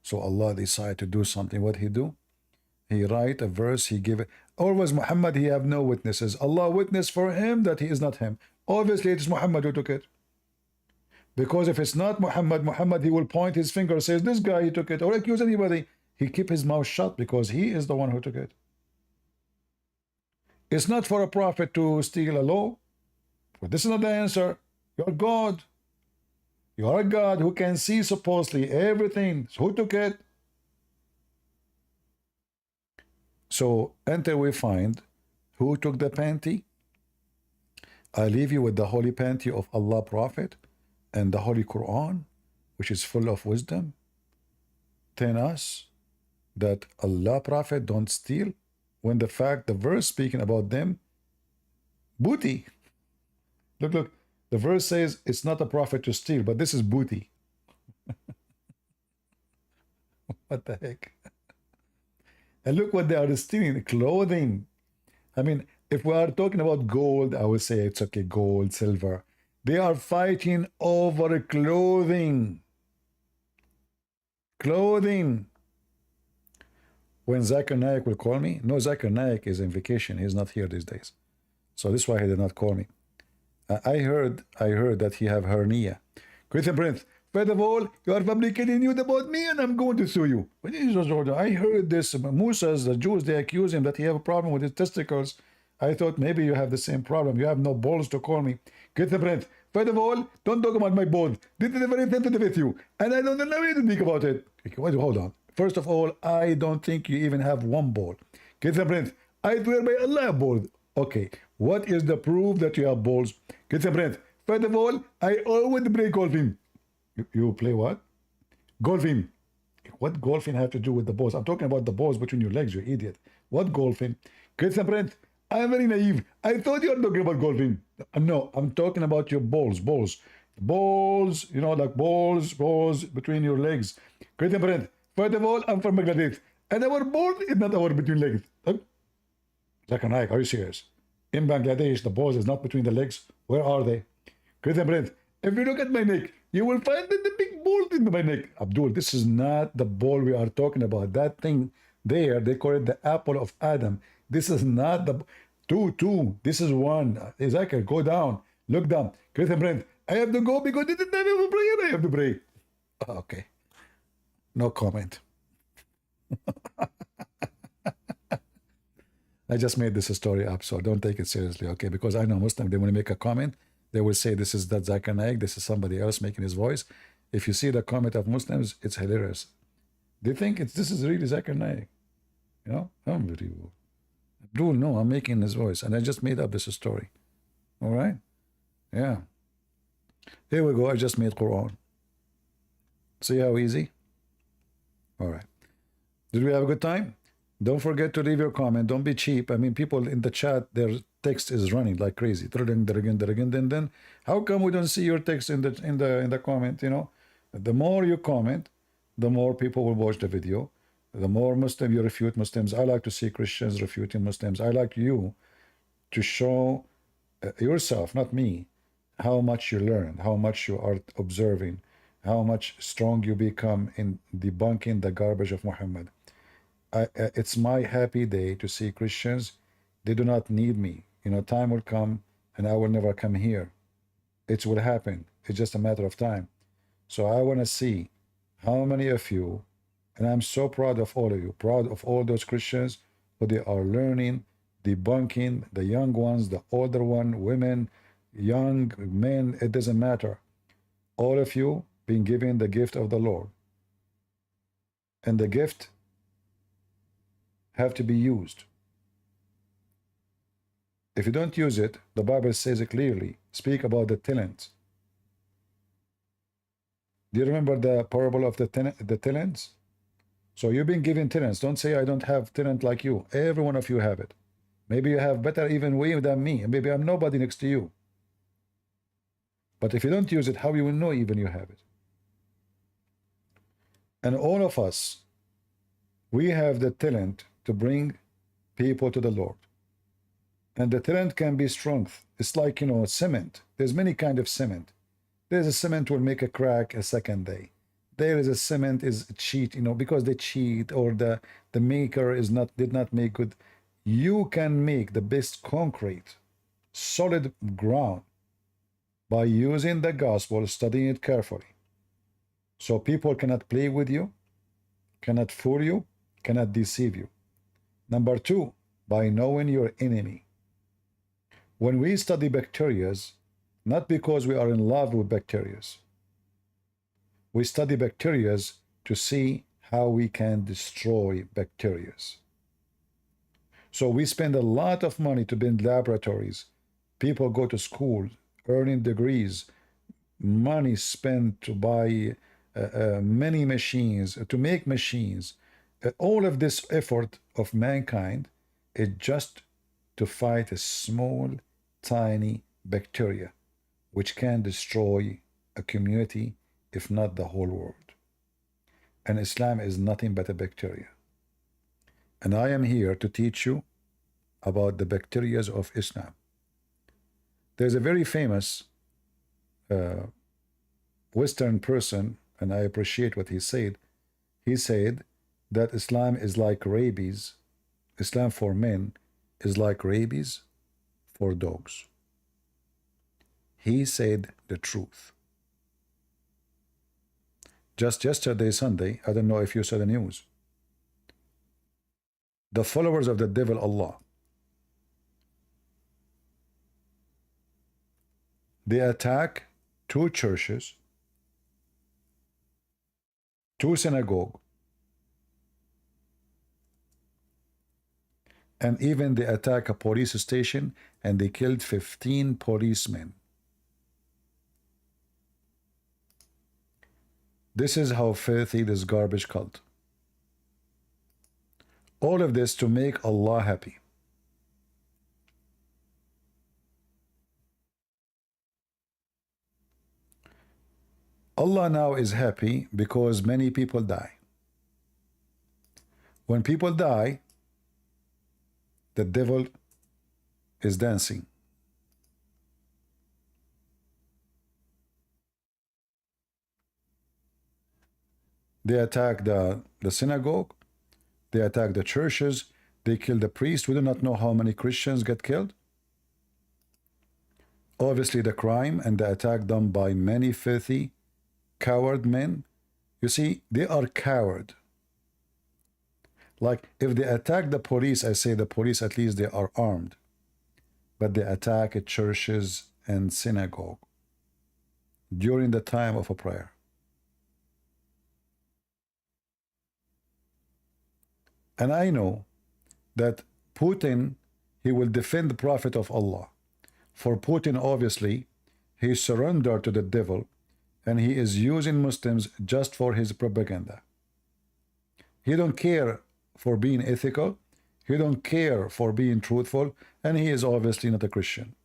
So Allah decided to do something. What he do? He write a verse, he give it. Always Muhammad, he have no witnesses. Allah witness for him that he is not him. Obviously it is Muhammad who took it. Because if it's not Muhammad, he will point his finger, says, this guy, he took it, or accuse anybody. He keep his mouth shut because he is the one who took it. It's not for a prophet to steal a law. But this is not the answer. You're God. You are a God who can see supposedly everything. So who took it? So until we find who took the panty, I leave you with the holy panty of Allah Prophet and the Holy Quran, which is full of wisdom, telling us that Allah Prophet don't steal, when the fact, the verse speaking about them, booty. Look, the verse says it's not a prophet to steal, but this is booty. What the heck? And look what they are stealing, clothing. I mean, if we are talking about gold, I would say it's okay, gold, silver. They are fighting over clothing. Clothing. When Zakir Naik will call me, no, Zakir Naik is on vacation. He's not here these days. So this is why he did not call me. I heard that he have hernia. Christian Prince, first of all, you are fabricating news about me and I'm going to sue you. I heard this, Musa's, the Jews, they accuse him that he have a problem with his testicles. I thought maybe you have the same problem. You have no balls to call me. Christian Prince, first of all, don't talk about my balls. This is very sensitive with you. And I don't allow you to speak about it. Hold on. First of all, I don't think you even have one ball. Christian Prince, I swear by Allah I have balls. Okay, what is the proof that you have balls? Christian Prince, first of all, I always play golfing. You play what? Golfing. What golfing have to do with the balls? I'm talking about the balls between your legs, you idiot. What golfing? Christian Prince, I'm very naive. I thought you were talking about golfing. No, I'm talking about your balls, balls, you know, like balls between your legs. Christian Prince, first of all, I'm from Bangladesh, and our balls is not our between legs. Zakir Naik, are you serious? In Bangladesh, the balls is not between the legs. Where are they? Christian Prince, if you look at my neck, you will find that the big ball in my neck. Abdul, this is not the ball we are talking about. That thing there, they call it the apple of Adam. This is not the two. This is one. Zakir, go down. Look down. Christian Prince, I have to go because this is the time of prayer. I have to pray. Okay. No comment. I just made this a story up, so don't take it seriously, okay? Because I know Muslims, they want to make a comment, they will say this is that Zakir Naik, this is somebody else making his voice. If you see the comment of Muslims, it's hilarious. They think this is really Zakir Naik. You know? Unbelievable. Abdul, no, I'm making his voice, and I just made up this story. All right? Yeah. Here we go, I just made Quran. See how easy? All right. Did we have a good time? Don't forget to leave your comment. Don't be cheap. I mean, people in the chat, their text is running like crazy. Then how come we don't see your text in the comment? You know, the more you comment, the more people will watch the video. The more Muslim you refute Muslims. I like to see Christians refuting Muslims. I like you to show yourself, not me, how much you learn, how much you are observing, how much strong you become in debunking the garbage of Muhammad. It's my happy day to see Christians. They do not need me. You know, time will come and I will never come here. It will happen. It's just a matter of time. So I want to see how many of you, and I'm so proud of all of you, proud of all those Christians who they are learning, debunking, the young ones, the older one, women, young men, it doesn't matter. All of you being given the gift of the Lord. And the gift have to be used. If you don't use it, the Bible says it clearly. Speak about the talents. Do you remember the parable of the talents? So you've been given talents. Don't say I don't have talent like you. Every one of you have it. Maybe you have better even way than me. Maybe I'm nobody next to you. But if you don't use it, how you will know even you have it? And all of us, we have the talent to bring people to the Lord. And the talent can be strength. It's like, you know, cement. There's many kind of cement. There's a cement will make a crack a second day. There is a cement is cheat, you know, because they cheat or the maker did not make good. You can make the best concrete, solid ground by using the gospel, studying it carefully. So people cannot play with you, cannot fool you, cannot deceive you. Number two, by knowing your enemy. When we study bacteria, not because we are in love with bacteria. We study bacteria to see how we can destroy bacteria. So we spend a lot of money to build laboratories. People go to school, earning degrees, money spent to buy many machines, to make machines. All of this effort of mankind is just to fight a small, tiny bacteria, which can destroy a community, if not the whole world. And Islam is nothing but a bacteria. And I am here to teach you about the bacteria of Islam. There's a very famous Western person, and I appreciate what he said. He said that Islam is like rabies. Islam for men is like rabies for dogs. He said the truth. Just yesterday, Sunday, I don't know if you saw the news. The followers of the devil Allah, they attack 2 churches, 2 synagogues, and even they attack a police station and they killed 15 policemen. This is how filthy this garbage cult. All of this to make Allah happy. Allah now is happy because many people die. When people die, the devil is dancing. They attack the synagogue, they attack the churches, they kill the priest. We do not know how many Christians get killed. Obviously the crime and the attack done by many filthy, coward men. You see, they are coward. Like if they attack the police, I say the police at least they are armed. But they attack churches and synagogue during the time of a prayer. And I know that Putin, he will defend the Prophet of Allah. For Putin, obviously, he surrendered to the devil and he is using Muslims just for his propaganda. He don't care for being ethical. He don't care for being truthful. And he is obviously not a Christian.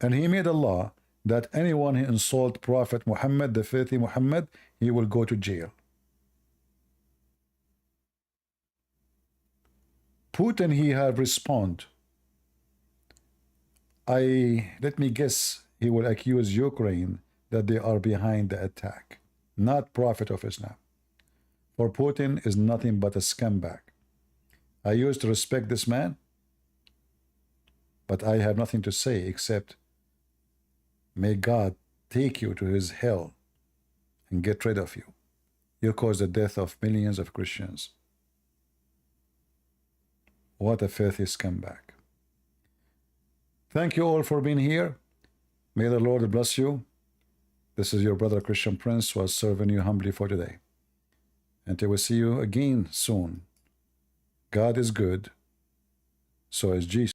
And he made a law that anyone who insult Prophet Muhammad, the filthy Muhammad, he will go to jail. Putin, he have respond. Let me guess, he will accuse Ukraine that they are behind the attack, not Prophet of Islam. For Putin is nothing but a scumbag. I used to respect this man, but I have nothing to say except may God take you to his hell and get rid of you. You caused the death of millions of Christians. What a filthy scumbag. Thank you all for being here. May the Lord bless you. This is your brother Christian Prince who was serving you humbly for today. Until we see you again soon. God is good. So is Jesus.